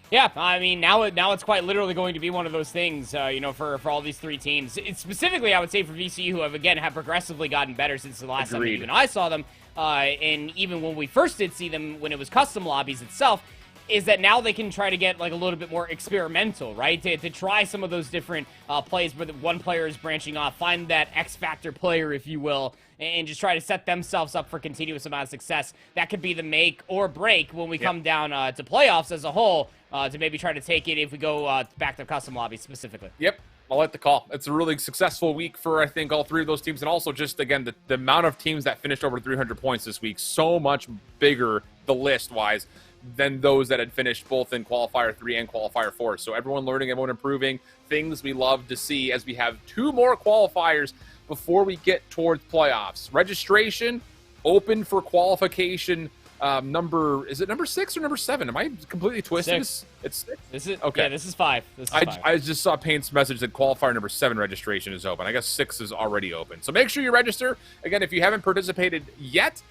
Yeah, I mean, now it's quite literally going to be one of those things, you know, for all these three teams. Specifically, I would say for VCU, who have progressively gotten better since the last time even I saw them, and even when we first did see them, when it was custom lobbies itself, is that now they can try to get like a little bit more experimental, right? To try some of those different plays where the one player is branching off, find that X factor player, if you will, and just try to set themselves up for continuous amount of success. That could be the make or break when we come down to playoffs as a whole, to maybe try to take it if we go back to custom lobbies specifically. Yep. I like the call. It's a really successful week for, I think, all three of those teams. And also just, again, the amount of teams that finished over 300 points this week, so much bigger, the list-wise, than those that had finished both in Qualifier 3 and Qualifier 4. So everyone learning, everyone improving, things we love to see as we have 2 more qualifiers before we get towards playoffs. Registration open for qualification is it number 6 or number 7? Am I completely twisted? 6. It's 6? This is, okay. Yeah, this is 5. This is 5. I just saw Paint's message that qualifier number 7 registration is open. I guess 6 is already open. So make sure you register. Again, if you haven't participated yet,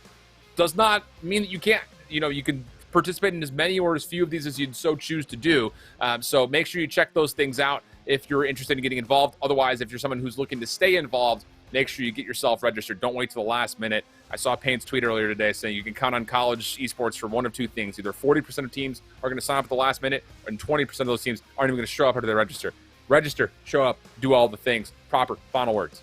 does not mean that you can't, you can participate in as many or as few of these as you'd so choose to do. So make sure you check those things out if you're interested in getting involved. Otherwise, if you're someone who's looking to stay involved, make sure you get yourself registered. Don't wait till the last minute. I saw Payne's tweet earlier today saying you can count on college esports for one of two things. Either 40% of teams are going to sign up at the last minute, and 20% of those teams aren't even going to show up after they register. Register, show up, do all the things. Proper final words.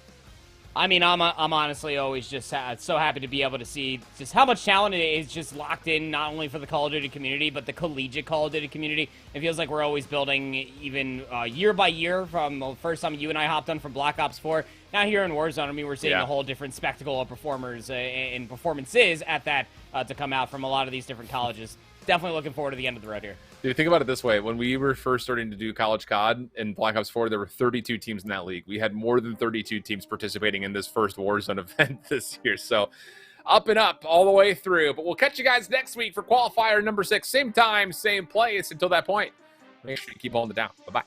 I mean, I'm honestly always just so happy to be able to see just how much talent is just locked in, not only for the Call of Duty community, but the collegiate Call of Duty community. It feels like we're always building even year by year from the first time you and I hopped on from Black Ops 4. Now here in Warzone, I mean, we're seeing a whole different spectacle of performers and performances at that to come out from a lot of these different colleges. Definitely looking forward to the end of the road here. Dude, think about it this way. When we were first starting to do College COD in Black Ops 4, there were 32 teams in that league. We had more than 32 teams participating in this first Warzone event this year. So up and up all the way through. But we'll catch you guys next week for qualifier number 6. Same time, same place. Until that point, make sure you keep holding it down. Bye-bye.